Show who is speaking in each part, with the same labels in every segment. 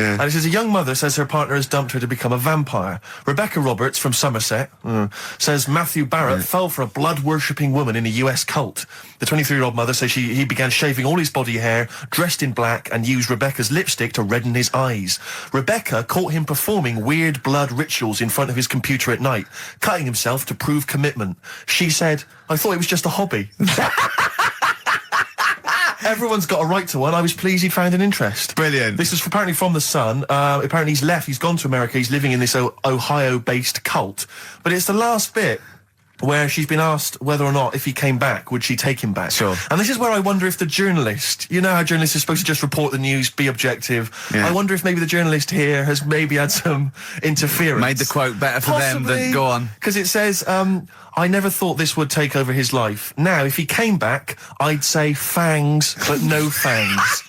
Speaker 1: Yeah.
Speaker 2: And it says, a young mother says her partner has dumped her to become a vampire. Rebecca Roberts from Somerset says Matthew Barrett fell for a blood-worshipping woman in a US cult. The 23-year-old mother says he began shaving all his body hair, dressed in black, and used Rebecca's lipstick to redden his eyes. Rebecca caught him performing weird blood rituals in front of his computer at night, cutting himself to prove commitment. She said, I thought it was just a hobby. Everyone's got a right to one. I was pleased he'd found an interest.
Speaker 1: Brilliant.
Speaker 2: This is apparently from The Sun. Apparently he's left. He's gone to America. He's living in this Ohio-based cult. But it's the last bit where she's been asked whether or not, if he came back, would she take him back?
Speaker 1: Sure.
Speaker 2: And this is where I wonder if the journalist, you know how journalists are supposed to just report the news, be objective.
Speaker 1: Yeah.
Speaker 2: I wonder if maybe the journalist here has maybe had some interference.
Speaker 1: Made the quote better for them than... Go on.
Speaker 2: Because it says, I never thought this would take over his life. Now, if he came back, I'd say fangs, but no fangs.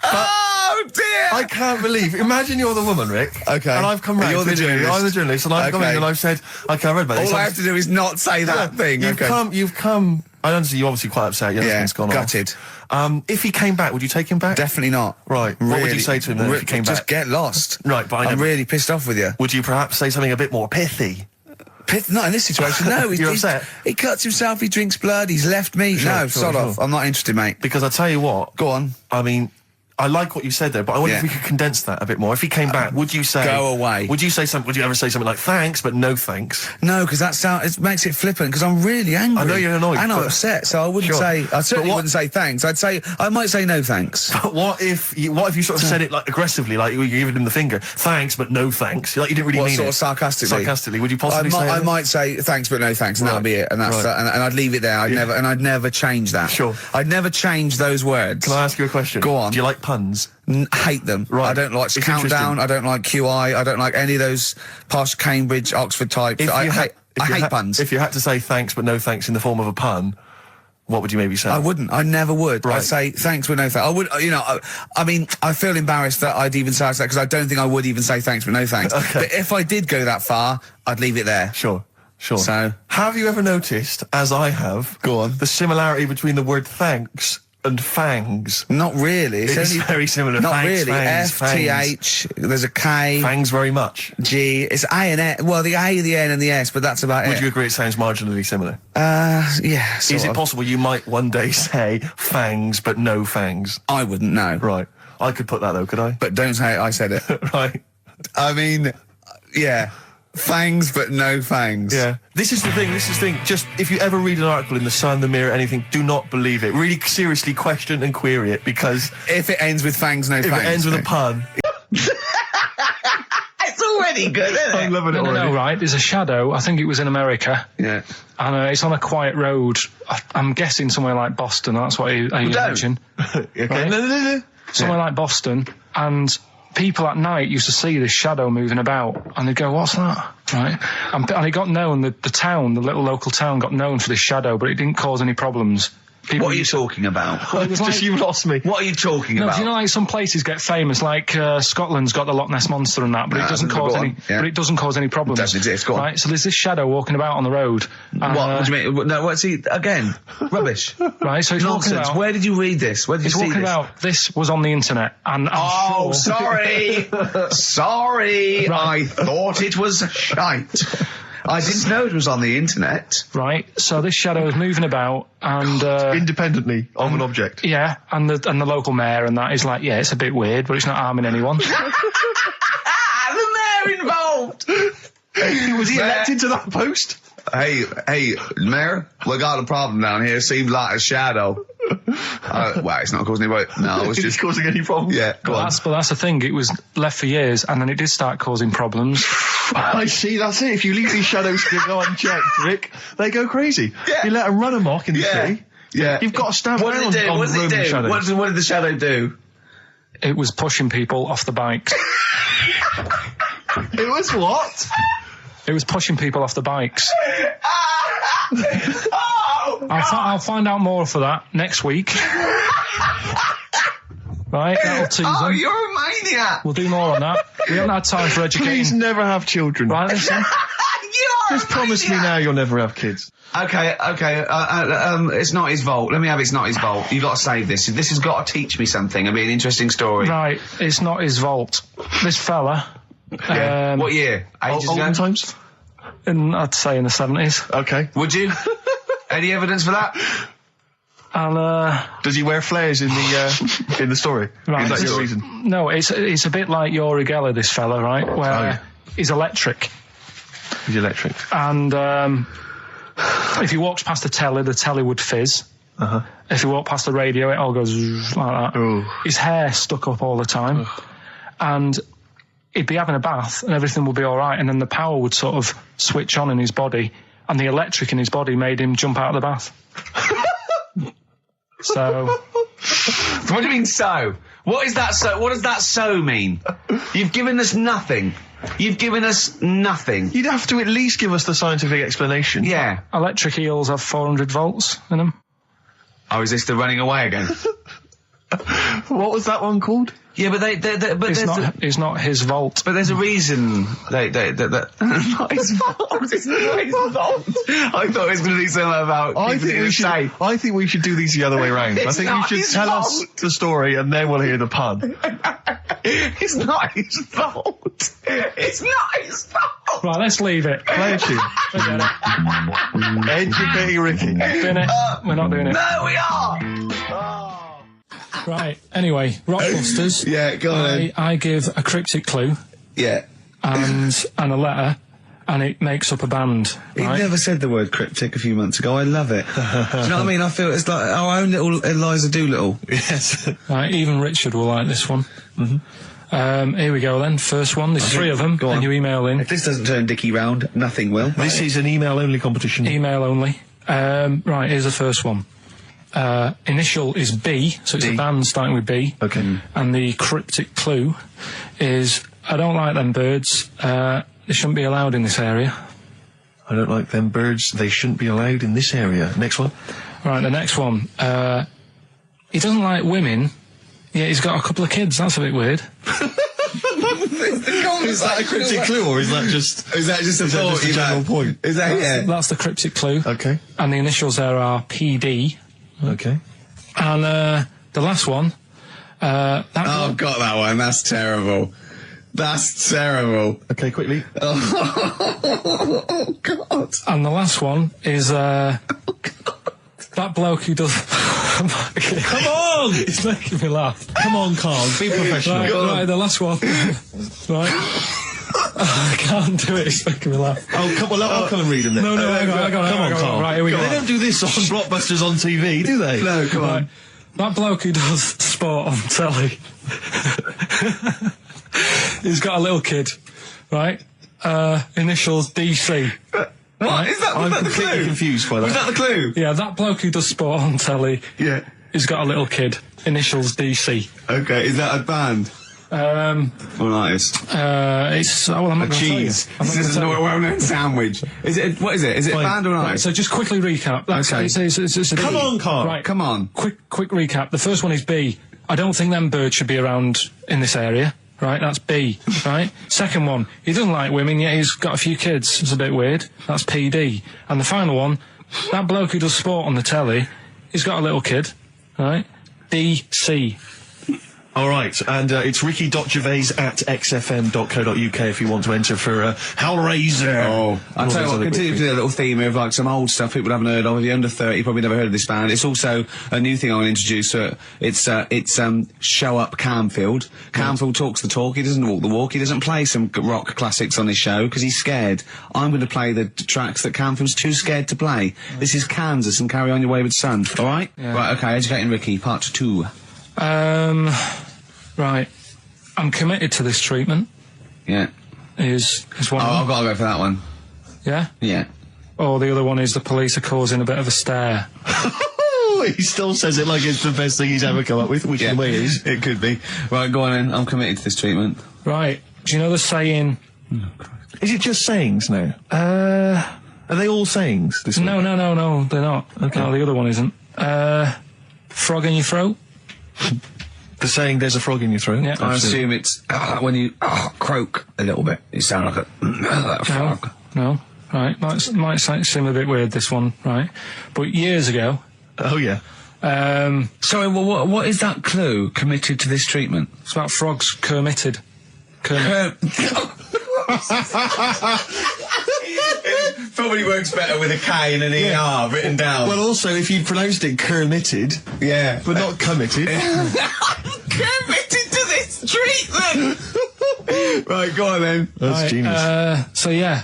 Speaker 1: Oh, dear!
Speaker 2: I can't believe. Imagine you're the woman, Rick.
Speaker 1: Okay.
Speaker 2: And I've come round.
Speaker 1: You're the journalist.
Speaker 2: I'm the journalist, and I've come in and I've said, okay, I read about this.
Speaker 1: All I have to do is not say that thing.
Speaker 2: You've come. I understand you're obviously quite upset. Your husband's gone
Speaker 1: gutted.
Speaker 2: off. If he came back, would you take him back?
Speaker 1: Definitely not.
Speaker 2: Right. What would you say to him then if he came back?
Speaker 1: Just get lost.
Speaker 2: Right, but
Speaker 1: I'm really pissed off with you.
Speaker 2: Would you perhaps say something a bit more pithy?
Speaker 1: Not in this situation, no.
Speaker 2: You're upset?
Speaker 1: He cuts himself, he drinks blood, he's left me. Sod off. I'm not interested, mate.
Speaker 2: Because I tell you what.
Speaker 1: Go on.
Speaker 2: I mean, I like what you said there, but I wonder if we could condense that a bit more. If he came back, would you say...
Speaker 1: Go away.
Speaker 2: Would you ever say something like, thanks, but no thanks?
Speaker 1: No, because it makes it flippant, because I'm really angry.
Speaker 2: I know you're annoyed.
Speaker 1: And I'm upset, so I wouldn't say... I certainly wouldn't say thanks. I might say no thanks.
Speaker 2: But what if you sort of said it like aggressively, like you're giving him the finger, thanks, but no thanks? Like you didn't really mean it.
Speaker 1: Sort of sarcastically?
Speaker 2: Sarcastically, would you possibly say
Speaker 1: I
Speaker 2: that?
Speaker 1: might say thanks, but no thanks, and that'll be it. And that's and I'd leave it there. I'd never change that.
Speaker 2: Sure.
Speaker 1: I'd never change those words.
Speaker 2: Can I ask you a question?
Speaker 1: Go on.
Speaker 2: Do you like puns?
Speaker 1: Hate them.
Speaker 2: Right.
Speaker 1: I don't like Countdown. I don't like QI. I don't like any of those posh Cambridge, Oxford types. I hate puns.
Speaker 2: If you had to say thanks but no thanks in the form of a pun, what would you maybe say?
Speaker 1: I wouldn't. I never would.
Speaker 2: Right.
Speaker 1: I'd say thanks but no thanks. I would. I mean, I feel embarrassed that I'd even say that because I don't think I would even say thanks but no thanks.
Speaker 2: Okay.
Speaker 1: But if I did go that far, I'd leave it there.
Speaker 2: Sure.
Speaker 1: So,
Speaker 2: have you ever noticed, as I have,
Speaker 1: go on,
Speaker 2: the similarity between the word thanks and fangs?
Speaker 1: Not really.
Speaker 2: It's very similar.
Speaker 1: Not
Speaker 2: thanks,
Speaker 1: really.
Speaker 2: Fangs,
Speaker 1: F-T-H, there's a K.
Speaker 2: Fangs very much.
Speaker 1: G, it's A and N. Well, the A, the N and the S, but that's about it.
Speaker 2: Would you agree it sounds marginally similar?
Speaker 1: Yeah,
Speaker 2: Is it possible you might one day say fangs but no fangs?
Speaker 1: I wouldn't know.
Speaker 2: Right. I could put that though, could I?
Speaker 1: But don't say I said it.
Speaker 2: Right.
Speaker 1: I mean, yeah. Fangs, but no fangs.
Speaker 2: Yeah. This is the thing. Just, if you ever read an article in The Sun, The Mirror, anything, do not believe it. Really seriously question and query it, because...
Speaker 1: If it ends with fangs, no fangs.
Speaker 2: If it ends with a pun...
Speaker 1: It's already good, isn't it?
Speaker 2: I'm loving it already.
Speaker 3: No, right. There's a shadow. I think it was in America.
Speaker 1: Yeah.
Speaker 3: And it's on a quiet road. I'm guessing somewhere like Boston. That's what I imagine.
Speaker 2: Okay.
Speaker 3: Right?
Speaker 2: No.
Speaker 3: Somewhere like Boston. And... people at night used to see this shadow moving about, and they'd go, what's that? Right? And it got known, the little local town got known for this shadow, but it didn't cause any problems.
Speaker 1: What are you talking about?
Speaker 3: Well, it was like,
Speaker 2: you lost me.
Speaker 1: What are you talking about?
Speaker 3: Do you know, like some places get famous, like Scotland's got the Loch Ness Monster and that, but it doesn't cause any.
Speaker 1: Yeah.
Speaker 3: But it doesn't cause any problems.
Speaker 1: It doesn't exist. Go on.
Speaker 3: Right? So there's this shadow walking about on the road.
Speaker 1: What do you mean? No, what's he again? Rubbish.
Speaker 3: Right? So it's
Speaker 1: nonsense.
Speaker 3: Walking about,
Speaker 1: where did you read this? Where did you see this?
Speaker 3: Walking about. This was on the internet, and I'm sure.
Speaker 1: Sorry, sorry.
Speaker 3: Right.
Speaker 1: I thought it was shite. I didn't know it was on the internet.
Speaker 3: Right, so this shadow is moving about and...
Speaker 2: independently of an object.
Speaker 3: Yeah, and the local mayor and that is like, yeah, it's a bit weird, but it's not harming anyone.
Speaker 1: The mayor involved!
Speaker 2: Was he elected to that post?
Speaker 1: Hey, mayor, we got a problem down here. Seems like a shadow. Well, it's not causing any... No, it's just
Speaker 2: causing any problems.
Speaker 1: Yeah, go on.
Speaker 3: But that's the thing. It was left for years, and then it did start causing problems.
Speaker 2: I see, that's it. If you leave these shadows to go unchecked, Rick, they go crazy.
Speaker 1: Yeah.
Speaker 2: You let them run amok in the city.
Speaker 1: Yeah.
Speaker 2: You've got to stand
Speaker 1: What did it do? What did it do? What did the shadow do?
Speaker 3: It was pushing people off the bikes.
Speaker 2: It was what?
Speaker 3: It was pushing people off the bikes.
Speaker 1: Oh,
Speaker 3: I'll find out more for that next week. Right, that'll tease them.
Speaker 1: Oh, you're a maniac.
Speaker 3: We'll do more on that. We haven't had time for educating.
Speaker 2: Please never have children.
Speaker 3: Right, listen.
Speaker 1: You are
Speaker 2: Just promise me now you'll never have kids.
Speaker 1: Okay. It's not his fault. Let me have it's not his fault. You've got to save this. This has got to teach me something. It'll be an interesting story.
Speaker 3: Right, it's not his fault. This fella.
Speaker 1: Yeah. What year? Ages ago?
Speaker 2: Olden times?
Speaker 3: I'd say in the 70s.
Speaker 2: Okay.
Speaker 1: Would you? Any evidence for that?
Speaker 3: And
Speaker 2: does he wear flares in the story?
Speaker 3: Right,
Speaker 2: Is that your reason?
Speaker 3: No, it's a bit like Uri Geller, this fella, right? Where he's electric.
Speaker 2: He's electric.
Speaker 3: And if he walks past the telly would fizz. If he walked past the radio, it all goes like that.
Speaker 2: Ooh.
Speaker 3: His hair stuck up all the time. And he'd be having a bath and everything would be all right, and then the power would sort of switch on in his body, and the electric in his body made him jump out of the bath. So
Speaker 1: what do you mean so? What is that so? What does that so mean? You've given us nothing. You've given us nothing.
Speaker 2: You'd have to at least give us the scientific explanation.
Speaker 1: Yeah.
Speaker 3: Electric eels have 400 volts in them.
Speaker 1: Oh, is this the running away again?
Speaker 2: What was that one called?
Speaker 1: Yeah, but
Speaker 3: It's not his vault.
Speaker 1: But there's a reason that not his fault. It's not his fault. I thought it was going to be something about.
Speaker 2: I think we should do these the other way round. I think you should tell us the story and then we'll hear the pun.
Speaker 1: It's not his fault. It's not his fault.
Speaker 3: Right, let's leave it.
Speaker 2: Play a tune. Educating Ricky.
Speaker 3: Doing it? We're not doing it.
Speaker 1: No, we are.
Speaker 3: Right, anyway, Rockbusters.
Speaker 1: Yeah, go on.
Speaker 3: I give a cryptic clue.
Speaker 1: Yeah.
Speaker 3: And a letter, and it makes up a band.
Speaker 1: He
Speaker 3: right?
Speaker 1: never said the word cryptic a few months ago. I love it. Do you know what I mean? I feel it's like our own little Eliza Doolittle.
Speaker 2: Yes.
Speaker 3: Right, even Richard will like this one. Here we go then. First one. There's three of them, and you email in.
Speaker 1: If this doesn't turn Dickie round, nothing will.
Speaker 2: This is an email-only competition.
Speaker 3: Email only. Right, here's the first one. Initial is B, so it's a band starting with B.
Speaker 2: Okay.
Speaker 3: And the cryptic clue is, I don't like them birds. They shouldn't be allowed in this area.
Speaker 2: I don't like them birds. They shouldn't be allowed in this area. Next one.
Speaker 3: Right, the next one. He doesn't like women, yet he's got a couple of kids. That's a bit weird.
Speaker 2: Is that a cryptic clue, or is that just a general point?
Speaker 1: Is that
Speaker 3: That's the cryptic clue.
Speaker 2: Okay.
Speaker 3: And the initials there are PD.
Speaker 2: Okay.
Speaker 3: And the last one.
Speaker 1: I've got that one. That's terrible. That's terrible.
Speaker 2: Okay, quickly.
Speaker 1: Oh, God.
Speaker 3: And the last one is that bloke who does. Come on! It's making me laugh.
Speaker 2: Come on, Carl. Be professional.
Speaker 3: Right, the last one. Right. I can't do it. It's making me laugh.
Speaker 2: Oh, come on. I'll come and read them then.
Speaker 3: No, I got
Speaker 2: Come on, Carl.
Speaker 3: Right, here we go.
Speaker 2: They don't do this on Blockbusters on TV, do they?
Speaker 1: No, come on.
Speaker 3: That bloke who does sport on telly. He's got a little kid, right? Initials DC.
Speaker 1: What?
Speaker 3: Right?
Speaker 1: Is that,
Speaker 2: I'm
Speaker 1: was that the
Speaker 2: completely
Speaker 1: clue?
Speaker 2: confused by that.
Speaker 1: Was that the clue?
Speaker 3: Yeah, that bloke who does sport on telly.
Speaker 1: Yeah.
Speaker 3: He's got a little kid. Initials DC.
Speaker 1: Okay, is that a band? Or an artist?
Speaker 3: It's I'm not
Speaker 1: A cheese. This is a well-known sandwich. Is it? What is it? Is it a band or an
Speaker 3: Right,
Speaker 1: artist?
Speaker 3: so just quickly recap.
Speaker 1: Okay.
Speaker 3: It's a
Speaker 2: Come
Speaker 3: B.
Speaker 2: on, Carl.
Speaker 3: Right,
Speaker 1: Come on.
Speaker 3: Quick recap. The first one is B. I don't think them birds should be around in this area. Right, that's B. Right. Second one, he doesn't like women, yet he's got a few kids. It's a bit weird. That's PD. And the final one, that bloke who does sport on the telly, he's got a little kid. Right. DC.
Speaker 2: All right, and it's ricky.gervais@xfm.co.uk if you want to enter for Hellraiser.
Speaker 1: Oh, I'll tell you what, continue
Speaker 2: quick
Speaker 1: to do a little theme of like some old stuff people haven't heard of. If you're under 30, you probably never heard of this band. It's also a new thing I want to introduce. It's Show Up Camfield. Camfield talks the talk, he doesn't walk the walk. He doesn't play some rock classics on his show because he's scared. I'm going to play the tracks that Camfield's too scared to play. This is Kansas and Carry On Your Wayward Son, alright?
Speaker 3: Yeah.
Speaker 1: Right, okay, Educating Ricky, part 2.
Speaker 3: Right. I'm committed to this treatment.
Speaker 1: Yeah.
Speaker 3: Is one of
Speaker 1: Oh,
Speaker 3: them.
Speaker 1: I've got to go for that one.
Speaker 3: Yeah?
Speaker 1: Yeah.
Speaker 3: Or the other one is the police are causing a bit of a stir.
Speaker 2: He still says it like it's the best thing he's ever come up with, which in a way is.
Speaker 1: It could be. Right, go on then. I'm committed to this treatment.
Speaker 3: Right. Do you know the saying?
Speaker 2: Is it just sayings now? Are they all sayings? This
Speaker 3: No,
Speaker 2: week?
Speaker 3: no, they're not.
Speaker 2: Okay.
Speaker 3: No, the other one isn't. Frog in your throat?
Speaker 2: The saying, there's a frog in your throat?
Speaker 3: Yeah.
Speaker 1: I assume it's when you croak a little bit. You sound like a frog.
Speaker 3: No. right? Might seem a bit weird, this one, right? But years ago,
Speaker 2: Oh, yeah.
Speaker 1: Sorry, well, what is that clue? Committed to this treatment?
Speaker 3: it's about frogs committed.
Speaker 1: Probably works better with a K and an ER written down.
Speaker 2: Well, also, if you pronounced it committed,
Speaker 1: yeah.
Speaker 2: but not committed.
Speaker 1: Committed to this treatment! Right, go on then.
Speaker 2: That's genius.
Speaker 3: So yeah.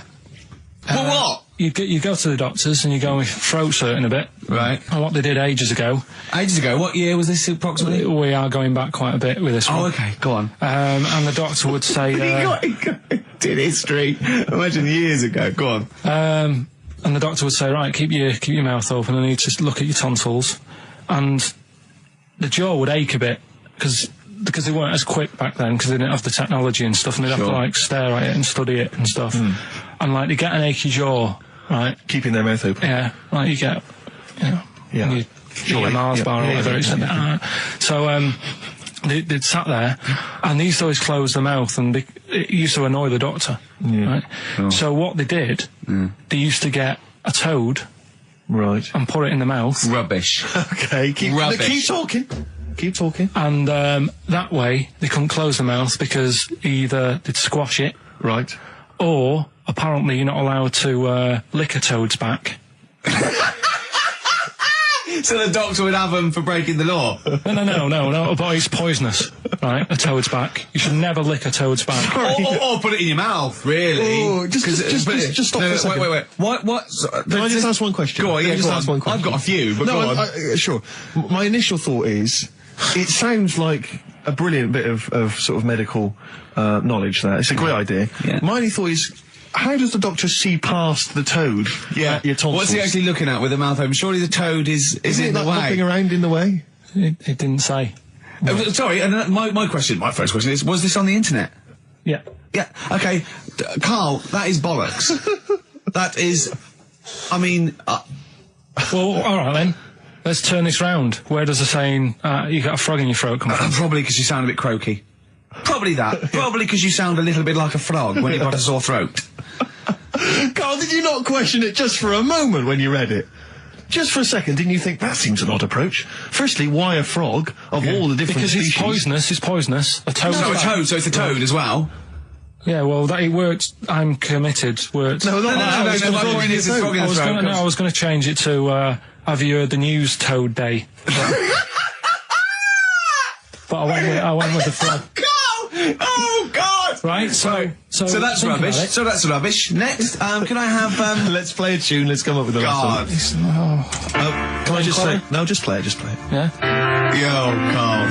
Speaker 1: For what?
Speaker 3: You go to the doctors and you go with throat hurting a bit.
Speaker 1: Right.
Speaker 3: And what they did ages ago.
Speaker 1: Ages ago? What year was this approximately?
Speaker 3: We are going back quite a bit with this one.
Speaker 1: Oh, okay, go on.
Speaker 3: And the doctor would say...
Speaker 1: did history. Imagine years ago. Go on.
Speaker 3: and the doctor would say, right, keep your mouth open. I need to look at your tonsils. And the jaw would ache a bit because they weren't as quick back then because they didn't have the technology and stuff, and they'd have to like stare at it and study it and stuff. And like they get an achy jaw, right?
Speaker 2: Keeping their mouth open.
Speaker 3: Yeah, like you get, when you eat a Mars bar or whatever. So they'd sat there, and they used to always close their mouth, and it used to annoy the doctor. Right? Oh. So what they did, they used to get a toad,
Speaker 2: right,
Speaker 3: and put it in the mouth.
Speaker 1: Rubbish.
Speaker 2: Okay, keep talking. Keep talking.
Speaker 3: And that way they couldn't close the mouth because either they'd squash it,
Speaker 2: right,
Speaker 3: or apparently you're not allowed to lick a toad's back.
Speaker 1: So the doctor would have them for breaking the law?
Speaker 3: No, but it's poisonous, right? A toad's back. You should never lick a toad's back.
Speaker 1: Or put it in your mouth, really.
Speaker 2: Oh, just stop for a second.
Speaker 1: Wait. What?
Speaker 2: Can I just ask one question?
Speaker 1: Go on,
Speaker 2: Can I just ask one question?
Speaker 1: I've got a few, but go on.
Speaker 2: Sure. My initial thought is, it sounds like a brilliant bit of sort of medical knowledge there. It's a great idea.
Speaker 1: Yeah.
Speaker 2: My only thought is, how does the doctor see past the toad?
Speaker 1: Yeah.
Speaker 2: Your tonsils?
Speaker 1: What's he actually looking at with the mouth open? Surely the toad is in the way.
Speaker 2: Hopping around in the way?
Speaker 3: It didn't say.
Speaker 1: Sorry, and my first question is, was this on the internet?
Speaker 3: Yeah.
Speaker 1: Yeah, okay. Carl, that is bollocks. That is, I mean...
Speaker 3: Well, alright then. Let's turn this round. Where does the saying, you got a frog in your throat come from?
Speaker 1: Probably because you sound a bit croaky. Probably that. Probably because you sound a little bit like a frog when you've got a sore throat.
Speaker 2: Carl, did you not question it just for a moment when you read it? Just for a second, didn't you think, that seems an odd approach? Firstly, why a frog, of all the different
Speaker 3: because
Speaker 2: species?
Speaker 3: Because it's poisonous. A toad.
Speaker 1: No, a toad, so it's a toad as well.
Speaker 3: Yeah, well, that it worked. I'm committed. Worked.
Speaker 1: No, my point is it's frog in the throat.
Speaker 3: I was going to change it to, have you heard the news Toad Day? But I went with the frog.
Speaker 1: Oh God!
Speaker 3: Right, so
Speaker 1: that's rubbish. So that's rubbish. Next, can I have
Speaker 2: Let's play a tune. Let's come up with a
Speaker 1: God.
Speaker 2: Can I just say? No, just play it. Just play it.
Speaker 3: Yeah.
Speaker 1: Yo, Carl.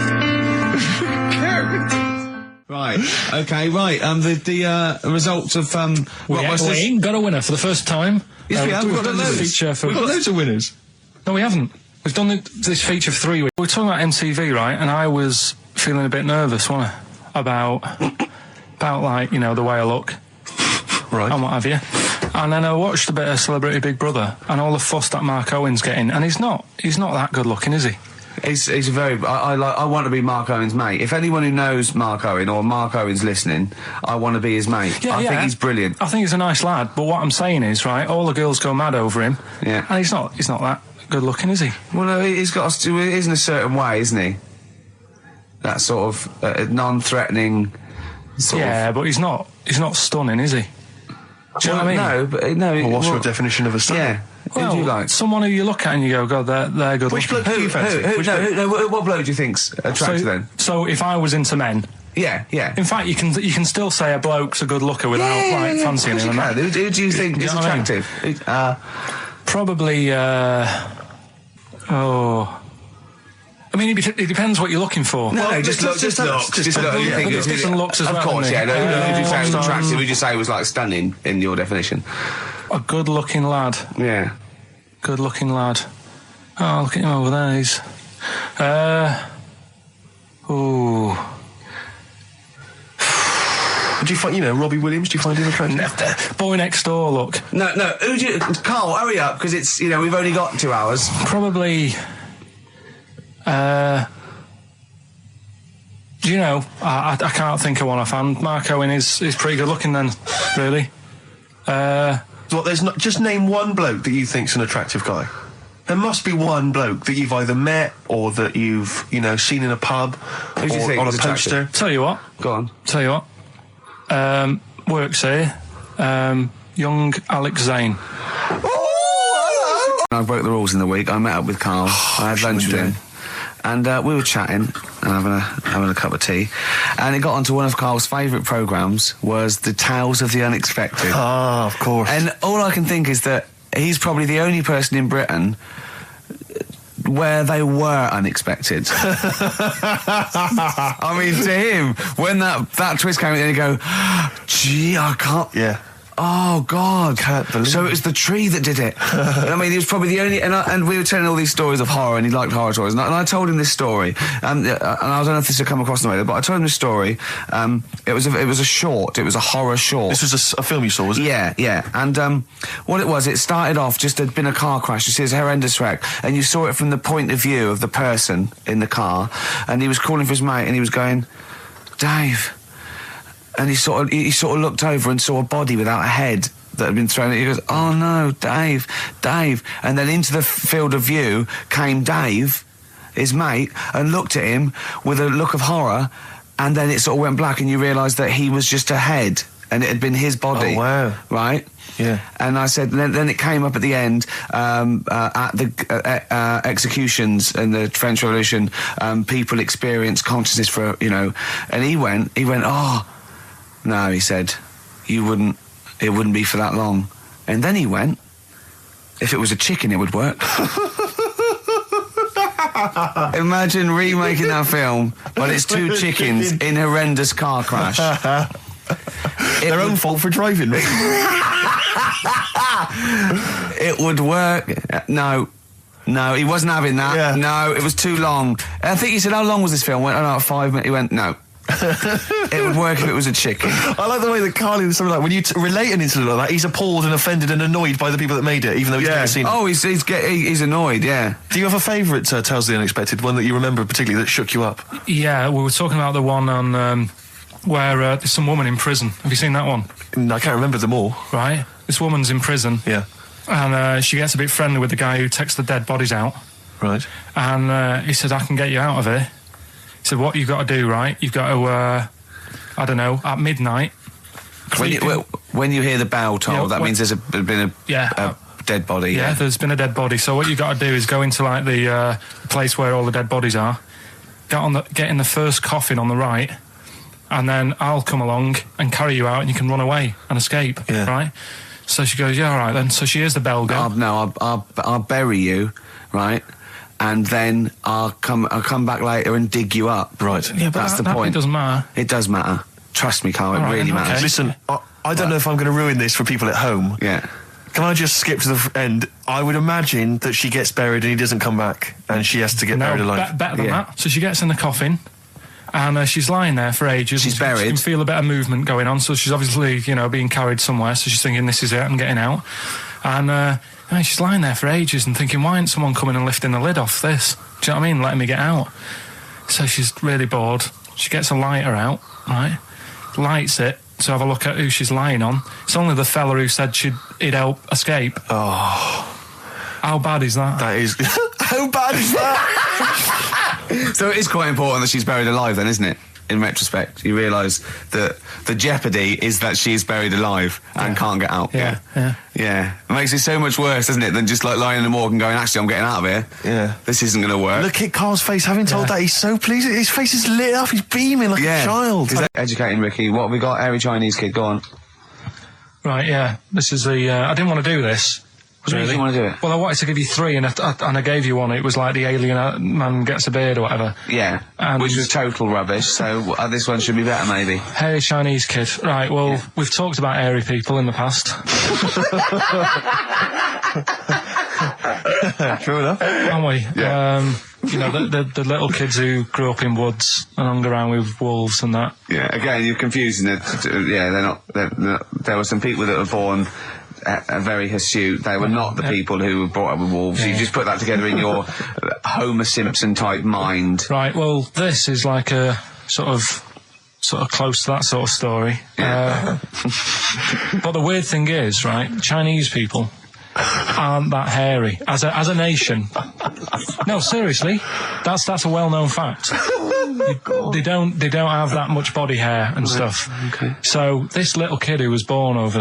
Speaker 1: Right. Okay. Right. The results of
Speaker 3: We ain't got a winner for the first time.
Speaker 1: Yes, we have. We've got loads.
Speaker 2: We've got loads of winners.
Speaker 3: No, we haven't. We've done this feature for 3 weeks. We were talking about MTV, right? And I was feeling a bit nervous, wasn't I? About like, the way I look.
Speaker 2: Right.
Speaker 3: And what have you. And then I watched a bit of Celebrity Big Brother and all the fuss that Mark Owen's getting. And he's not that good looking, is he?
Speaker 1: He's a very... I want to be Mark Owen's mate. If anyone who knows Mark Owen or Mark Owen's listening, I want to be his mate. I think he's brilliant.
Speaker 3: I think he's a nice lad. But what I'm saying is, right, all the girls go mad over him.
Speaker 1: Yeah.
Speaker 3: And he's not that good looking, is he?
Speaker 1: Well, no, he's got he is in a certain way, isn't he? That sort of non-threatening sort of...
Speaker 3: but he's not stunning, is he? Do you know what I mean?
Speaker 1: No, but no.
Speaker 2: Well, what's your definition of a stunning?
Speaker 1: Yeah.
Speaker 3: Well,
Speaker 1: who do you like?
Speaker 3: Someone who you look at and you go, God, they're good
Speaker 2: Which
Speaker 3: looking.
Speaker 2: bloke do you fancy?
Speaker 1: What bloke do you think's attractive then?
Speaker 3: So if I was into men...
Speaker 1: Yeah.
Speaker 3: In fact, you can still say a bloke's a good looker without fancying him.
Speaker 1: Who do you think is attractive?
Speaker 3: Probably. I mean, it depends what you're looking for.
Speaker 1: No, just look. Just look. You think
Speaker 3: it's different looks as well.
Speaker 1: Of course, yeah.
Speaker 3: No,
Speaker 1: who do you say was attractive? Who do you say was like stunning in your definition?
Speaker 3: A good-looking lad.
Speaker 1: Yeah.
Speaker 3: Good-looking lad. Oh, look at him over there. He's.
Speaker 2: Do you find, Robbie Williams, do you find him attractive?
Speaker 3: Boy Next Door, look.
Speaker 1: No, who do you... Carl, hurry up, because it's, we've only got 2 hours.
Speaker 3: Probably... I can't think of one offhand. Mark Owen is pretty good looking then, really.
Speaker 2: What, there's not... Just name one bloke that you think's an attractive guy. There must be one bloke that you've either met or that you've, you know, seen in a pub
Speaker 1: Who do you
Speaker 2: or
Speaker 1: think
Speaker 2: on a
Speaker 1: is attractive?
Speaker 2: poster.
Speaker 3: Tell you what.
Speaker 1: Go on.
Speaker 3: Tell you what. Works here. Young Alex Zane.
Speaker 1: I broke the rules in the week. I met up with Karl. I had lunch with him. And we were chatting and having a cup of tea. And it got onto one of Karl's favourite programmes was the Tales of the Unexpected.
Speaker 2: Ah, of course.
Speaker 1: And all I can think is that he's probably the only person in Britain where they were unexpected. I mean, to him, when that twist came in, he'd go, gee, I can't...
Speaker 2: Yeah.
Speaker 1: Oh, God.
Speaker 2: Can't believe
Speaker 1: So it was the tree that did it. I mean, he was probably the only... And we were telling all these stories of horror, and he liked horror stories. And I told him this story, and I don't know if this had come across the way, but I told him this story. It was a short. It was a horror short.
Speaker 2: This was a film you saw, was it?
Speaker 1: Yeah, yeah. And what it was, it started off just there'd been a car crash. You see, it's a horrendous wreck. And you saw it from the point of view of the person in the car. And he was calling for his mate, and he was going, Dave... And he sort of looked over and saw a body without a head that had been thrown. He goes, oh no, Dave. And then into the field of view came Dave, his mate, and looked at him with a look of horror. And then it sort of went black, and you realised that he was just a head, and it had been his body.
Speaker 2: Oh wow!
Speaker 1: Right?
Speaker 2: Yeah.
Speaker 1: And I said, then it came up at the end, at the executions in the French Revolution, people experience consciousness for, you know, and he went, oh. No, he said, it wouldn't be for that long. And then he went, if it was a chicken, it would work. Imagine remaking that film, but it's two chickens in horrendous car crash.
Speaker 2: Their own fault for driving.
Speaker 1: It would work. No, he wasn't having that.
Speaker 2: Yeah.
Speaker 1: No, it was too long. I think he said, how long was this film? I went, 5 minutes. He went, no. It would work if it was a chicken.
Speaker 2: I like the way that Carly was something like, when you relate an incident like that, he's appalled and offended and annoyed by the people that made it, even though he's never seen it.
Speaker 1: Oh, he's annoyed, yeah.
Speaker 2: Do you have a favourite Tales of the Unexpected, one that you remember particularly that shook you up?
Speaker 3: Yeah, we were talking about the one on where there's some woman in prison. Have you seen that one?
Speaker 2: No, I can't remember them all.
Speaker 3: Right. This woman's in prison.
Speaker 2: Yeah.
Speaker 3: And she gets a bit friendly with the guy who takes the dead bodies out.
Speaker 2: Right.
Speaker 3: And he said, I can get you out of here. He said, what you've got to do, right? You've got to, at midnight...
Speaker 1: When you hear the bell toll, that means there's been a dead body.
Speaker 3: Yeah, there's been a dead body. So what you've got to do is go into, like, the place where all the dead bodies are, get in the first coffin on the right, and then I'll come along and carry you out, and you can run away and escape, right? So she goes, yeah, all right, then. So she hears the bell go.
Speaker 1: I'll bury you, right? And then I'll come back later and dig you up.
Speaker 2: Right.
Speaker 3: Yeah, but
Speaker 1: that's the point.
Speaker 3: It doesn't matter.
Speaker 1: It does matter. Trust me, Carl, it really matters.
Speaker 3: Okay.
Speaker 2: Listen, I don't know if I'm going to ruin this for people at home.
Speaker 1: Yeah.
Speaker 2: Can I just skip to the end? I would imagine that she gets buried and he doesn't come back, and she has to get buried alive.
Speaker 3: Better than that. So she gets in the coffin, and she's lying there for ages.
Speaker 1: She's buried.
Speaker 3: She can feel a bit of movement going on, so she's obviously, being carried somewhere, so she's thinking, this is it, I'm getting out. And she's lying there for ages and thinking, why isn't someone coming and lifting the lid off this? Do you know what I mean? Letting me get out. So she's really bored. She gets a lighter out, right? Lights it to have a look at who she's lying on. It's only the fella who said he'd help escape.
Speaker 2: Oh.
Speaker 3: How bad is that?
Speaker 2: That is... How bad is that?
Speaker 1: So it is quite important that she's buried alive then, isn't it? In retrospect, you realise that the jeopardy is that she's buried alive and can't get out.
Speaker 3: Yeah.
Speaker 1: It makes it so much worse, doesn't it, than just like lying in the morgue and going, actually, I'm getting out of here.
Speaker 2: Yeah.
Speaker 1: This isn't going to work.
Speaker 2: Look at Carl's face. Having told that, he's so pleased. His face is lit up. He's beaming like a child.
Speaker 1: Educating Ricky. What have we got? Airy Chinese kid, go on.
Speaker 3: Right, yeah. This is the... I didn't want to do this.
Speaker 1: Really? You didn't want to do it?
Speaker 3: Well, I wanted to give you 3, and I gave you one. It was like the alien man gets a beard or whatever.
Speaker 1: Yeah,
Speaker 3: and
Speaker 1: which was total rubbish, so this one should be better, maybe.
Speaker 3: Hairy Chinese kid. Right, well, we've talked about hairy people in the past.
Speaker 2: True enough.
Speaker 3: Haven't we?
Speaker 1: Yeah.
Speaker 3: The little kids who grew up in woods and hung around with wolves and that.
Speaker 1: Yeah, again, you're confusing it. Yeah, they're not... There were some people that were born... very hirsute. They were not the people who were brought up with wolves. You just put that together in your Homer Simpson type mind.
Speaker 3: Right, well, this is like a sort of sort of close to that sort of story. But the weird thing is, right, Chinese people aren't that hairy as a nation. No, seriously, that's a well-known fact. They don't have that much body hair and stuff.
Speaker 1: Okay.
Speaker 3: So this little kid who was born over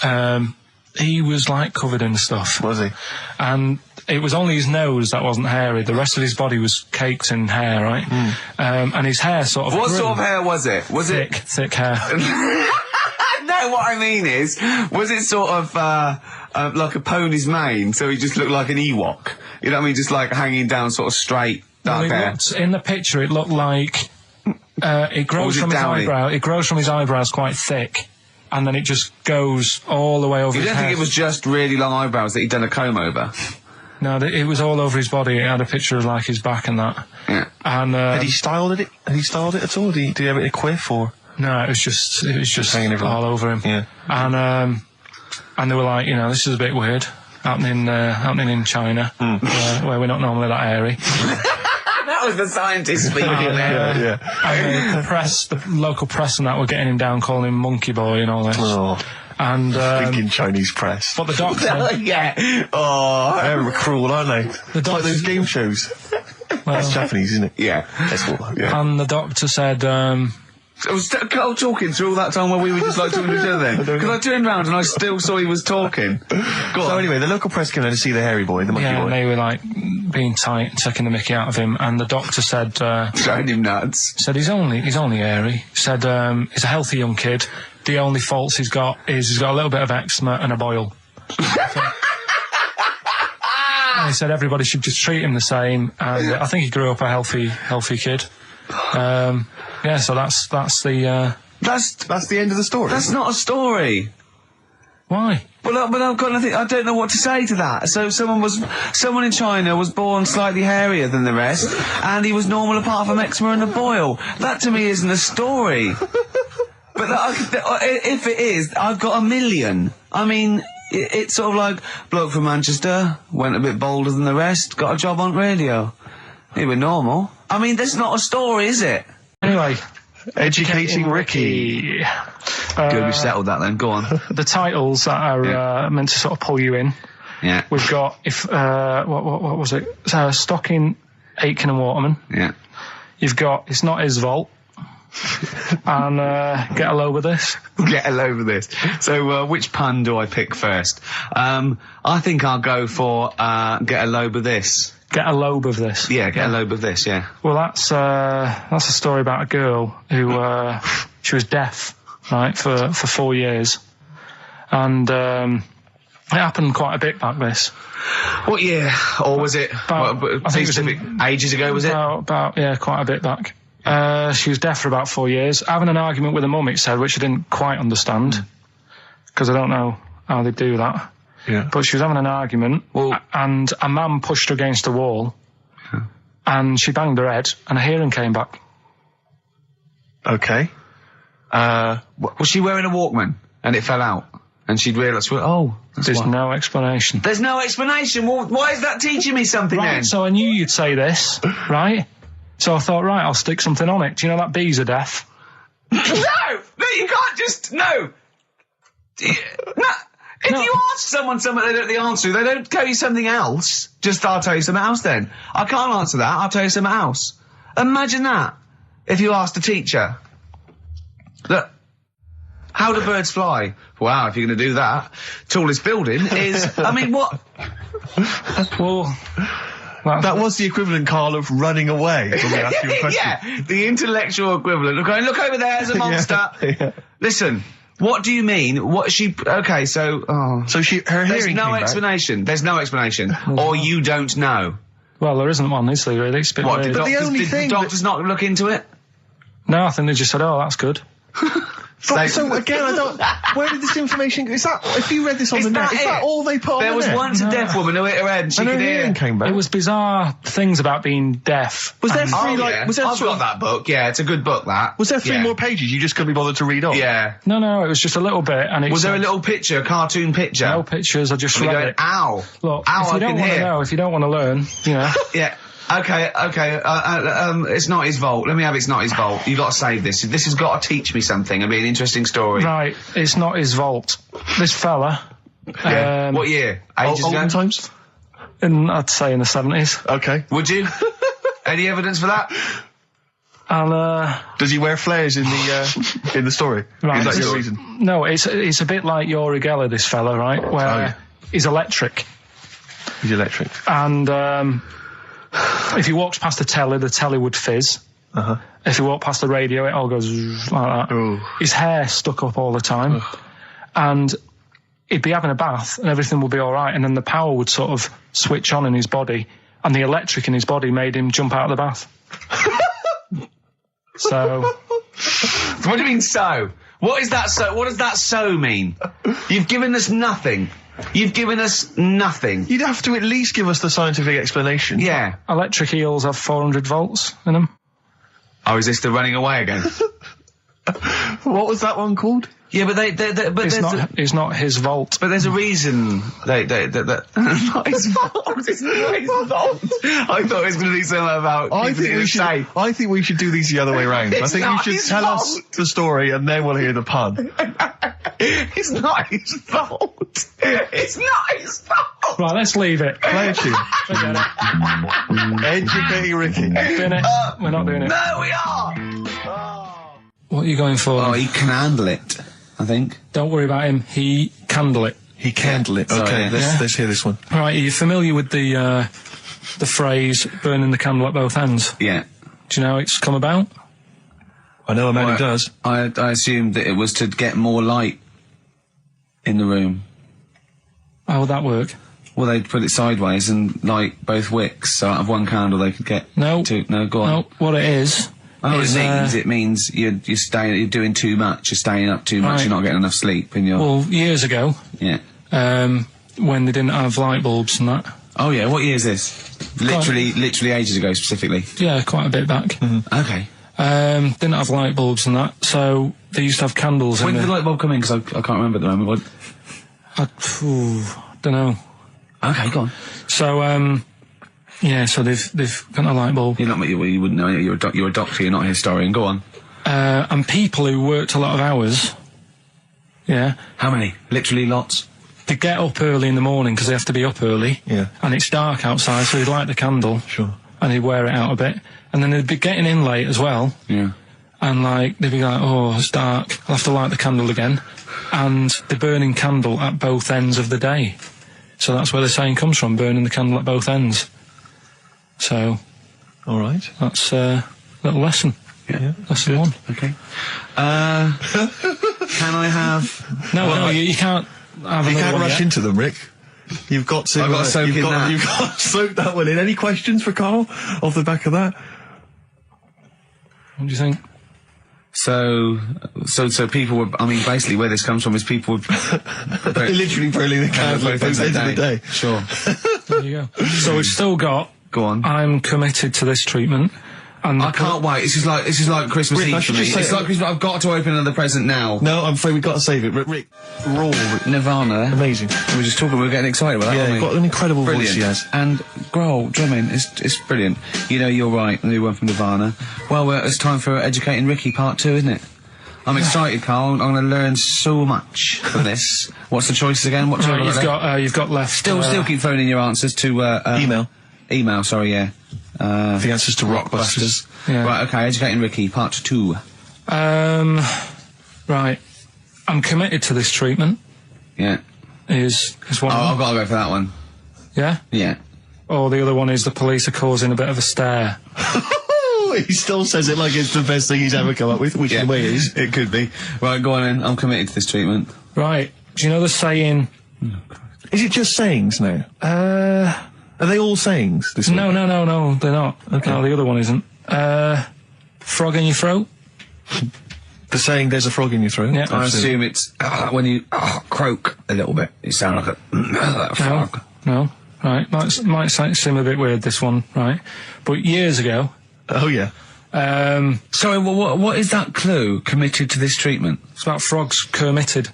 Speaker 3: there, he was like covered in stuff.
Speaker 2: Was he?
Speaker 3: And it was only his nose that wasn't hairy. The rest of his body was caked in hair, right? And his hair sort of
Speaker 1: What
Speaker 3: grew.
Speaker 1: sort of hair was it? Was
Speaker 3: Thick hair.
Speaker 1: No, what I mean is, was it sort of like a pony's mane, so he just looked like an Ewok? You know what I mean? Just like hanging down sort of straight, dark hair.
Speaker 3: In the picture, it looked like it grows from his eyebrow. It grows from his eyebrows quite thick, and then it just goes all the way over his head.
Speaker 1: You don't think it was just really long eyebrows that he'd done a comb over?
Speaker 3: No, it was all over his body. It had a picture of like his back and that.
Speaker 1: Yeah.
Speaker 3: And
Speaker 2: Had he styled it? Had he styled it at all? Did he have it a quiff or?
Speaker 3: no, it was just
Speaker 2: hanging everywhere.
Speaker 3: all over him.
Speaker 2: Yeah.
Speaker 3: And they were like, you know, this is a bit weird happening in China, where we're not normally that hairy.
Speaker 1: That was the scientist speaking there.
Speaker 3: And the local press and that were getting him down, calling him monkey boy and all this.
Speaker 2: Oh,
Speaker 3: And
Speaker 2: thinking Chinese press.
Speaker 3: but the doctor,
Speaker 1: Yeah. Oh.
Speaker 2: They're cruel, aren't they? It's like those game shows. That's Japanese, isn't it?
Speaker 1: Yeah.
Speaker 2: That's what, yeah.
Speaker 3: and the doctor said,
Speaker 1: So was Carl talking through all that time while we were just like talking to each other then? Because I turned round and I still saw he was talking. Go on.
Speaker 2: So anyway, the local press came in to see the hairy boy, the monkey
Speaker 3: yeah,
Speaker 2: boy.
Speaker 3: and they were like being tight, taking the mickey out of him, and the doctor said,
Speaker 1: Throwing him nuts.
Speaker 3: said he's only hairy. Said he's a healthy young kid. The only faults he's got is he's got a little bit of eczema and a boil. And he said everybody should just treat him the same, and I think he grew up a healthy kid. Yeah, so that's the
Speaker 1: That's
Speaker 2: the end of the story.
Speaker 1: That's not a story.
Speaker 3: why.
Speaker 1: But I've got nothing. I don't know what to say to that. So someone in China was born slightly hairier than the rest, and he was normal apart from eczema and a boil. That to me isn't a story. But if it is, I've got a million. I mean, it's sort of like bloke from Manchester went a bit bolder than the rest, got a job on radio. He was normal. I mean, that's not a story, is it?
Speaker 3: Anyway,
Speaker 2: Educating Ricky.
Speaker 1: Good, we've settled that then. Go on.
Speaker 3: the titles that are meant to sort of pull you in.
Speaker 1: Yeah.
Speaker 3: We've got what was it? Stocking, Aitken and Waterman.
Speaker 1: Yeah.
Speaker 3: You've got It's Not His Fault. And Get a Load with This.
Speaker 1: Get a load of this. So, which pun do I pick first? I think I'll go for get a load of this.
Speaker 3: Get a lobe of this.
Speaker 1: Yeah, get a load of this. Yeah.
Speaker 3: Well, that's a story about a girl who she was deaf, right, for 4 years, and it happened quite a bit back this.
Speaker 1: What year? Or was it?
Speaker 3: I think it was
Speaker 1: ages ago. Was it?
Speaker 3: About quite a bit back. She was deaf for about 4 years, having an argument with her mum, it said, which I didn't quite understand, because I don't know how they do that.
Speaker 2: Yeah.
Speaker 3: But she was having an argument, and a man pushed her against a wall, and she banged her head, and her hearing came back.
Speaker 2: Okay.
Speaker 1: Was she wearing a Walkman and it fell out? And she'd realised,
Speaker 3: There's no explanation.
Speaker 1: There's no explanation. Well, why is that teaching me something
Speaker 3: Right,
Speaker 1: then?
Speaker 3: so I knew you'd say this, right? So I thought, right, I'll stick something on it. Do you know that bees are deaf?
Speaker 1: No, you can't just, no. If you ask someone something they don't know the answer to, they don't tell you something else. Just, I'll tell you something else then. I can't answer that, I'll tell you something else. Imagine that. If you asked a teacher. Look, how do birds fly? Wow, if you're going to do that. Tallest building is, I mean, what?
Speaker 3: Well,
Speaker 2: That was the equivalent, Carl, of running away when we asked you a question.
Speaker 1: Yeah, the intellectual equivalent. Look over there, there's a monster.
Speaker 2: Yeah.
Speaker 1: Listen, what do you mean? What she? Okay, so
Speaker 2: So her
Speaker 1: there's
Speaker 2: hearing
Speaker 1: no
Speaker 2: came back.
Speaker 1: explanation. There's no explanation, or you don't know.
Speaker 3: well, there isn't one, is there, really? It's a bit
Speaker 1: What?
Speaker 3: weird.
Speaker 1: Did,
Speaker 2: the
Speaker 1: doctors,
Speaker 2: only
Speaker 1: did
Speaker 2: thing
Speaker 1: the doctors not look into it?
Speaker 3: No, I think they just said, oh, that's good.
Speaker 2: But, so again, I don't. Where did this information? Is that if you read this on
Speaker 1: Is
Speaker 2: the net?
Speaker 1: that
Speaker 2: Is that
Speaker 1: it?
Speaker 2: all they put on
Speaker 1: There
Speaker 2: the
Speaker 1: was
Speaker 2: net?
Speaker 1: once a deaf woman who hit her head and she
Speaker 2: And her
Speaker 1: could
Speaker 2: hearing
Speaker 1: hear.
Speaker 2: came back.
Speaker 3: It was bizarre things about being deaf.
Speaker 2: Was there
Speaker 3: And-
Speaker 2: three
Speaker 1: Oh, yeah.
Speaker 2: was there
Speaker 1: I've
Speaker 2: sort
Speaker 1: got
Speaker 2: of-
Speaker 1: that book. Yeah, it's a good book. That
Speaker 2: Was there three
Speaker 1: Yeah.
Speaker 2: more pages you just couldn't be bothered to read on?
Speaker 1: Yeah.
Speaker 3: No, it was just a little bit, and it
Speaker 1: Was there a
Speaker 3: said-
Speaker 1: little picture, a cartoon picture?
Speaker 3: no pictures. I just
Speaker 1: And we
Speaker 3: read
Speaker 1: going,
Speaker 3: it.
Speaker 1: ow,
Speaker 3: Look,
Speaker 1: ow,
Speaker 3: if you
Speaker 1: I
Speaker 3: don't
Speaker 1: can
Speaker 3: want to
Speaker 1: hear.
Speaker 3: know, if you don't want to learn, you know.
Speaker 1: Yeah. Okay. It's not his fault. Let me have it's not his fault. You got to save this. This has got to teach me something. It'll be an interesting story.
Speaker 3: Right, it's not his vault. This fella.
Speaker 1: Yeah. What year? Ages ago?
Speaker 2: Olden times?
Speaker 3: I'd say in the 70s.
Speaker 2: Okay.
Speaker 1: Would you? Any evidence for that?
Speaker 3: And
Speaker 2: Does he wear flares in the story?
Speaker 3: Right.
Speaker 2: Is that your reason?
Speaker 3: no, it's a bit like Yuri Geller, this fella, right? Where he's electric.
Speaker 2: He's electric.
Speaker 3: And if he walks past the telly would fizz.
Speaker 2: Uh-huh.
Speaker 3: If he walked past the radio, it all goes like that.
Speaker 2: Ooh.
Speaker 3: His hair stuck up all the time. And he'd be having a bath and everything would be all right. And then the power would sort of switch on in his body. And the electric in his body made him jump out of the bath. So...
Speaker 1: What do you mean so? What is that so? What does that so mean? You've given us nothing. You've given us nothing.
Speaker 2: You'd have to at least give us the scientific explanation.
Speaker 1: Yeah.
Speaker 3: Electric eels have 400 volts in them.
Speaker 1: Oh, is this the running away again?
Speaker 2: What was that one called?
Speaker 1: Yeah, but
Speaker 3: It's not his vault.
Speaker 1: But there's a reason not his fault. It's not his fault. I thought it was going to be something about.
Speaker 2: I think we should do these the other way round. I think you should tell us the story and then we'll hear the pun.
Speaker 1: It's not his fault. It's not his fault.
Speaker 3: Right, let's leave it.
Speaker 2: Play a tune.
Speaker 3: Forget it.
Speaker 2: Educating Ricky.
Speaker 3: Doing it. We're not doing it.
Speaker 1: No, we are.
Speaker 3: What are you going for?
Speaker 1: Oh, he can handle it, I think.
Speaker 3: Don't worry about him. He candle it.
Speaker 2: He candle it.
Speaker 1: Sorry,
Speaker 2: Okay,
Speaker 1: yeah.
Speaker 2: let's hear this one.
Speaker 3: Right, are you familiar with the phrase burning the candle at both ends?
Speaker 1: Yeah.
Speaker 3: Do you know how it's come about?
Speaker 2: I know a man who does.
Speaker 1: I assumed that it was to get more light in the room.
Speaker 3: How would that work?
Speaker 1: Well, they'd put it sideways and light both wicks, so out of one candle they could get two. No, go on.
Speaker 3: No, what it is...
Speaker 1: Oh, it means you're doing too much, you're staying up too much,
Speaker 3: Right.
Speaker 1: you're not getting enough sleep, and you're...
Speaker 3: Well, years ago,
Speaker 1: Yeah.
Speaker 3: when they didn't have light bulbs and that.
Speaker 1: Oh yeah, what year is this? Literally ages ago, specifically.
Speaker 3: Yeah, quite a bit back.
Speaker 1: Okay.
Speaker 3: Didn't have light bulbs and that, so they used to have candles
Speaker 1: When
Speaker 3: in
Speaker 1: did the light bulb come in? Because I can't remember at the moment.
Speaker 3: don't know.
Speaker 1: Okay, go on.
Speaker 3: So, yeah, so they've got a light bulb.
Speaker 1: You wouldn't know. You're a doctor. You're not a historian. Go on.
Speaker 3: And people who worked a lot of hours, yeah,
Speaker 1: How many? Literally lots.
Speaker 3: they get up early in the morning because they have to be up early.
Speaker 2: Yeah.
Speaker 3: And it's dark outside, so they'd light the candle.
Speaker 2: Sure.
Speaker 3: And they'd wear it out a bit. And then they'd be getting in late as well.
Speaker 1: Yeah.
Speaker 3: And like, they'd be like, oh, it's dark, I'll have to light the candle again. And they're burning candle at both ends of the day. So that's where the saying comes from, burning the candle at both ends. So,
Speaker 2: All right.
Speaker 3: that's a little lesson.
Speaker 1: Yeah.
Speaker 3: Lesson one.
Speaker 1: Okay. Can I have?
Speaker 3: No, you can't have
Speaker 2: You
Speaker 3: another
Speaker 2: can't
Speaker 3: one
Speaker 2: rush
Speaker 3: yet.
Speaker 2: into them, Rick. You've got to.
Speaker 1: I've got to soak in that.
Speaker 2: You've got to soak that one in. Any questions for Carl off the back of that?
Speaker 3: What do you think?
Speaker 1: So people were. I mean, basically, where this comes from is people were
Speaker 2: Literally burning the candle at both ends of the day.
Speaker 1: Sure.
Speaker 3: There you go. So we've still got,
Speaker 1: Go on.
Speaker 3: I'm committed to this treatment. And
Speaker 1: I can't wait. This is like Christmas
Speaker 2: Rick, I
Speaker 1: Eve for
Speaker 2: should
Speaker 1: me.
Speaker 2: just say-
Speaker 1: It's like Christmas. I've got to open another present now.
Speaker 2: No, I'm afraid we've got to save it. Rick, raw.
Speaker 1: Nirvana.
Speaker 2: Amazing.
Speaker 1: We were just talking. We were getting excited about that.
Speaker 2: Yeah,
Speaker 1: aren't
Speaker 2: you've
Speaker 1: we?
Speaker 2: got an incredible
Speaker 1: Brilliant.
Speaker 2: voice he has.
Speaker 1: And Grohl drumming it's brilliant. You know, you're right. The new one from Nirvana. Well, it's time for Educating Ricky Part 2, isn't it? I'm excited, Carl. I'm going to learn so much from this. What's the choices again? What
Speaker 3: Right, you've got left.
Speaker 1: Still keep phoning your answers to
Speaker 2: Email.
Speaker 1: Email. Sorry, yeah.
Speaker 2: The answers to Rockbusters.
Speaker 3: Yeah.
Speaker 1: Right. Okay. Educating Ricky Part 2.
Speaker 3: Right. I'm committed to this treatment.
Speaker 1: Yeah.
Speaker 3: Is one.
Speaker 1: Oh,
Speaker 3: of
Speaker 1: I've
Speaker 3: them.
Speaker 1: got to go for that one.
Speaker 3: Yeah.
Speaker 1: Yeah.
Speaker 3: Or the other one is the police are causing a bit of a stir.
Speaker 2: He still says it like it's the best thing he's ever come up with, which in a way it is.
Speaker 1: It could be. Right. Go on then. I'm committed to this treatment.
Speaker 3: Right. Do you know the saying?
Speaker 2: Is it just sayings now? Are they all sayings this week?
Speaker 3: No, they're not.
Speaker 2: Okay.
Speaker 3: No, the other one isn't. Frog in your throat?
Speaker 2: The saying, there's a frog in your throat?
Speaker 3: Yeah.
Speaker 1: I
Speaker 2: Absolutely.
Speaker 1: assume it's when you croak a little bit. You sound like a frog.
Speaker 3: No. Right. Might seem a bit weird, this one, right? But years ago,
Speaker 2: Oh, yeah.
Speaker 1: Sorry. Well, what is that clue? Committed to this treatment.
Speaker 3: it's about frogs Kermitted.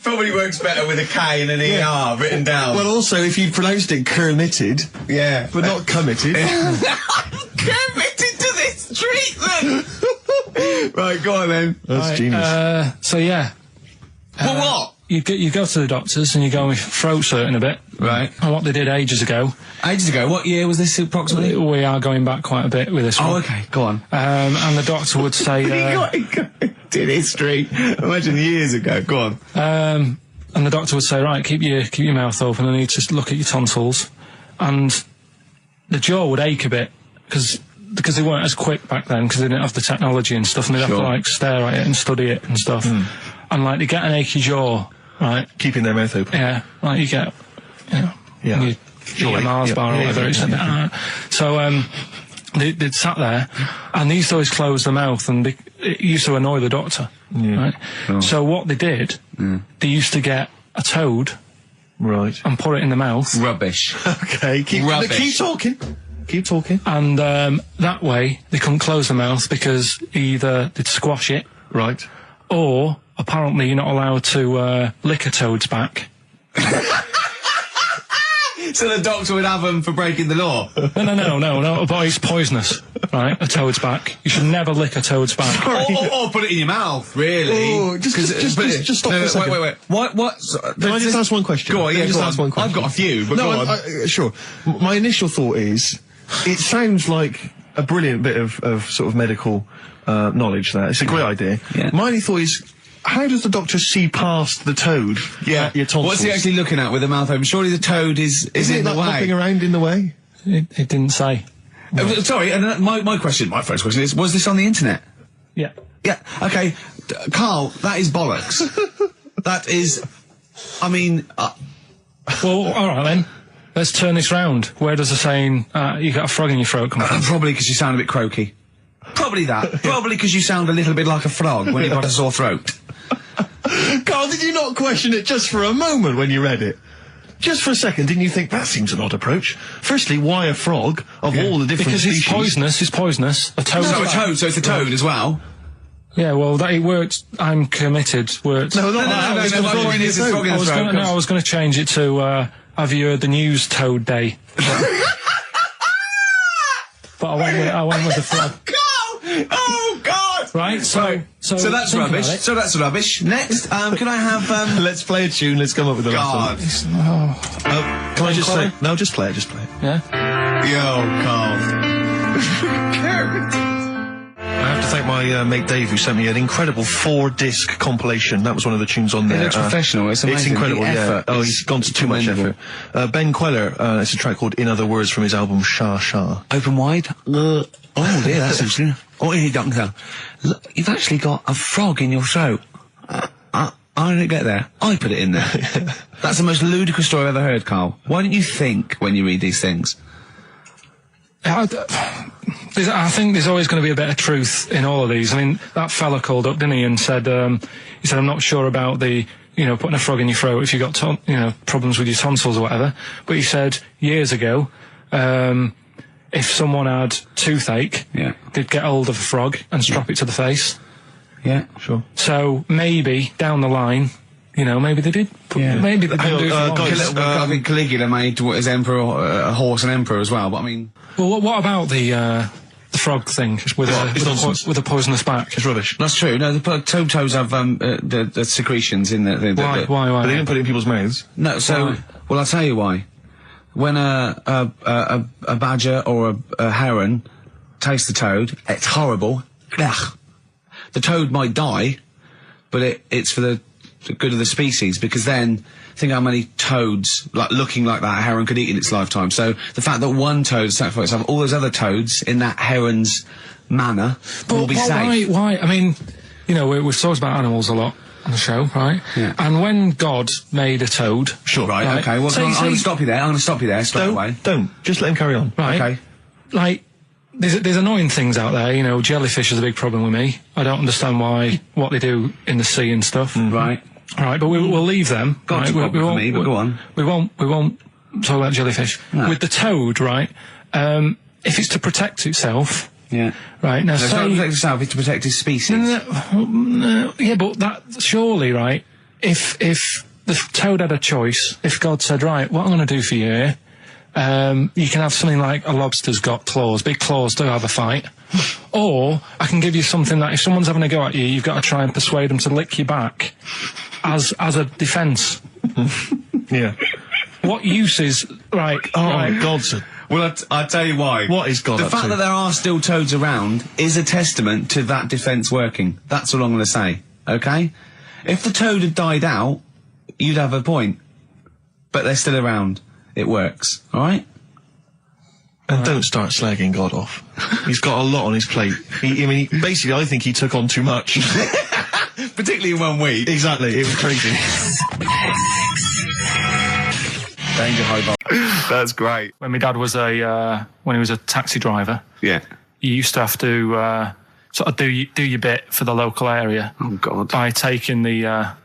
Speaker 1: Probably works better with a K and an ER written down.
Speaker 2: Well, also, if you pronounced it committed,
Speaker 1: yeah.
Speaker 2: but not committed.
Speaker 1: Committed to this treatment! Right, go on then.
Speaker 2: That's genius.
Speaker 3: So yeah.
Speaker 1: Well, what?
Speaker 3: You go to the doctors and you go with throat hurting a bit.
Speaker 1: Right.
Speaker 3: And what they did ages ago.
Speaker 1: Ages ago? What year was this approximately?
Speaker 3: We are going back quite a bit with this one.
Speaker 1: Oh, okay, go on.
Speaker 3: And the doctor would say...
Speaker 1: did history. Imagine years ago. Go on.
Speaker 3: and the doctor would say, right, keep your mouth open. I need to look at your tonsils. And the jaw would ache a bit because they weren't as quick back then because they didn't have the technology and stuff, and they'd have to like stare at it and study it and stuff. And like they get an achy jaw, right?
Speaker 2: Keeping their mouth open.
Speaker 3: Yeah, like you get, you get a Mars bar or whatever. So they'd sat there, and they used to always close their mouth, and it used to annoy the doctor. Right?
Speaker 1: Oh.
Speaker 3: So what they did, they used to get a toad,
Speaker 2: right,
Speaker 3: and put it in the mouth.
Speaker 1: Rubbish.
Speaker 2: Okay, keep talking. Keep talking.
Speaker 3: And that way they couldn't close the mouth because either they'd squash it,
Speaker 2: right,
Speaker 3: or apparently you're not allowed to lick a toad's back.
Speaker 1: So the doctor would have them for breaking the law?
Speaker 3: No, but it's poisonous, right? A toad's back. You should never lick a toad's back.
Speaker 1: Or put it in your mouth, really.
Speaker 2: Oh, just stop for a second.
Speaker 1: Wait. What?
Speaker 2: Can I just ask one question?
Speaker 1: Go on, yeah,
Speaker 2: ask one question.
Speaker 1: I've got a few, but go on.
Speaker 2: Sure. My initial thought is, it sounds like a brilliant bit of sort of medical knowledge there. It's a great idea.
Speaker 1: Yeah.
Speaker 2: My only thought is, how does the doctor see past the toad?
Speaker 1: Yeah.
Speaker 2: Your tonsils?
Speaker 1: What's he actually looking at with the mouth open? Surely the toad is in the way.
Speaker 2: Hopping around in the way?
Speaker 3: It didn't say.
Speaker 1: Sorry, and my first question is, was this on the internet?
Speaker 3: Yeah.
Speaker 1: Yeah, okay. Carl, that is bollocks. That is, I mean...
Speaker 3: Well, alright then. Let's turn this round. Where does the saying, you got a frog in your throat come from?
Speaker 1: Probably because you sound a bit croaky. Probably that. Probably because you sound a little bit like a frog when you've got a sore throat.
Speaker 2: Carl, did you not question it just for a moment when you read it? Just for a second, didn't you think that seems an odd approach? Firstly, why a frog of all the different
Speaker 3: because
Speaker 2: species?
Speaker 3: It's poisonous. A toad.
Speaker 1: So it's a toad as well.
Speaker 3: Yeah, well, that it worked. I'm committed. Worked.
Speaker 1: No. I
Speaker 3: was going to change it to. Have you heard the news Toad Day? But I went with the frog.
Speaker 1: Oh God!
Speaker 3: Right. So
Speaker 1: that's rubbish. So that's rubbish. Next, can I have?
Speaker 2: Let's play a tune. Let's come up with the
Speaker 1: God.
Speaker 2: last one. Can I just say? No, just play it. Just play it.
Speaker 3: Yeah.
Speaker 1: Yo, Carl.
Speaker 2: I have to thank my mate Dave, who sent me an incredible 4-disc compilation. That was one of the tunes on there.
Speaker 1: It's professional. It's amazing.
Speaker 2: It's incredible.
Speaker 1: Yeah.
Speaker 2: Oh, he's gone to too much effort. Ben Queller. It's a track called "In Other Words" from his album Sha Sha.
Speaker 1: Open wide. Oh dear, that's interesting. Oh, here, Doctor. Look, you've actually got a frog in your throat. I didn't get there. I put it in there. That's the most ludicrous story I've ever heard, Carl. Why don't you think when you read these things?
Speaker 3: I think there's always going to be a bit of truth in all of these. I mean, that fella called up, didn't he, and said, I'm not sure about the, putting a frog in your throat if you've got, problems with your tonsils or whatever. But he said years ago, if someone had toothache, they'd get hold of a frog and strap it to the face.
Speaker 1: Yeah, sure.
Speaker 3: So maybe down the line, maybe they did. Maybe they didn't do it for long.
Speaker 1: I think Caligula made his emperor a horse and emperor as well. But I mean,
Speaker 3: well, what about the frog thing with a poisonous back?
Speaker 2: It's rubbish.
Speaker 1: That's true. No, the toads have the secretions in the
Speaker 3: Why?
Speaker 2: But they didn't put it in people's mouths.
Speaker 1: No. So,
Speaker 3: why?
Speaker 1: Well, I'll tell you why. When a badger or a heron tastes the toad, it's horrible. Ugh. The toad might die, but it's for the good of the species, because then think how many toads looking like that heron could eat in its lifetime. So the fact that one toad sacrificed all those other toads in that heron's manner will be safe.
Speaker 3: Why? I mean, we've talked about animals a lot on the show, right?
Speaker 1: Yeah.
Speaker 3: And when God made a toad,
Speaker 1: sure, right? Okay. Well, I'm going to stop you there. I'm going to stop you there straight away.
Speaker 2: Don't just let him carry on.
Speaker 3: Right?
Speaker 1: Okay.
Speaker 3: Like, there's annoying things out there. Jellyfish is a big problem with me. I don't understand what they do in the sea and stuff.
Speaker 1: Right.
Speaker 3: Right, but we'll leave them.
Speaker 1: Got to problem for me, but go on.
Speaker 3: We won't talk about jellyfish.
Speaker 1: No.
Speaker 3: With the toad, right? If it's to protect itself.
Speaker 1: Yeah.
Speaker 3: Right, now
Speaker 1: it's not to protect itself, it's to protect its species.
Speaker 3: No, yeah, but that, surely, right, if the toad had a choice, if God said, right, what I'm going to do for you here, you can have something like a lobster's got claws, big claws to have a fight. Or I can give you something that if someone's having a go at you, you've got to try and persuade them to lick you back as a defence.
Speaker 2: Yeah.
Speaker 3: What use is, right,
Speaker 2: Godson.
Speaker 1: Well, I'll tell you why.
Speaker 2: What is God
Speaker 1: The
Speaker 2: up
Speaker 1: fact
Speaker 2: to?
Speaker 1: that there are still toads around is a testament to that defence working. That's all I'm going to say, okay? If the toad had died out, you'd have a point. But they're still around. It works, alright?
Speaker 2: And don't start slagging God off. He's got a lot on his plate. Basically, I think he took on too much.
Speaker 1: Particularly in 1 week.
Speaker 2: Exactly, it was crazy.
Speaker 1: Danger high vol. That's great.
Speaker 3: When my dad was when he was a taxi driver,
Speaker 1: Yeah.
Speaker 3: you used to have to sort of do your bit for the local area
Speaker 1: Oh, God.
Speaker 3: by taking the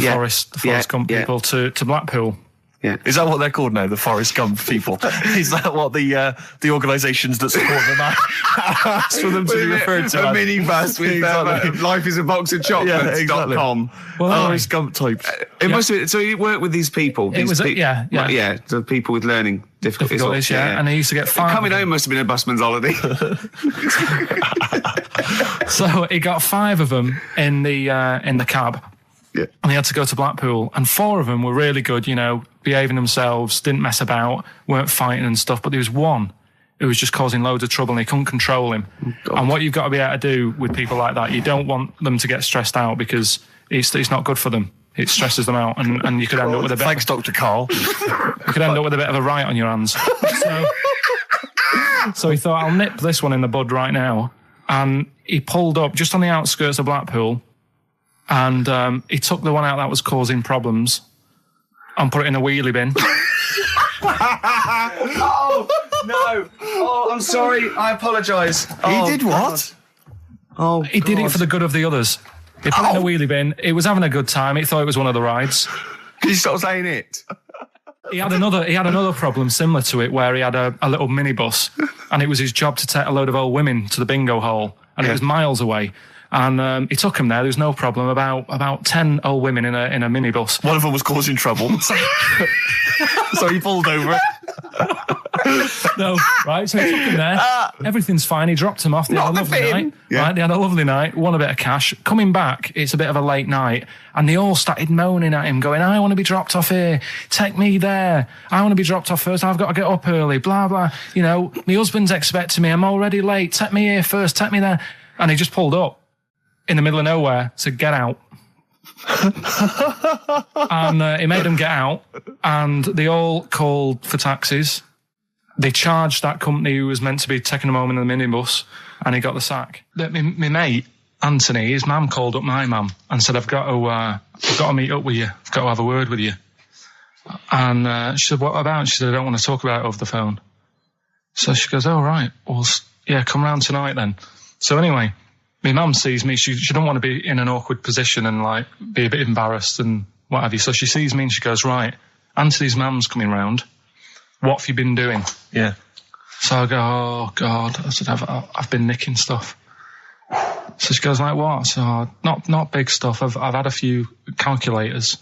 Speaker 3: Forest Gump people to Blackpool.
Speaker 1: Yeah.
Speaker 2: Is that what they're called now, the Forrest Gump people? Is that what the organisations that support them asked for them to be referred to?
Speaker 1: A minibus with
Speaker 2: Exactly.
Speaker 1: life is a box of chocolates.com.
Speaker 3: Well,
Speaker 2: Forrest Gump types.
Speaker 1: It must have been, so you work with these people.
Speaker 3: It was,
Speaker 1: the people with learning difficulties.
Speaker 3: yeah. And he used to get 5.
Speaker 1: Coming home must have been a busman's holiday.
Speaker 3: So he got 5 of them in the cab.
Speaker 1: Yeah.
Speaker 3: And he had to go to Blackpool, and 4 of them were really good, behaving themselves, didn't mess about, weren't fighting and stuff, but there was one who was just causing loads of trouble and he couldn't control him.
Speaker 1: Oh,
Speaker 3: and what you've got to be able to do with people like that, you don't want them to get stressed out because it's not good for them. It stresses them out, and you could end up with a bit.
Speaker 2: Thanks, Dr. Carl.
Speaker 3: You could end up with a bit of a riot on your hands. So he thought, I'll nip this one in the bud right now. And he pulled up just on the outskirts of Blackpool, and he took the one out that was causing problems and put it in a wheelie bin.
Speaker 1: Oh, no. Oh, I'm sorry. I apologise.
Speaker 2: He did what?
Speaker 1: Oh,
Speaker 3: He did it for the good of the others. He put it in a wheelie bin. He was having a good time. He thought it was one of the rides.
Speaker 1: Can you stop saying it?
Speaker 3: He had another problem similar to it where he had a little minibus, and it was his job to take a load of old women to the bingo hall, and it was miles away. And he took him there. There was no problem. About 10 old women in a minibus.
Speaker 2: One of them was causing trouble. So he pulled over it.
Speaker 3: No, right? So he took him there. Everything's fine. He dropped him off. They had a lovely night.
Speaker 1: Yeah.
Speaker 3: Right? They had a lovely night. Won a bit of cash. Coming back, it's a bit of a late night, and they all started moaning at him, going, "I want to be dropped off here. Take me there. I want to be dropped off first. I've got to get up early. Blah blah. My husband's expecting me. I'm already late. Take me here first. Take me there." And he just pulled up in the middle of nowhere, said, "Get out." And he made them get out, and they all called for taxis. They charged that company who was meant to be taking them home in the minibus, and he got the sack. My mate, Anthony, his mum called up my mum and said, I've got to meet up with you. I've got to have a word with you. And she said, what about? She said, I don't want to talk about it over the phone. So she goes, oh, right. Well, yeah, come round tonight then. So anyway, my mum sees me. She don't want to be in an awkward position and be a bit embarrassed and what have you. So she sees me and she goes, right, Anthony's mum's coming round. What have you been doing?
Speaker 2: Yeah.
Speaker 3: So I go, oh God. I said, I've been nicking stuff. So she goes, like what? So not big stuff. I've had a few calculators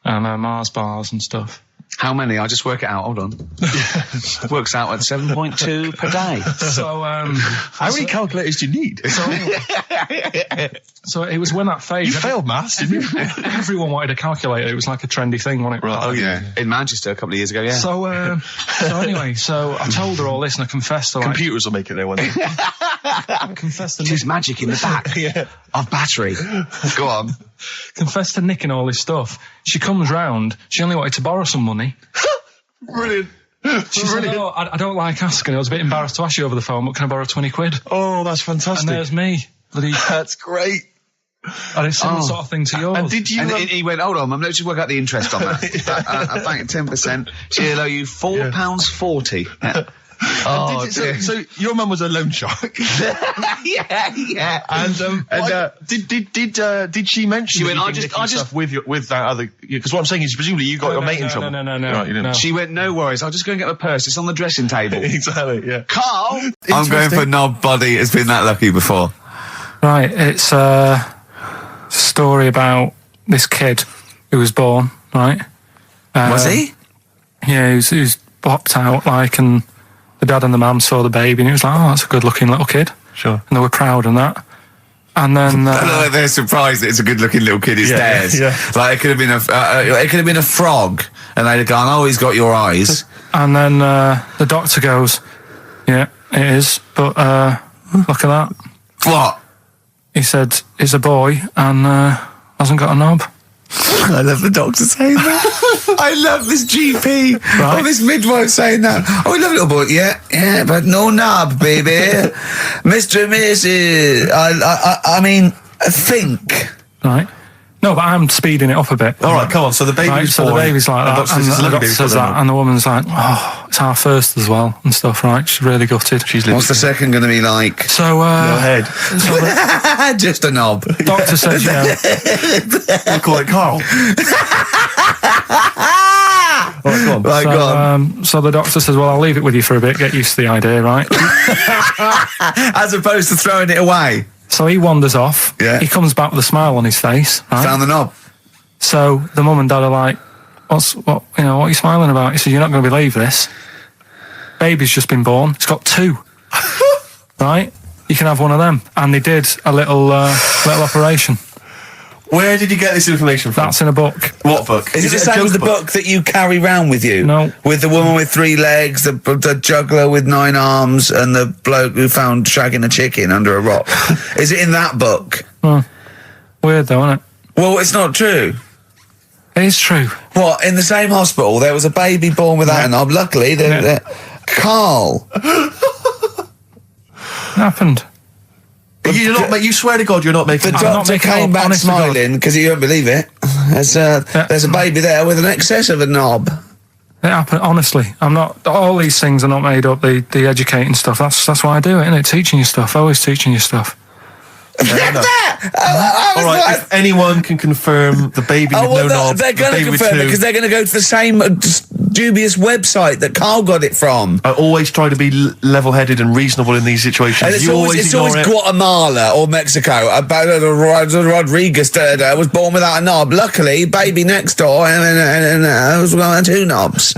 Speaker 3: and Mars bars and stuff.
Speaker 1: How many? I'll just work it out. Hold on. Works out at 7.2 per day.
Speaker 3: So
Speaker 2: how many calculators do you need?
Speaker 3: So it was when that phase.
Speaker 2: You failed maths, didn't you?
Speaker 3: Everyone wanted a calculator. It was like a trendy thing, wasn't it?
Speaker 2: Right.
Speaker 1: Oh yeah. In Manchester a couple of years ago. Yeah.
Speaker 3: So anyway, so I told her all this and I confessed to
Speaker 2: Computers will make it there one day.
Speaker 3: I confessed to
Speaker 1: There's magic in the back of battery. Go on.
Speaker 3: Confessed to nicking all this stuff. She comes round. She only wanted to borrow some money.
Speaker 2: Brilliant.
Speaker 3: She said, oh, I don't like asking. I was a bit embarrassed to ask you over the phone, but can I borrow 20 quid?
Speaker 2: Oh, that's fantastic.
Speaker 3: And there's me.
Speaker 2: That's great.
Speaker 3: And it's similar sort of thing to yours.
Speaker 2: And did you?
Speaker 1: And he went, hold on, Mum, let's just work out the interest on that. I bank 10%. She'll owe you £4.40. Yeah. Oh,
Speaker 2: so your mum was a loan shark.
Speaker 1: yeah.
Speaker 2: And did she mention?
Speaker 1: She went,
Speaker 2: I just with that other, because what I'm saying is presumably you got your mate in trouble.
Speaker 3: No.
Speaker 2: Right, you didn't.
Speaker 3: No.
Speaker 1: She went, no worries, I'll just go and get my purse. It's on the dressing table.
Speaker 2: Exactly. Yeah.
Speaker 1: Carl, I'm going for nobody has been that lucky before.
Speaker 3: Right, it's a story about this kid who was born, right?
Speaker 1: Was he?
Speaker 3: Yeah, he was popped out, like, and the dad and the mum saw the baby, and he was like, "Oh, that's a good-looking little kid."
Speaker 2: Sure.
Speaker 3: And they were proud and that. And then
Speaker 1: they're surprised that it's a good-looking little kid. It's theirs.
Speaker 2: Yeah.
Speaker 1: Like it could have been a frog, and they'd have gone, "Oh, he's got your eyes."
Speaker 3: And then the doctor goes, "Yeah, it is, but look at that."
Speaker 1: What?
Speaker 3: He said, "It's a boy and hasn't got a knob."
Speaker 1: I love the doctor saying that. I love this GP or this midwife saying that. Oh, we love little boy. Yeah, but no knob, baby. Mr. and Mrs. I mean, think.
Speaker 3: Right. No, but I'm speeding it up a bit.
Speaker 2: All right, come on. So the baby's
Speaker 3: so
Speaker 2: born.
Speaker 3: the baby's like that, and the doctor says that, and the woman's like, "Oh, it's our first as well," and stuff, right? She's really gutted.
Speaker 1: What's the second going to be like?
Speaker 3: So,
Speaker 2: Go ahead.
Speaker 3: So
Speaker 1: just a knob.
Speaker 3: doctor says, you know,
Speaker 2: We'll call it Carl. All right, go on.
Speaker 1: Right, go on.
Speaker 3: So the doctor says, "Well, I'll leave it with you for a bit. Get used to the idea, right?"
Speaker 1: As opposed to throwing it away.
Speaker 3: So he wanders off.
Speaker 1: Yeah.
Speaker 3: He comes back with a smile on his face. Right?
Speaker 1: Found the knob.
Speaker 3: So the mum and dad are like, what are you smiling about?" He said, "You're not going to believe this. Baby's just been born. It's got 2. Right? You can have one of them." And they did a little operation.
Speaker 2: Where did you get this information from?
Speaker 3: That's in a book.
Speaker 2: What book?
Speaker 1: Is it the same as the book that you carry round with you?
Speaker 3: No.
Speaker 1: With the woman with 3 legs, the juggler with 9 arms, and the bloke who found shagging a chicken under a rock. Is it in that book?
Speaker 3: Weird though, isn't it?
Speaker 1: Well, it's not true.
Speaker 3: It is true.
Speaker 1: What, in the same hospital, there was a baby born without a knob. Luckily, Carl.
Speaker 3: It happened.
Speaker 2: You swear to God you're not making
Speaker 1: The
Speaker 2: this up.
Speaker 1: doctor
Speaker 3: making
Speaker 1: came
Speaker 3: up,
Speaker 1: back
Speaker 3: honest to God.
Speaker 1: smiling because he won't believe it. There's a baby there with an excess of a knob.
Speaker 3: It happened, honestly. I'm not, all these things are not made up, the educating stuff. That's why I do it, isn't it? Teaching you stuff, always teaching you stuff.
Speaker 2: All right, if anyone can confirm the baby with no knob,
Speaker 1: they're going to confirm it because they're going to go to the same dubious website that Carl got it from.
Speaker 2: I always try to be level-headed and reasonable in these situations.
Speaker 1: And it's
Speaker 2: You
Speaker 1: always
Speaker 2: ignore it.
Speaker 1: Guatemala or Mexico. Rodriguez was born without a knob. Luckily, baby next door and was one 2 knobs.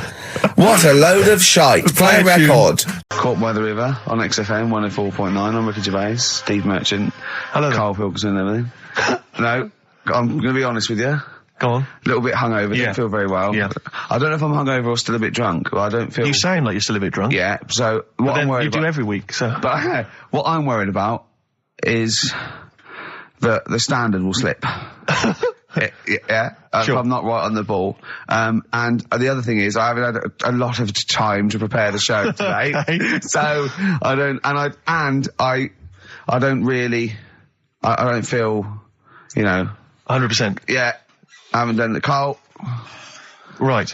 Speaker 1: What a load of shite. Play a record. Caught by the River on XFM 104.9. I'm Ricky Gervais, Steve Merchant,
Speaker 2: Hello.
Speaker 1: Karl Pilkington and everything. No, I'm going to be honest with you.
Speaker 2: Go on.
Speaker 1: A little bit hungover,
Speaker 2: Yeah.
Speaker 1: don't feel very well.
Speaker 2: Yeah.
Speaker 1: I don't know if I'm hungover or still a bit drunk, but I don't feel...
Speaker 2: You sound like you're still a bit drunk.
Speaker 1: Yeah, so
Speaker 2: But
Speaker 1: what I'm
Speaker 2: then
Speaker 1: worried
Speaker 2: you do
Speaker 1: about...
Speaker 2: every week, so...
Speaker 1: But what I'm worried about is that the standard will slip. Yeah,
Speaker 2: Sure.
Speaker 1: if I'm not right on the ball. And the other thing is I haven't had a lot of time to prepare the show today.
Speaker 2: Okay.
Speaker 1: So I don't really, I don't feel,
Speaker 2: 100%.
Speaker 1: yeah, I haven't done the Carl.
Speaker 2: Right.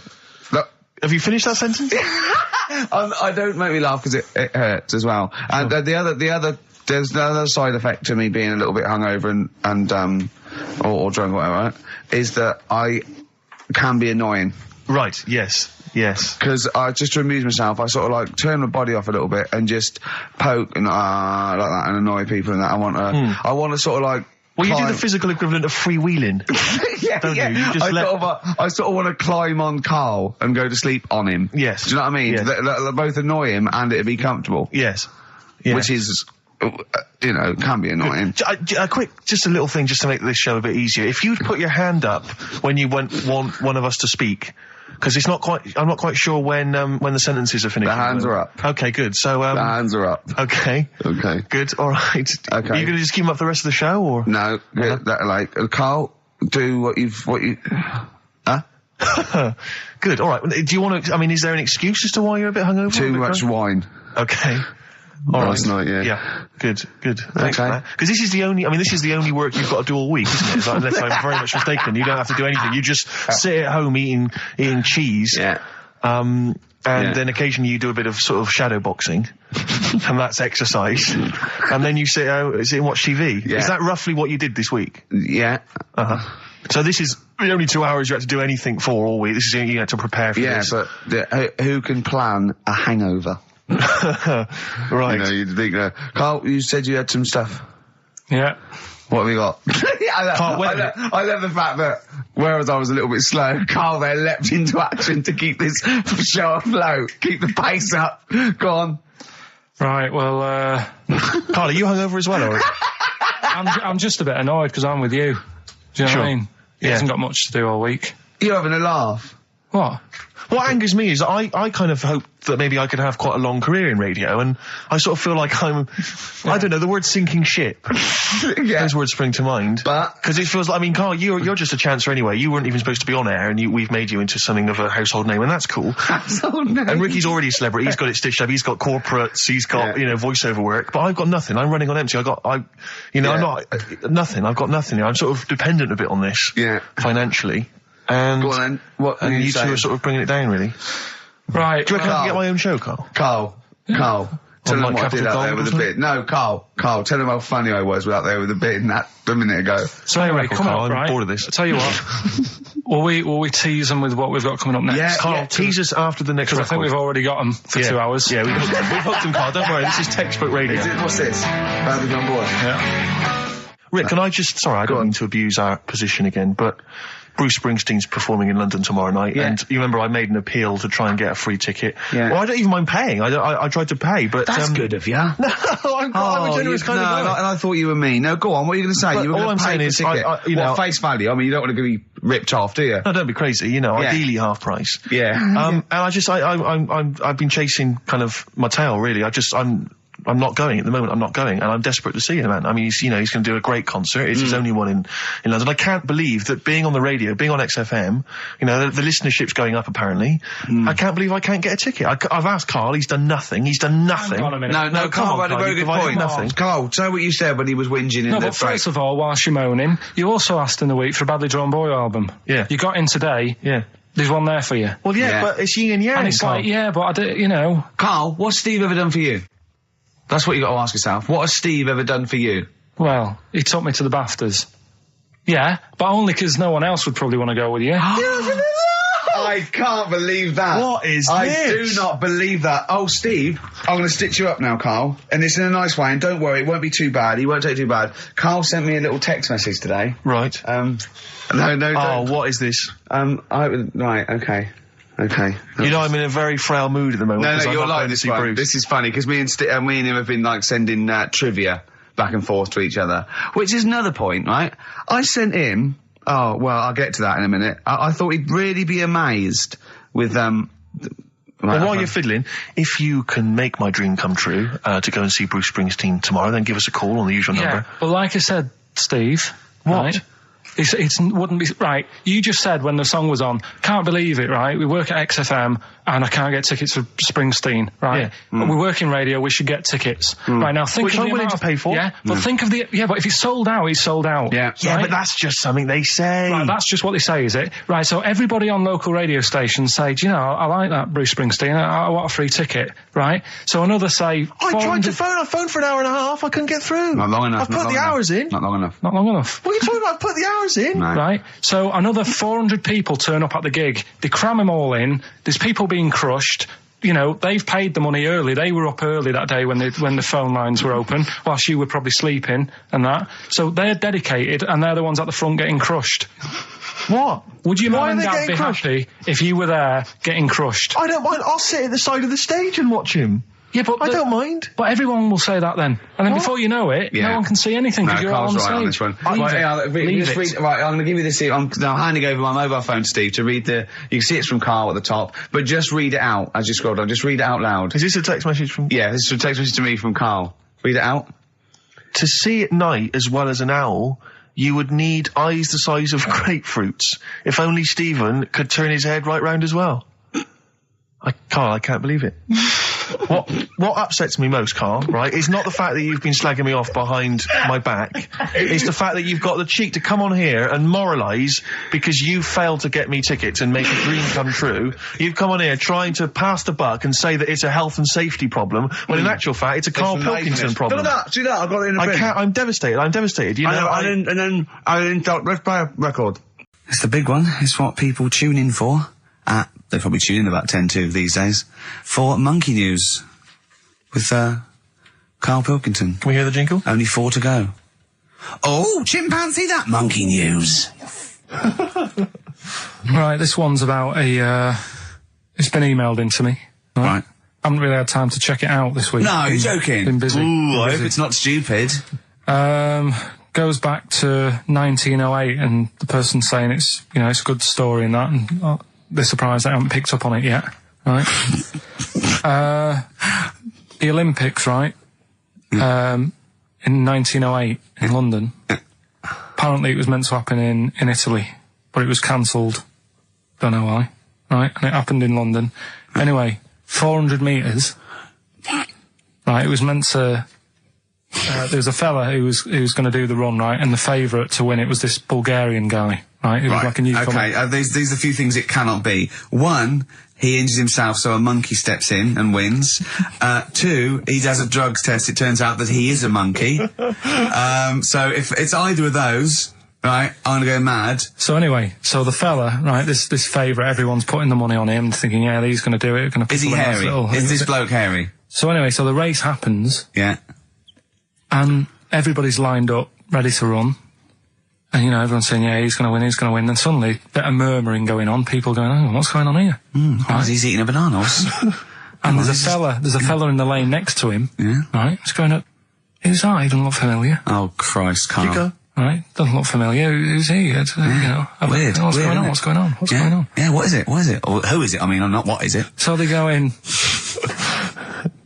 Speaker 1: Look,
Speaker 2: Have you finished that sentence?
Speaker 1: I don't make me laugh because it hurts as well. And there's the other side effect to me being a little bit hungover and or drunk or whatever, right, is that I can be annoying.
Speaker 2: Right, yes.
Speaker 1: Because just to amuse myself, I sort of like turn my body off a little bit and just poke and like that and annoy people and that. I want to sort of like.
Speaker 2: Well, you do the physical equivalent of freewheeling.
Speaker 1: Yeah,
Speaker 2: don't
Speaker 1: yeah.
Speaker 2: you? You just
Speaker 1: I sort of want to climb on Carl and go to sleep on him.
Speaker 2: Yes.
Speaker 1: Do you know what I mean?
Speaker 2: Yes.
Speaker 1: They both annoy him and it'd be comfortable.
Speaker 2: Yes.
Speaker 1: Which is, can be annoying.
Speaker 2: Just a little thing just to make this show a bit easier. If you'd put your hand up when you want one of us to speak, because I'm not quite sure when the sentences are finished.
Speaker 1: The hands are up.
Speaker 2: Okay, good. So,
Speaker 1: The hands are up.
Speaker 2: Okay.
Speaker 1: Okay.
Speaker 2: Good, alright.
Speaker 1: Okay.
Speaker 2: Are you gonna just keep them up the rest of the show, or?
Speaker 1: No, Carl, do what you, huh?
Speaker 2: Good, alright. Do you want to, is there an excuse as to why you're a bit hungover?
Speaker 1: Too much wine.
Speaker 2: Okay. All
Speaker 1: Last
Speaker 2: right.
Speaker 1: night, yeah.
Speaker 2: Yeah. Good. Thanks for
Speaker 1: Okay.
Speaker 2: that. Because this is the only work you've got to do all week, isn't it? Unless I'm very much mistaken. You don't have to do anything. You just sit at home eating cheese.
Speaker 1: Yeah.
Speaker 2: And then occasionally you do a bit of sort of shadow boxing. And that's exercise. And then you sit and watch TV.
Speaker 1: Yeah.
Speaker 2: Is that roughly what you did this week?
Speaker 1: Yeah.
Speaker 2: Uh-huh. So this is the only 2 hours you had to do anything for all week. This is to prepare for this.
Speaker 1: Yeah, but who can plan a hangover?
Speaker 2: Right.
Speaker 1: You'd think, Carl, you said you had some stuff.
Speaker 3: Yeah.
Speaker 1: What have we got? I love the fact that, whereas I was a little bit slow, Karl there leapt into action to keep this show afloat, keep the pace up. Go on.
Speaker 3: Right, well,
Speaker 2: Karl, are you hungover as well, or?
Speaker 3: I'm just a bit annoyed because I'm with you. Do you know what I mean? He hasn't got much to do all week.
Speaker 1: You're having a laugh.
Speaker 3: What?
Speaker 2: What angers me is I kind of hope that maybe I could have quite a long career in radio, and I sort of feel like I don't know, the word sinking ship. Those words spring to mind.
Speaker 1: But
Speaker 2: because it feels like, I mean, Karl, you're just a chancer anyway. You weren't even supposed to be on air, and we've made you into something of a household name, and that's cool.
Speaker 1: Household name.
Speaker 2: And Ricky's already a celebrity. He's got it stitched up. He's got corporates. He's got voiceover work. But I've got nothing. I'm running on empty. I'm not nothing. I've got nothing. I'm sort of dependent a bit on this.
Speaker 1: Yeah.
Speaker 2: Financially. And,
Speaker 1: go on then. What
Speaker 2: and you two are sort of bringing it down, really.
Speaker 3: Right.
Speaker 2: Do you reckon I can get my own show, Karl?
Speaker 1: Carl. Tell them what I did out there with a bit. No, Carl, tell them how funny I was out there with a bit in that a minute ago.
Speaker 3: So anyway, come on,
Speaker 2: I'm bored of this.
Speaker 3: I'll tell you what. will we tease them with what we've got coming up next?
Speaker 2: Yeah, Karl, tease us after the next record.
Speaker 3: I think we've already got them for 2 hours.
Speaker 2: Yeah, we've hooked them, Karl. Don't worry, this is textbook radio.
Speaker 1: What's this? Badly Done Boy.
Speaker 3: Yeah.
Speaker 2: Rick, can I just... Sorry, I don't mean to abuse our position again, but... Bruce Springsteen's performing in London tomorrow night, and you remember I made an appeal to try and get a free ticket. Yeah. Well, I don't even mind paying. I tried to pay, but
Speaker 1: that's good of you. No,
Speaker 2: I'm a generous kind of guy.
Speaker 1: And I thought you were mean. No, go on. What are you going to say? You were
Speaker 2: all I'm saying is,
Speaker 1: face value. I mean, you don't want to be ripped off, do you?
Speaker 2: No, don't be crazy. Ideally half price.
Speaker 1: Yeah.
Speaker 2: And I've been chasing kind of my tail, really. I'm not going at the moment. I'm not going, and I'm desperate to see him, man. I mean, he's going to do a great concert. It's his only one in London. I can't believe that being on the radio, being on XFM, the listenership's going up apparently. I can't believe I can't get a ticket. I've asked Karl. He's done nothing.
Speaker 3: Hang on a minute.
Speaker 1: No, Karl had a very good point.
Speaker 2: Nothing.
Speaker 1: Karl, say what you said when he was whinging in the
Speaker 3: but first of all, whilst you're moaning, you also asked in the week for a Badly Drawn Boy album.
Speaker 2: Yeah.
Speaker 3: You got in today.
Speaker 2: Yeah.
Speaker 3: There's one there for you.
Speaker 2: Well, but it's yin and yang.
Speaker 3: And it's
Speaker 2: Karl.
Speaker 3: like, but I do,
Speaker 1: Karl, what's Steve ever done for you? That's what you got to ask yourself. What has Steve ever done for you?
Speaker 3: Well, he took me to the BAFTAs. Yeah, but only because no one else would probably want to go with you.
Speaker 1: I can't believe that.
Speaker 2: What is this?
Speaker 1: I do not believe that. Oh, Steve, I'm going to stitch you up now, Karl. And it's in a nice way, and don't worry, it won't be too bad. He won't take too bad. Karl sent me a little text message today.
Speaker 2: Right.
Speaker 1: No,
Speaker 2: Oh, what is this?
Speaker 1: Right, okay. Okay.
Speaker 2: I'm in a very frail mood at the moment.
Speaker 1: No, you're like
Speaker 2: this
Speaker 1: one.
Speaker 2: Bruce.
Speaker 1: This is funny, because me and him have been, sending trivia back and forth to each other. Which is another point, right? I sent him... Oh, well, I'll get to that in a minute. I thought he'd really be amazed with,
Speaker 2: Well, while you're fiddling, if you can make my dream come true, to go and see Bruce Springsteen tomorrow, then give us a call on the usual number.
Speaker 3: But like I said, Steve...
Speaker 2: What?
Speaker 3: Right? It wouldn't be right. You just said when the song was on, can't believe it, right? We work at XFM and I can't get tickets for Springsteen, right?
Speaker 2: Yeah.
Speaker 3: We work in radio, we should get tickets. Right now, think
Speaker 2: which
Speaker 3: of the
Speaker 2: I'm willing
Speaker 3: amount
Speaker 2: to pay for.
Speaker 3: Yeah, but think of but if it's sold out, it's sold out.
Speaker 1: Yeah.
Speaker 2: Yeah,
Speaker 3: right?
Speaker 2: but that's just something they say.
Speaker 3: Right, that's just what they say, is it? Right, so everybody on local radio stations say, do you know, I like that Bruce Springsteen, I want a free ticket, right? So another say...
Speaker 2: I tried to phone, I phoned for an hour and a half, I couldn't get through.
Speaker 1: Not long enough.
Speaker 2: I've put the hours in.
Speaker 1: Not long enough.
Speaker 3: Not long enough.
Speaker 2: What are you talking about? I've put the hours in.
Speaker 1: No.
Speaker 3: Right, so another 400 people turn up at the gig. They cram them all in. There's people being crushed. They've paid the money early. They were up early that day when the phone lines were open, whilst you were probably sleeping and that. So they're dedicated, and they're the ones at the front getting crushed.
Speaker 2: What?
Speaker 3: Would your
Speaker 2: Why
Speaker 3: mum and
Speaker 2: are they
Speaker 3: dad
Speaker 2: getting
Speaker 3: be
Speaker 2: crushed?
Speaker 3: happy if you were there getting crushed?
Speaker 2: I don't mind. I'll sit at the side of the stage and watch him.
Speaker 3: Yeah, but
Speaker 2: I don't mind.
Speaker 3: But everyone will say that then. And then before you know it, no one can see anything because you're all on
Speaker 1: Karl's
Speaker 3: the
Speaker 1: right
Speaker 3: stage.
Speaker 1: on this one. Right, I'm going to give you this here. I'm now handing over my mobile phone to Steve to read you can see it's from Karl at the top, but just read it out as you scroll down. Just read it out loud.
Speaker 2: Is this a text message from...
Speaker 1: Yeah, this is a text message to me from Karl. Read it out.
Speaker 2: To see at night as well as an owl, you would need eyes the size of grapefruits. If only Stephen could turn his head right round as well. Karl, I can't believe it. What upsets me most, Karl, right, is not the fact that you've been slagging me off behind my back. It's the fact that you've got the cheek to come on here and moralise because you failed to get me tickets and make a dream come true. You've come on here trying to pass the buck and say that it's a health and safety problem, when in actual fact it's a Karl Pilkington problem.
Speaker 1: Do that, I've got it in a bin.
Speaker 2: I'm devastated,
Speaker 1: Let's play a record. It's the big one. It's what people tune in for. They probably tune in about 10 to these days, for Monkey News with Karl Pilkington.
Speaker 2: Can we hear the jingle?
Speaker 1: Only 4 to go. Oh, chimpanzee, that monkey news.
Speaker 3: Right, this one's about it's been emailed into me.
Speaker 1: Right.
Speaker 3: I haven't really had time to check it out this week.
Speaker 1: No, you're joking.
Speaker 3: Been busy.
Speaker 1: Ooh, I hope it's not stupid.
Speaker 3: Goes back to 1908, and the person's saying it's a good story and that, and they're surprised I haven't picked up on it yet. Right. The Olympics, right? In 1908 in London. Apparently it was meant to happen in Italy, but it was cancelled. Don't know why. Right, and it happened in London. Anyway, 400 metres. Right, it was meant to... there was a fella who was going to do the run, right, and the favourite to win it was this Bulgarian guy, right? It was like a newcomer.
Speaker 1: Okay, these are a few things it cannot be. One, he injures himself, so a monkey steps in and wins. Two, he does a drugs test. It turns out that he is a monkey. So if it's either of those, right, I'm gonna go mad.
Speaker 3: So anyway, so the fella, right, this favourite, everyone's putting the money on him, thinking, yeah, he's going to do it.
Speaker 1: Is he hairy? Is this bloke hairy?
Speaker 3: So anyway, so the race happens.
Speaker 1: Yeah.
Speaker 3: And everybody's lined up, ready to run. And, everyone's saying, yeah, he's going to win. Then suddenly, a bit of murmuring going on. People going, oh, what's going on here?
Speaker 1: Right. He's eating a banana.
Speaker 3: And there's a fella in the lane next to him.
Speaker 1: Yeah.
Speaker 3: Right? He's going up, who's that? He doesn't look familiar.
Speaker 1: Oh, Christ, Carl.
Speaker 2: Chico?
Speaker 3: Right? Doesn't look familiar. Who's he?
Speaker 1: Weird.
Speaker 3: What's going on? What's going on? What's going on?
Speaker 1: Yeah, what is it? What is it? Or who is it? I mean, I'm not, what is it?
Speaker 3: So they go in...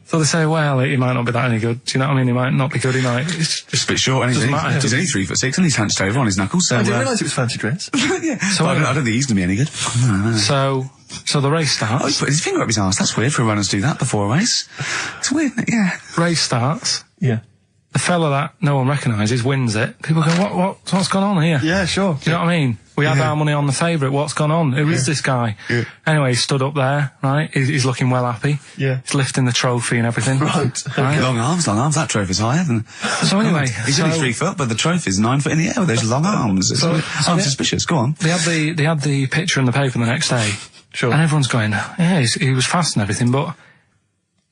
Speaker 3: So they say, well, he might not be that any good. Do you know what I mean? He might not be good. He might. It's just
Speaker 1: a bit short. And he's only 3'6", and he's hunched over on his knuckles. So
Speaker 2: I didn't realise it was fancy dress.
Speaker 1: Yeah. So I don't think he's going to be any good. No.
Speaker 3: So the race starts.
Speaker 1: Oh, he's put his finger up his arse. That's weird for runners to do that before a race. It's weird, isn't it? Yeah.
Speaker 3: Race starts.
Speaker 2: Yeah.
Speaker 3: The fella that no one recognises wins it. People go, what's gone on here?
Speaker 2: Yeah, sure.
Speaker 3: Do you know what I mean? We had our money on the favourite. What's gone on? Who is this guy?
Speaker 1: Yeah.
Speaker 3: Anyway, he stood up there, right? He's looking well happy.
Speaker 2: Yeah.
Speaker 3: He's lifting the trophy and everything.
Speaker 2: Right.
Speaker 1: Long arms. That trophy's higher than...
Speaker 3: So anyway...
Speaker 1: He's only 3 foot, but the trophy's 9 foot in the air with those long arms. I'm suspicious. Go on.
Speaker 3: They had the picture in the paper the next day.
Speaker 2: Sure.
Speaker 3: And everyone's going, yeah, he was fast and everything, but...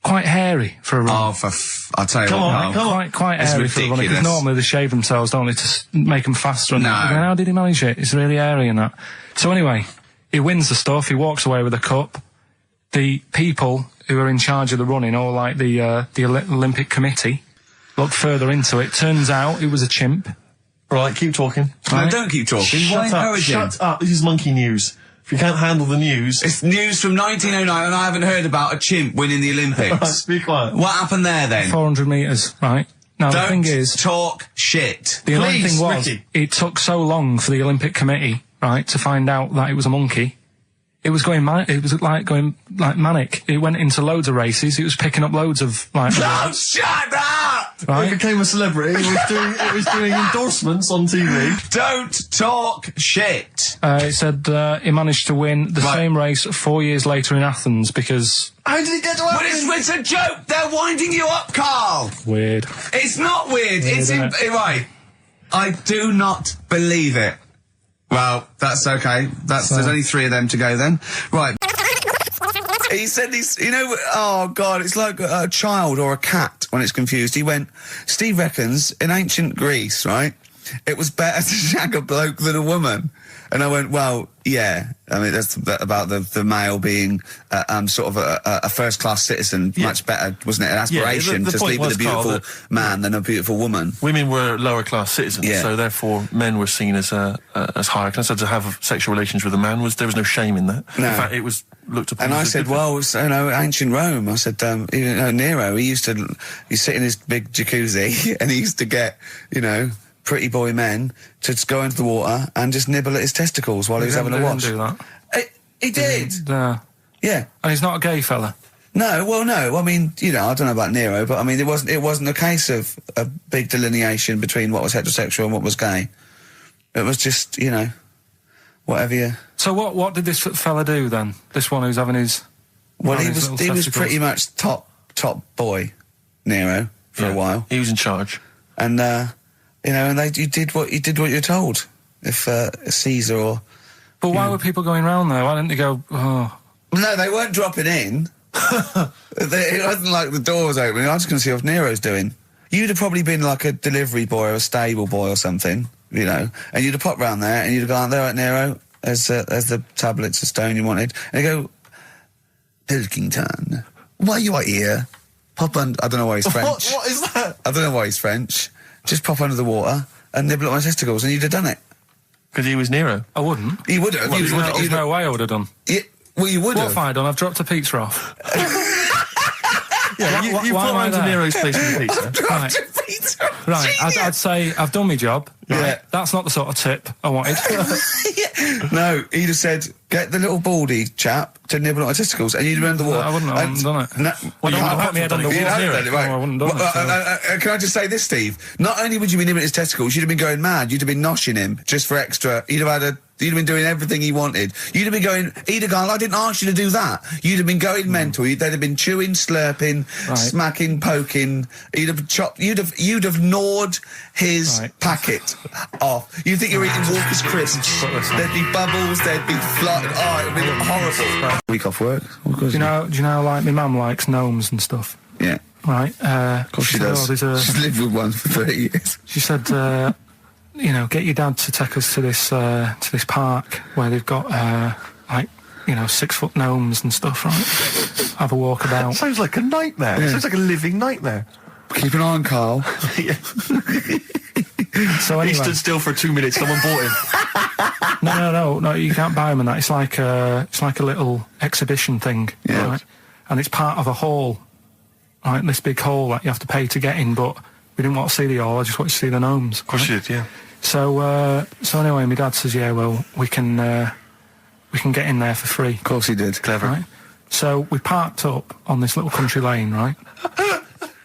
Speaker 3: quite hairy for a run.
Speaker 1: Oh, I'll tell you
Speaker 2: Come
Speaker 1: what.
Speaker 2: on, come on.
Speaker 3: Quite
Speaker 1: It's
Speaker 3: hairy for a run. Because normally they shave themselves, don't they, to make them faster. And
Speaker 1: No.
Speaker 3: how did he manage it? It's really hairy and that. So anyway, he wins the stuff. He walks away with a cup. The people who are in charge of the running, or like the Olympic Committee, look further into it. Turns out it was a chimp.
Speaker 2: Right, keep talking.
Speaker 1: No, don't keep talking.
Speaker 2: Shut up. This is monkey news. If you can't handle the news...
Speaker 1: It's news from 1909 and I haven't heard about a chimp winning the Olympics.
Speaker 2: Be quiet.
Speaker 1: What happened there then?
Speaker 3: 400 metres, right? Now
Speaker 1: Don't
Speaker 3: the thing is...
Speaker 1: talk shit.
Speaker 3: The only
Speaker 2: Please,
Speaker 3: thing was,
Speaker 2: Ricky.
Speaker 3: it took so long for the Olympic Committee, right, to find out that it was a monkey. It was going manic. It went into loads of races. It was picking up loads of,
Speaker 1: Don't shut up!
Speaker 3: right?
Speaker 2: He became a celebrity. It was doing endorsements on TV.
Speaker 1: Don't talk shit.
Speaker 3: It said he managed to win the same race 4 years later in Athens because...
Speaker 2: How did he get to
Speaker 1: But it's a joke. They're winding you up, Carl.
Speaker 3: Weird.
Speaker 1: It's not weird. It's
Speaker 3: isn't it?
Speaker 1: right. I do not believe it. Well, that's okay. There's only 3 of them to go then. Right. He said oh God, it's like a child or a cat when it's confused. He went, Steve reckons in ancient Greece, right, it was better to shag a bloke than a woman. And I went, well, yeah. I mean, that's about the male being sort of a first-class citizen. Yeah. Much better, wasn't it? An aspiration
Speaker 2: the
Speaker 1: to sleep with a beautiful man than a beautiful woman.
Speaker 2: Women were lower-class citizens,
Speaker 1: Yeah.
Speaker 2: so therefore men were seen as higher class. So to have sexual relations with a man there was no shame in that.
Speaker 1: No.
Speaker 2: In fact, it was looked upon.
Speaker 1: And I
Speaker 2: as
Speaker 1: said, well, ancient Rome. I said, Nero, he sit in his big jacuzzi and he used to get, pretty boy men to just go into the water and just nibble at his testicles while he was having a watch.
Speaker 3: He didn't do that.
Speaker 1: He did. Yeah.
Speaker 3: And he's not a gay fella.
Speaker 1: No, well, no. I mean, I don't know about Nero, but I mean, it wasn't a case of a big delineation between what was heterosexual and what was gay. It was just, whatever you...
Speaker 3: So what did this fella do then? This one who's having his...
Speaker 1: Well, he was pretty much top boy, Nero, for a while.
Speaker 2: He was in charge.
Speaker 1: And, you did what you're told. If Caesar or...
Speaker 3: But why were people going round there? Why didn't they go, oh...
Speaker 1: No, they weren't dropping in. It wasn't like the door was opening. I was going to see what Nero's doing. you'd have probably been like a delivery boy or a stable boy or something, you know, and you'd have popped round there and you'd have gone, there, right, Nero, as the tablets of stone you wanted, and you go, Pilkington, why you are here? Pop under, I don't know why he's French.
Speaker 2: What is that?
Speaker 1: I don't know why he's French. Just pop under the water and nibble at my testicles and you'd have done it.
Speaker 2: Because he was Nero.
Speaker 3: I wouldn't.
Speaker 1: You would have.
Speaker 3: There's no way I would have done.
Speaker 1: Yeah, well, you would
Speaker 3: What
Speaker 1: have.
Speaker 3: have I done? I've dropped a pizza off.
Speaker 2: Yeah, you
Speaker 3: why
Speaker 2: put
Speaker 3: am I
Speaker 2: around to
Speaker 3: there?
Speaker 2: Nero's place with the pizza.
Speaker 3: Right. Right, I'd say I've done my job. Right?
Speaker 1: Yeah.
Speaker 3: That's not the sort of tip I wanted.
Speaker 1: No, he'd have said, get the little baldy chap to nibble at my testicles, and you'd have been under the water.
Speaker 3: I wouldn't have done it.
Speaker 1: No,
Speaker 2: Well, you
Speaker 3: I
Speaker 2: wouldn't have
Speaker 3: put my head
Speaker 2: done
Speaker 3: on the
Speaker 2: it.
Speaker 1: you'd
Speaker 3: wall.
Speaker 1: have done it, right.
Speaker 3: No, I wouldn't have done it.
Speaker 1: Can I just say this, Steve? Not only would you be nibbling at his testicles, you'd have been going mad. You'd have been noshing him just for extra. You'd have been doing everything he wanted. You'd have been going, he'd have gone, I didn't ask you to do that. You'd have been going mental. They'd have been chewing, slurping, smacking, poking. You'd have chopped, you'd have gnawed his packet off. You think you're eating Walker's crisps. There'd be bubbles, there'd be flooding. Oh, it'd be horrible. Week off work.
Speaker 3: Do you know, like, my mum likes gnomes and stuff,
Speaker 1: Yeah.
Speaker 3: right?
Speaker 1: Of course she does. She's lived with one for 30 years.
Speaker 3: She said, you know, get your dad to take us to this park where they've got, like, you know, 6-foot gnomes and stuff, right? Have a walk about.
Speaker 2: Sounds like a nightmare.
Speaker 1: Yeah.
Speaker 2: Sounds like a living nightmare.
Speaker 1: Keep an eye on Carl.
Speaker 3: So anyway,
Speaker 2: He stood still for 2 minutes. Someone bought him.
Speaker 3: No, you can't buy them and that. It's like a little exhibition thing,
Speaker 1: Yeah.
Speaker 3: right? And it's part of a hall, right? This big hall that you have to pay to get in, but we didn't want to see the hall. I just wanted to see the gnomes.
Speaker 2: Of course you did, yeah.
Speaker 3: So anyway, my dad says, yeah, well, we can get in there for free.
Speaker 1: Of course he did. Clever.
Speaker 3: Right? So we parked up on this little country lane, right?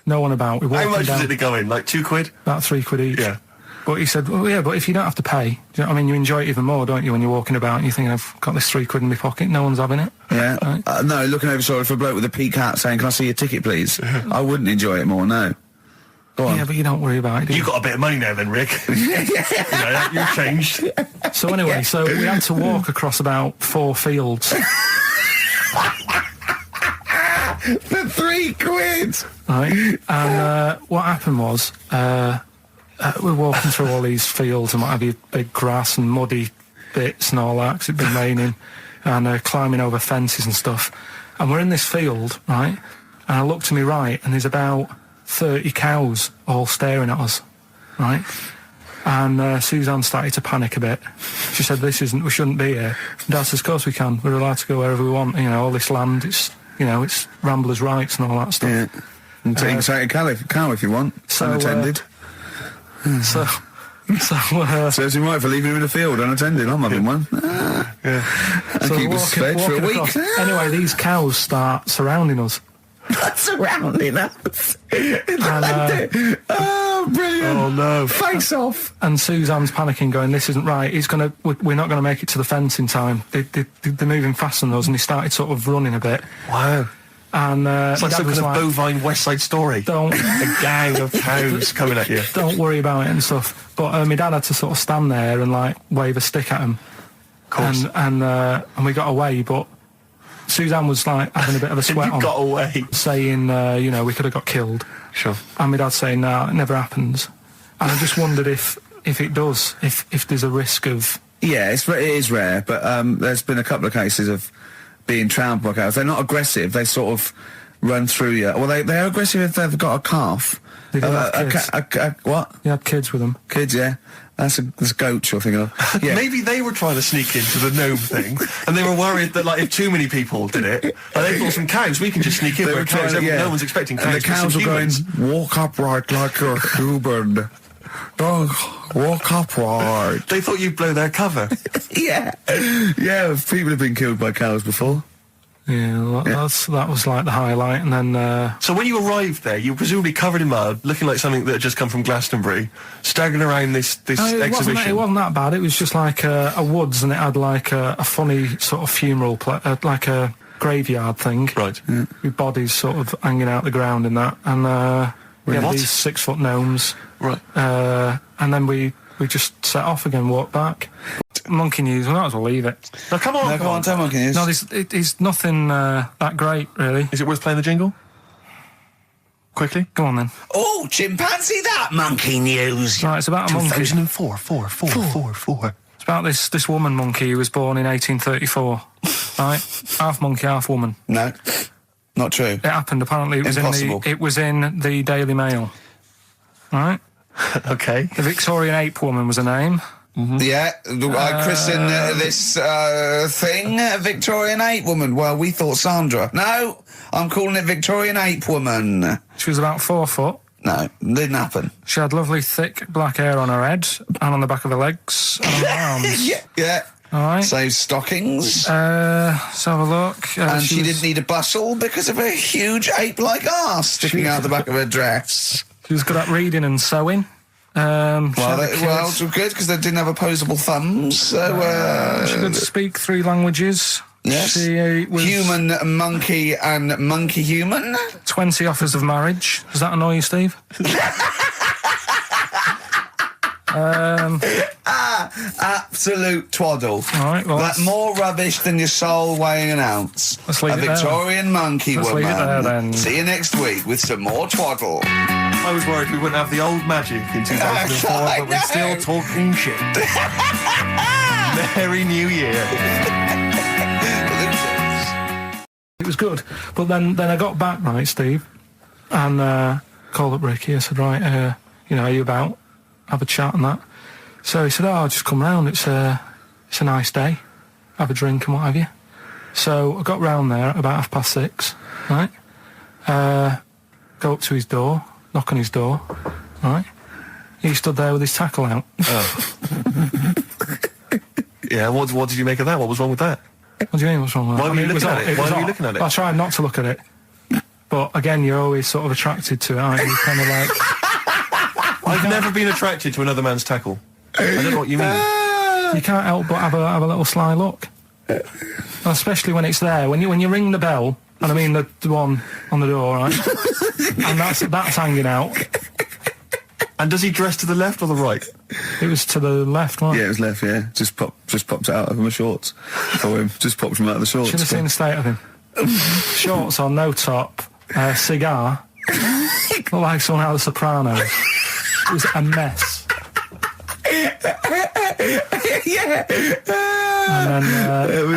Speaker 3: No one about. We walked
Speaker 2: How much
Speaker 3: down,
Speaker 2: was it to go in? Like £2?
Speaker 3: about £3 each.
Speaker 2: Yeah.
Speaker 3: But he said, well, yeah, but if you don't have to pay, do you know what I mean? You enjoy it even more, don't you, when you're walking about and you're thinking, I've got this £3 in my pocket, no one's having it.
Speaker 1: Yeah.
Speaker 3: Right?
Speaker 1: No, looking over shoulder for a bloke with a peak hat saying, can I see your ticket, please? I wouldn't enjoy it more, no. Go on.
Speaker 3: Yeah, but you don't worry about it, do you?
Speaker 2: You got a bit of money now then, Rick. You know, you've changed.
Speaker 3: So anyway, so we had to walk across about 4 fields.
Speaker 1: For £3?
Speaker 3: Right, and what happened was we're walking through all these fields and what have you, big grass and muddy bits and all that, 'cause it'd been raining, and climbing over fences and stuff. And we're in this field, right, and I look to my right and there's about 30 cows all staring at us, right? And Suzanne started to panic a bit. She said, we shouldn't be here. Dad says, of course we can, we're allowed to go wherever we want, you know, all this land, it's ramblers' rights and all that stuff.
Speaker 1: Yeah. And take a cow if you want.
Speaker 3: So,
Speaker 1: unattended.
Speaker 3: So
Speaker 1: Serves him right for leaving him in the field unattended. I'm having one. And keep us fed for a week.
Speaker 3: across. Anyway, these cows start surrounding us.
Speaker 1: Surrounding us. Oh, brilliant.
Speaker 2: Oh, no.
Speaker 1: Face off.
Speaker 3: And Suzanne's panicking, going, this isn't right. We're not going to make it to the fence in time. They're moving faster than us, and he started sort of running a bit.
Speaker 2: Wow.
Speaker 3: And
Speaker 2: It's like some kind of bovine West Side Story.
Speaker 3: Don't
Speaker 2: A gang of cows coming at you.
Speaker 3: don't worry about it and stuff. But my dad had to sort of stand there and like wave a stick at him.
Speaker 2: Of course.
Speaker 3: And we got away, but Suzanne was like having a bit of a sweat
Speaker 2: You
Speaker 3: on,
Speaker 2: got away.
Speaker 3: saying, we could have got killed.
Speaker 2: Sure.
Speaker 3: And my dad saying, no, it never happens. And I just wondered if it does, if there's a risk of...
Speaker 1: Yeah, it is rare, but there's been a couple of cases of being trampled by cows. They're not aggressive. They sort of run through you. Well, they're aggressive if they've got a calf.
Speaker 3: They do have kids.
Speaker 1: What?
Speaker 3: You had kids with them.
Speaker 1: Kids, yeah. That's goat you're thinking of. Yeah.
Speaker 2: Maybe they were trying to sneak into the gnome thing, and they were worried that, like, if too many people did it, like, they thought some cows, we can just sneak in.
Speaker 1: They
Speaker 2: Where
Speaker 1: were
Speaker 2: cows,
Speaker 1: trying to, yeah.
Speaker 2: no one's expecting cows.
Speaker 1: And the cows
Speaker 2: but
Speaker 1: were
Speaker 2: some
Speaker 1: going,
Speaker 2: humans.
Speaker 1: walk upright like you're a human. Don't walk upright.
Speaker 2: They thought you'd blow their cover.
Speaker 1: Yeah. Yeah, people have been killed by cows before.
Speaker 3: Yeah, that was like the highlight. And then
Speaker 2: So when you arrived there, you were presumably covered in mud, looking like something that had just come from Glastonbury, staggering around this exhibition.
Speaker 3: It wasn't that bad. It was just like a woods, and it had like a funny sort of funeral, like a graveyard thing.
Speaker 2: Right.
Speaker 3: With bodies sort of hanging out the ground and that. And we had
Speaker 2: What?
Speaker 3: these 6-foot gnomes.
Speaker 2: Right.
Speaker 3: And then we just set off again, walked back. Monkey news, we might as well leave it.
Speaker 2: Now, come on.
Speaker 1: No, come on, tell Monkey News.
Speaker 3: No, it's nothing that great, really.
Speaker 2: Is it worth playing the jingle? Quickly.
Speaker 3: Go on then.
Speaker 1: Oh, chimpanzee that monkey news.
Speaker 3: Right, it's about a monkey.
Speaker 2: 2004.
Speaker 3: It's about this woman monkey who was born in 1834. Right? Half monkey, half woman.
Speaker 1: No, not true.
Speaker 3: It happened, apparently.
Speaker 1: Impossible.
Speaker 3: It was in the Daily Mail. Right?
Speaker 2: Okay.
Speaker 3: The Victorian ape woman was her name.
Speaker 1: Yeah, I christened this thing Victorian ape woman. Well, we thought Sandra. No, I'm calling it Victorian ape woman.
Speaker 3: She was about 4 foot.
Speaker 1: No, didn't happen.
Speaker 3: She had lovely thick black hair on her head and on the back of her legs and on her arms.
Speaker 1: Yeah.
Speaker 3: All right.
Speaker 1: Save stockings.
Speaker 3: Let's have a look.
Speaker 1: And she didn't need a bustle because of a huge ape-like arse sticking out the back of her dress.
Speaker 3: She was good at reading and sewing.
Speaker 1: Well, it's good because they didn't have opposable thumbs. So
Speaker 3: she could speak 3 languages.
Speaker 1: yes,
Speaker 3: She was
Speaker 1: human, monkey, and monkey human.
Speaker 3: 20 offers of marriage. Does that annoy you, Steve?
Speaker 1: Absolute twaddle.
Speaker 3: All right, well,
Speaker 1: That's more rubbish than your soul weighing an ounce.
Speaker 3: Let's leave
Speaker 1: a
Speaker 3: it there.
Speaker 1: Victorian monkey
Speaker 3: Let's
Speaker 1: woman.
Speaker 3: leave it there, then.
Speaker 1: See you next week with some more twaddle.
Speaker 2: I was worried we wouldn't have the old magic in 2004,
Speaker 1: I
Speaker 2: but we're
Speaker 1: know.
Speaker 2: still talking shit. Merry New Year.
Speaker 3: it was good. But then I got back, right, Steve, and called up Ricky. I said, right, are you about? Have a chat and that. So he said, I'll just come round. It's a nice day. Have a drink and what have you. So I got round there at about 6:30, right? Go up to his door, knock on his door, right? He stood there with his tackle out.
Speaker 2: Oh. Yeah, what did you make of that? What was wrong with that?
Speaker 3: What do you mean, what's wrong with that?
Speaker 2: Why were you looking at it? Why were you looking at it?
Speaker 3: I tried not to look at it. But again, you're always sort of attracted to it, aren't you? Kind of like...
Speaker 2: I've never been attracted to another man's tackle. I don't know what you mean.
Speaker 3: You can't help but have a little sly look. And especially when it's there. When you ring the bell, and I mean the one on the door, right? And that's hanging out.
Speaker 2: And does he dress to the left or the right?
Speaker 3: It was to the left, right?
Speaker 1: Yeah, it was left, yeah. Just popped it out of my shorts for him. Just popped him out of the shorts.
Speaker 3: Should have seen the state of him. Shorts on, no top, cigar. Looked like someone out of The Sopranos. It was a mess.
Speaker 1: Yeah.
Speaker 3: And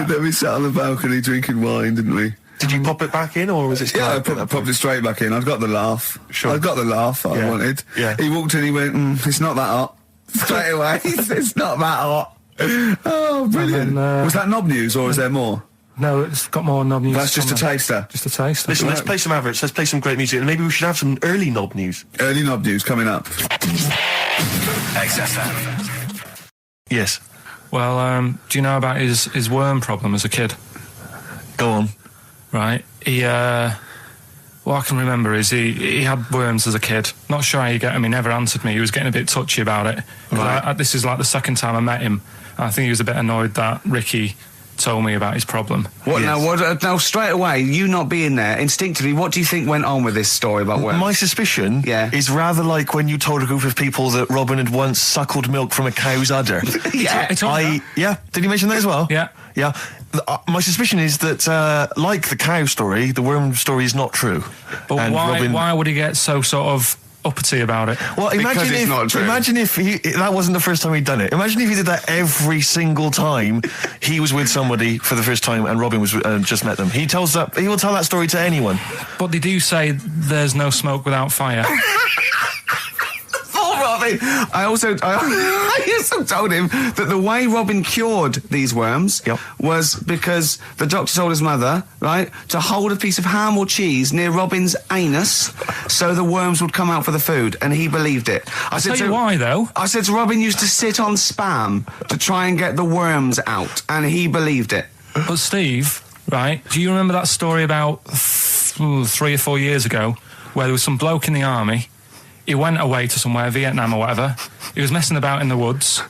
Speaker 3: then...
Speaker 1: we sat on the balcony drinking wine, didn't we?
Speaker 2: Did you pop it back in, or was it still...
Speaker 1: Yeah, I popped it straight back in. I've got the laugh.
Speaker 2: Sure.
Speaker 1: I've got the laugh I
Speaker 2: Yeah.
Speaker 1: wanted.
Speaker 2: Yeah.
Speaker 1: He walked in, he went, it's not that hot. Straight away, it's not that hot. Oh, brilliant.
Speaker 3: then,
Speaker 1: was that knob news, or is there more?
Speaker 3: No, it's got more knob news.
Speaker 1: That's just a
Speaker 3: on there.
Speaker 1: taster.
Speaker 3: Just a taster.
Speaker 2: Listen, let's play some adverts, let's play some great music, and maybe we should have some early knob news.
Speaker 1: Early knob news coming up.
Speaker 4: XFM.
Speaker 2: Yes.
Speaker 3: Well, do you know about his worm problem as a kid?
Speaker 2: Go on.
Speaker 3: Right. He, what I can remember is he had worms as a kid. Not sure how you get him. He never answered me. He was getting a bit touchy about it.
Speaker 1: Right.
Speaker 3: This is like the second time I met him. I think he was a bit annoyed that Ricky told me about his problem.
Speaker 1: What
Speaker 2: Yes.
Speaker 1: now? Now, straight away, you not being there, instinctively, what do you think went on with this story about worms?
Speaker 2: My suspicion is rather like when you told a group of people that Robin had once suckled milk from a cow's udder.
Speaker 1: Yeah.
Speaker 3: It's all right.
Speaker 2: Yeah, did he mention that as well?
Speaker 3: Yeah.
Speaker 2: Yeah. My suspicion is that, like the cow story, the worm story is not true.
Speaker 3: But
Speaker 2: And
Speaker 3: why would he get so sort of uppity about it?
Speaker 2: Well,
Speaker 1: Because it's not true.
Speaker 2: imagine if that wasn't the first time he'd done it. Imagine if he did that every single time he was with somebody for the first time and Robin was just met them. He will tell that story to anyone.
Speaker 3: But they do say there's no smoke without fire.
Speaker 1: Oh, Robin! I also told him that the way Robin cured these worms
Speaker 2: Yep.
Speaker 1: was because the doctor told his mother, right, to hold a piece of ham or cheese near Robin's anus so the worms would come out for the food, and he believed it. I
Speaker 3: Tell you why, though.
Speaker 1: I said to Robin used to sit on spam to try and get the worms out, and he believed it.
Speaker 3: But Steve, right, do you remember that story about 3 or 4 years ago where there was some bloke in the army? He went away to somewhere, Vietnam or whatever. He was messing about in the woods.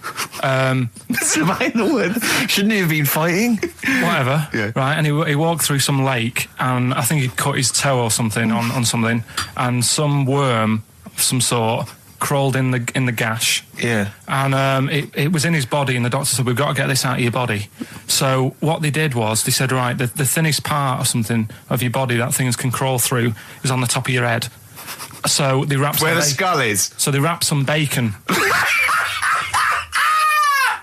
Speaker 2: In the wood. Shouldn't he have been fighting?
Speaker 3: Whatever.
Speaker 1: Yeah.
Speaker 3: Right, and he walked through some lake, and I think he'd cut his toe or something on something, and some worm of some sort crawled in the gash.
Speaker 2: Yeah.
Speaker 3: And it was in his body, and the doctor said, we've got to get this out of your body. So what they did was, they said, right, the thinnest part or something of your body that things can crawl through is on the top of your head. So they wrapped
Speaker 1: Where
Speaker 3: some
Speaker 1: the skull is.
Speaker 3: So they wrapped some bacon.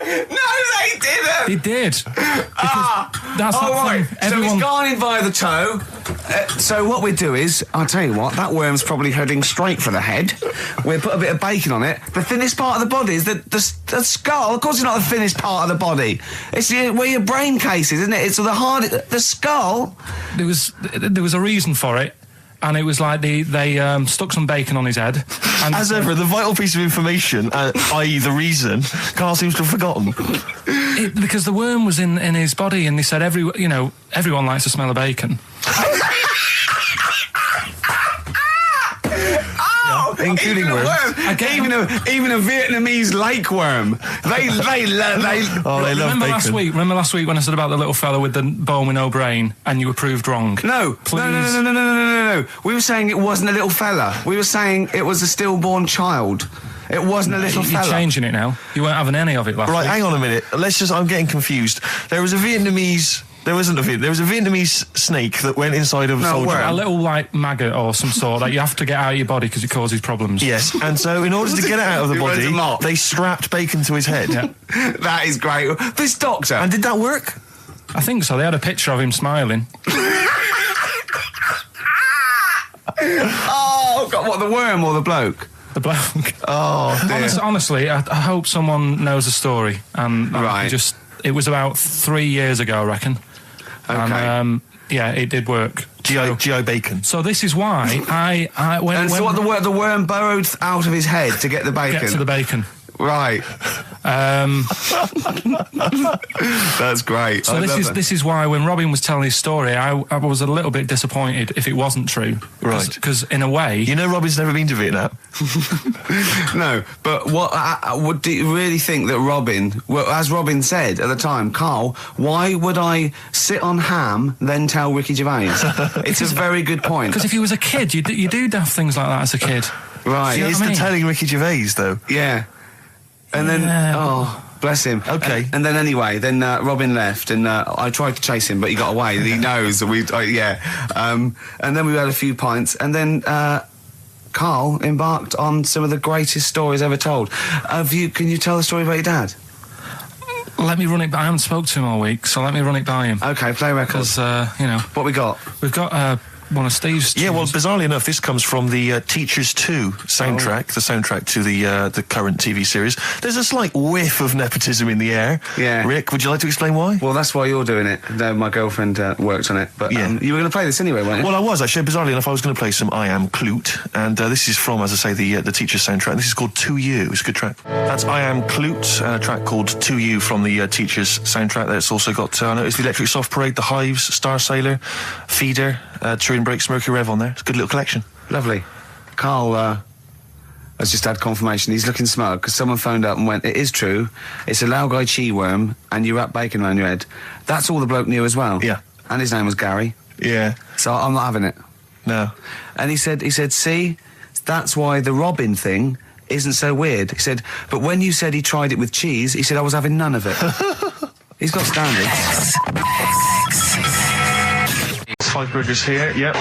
Speaker 1: No, they didn't!
Speaker 3: They did. That's
Speaker 1: Oh,
Speaker 3: that
Speaker 1: right.
Speaker 3: thing.
Speaker 1: So
Speaker 3: Everyone...
Speaker 1: he's gone in via the toe. So what we do is, I'll tell you what, that worm's probably heading straight for the head. We'll put a bit of bacon on it. The thinnest part of the body is the skull. Of course it's not the thinnest part of the body. It's where your brain case is, isn't it? It's the skull.
Speaker 3: There was a reason for it. And it was like they stuck some bacon on his head. And
Speaker 2: As ever, the vital piece of information, i.e. the reason, Carl seems to have forgotten.
Speaker 3: Because the worm was in his body, and they said everyone likes the smell of bacon.
Speaker 1: Including worms. Even a Vietnamese lake worm. They love bacon.
Speaker 3: Remember last week when I said about the little fella with the bone with no brain, and you were proved wrong?
Speaker 1: No.
Speaker 3: Please.
Speaker 1: No. We were saying it wasn't a little fella. We were saying it was a stillborn child. It wasn't a little fella.
Speaker 3: You're changing it now. You weren't having any of it last week.
Speaker 2: Right, hang on a minute. I'm getting confused. There was a Vietnamese snake that went inside of a soldier.
Speaker 3: A little, like, maggot or some sort that you have to get out of your body because it causes problems.
Speaker 2: Yes, and so in order to get it out of the body, they strapped bacon to his head.
Speaker 3: Yeah.
Speaker 1: That is great. This doctor.
Speaker 2: And did that work?
Speaker 3: I think so. They had a picture of him smiling.
Speaker 1: Oh, God, what, the worm or the bloke?
Speaker 3: The bloke.
Speaker 1: Oh, dear.
Speaker 3: Honestly, I hope someone knows the story. And
Speaker 1: right.
Speaker 3: It was about 3 years ago, I reckon.
Speaker 1: Okay.
Speaker 3: And, yeah, it did work.
Speaker 2: G.I. Bacon.
Speaker 3: So this is why
Speaker 1: the worm burrowed out of his head to get the bacon?
Speaker 3: Get to the bacon.
Speaker 1: Right. That's great.
Speaker 3: So this is why when Robin was telling his story, I was a little bit disappointed if it wasn't true.
Speaker 2: Right.
Speaker 3: Because in a way...
Speaker 2: You know Robin's never been to Vietnam.
Speaker 1: No, but do you really think that Robin, well, as Robin said at the time, Carl, why would I sit on ham, then tell Ricky Gervais? It's a very good point.
Speaker 3: Because if he was a kid, you do daft things like that as a kid.
Speaker 1: Right.
Speaker 2: He is telling Ricky Gervais, though.
Speaker 1: Yeah. And then, bless him.
Speaker 2: Okay.
Speaker 1: And then anyway, Robin left, and I tried to chase him, but he got away. He knows that and then we had a few pints, and then Carl embarked on some of the greatest stories ever told. Can you tell the story about your dad?
Speaker 3: Let me run it by. I haven't spoke to him all week, so let me run it by him.
Speaker 1: Okay, play record.
Speaker 3: Because,
Speaker 1: What we got?
Speaker 3: We've got one of Steve's...
Speaker 2: Yeah, well, bizarrely enough, this comes from the Teachers 2 soundtrack, the soundtrack to the current TV series. There's a slight whiff of nepotism in the air.
Speaker 1: Yeah.
Speaker 2: Rick, would you like to explain why?
Speaker 1: Well, that's why you're doing it. No, my girlfriend worked on it. But you were going to play this anyway, weren't you?
Speaker 2: Well, I was, actually. Bizarrely enough, I was going to play some I Am Clute, and this is from, as I say, the Teachers soundtrack. This is called To You. It's a good track. That's I Am Clute, a track called To You from the Teachers soundtrack. That's also got, it's the Electric Soft Parade, The Hives, Star Sailor, Feeder, Turin Breaks, Mercury Rev on there. It's a good little collection.
Speaker 1: Lovely. Carl has just had confirmation. He's looking smug because someone phoned up and went, it is true, it's a Laogai chi worm and you wrap bacon around your head. That's all the bloke knew as well.
Speaker 2: Yeah.
Speaker 1: And his name was Gary.
Speaker 2: Yeah.
Speaker 1: So I'm not having it.
Speaker 2: No. And
Speaker 1: he said, see, that's why the Robin thing isn't so weird. He said, but when you said he tried it with cheese, he said I was having none of it. He's got standards.
Speaker 2: 5 burgers here, yep.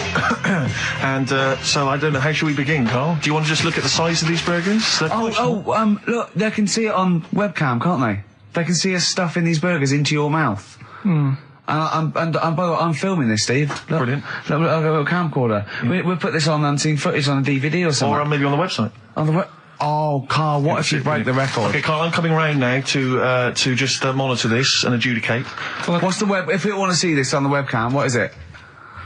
Speaker 2: And so I don't know, how should we begin, Carl? Do you want to just look at the size of these burgers?
Speaker 1: Look, they can see it on webcam, can't they? They can see us stuffing these burgers into your mouth.
Speaker 3: Hmm.
Speaker 1: I'm filming this, Steve. Look,
Speaker 2: brilliant.
Speaker 1: Look, I've got a camcorder. We'll put this on unseen footage on a DVD or something.
Speaker 2: Or maybe on the website.
Speaker 1: On the Oh, Carl, what if you break the record?
Speaker 2: Okay, Carl, I'm coming round now to just monitor this and adjudicate.
Speaker 1: What's the web? If people want to see this on the webcam, what is it?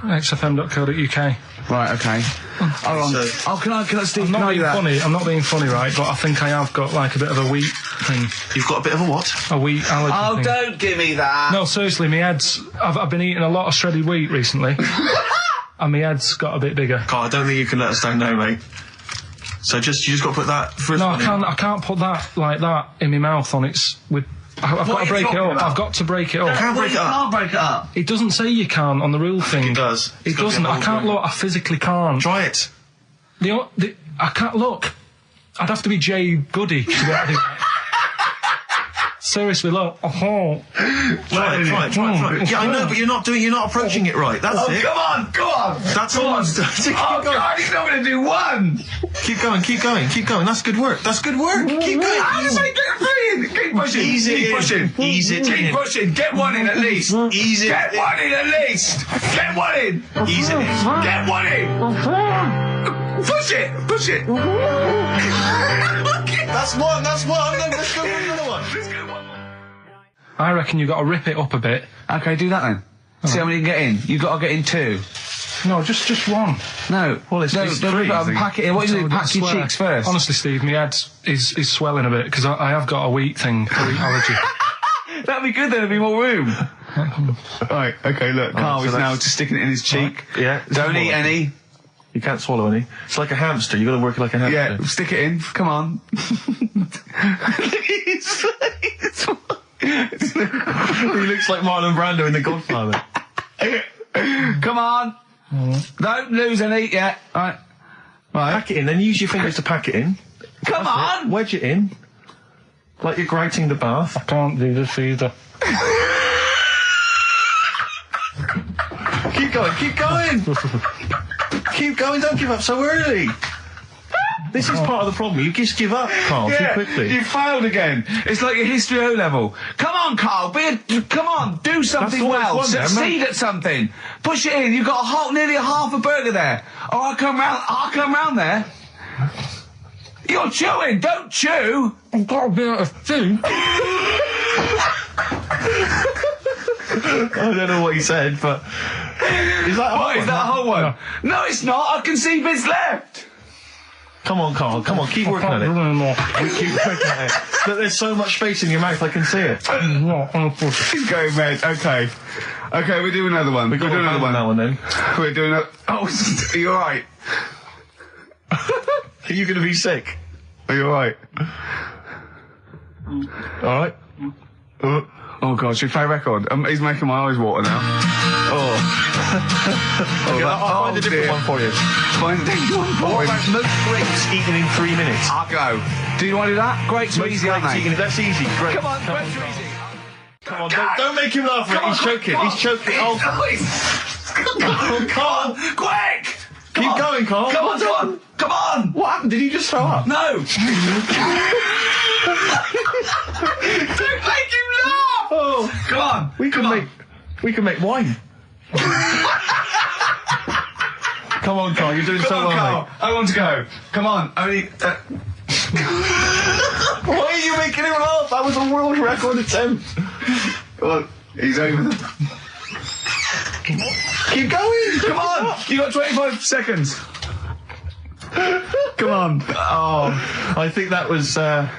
Speaker 3: XFM.co.uk.
Speaker 1: Right, okay. Hold on. Can I, Steve,
Speaker 3: I'm not being funny, I'm not being funny, right, but I think I have got, like, a bit of a wheat thing.
Speaker 2: You've got a bit of a what?
Speaker 3: A wheat allergy thing.
Speaker 1: Don't give me that!
Speaker 3: No, seriously, my head's... I've been eating a lot of shredded wheat recently, and my head's got a bit bigger.
Speaker 2: Carl, I don't think you can let us down now, mate. So you just got to put that...
Speaker 3: No, I can't put that, like that, in my mouth on its... I've got to break it up. I've got to break it up.
Speaker 2: You can't break it up.
Speaker 1: You can't break it up.
Speaker 3: It doesn't say you can't on the rule thing.
Speaker 2: It does.
Speaker 3: It doesn't. I can't look. I physically can't.
Speaker 2: Try it.
Speaker 3: I can't look. I'd have to be Jay Goody to be able to do that. Seriously, look. Oh.
Speaker 2: Try it. Yeah, I know, but you're not approaching it right. That's it.
Speaker 1: Come on.
Speaker 2: That's all. Keep
Speaker 1: Oh,
Speaker 2: going.
Speaker 1: God, he's not going to do one.
Speaker 2: Keep going. That's good work. Keep going.
Speaker 1: How does he get three in? Keep pushing.
Speaker 2: Ease it
Speaker 1: Keep
Speaker 2: in.
Speaker 1: pushing.
Speaker 2: Ease it
Speaker 1: Keep
Speaker 2: in.
Speaker 1: pushing. Get one in at least.
Speaker 2: Ease it
Speaker 1: Get
Speaker 2: in.
Speaker 1: one in at least. Get one in.
Speaker 2: Ease it in.
Speaker 1: Get one in. Push it.
Speaker 2: That's one. Let's go for another one.
Speaker 3: I reckon you've got to rip it up a bit.
Speaker 1: Okay, do that then. See how many you can get in. You've got to get in two.
Speaker 3: No, just one.
Speaker 1: No.
Speaker 2: Well, it's
Speaker 1: don't rip it up and pack it in. What do you do? Pack your cheeks first.
Speaker 3: Honestly, Steve, my head is swelling a bit because I have got a wheat allergy.
Speaker 1: That'd be good then, there'd be more room. Right, okay, look, Carl is now just sticking it in his cheek.
Speaker 2: Yeah.
Speaker 1: Don't eat any.
Speaker 2: You can't swallow any. It's like a hamster. You got to work it like a hamster.
Speaker 1: Yeah, stick it in. Come on.
Speaker 2: He looks like Marlon Brando in The Godfather.
Speaker 1: Come on. Don't lose any yet. Right.
Speaker 2: Pack it in, then use your fingers to pack it in.
Speaker 1: Come on.
Speaker 2: Wedge it in. Like you're grating the bath.
Speaker 3: I can't do this either.
Speaker 2: Keep going. Keep going, don't give up so early. This is part of the problem. You just give up, Carl, too quickly.
Speaker 1: You failed again. It's like your history O level. Come on, Carl. Come on. Do something
Speaker 2: That's
Speaker 1: well.
Speaker 2: what it's
Speaker 1: Succeed at something. Push it in. You've got nearly a half a burger there. Oh, I'll come round there. You're chewing. Don't chew.
Speaker 3: I've got a bit of food.
Speaker 2: I don't know what he said, but... Is that
Speaker 1: What, is that a whole one? No, it's not. I can see bits left.
Speaker 2: Come on, Carl. Come on, keep working at it. Keep working at it. Look, there's so much space in your mouth, I can see it.
Speaker 1: He's going red. Okay, we'll do another one. We'll do another one.
Speaker 2: That one then.
Speaker 1: We're doing a... Oh, are you alright?
Speaker 2: Are you going to be sick?
Speaker 1: Are you alright?
Speaker 2: Alright.
Speaker 1: Oh God, should we play a record? He's making my eyes water now.
Speaker 2: I'll find a different one for you.
Speaker 1: Find a different one for
Speaker 2: What
Speaker 1: him.
Speaker 2: about most grapes eaten in 3 minutes?
Speaker 1: I'll go. Do you want to do that? Grapes are easy, aren't
Speaker 2: Grapes
Speaker 1: they?
Speaker 2: eaten, that's easy. Great.
Speaker 1: Come on, grapes are easy.
Speaker 2: Come on, don't make him laugh. He's choking. He's choking. Oh, Carl.
Speaker 1: Quick!
Speaker 2: Keep going, Carl.
Speaker 1: Come on!
Speaker 2: What happened? Did he just throw up?
Speaker 1: No! Don't make him laugh!
Speaker 2: Oh,
Speaker 1: Come on!
Speaker 2: we can make wine. Come on, Carl. You're doing so well,
Speaker 1: Carl.
Speaker 2: mate.
Speaker 1: I want to go. Come on. Only...
Speaker 2: Why are you making him laugh? That was a world record attempt.
Speaker 1: Come on. He's over them.
Speaker 2: Keep going.
Speaker 1: Come on! You got 25 seconds. Come on.
Speaker 2: Oh, I think that was a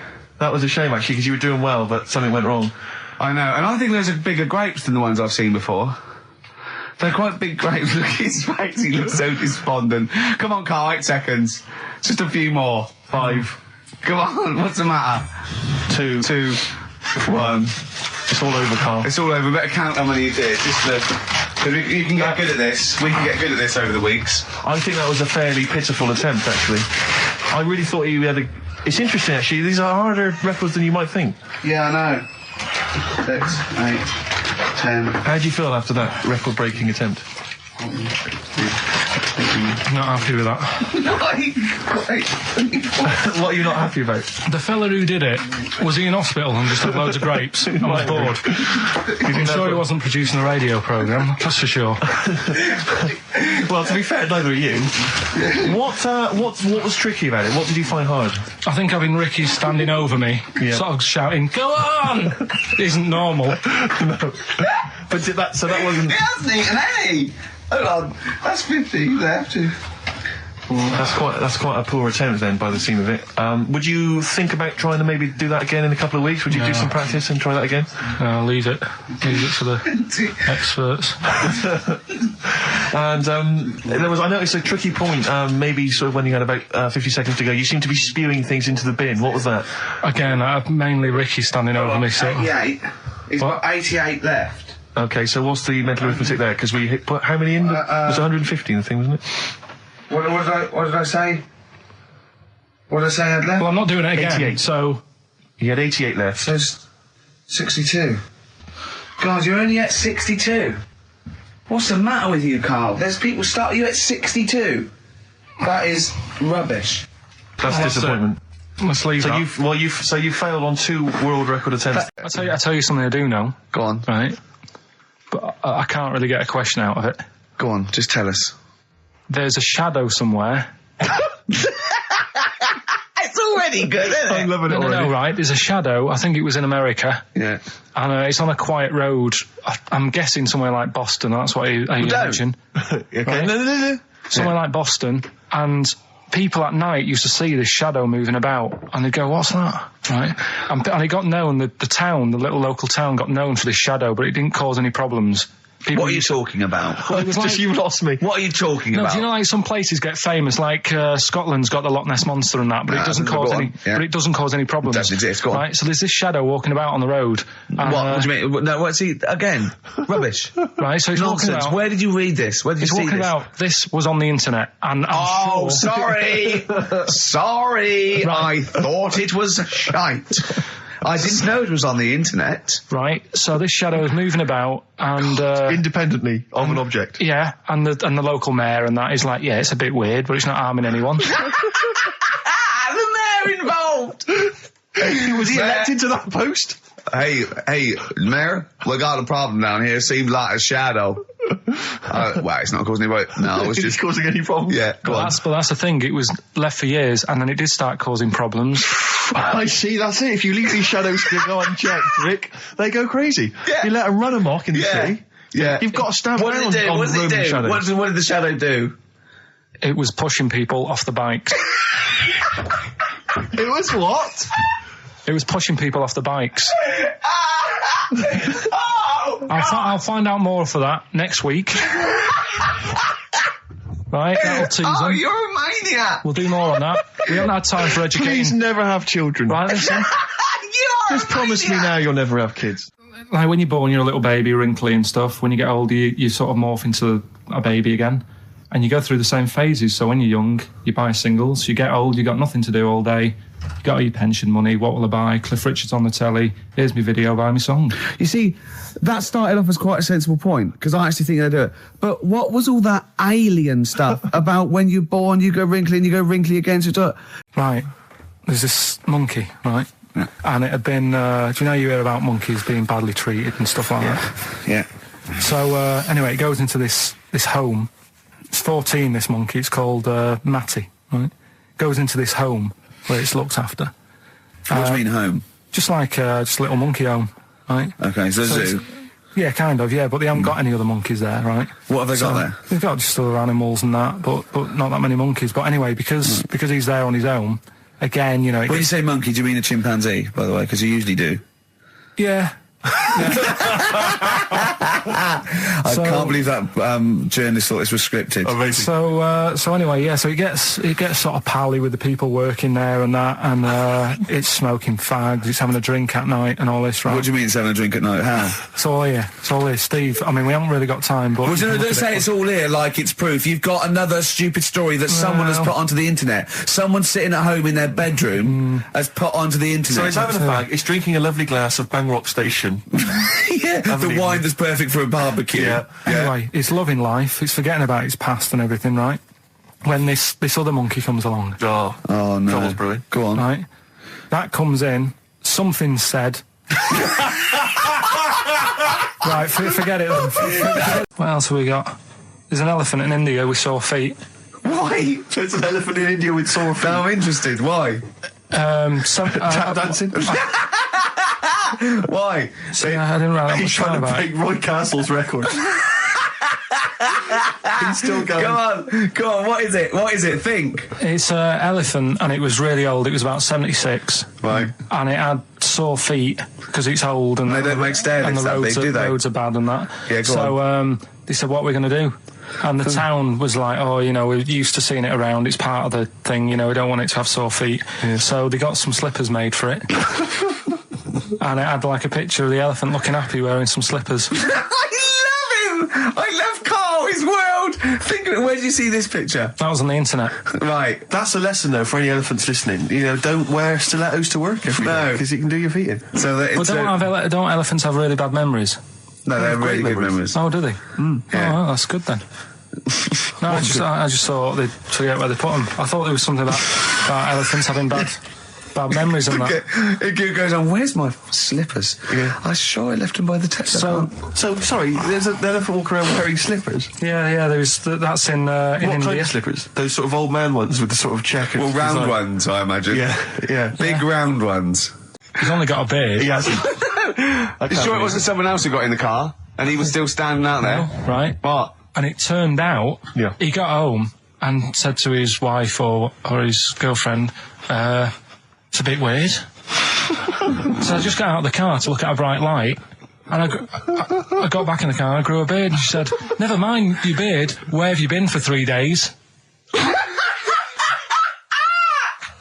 Speaker 2: shame actually because you were doing well, but something went wrong.
Speaker 1: I know, and I think those are bigger grapes than the ones I've seen before. They're quite big grapes. Look at his face, he looks so despondent. Come on, Carl, 8 seconds. Just a few more. 5. Come on, what's the matter?
Speaker 2: 2, 1. It's all over, Carl.
Speaker 1: It's all over. Better count how many you did. Just because you can get good at this. We can get good at this over the weeks.
Speaker 2: I think that was a fairly pitiful attempt, actually. I really thought you had a... It's interesting, actually. These are harder records than you might think.
Speaker 1: Yeah, I know. 6, 8, 10.
Speaker 2: How do you feel after that record-breaking attempt?
Speaker 3: Not happy with that.
Speaker 2: What are you not happy about?
Speaker 3: The fella who did it, was he in hospital and just had loads of grapes? I was bored. I'm sure he wasn't producing a radio programme, that's for sure.
Speaker 2: Well, to be fair, neither are you. What was tricky about it? What did you find hard?
Speaker 3: I think having Ricky standing over me, sort of shouting, "Go on!" isn't normal.
Speaker 2: No. But that wasn't...
Speaker 1: He hasn't eaten any! Hold on, that's 50 left.
Speaker 2: That's quite a poor attempt then, by the seam of it. Would you think about trying to maybe do that again in a couple of weeks? Would you do some practice and try that again?
Speaker 3: Leave it for the experts.
Speaker 2: And I noticed a tricky point. Maybe sort of when you had about 50 seconds to go, you seemed to be spewing things into the bin. What was that?
Speaker 3: Again, mainly Ricky standing over me. So
Speaker 1: 88. He's got 88 left.
Speaker 2: Okay, so what's the mental arithmetic there? Because we put how many in? It was 150 in the thing, wasn't it?
Speaker 1: What did I say? What did I say I had left?
Speaker 3: well, I'm not doing it again.
Speaker 2: 88.
Speaker 3: So
Speaker 2: He had 88 left.
Speaker 1: So 62. God, you're only at 62. What's the matter with you, Carl? There's people start you at 62. That is rubbish.
Speaker 2: That's disappointment.
Speaker 3: Let's leave
Speaker 2: So
Speaker 3: that.
Speaker 2: you failed on 2 world record attempts.
Speaker 3: I tell you something I do know.
Speaker 1: Go on.
Speaker 3: Right? But I can't really get a question out of it.
Speaker 1: Go on, just tell us.
Speaker 3: There's a shadow somewhere.
Speaker 1: It's already good, isn't it?
Speaker 2: I'm loving it already.
Speaker 3: No, right? There's a shadow. I think it was in America.
Speaker 1: Yeah.
Speaker 3: And it's on a quiet road. I'm guessing somewhere like Boston. That's what I imagine.
Speaker 2: Okay.
Speaker 3: Right?
Speaker 1: No.
Speaker 3: Somewhere like Boston. And people at night used to see this shadow moving about. And they'd go, what's that? Right? And it got known, the town, the little local town got known for this shadow, but it didn't cause any problems. People
Speaker 1: What are you talking about?
Speaker 3: Well, it was like,
Speaker 2: You lost me.
Speaker 1: What are you talking about?
Speaker 3: do you know, like some places get famous, like Scotland's got the Loch Ness monster and that, but it doesn't cause any.
Speaker 1: Yeah.
Speaker 3: But it doesn't cause any problems.
Speaker 1: Doesn't exist. Go on.
Speaker 3: Right. So there's this shadow walking about on the road.
Speaker 1: What do you mean? No, what's he again? Rubbish.
Speaker 3: Right. So he's walking
Speaker 1: Nonsense.
Speaker 3: about.
Speaker 1: Where did you read this? Where did you
Speaker 3: He's
Speaker 1: see
Speaker 3: walking
Speaker 1: this?
Speaker 3: about. This was on the internet, and I'm sure.
Speaker 1: Sorry. Sorry.
Speaker 3: Right.
Speaker 1: I thought it was shite. I didn't know it was on the internet.
Speaker 3: Right. So this shadow is moving about, and
Speaker 2: Independently of an object.
Speaker 3: yeah, and the local mayor and that is like, yeah, it's a bit weird, but it's not harming anyone.
Speaker 1: The mayor involved.
Speaker 2: Was he elected to that post?
Speaker 1: Hey, Mayor, we got a problem down here. Seems like a shadow. Well, it's not causing any. No, it's
Speaker 2: Is
Speaker 1: just
Speaker 2: it causing any problems?
Speaker 1: Yeah, go on.
Speaker 3: But that's the thing. It was left for years, and then it did start causing problems.
Speaker 2: I see, that's it. If you leave these shadows to go unchecked, Rick, they go crazy.
Speaker 1: Yeah.
Speaker 2: You let them run amok in the
Speaker 1: Yeah.
Speaker 2: city.
Speaker 1: Yeah.
Speaker 2: You've got to stand
Speaker 1: What
Speaker 2: down
Speaker 1: did it do?
Speaker 2: on
Speaker 1: What did it
Speaker 2: Roman
Speaker 1: do?
Speaker 2: shadows.
Speaker 1: What did the shadow do?
Speaker 3: It was pushing people off the bikes.
Speaker 2: It was what?
Speaker 3: It was pushing people off the bikes.
Speaker 1: Oh,
Speaker 3: I'll find out more for that next week. Right, that'll tease
Speaker 1: oh,
Speaker 3: them.
Speaker 1: you're a maniac.
Speaker 3: We'll do more on that. We haven't had time for
Speaker 2: Please
Speaker 3: educating.
Speaker 2: never have children.
Speaker 3: Right, listen.
Speaker 1: You are
Speaker 2: Just promise me now you'll never have kids.
Speaker 3: Like when you're born, you're a little baby, wrinkly and stuff. When you get older, you sort of morph into a baby again. And you go through the same phases. So when you're young, you buy singles. You get old, you got nothing to do all day. You got all your pension money. What will I buy? Cliff Richard's on the telly. Here's my video, buy me song.
Speaker 4: You see, that started off as quite a sensible point, because I actually think they do it. But what was all that alien stuff about when you're born, you go wrinkly and you go wrinkly again? So
Speaker 3: Right, there's this monkey, right?
Speaker 4: Yeah.
Speaker 3: And it had been, do you know you hear about monkeys being badly treated and stuff like that?
Speaker 4: yeah.
Speaker 3: So anyway, it goes into this home. It's 14, this monkey. It's called Matty, right? Goes into this home where it's looked after.
Speaker 4: What do you mean home?
Speaker 3: Just like just a little monkey home, right?
Speaker 4: Okay, so zoo.
Speaker 3: it's- Yeah, kind of, yeah, but they haven't got any other monkeys there, right?
Speaker 4: What have they got there?
Speaker 3: They've got just other animals and that, but not that many monkeys. But anyway, because he's there on his own, again, you know...
Speaker 4: When you say monkey, do you mean a chimpanzee, by the way? Because you usually do.
Speaker 3: Yeah.
Speaker 4: I can't believe that journalist thought this was scripted.
Speaker 2: Amazing.
Speaker 3: So anyway, yeah. So it gets sort of pally with the people working there and that, and it's smoking fags, it's having a drink at night and all this, right?
Speaker 4: What do you mean it's having a drink at night? How?
Speaker 3: It's all here, Steve. I mean, we haven't really got time, but
Speaker 4: Well, don't say it's all here like it's proof. You've got another stupid story that someone has put onto the internet. Someone sitting at home in their bedroom has put onto the internet.
Speaker 2: So it's having a fag, it's drinking a lovely glass of Bang Rock Station.
Speaker 4: yeah, the
Speaker 2: even-
Speaker 4: wine that's perfect for a barbecue.
Speaker 2: Yeah.
Speaker 3: Anyway, it's loving life. It's forgetting about its past and everything, right? When this other monkey comes along,
Speaker 2: Oh
Speaker 4: no.
Speaker 2: Troubles brewing.
Speaker 4: Go on.
Speaker 3: right? That comes in. Something said. Right, forget it then. What else have we got? There's an elephant in India with sore feet.
Speaker 4: Why?
Speaker 2: There's an elephant in India with sore feet.
Speaker 4: I'm interested. Why?
Speaker 2: Tap dancing.
Speaker 4: Why?
Speaker 3: I didn't write that
Speaker 2: He's
Speaker 3: much
Speaker 2: trying
Speaker 3: down
Speaker 2: to
Speaker 3: about it.
Speaker 2: break Roy Castle's record. He's still going.
Speaker 4: Go on. What is it? Think.
Speaker 3: It's an elephant, and it was really old. It was about 76.
Speaker 4: Right.
Speaker 3: And it had sore feet because it's old and
Speaker 4: They don't make stair
Speaker 3: and the
Speaker 4: lifts that
Speaker 3: roads,
Speaker 4: big, do they?
Speaker 3: roads are bad and that.
Speaker 4: Yeah, go
Speaker 3: so they said, what are we going to do? And the town was like, oh, you know, we're used to seeing it around. It's part of the thing, you know, we don't want it to have sore feet. Yeah. So they got some slippers made for it. And it had like a picture of the elephant looking happy wearing some slippers.
Speaker 4: I love him. I love Carl. His world.
Speaker 1: Think of it. Where did you see this picture?
Speaker 3: That was on the internet.
Speaker 1: Right.
Speaker 2: That's a lesson, though, for any elephants listening. You know, don't wear stilettos to work every day, because it can do your feet in.
Speaker 1: So that
Speaker 3: Well,
Speaker 1: it's
Speaker 3: don't elephants have really bad memories?
Speaker 1: no, they're
Speaker 2: great
Speaker 1: really good
Speaker 2: memories.
Speaker 1: memories.
Speaker 3: Oh, do they?
Speaker 1: Yeah.
Speaker 3: Oh, well, that's good then. No, I just thought they'd forget where they put them. I thought there was something about elephants having bad memories and that.
Speaker 1: It goes on. Where's my slippers?
Speaker 2: Yeah.
Speaker 1: I'm sure I left them by the text.
Speaker 2: So, sorry, there's an elephant walking around wearing slippers.
Speaker 3: Yeah, that's in
Speaker 2: What
Speaker 3: India.
Speaker 2: kind of slippers? Those sort of old man ones with the sort of checkered
Speaker 1: well, round
Speaker 2: design.
Speaker 1: ones, I imagine.
Speaker 2: Yeah.
Speaker 1: Big round ones.
Speaker 3: He's only got a beard.
Speaker 2: He hasn't.
Speaker 1: You sure it wasn't someone else who got in the car and he was still standing out there?
Speaker 3: Right.
Speaker 1: What?
Speaker 3: And it turned out
Speaker 2: Yeah.
Speaker 3: he got home and said to his wife or his girlfriend, it's a bit weird. So I just got out of the car to look at a bright light, and I got back in the car and I grew a beard. And she said, never mind your beard, where have you been for 3 days?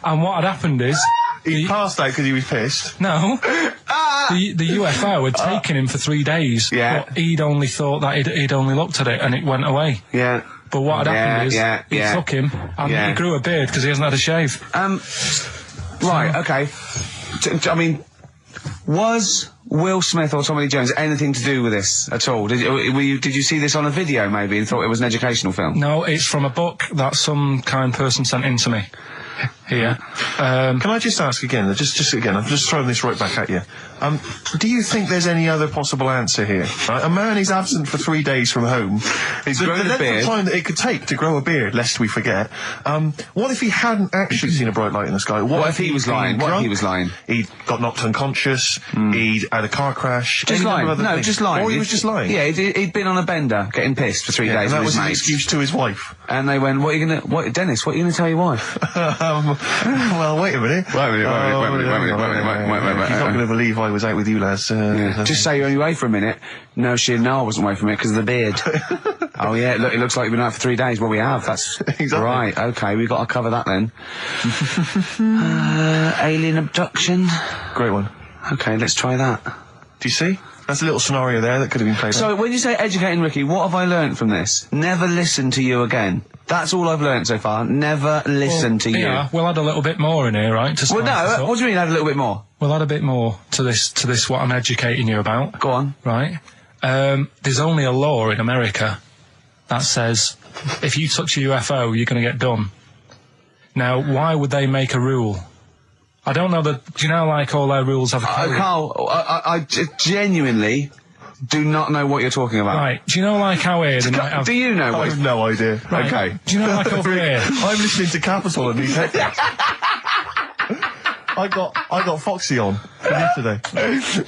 Speaker 3: And what had happened is...
Speaker 2: He passed out because he was pissed.
Speaker 3: No. The UFO had taken him for 3 days.
Speaker 1: Yeah.
Speaker 3: But he'd only thought that he'd only looked at it and it went away.
Speaker 1: Yeah.
Speaker 3: But what had happened is he took him and he grew a beard because he hasn't had a shave.
Speaker 1: Right, okay. I mean, was Will Smith or Tommy Lee Jones anything to do with this at all? Did you see this on a video maybe and thought it was an educational film?
Speaker 3: No, it's from a book that some kind person sent in to me. Here.
Speaker 2: Can I just ask again, just again, I'm just throwing this right back at you. Do you think there's any other possible answer here? Right? A man is absent for 3 days from home.
Speaker 1: He's grown a
Speaker 2: length
Speaker 1: beard.
Speaker 2: of time that it could take to grow a beard, lest we forget. What if he hadn't actually seen a bright light in the sky?
Speaker 1: What if he was
Speaker 2: he'd been
Speaker 1: lying? What if
Speaker 2: drunk?
Speaker 1: he was lying?
Speaker 2: He'd got knocked unconscious. He'd had a car crash.
Speaker 1: Just
Speaker 2: any number
Speaker 1: lying.
Speaker 2: of other
Speaker 1: No,
Speaker 2: things.
Speaker 1: just lying.
Speaker 2: Or he was just lying.
Speaker 1: Yeah, he'd been on a bender, getting pissed for 3 days
Speaker 2: and that
Speaker 1: with
Speaker 2: was
Speaker 1: his
Speaker 2: an
Speaker 1: mates.
Speaker 2: excuse to his wife.
Speaker 1: And they went, Dennis, what are you going to tell your wife?
Speaker 2: Well, wait a minute.
Speaker 1: Wait a minute.
Speaker 2: You're not going to believe I was out with you, lads.
Speaker 1: Just say you're only away for a minute. No, I wasn't away from it because of the beard. Oh yeah, look, it looks like you've been out for 3 days. Well, we have. That's
Speaker 2: Exactly.
Speaker 1: right. Okay, we've got to cover that then. Alien abduction.
Speaker 2: Great one.
Speaker 1: Okay, let's try that.
Speaker 2: Do you see? That's a little scenario there that could have been played out.
Speaker 1: So, when you say educating Ricky, what have I learnt from this? Never listen to you again. That's all I've learnt so far. Never listen to you.
Speaker 3: Yeah, we'll add a little bit more in here, right? To
Speaker 1: Well,
Speaker 3: spice this
Speaker 1: no.
Speaker 3: up.
Speaker 1: What do you mean? Add a little bit more.
Speaker 3: We'll add a bit more to this. What I'm educating you about.
Speaker 1: Go on.
Speaker 3: Right. There's only a law in America that says if you touch a UFO, you're going to get done. Now, why would they make a rule? I don't know that. Do you know, like all their rules have a code?
Speaker 1: Carl, I genuinely do not know what you're talking about.
Speaker 3: Right. Do you know, like how here they might have?
Speaker 1: Do you know
Speaker 2: I
Speaker 1: what?
Speaker 2: have no idea.
Speaker 3: Right.
Speaker 1: Okay.
Speaker 3: Do you know, like over here?
Speaker 2: I'm listening to Capital and these headphones. I got Foxy on from yesterday.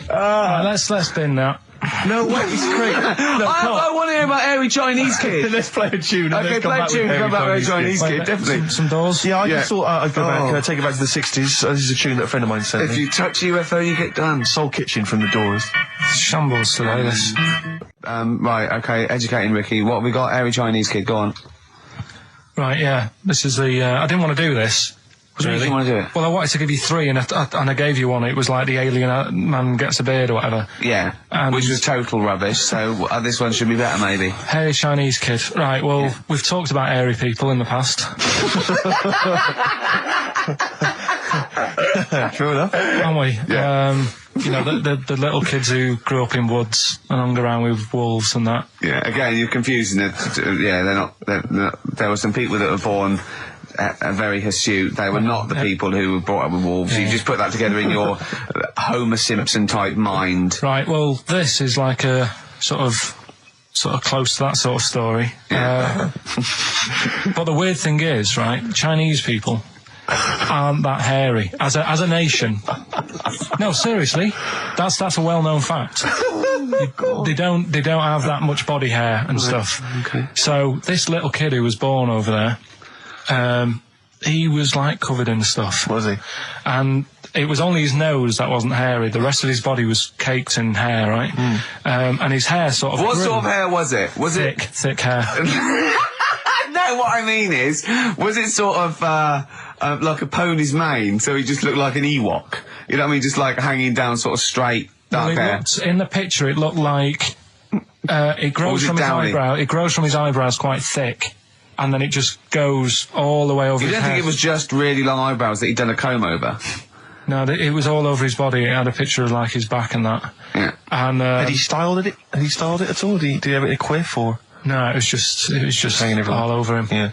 Speaker 3: Right, let's bin that.
Speaker 2: No way, it's great.
Speaker 1: I want to hear about Airy Chinese Kid.
Speaker 2: Let's play a tune. And
Speaker 1: Okay,
Speaker 2: then come
Speaker 1: play a
Speaker 2: back
Speaker 1: tune.
Speaker 2: with
Speaker 1: Come back with
Speaker 2: Chinese
Speaker 1: Chinese Kid. Definitely.
Speaker 3: Some doors.
Speaker 2: Yeah, I
Speaker 1: Yeah.
Speaker 2: just thought I'd go back,
Speaker 1: Oh.
Speaker 2: take it back to the 60s. This is a tune that a friend of mine sent
Speaker 1: If
Speaker 2: me.
Speaker 1: you touch a UFO, you get done.
Speaker 2: Soul Kitchen from the Doors.
Speaker 3: Shambles today. This.
Speaker 1: Right. Okay. Educating Ricky. What have we got? Airy Chinese Kid. Go on.
Speaker 3: Right. Yeah. This is the. I didn't want to do this.
Speaker 1: What do you
Speaker 3: Really?
Speaker 1: want to do it?
Speaker 3: Well, I wanted to give you three, and I gave you one. It was like the alien man gets a beard or whatever.
Speaker 1: Yeah.
Speaker 3: And-
Speaker 1: Which was total rubbish. So this one should be better, maybe.
Speaker 3: Hairy Chinese kid. Right, well, we've talked about hairy people in the past.
Speaker 2: True enough.
Speaker 3: Haven't we?
Speaker 1: Yeah.
Speaker 3: You know, the little kids who grew up in woods and hung around with wolves and that.
Speaker 1: Yeah. Again, you're confusing it. Yeah. They're not. There were some people that were born. Very hirsute. They were not the people who were brought up with wolves.
Speaker 3: Yeah.
Speaker 1: You just put that together in your Homer Simpson type mind.
Speaker 3: Right, well, this is like a sort of close to that sort of story. But the weird thing is, right, Chinese people aren't that hairy as a nation. No, seriously, that's a well-known fact. They don't have that much body hair and stuff.
Speaker 1: Okay.
Speaker 3: So this little kid who was born over there, he was like covered in stuff.
Speaker 2: Was he?
Speaker 3: And it was only his nose that wasn't hairy. The rest of his body was caked in hair, right? And his hair sort of
Speaker 1: What
Speaker 3: grew.
Speaker 1: sort of hair was it? Was
Speaker 3: Thick hair.
Speaker 1: No, what I mean is, was it sort of like a pony's mane, so he just looked like an Ewok? You know what I mean? Just like hanging down sort of straight, dark hair.
Speaker 3: In the picture, it looked like It grows
Speaker 1: was it
Speaker 3: from his
Speaker 1: downy?
Speaker 3: eyebrow. It grows from his eyebrows quite thick, and then it just goes all the way over
Speaker 1: You
Speaker 3: his
Speaker 1: don't
Speaker 3: head.
Speaker 1: think it was just really long eyebrows that he'd done a comb over?
Speaker 3: No, it was all over his body. It had a picture of like his back and that.
Speaker 1: Yeah.
Speaker 3: And
Speaker 2: Had he styled it? Had he styled it at all? Did he have it in a quiff or?
Speaker 3: no, it was just
Speaker 2: hanging everywhere.
Speaker 3: all over him.
Speaker 2: Yeah.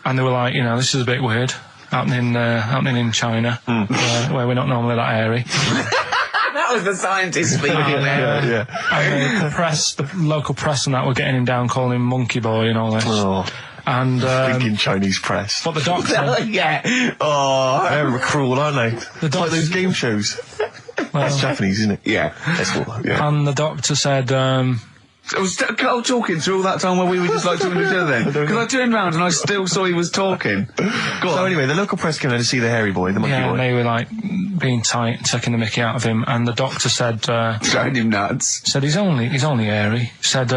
Speaker 3: And they were like, this is a bit weird happening in China, where we're not normally that airy.
Speaker 1: That was the scientist speaking there.
Speaker 2: Yeah.
Speaker 3: And the local press and that were getting him down, calling him monkey boy and all this.
Speaker 2: Oh,
Speaker 3: And
Speaker 2: thinking Chinese press.
Speaker 3: but the doctor,
Speaker 1: Yeah. Oh.
Speaker 2: They're cruel, aren't they? It's like those game shows. That's Japanese, isn't it?
Speaker 1: Yeah.
Speaker 2: That's what, yeah.
Speaker 3: and the doctor said,
Speaker 1: Was Carl talking through all that time while we were just like talking to each other then? Because I turned round and I still saw he was talking. Go
Speaker 2: So
Speaker 1: on.
Speaker 2: anyway, the local press came in to see the hairy boy, the monkey
Speaker 3: yeah,
Speaker 2: boy.
Speaker 3: and they were like being tight and taking the mickey out of him. And the doctor said,
Speaker 1: Driving him nuts.
Speaker 3: he's only airy. Said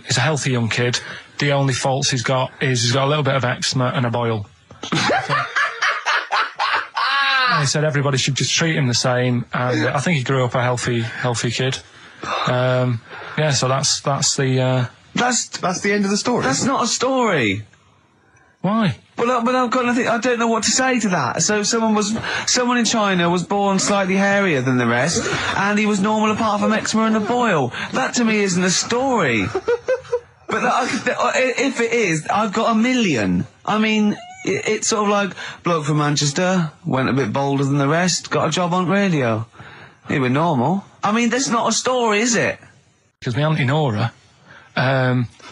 Speaker 3: he's a healthy young kid. The only faults he's got is he's got a little bit of eczema and a boil. And he said everybody should just treat him the same. And I think he grew up a healthy kid. Yeah, so that's the
Speaker 1: That's
Speaker 2: the end of the story.
Speaker 1: That's not a story.
Speaker 3: why.
Speaker 1: But I've got nothing. I don't know what to say to that. So someone in China was born slightly hairier than the rest, and he was normal apart from eczema and a boil. That to me isn't a story. But if it is, I've got a million. I mean, it's sort of like bloke from Manchester went a bit bolder than the rest, got a job on radio. He was normal. I mean, that's not a story, is it?
Speaker 3: Because my auntie Nora,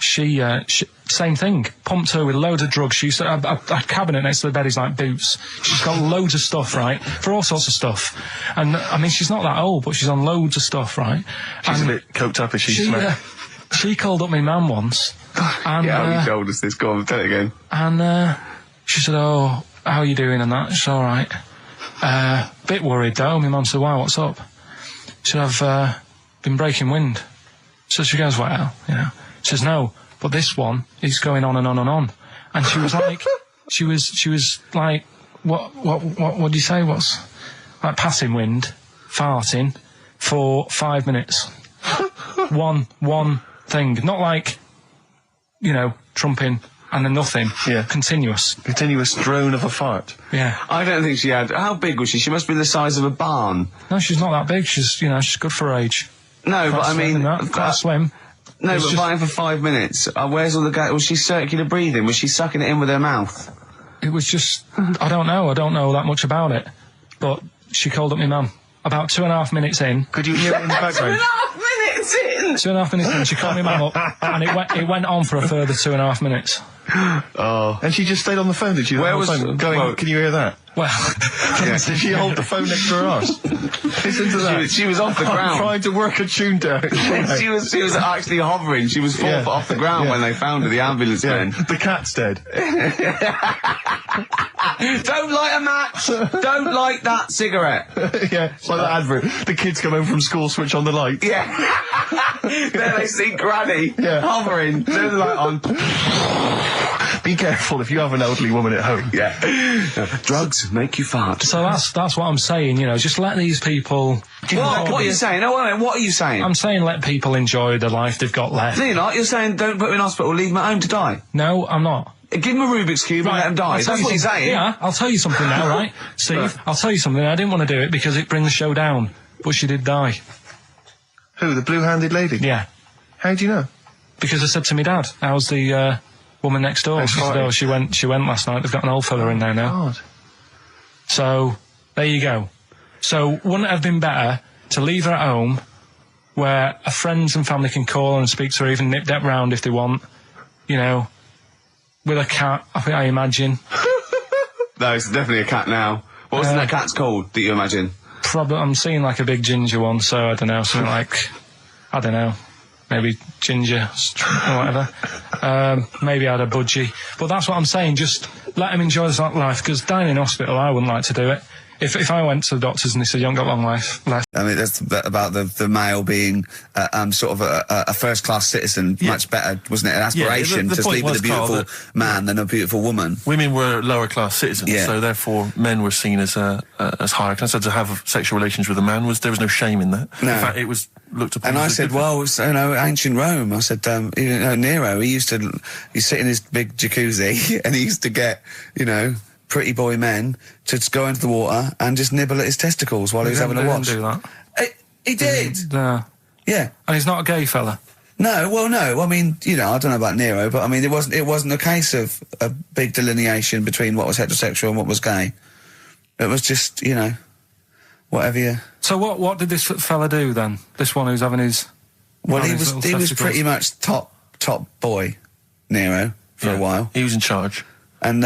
Speaker 3: she same thing. Pumped her with loads of drugs. She used to have a cabinet next to the bed is like boots. She's got loads of stuff, right, for all sorts of stuff. And I mean, she's not that old, but she's on loads of stuff, right?
Speaker 2: She's
Speaker 3: and
Speaker 2: a bit coked up, is she?
Speaker 3: she called up my mum once, and
Speaker 1: Yeah, you told us this. Go on, tell it again.
Speaker 3: and she said, "Oh, how are you doing?" And that. She's all right. Bit worried though. My mum said, "Why? What's up?" She said, "I've been breaking wind." So she goes, "Well, She says, "No, but this one is going on and on and on." And she was like, she was like, what do you say? What's like passing wind, farting for 5 minutes. one thing, not like, trumping and then nothing.
Speaker 2: Yeah.
Speaker 3: Continuous.
Speaker 2: Continuous drone of a fart.
Speaker 3: Yeah.
Speaker 1: I don't think she had. How big was she? She must be the size of a barn.
Speaker 3: No, she's not that big. She's good for her age.
Speaker 1: No, but
Speaker 3: Quite
Speaker 1: I
Speaker 3: slim
Speaker 1: mean,
Speaker 3: and that, quite slim.
Speaker 1: no,
Speaker 3: It's
Speaker 1: but
Speaker 3: just-
Speaker 1: fine for 5 minutes. Where's all the gas? Was she circular breathing? Was she sucking it in with her mouth?
Speaker 3: It was just, I don't know that much about it. But she called up my mum. About 2.5 minutes in,
Speaker 2: Could you hear it in the background?
Speaker 1: minutes in.
Speaker 3: 2.5 minutes in, she called my mum up, and it went on for a further 2.5 minutes.
Speaker 2: Oh. And she just stayed on the phone, did she?
Speaker 1: Where
Speaker 2: The whole
Speaker 1: was-
Speaker 2: time going,
Speaker 1: well-
Speaker 2: can you hear that?
Speaker 3: Well,
Speaker 2: Did she hold the phone next to her arse? Listen to that.
Speaker 1: She was off the ground.
Speaker 2: Trying to work a tune down.
Speaker 1: she was actually hovering. She was 4 foot off the ground when they found her, the ambulance men.
Speaker 2: The cat's dead.
Speaker 1: Don't light a match! Don't light that cigarette!
Speaker 2: Yeah, it's like that advert. The kids come home from school, switch on the light.
Speaker 1: Yeah. Then they see Granny hovering, turn the light on.
Speaker 2: Be careful if you have an elderly woman at home.
Speaker 1: Yeah. Drugs make you fart.
Speaker 3: so that's what I'm saying, just let these people...
Speaker 1: What are you saying? No, wait a minute, what are you saying?
Speaker 3: I'm saying let people enjoy the life they've got left.
Speaker 1: No, you're not. You're saying don't put him in hospital, leave him at home to die.
Speaker 3: No, I'm not.
Speaker 1: Give him a Rubik's Cube and let him die.
Speaker 3: I'll
Speaker 1: That's
Speaker 3: tell
Speaker 1: what you're saying.
Speaker 3: Yeah, I'll tell you something now, right? Steve, I'll tell you something. I didn't want to do it because it brings the show down. But she did die.
Speaker 2: Who, the blue-handed lady?
Speaker 3: Yeah.
Speaker 2: How do you know?
Speaker 3: Because I said to my dad, how's the woman next door? She said, oh, she went last night. They've got an old fella in there now.
Speaker 2: God.
Speaker 3: So, there you go. So, wouldn't it have been better to leave her at home where her friends and family can call and speak to her, even nip that round if they want, with a cat, I imagine.
Speaker 1: No, it's definitely a cat now. What was that cat's called that you imagine?
Speaker 3: Probably, I'm seeing like a big ginger one, so I don't know, something like, I don't know, maybe ginger or whatever. Maybe I had a budgie. But that's what I'm saying, just let him enjoy his life, because dying in hospital, I wouldn't like to do it. if I went to the doctors and they said you haven't got long left.
Speaker 1: I mean, that's about the male being sort of a first-class citizen. Much better, wasn't it? An aspiration
Speaker 2: the
Speaker 1: to
Speaker 2: point
Speaker 1: sleep with a
Speaker 2: was, Carl,
Speaker 1: beautiful man than a beautiful woman.
Speaker 2: Women were lower-class citizens,
Speaker 1: Yeah.
Speaker 2: so therefore men were seen as higher class. So to have sexual relations with a man there was no shame in that.
Speaker 1: No.
Speaker 2: In fact, it was looked upon.
Speaker 1: And I
Speaker 2: as a
Speaker 1: said,
Speaker 2: good
Speaker 1: well, it's, ancient Rome. I said, Nero, he sit in his big jacuzzi and he used to get, pretty boy men to go into the water and just nibble at his testicles while he was having a watch.
Speaker 3: He didn't do that.
Speaker 1: He did. Yeah.
Speaker 3: And he's not a gay fella.
Speaker 1: No, well, no. I mean, I don't know about Nero, but I mean, it wasn't a case of a big delineation between what was heterosexual and what was gay. It was just, whatever you.
Speaker 3: So what did this fella do then? This one who's having his.
Speaker 1: Well,
Speaker 3: having
Speaker 1: he
Speaker 3: his
Speaker 1: was
Speaker 3: little
Speaker 1: pretty
Speaker 3: testicles?
Speaker 1: much top boy, Nero, for a while,
Speaker 2: He was in charge.
Speaker 1: and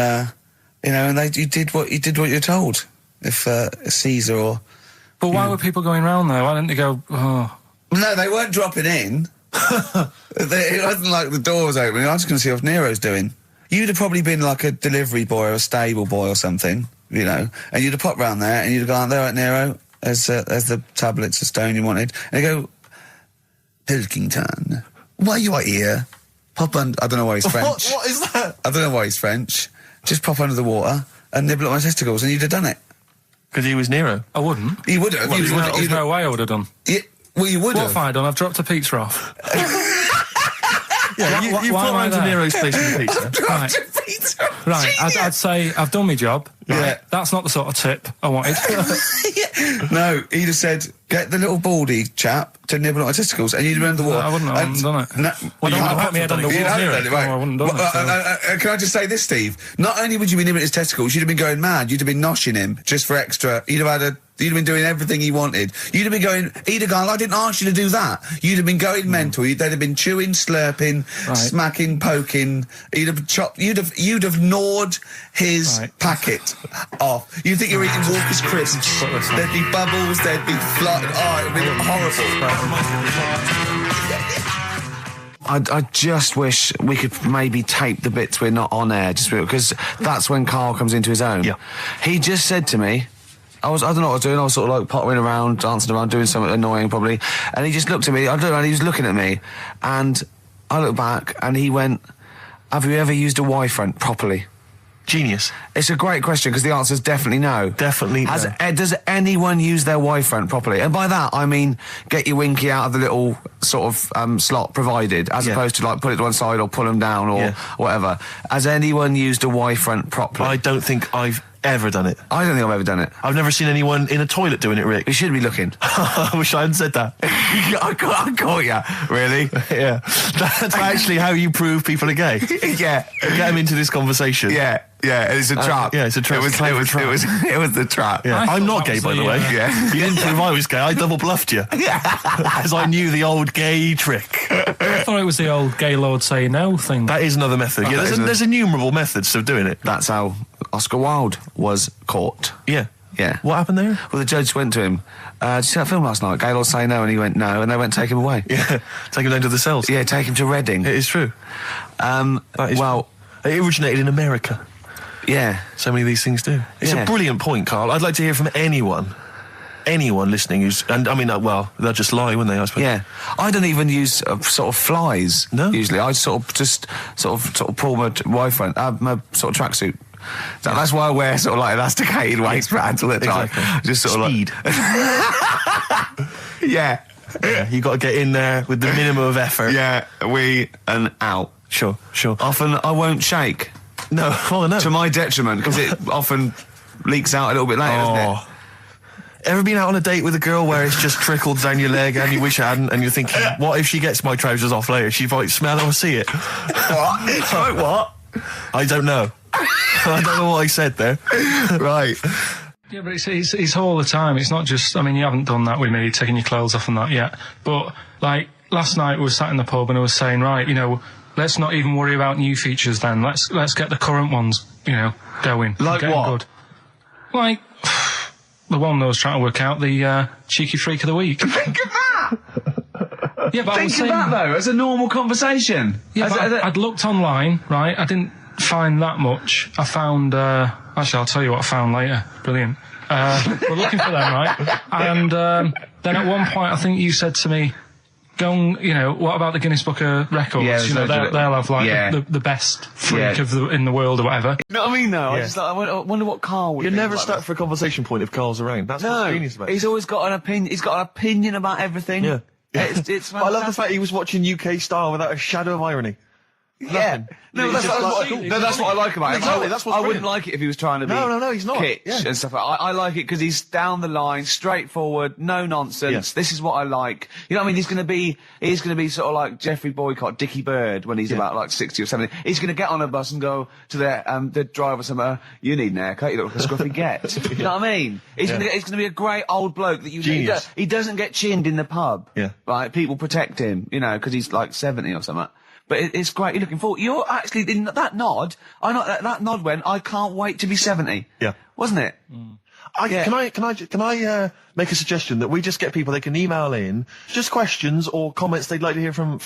Speaker 1: and you did what you're told. If Caesar or
Speaker 3: But why were people going round there? Why didn't they go? Oh,
Speaker 1: no, they weren't dropping in. It wasn't like the door was opening. I was going to see what Nero's doing. You'd have probably been like a delivery boy or a stable boy or something, and you'd have popped round there and you'd have gone, there, right, Nero, as the tablets of stone you wanted, and they go, Pilkington, why you are here? Pop under. I don't know why he's French.
Speaker 2: What is that?
Speaker 1: I don't know why he's French. Just pop under the water and nibble at my testicles, and you'd have done it.
Speaker 2: Because he was Nero.
Speaker 3: I wouldn't.
Speaker 1: You would have.
Speaker 3: There's no way I would have done.
Speaker 1: Well, you would
Speaker 3: What
Speaker 1: have.
Speaker 3: have I done? I've dropped a pizza off.
Speaker 2: Yeah, you
Speaker 3: why
Speaker 2: put
Speaker 3: am I
Speaker 2: round to
Speaker 3: there?
Speaker 2: Nero's place with the pizza.
Speaker 3: Right. Right, I'd say I've done my job. Right?
Speaker 1: Yeah.
Speaker 3: That's not the sort of tip I wanted.
Speaker 1: No, he'd have said, get the little baldy chap to nibble at my testicles, and you'd have been under the water.
Speaker 3: I wouldn't have done it.
Speaker 1: No,
Speaker 2: Well, you
Speaker 3: I
Speaker 2: would have
Speaker 3: put my head on the
Speaker 1: You'd
Speaker 3: wall.
Speaker 1: have done it, right.
Speaker 3: No, I wouldn't have done it.
Speaker 1: Can I just say this, Steve? Not only would you be nibbling at his testicles, you'd have been going mad. You'd have been noshing him just for extra. You'd have been doing everything he wanted. You'd have been going, he'd have gone, I didn't ask you to do that. You'd have been going mental. They'd have been chewing, slurping, smacking, poking. You'd have chopped. You'd have gnawed his packet off. You'd think you were eating Walker's crisps. There'd be bubbles. There'd be flood. Oh, it'd be horrible. I just wish we could maybe tape the bits we're not on air, just because that's when Carl comes into his own.
Speaker 2: Yeah.
Speaker 1: He just said to me, I don't know what I was doing, I was sort of like pottering around, dancing around, doing something annoying probably, and he just looked at me, I don't know, and he was looking at me, and I looked back, and he went, have you ever used a Y-front properly?
Speaker 2: Genius.
Speaker 1: It's a great question, because the answer is definitely no.
Speaker 2: Definitely no.
Speaker 1: Does anyone use their Y-front properly? And by that, I mean, get your winky out of the little sort of slot provided, as opposed to like put it to one side or pull them down or whatever. Has anyone used a Y-front properly?
Speaker 2: I don't think I've ever done it.
Speaker 1: I don't think I've ever done it.
Speaker 2: I've never seen anyone in a toilet doing it, Rick.
Speaker 1: You should be looking.
Speaker 2: I wish I hadn't said that.
Speaker 1: I caught you. Really?
Speaker 2: Yeah. That's actually how you prove people are gay.
Speaker 1: Yeah.
Speaker 2: Get them into this conversation.
Speaker 1: Yeah. Yeah, it's a trap.
Speaker 2: Yeah, it's a trap.
Speaker 1: It was the trap.
Speaker 2: Yeah. I'm not gay, by the way.
Speaker 1: Yeah.
Speaker 2: You didn't prove I was gay. I double bluffed you.
Speaker 1: Yeah.
Speaker 2: As I knew the old gay trick.
Speaker 3: I thought it was the old gay lord say no thing.
Speaker 2: That is another method. Yeah, there's innumerable methods of doing it.
Speaker 1: That's how Oscar Wilde was caught.
Speaker 2: Yeah.
Speaker 1: Yeah.
Speaker 2: What happened there?
Speaker 1: Well, the judge went to him, did you see that film last night? Gaylord Say No, and he went, no, and they went take him away.
Speaker 2: Yeah. Take him down to the cells.
Speaker 1: Yeah, take him to Reading.
Speaker 2: It is true. It originated in America.
Speaker 1: Yeah.
Speaker 2: So many of these things do. It's a brilliant point, Carl. I'd like to hear from anyone listening who's, and I mean, they'll just lie, wouldn't they, I suppose?
Speaker 1: Yeah. I don't even use sort of flies.
Speaker 2: No?
Speaker 1: Usually. I sort of pull my Y-front, my sort of tracksuit. So that's why I wear sort of like elasticated waistbands all the time.
Speaker 2: Exactly.
Speaker 1: Just sort
Speaker 2: Speed.
Speaker 1: of Yeah.
Speaker 2: Yeah, you got to get in there with the minimum of effort.
Speaker 1: Yeah, and out.
Speaker 2: Sure.
Speaker 1: Often I won't shake.
Speaker 2: No, oh no.
Speaker 1: To my detriment, because it often leaks out a little bit later, doesn't it?
Speaker 2: Ever been out on a date with a girl where it's just trickled down your leg and you wish it hadn't, and you're thinking, what if she gets my trousers off later? She might smell it or see it.
Speaker 1: What? What?
Speaker 2: I don't know. I don't know what I said there.
Speaker 1: Right.
Speaker 3: Yeah, but it's all the time. It's not just, I mean, you haven't done that with me, taking your clothes off and that yet. But, like, last night we were sat in the pub and I was saying, right, let's not even worry about new features then. Let's get the current ones, going.
Speaker 1: Like
Speaker 3: getting
Speaker 1: what?
Speaker 3: Good. Like, the one that I was trying to work out, the cheeky freak of the week.
Speaker 1: Think of that!
Speaker 3: Yeah, but I was
Speaker 1: Think of
Speaker 3: saying,
Speaker 1: that, though, as a normal conversation.
Speaker 3: Yeah, but I'd looked online, right? I didn't find that much. I found, actually, I'll tell you what I found later. Brilliant. We're looking for them, right? And then at one point, I think you said to me, go and, you know, what about the Guinness Book of Records?
Speaker 1: Yeah,
Speaker 3: you know, they'll have like the best freak in the world or whatever.
Speaker 1: You know what I mean, though? I wonder what Karl would
Speaker 2: You're
Speaker 1: think
Speaker 2: never
Speaker 1: about
Speaker 2: stuck
Speaker 1: this.
Speaker 2: for a conversation point if Karl's around. That's what's genius about it.
Speaker 1: He's always got an opinion. He's got an opinion about everything.
Speaker 2: Yeah.
Speaker 1: It's
Speaker 2: I love the fact he was watching UK Style without a shadow of irony.
Speaker 1: Yeah. No, that's what I like about him.
Speaker 2: Exactly, that's what's
Speaker 1: I wouldn't
Speaker 2: brilliant.
Speaker 1: like it if he was trying to be
Speaker 2: No, he's not.
Speaker 1: kitsch
Speaker 2: Yeah.
Speaker 1: and stuff. I like it because he's down the line, straightforward, no nonsense.
Speaker 2: Yeah.
Speaker 1: This is what I like. You know what I mean? He's going to be sort of like Jeffrey Boycott, Dickie Bird when he's about like 60 or 70. He's going to get on a bus and go to the driver somewhere, you need an haircut, you look like a scruffy get. You know what I mean? He's going to be a great old bloke that you
Speaker 2: Genius.
Speaker 1: He doesn't get chinned in the pub.
Speaker 2: Yeah.
Speaker 1: Right? People protect him, you know, because he's like 70 or something. But it's great. You're looking forward. You're actually in that nod. I know that nod went. I can't wait to be 70.
Speaker 2: Yeah.
Speaker 1: Wasn't it?
Speaker 2: Can I make a suggestion that we just get people, they can email in just questions or comments they'd like to hear from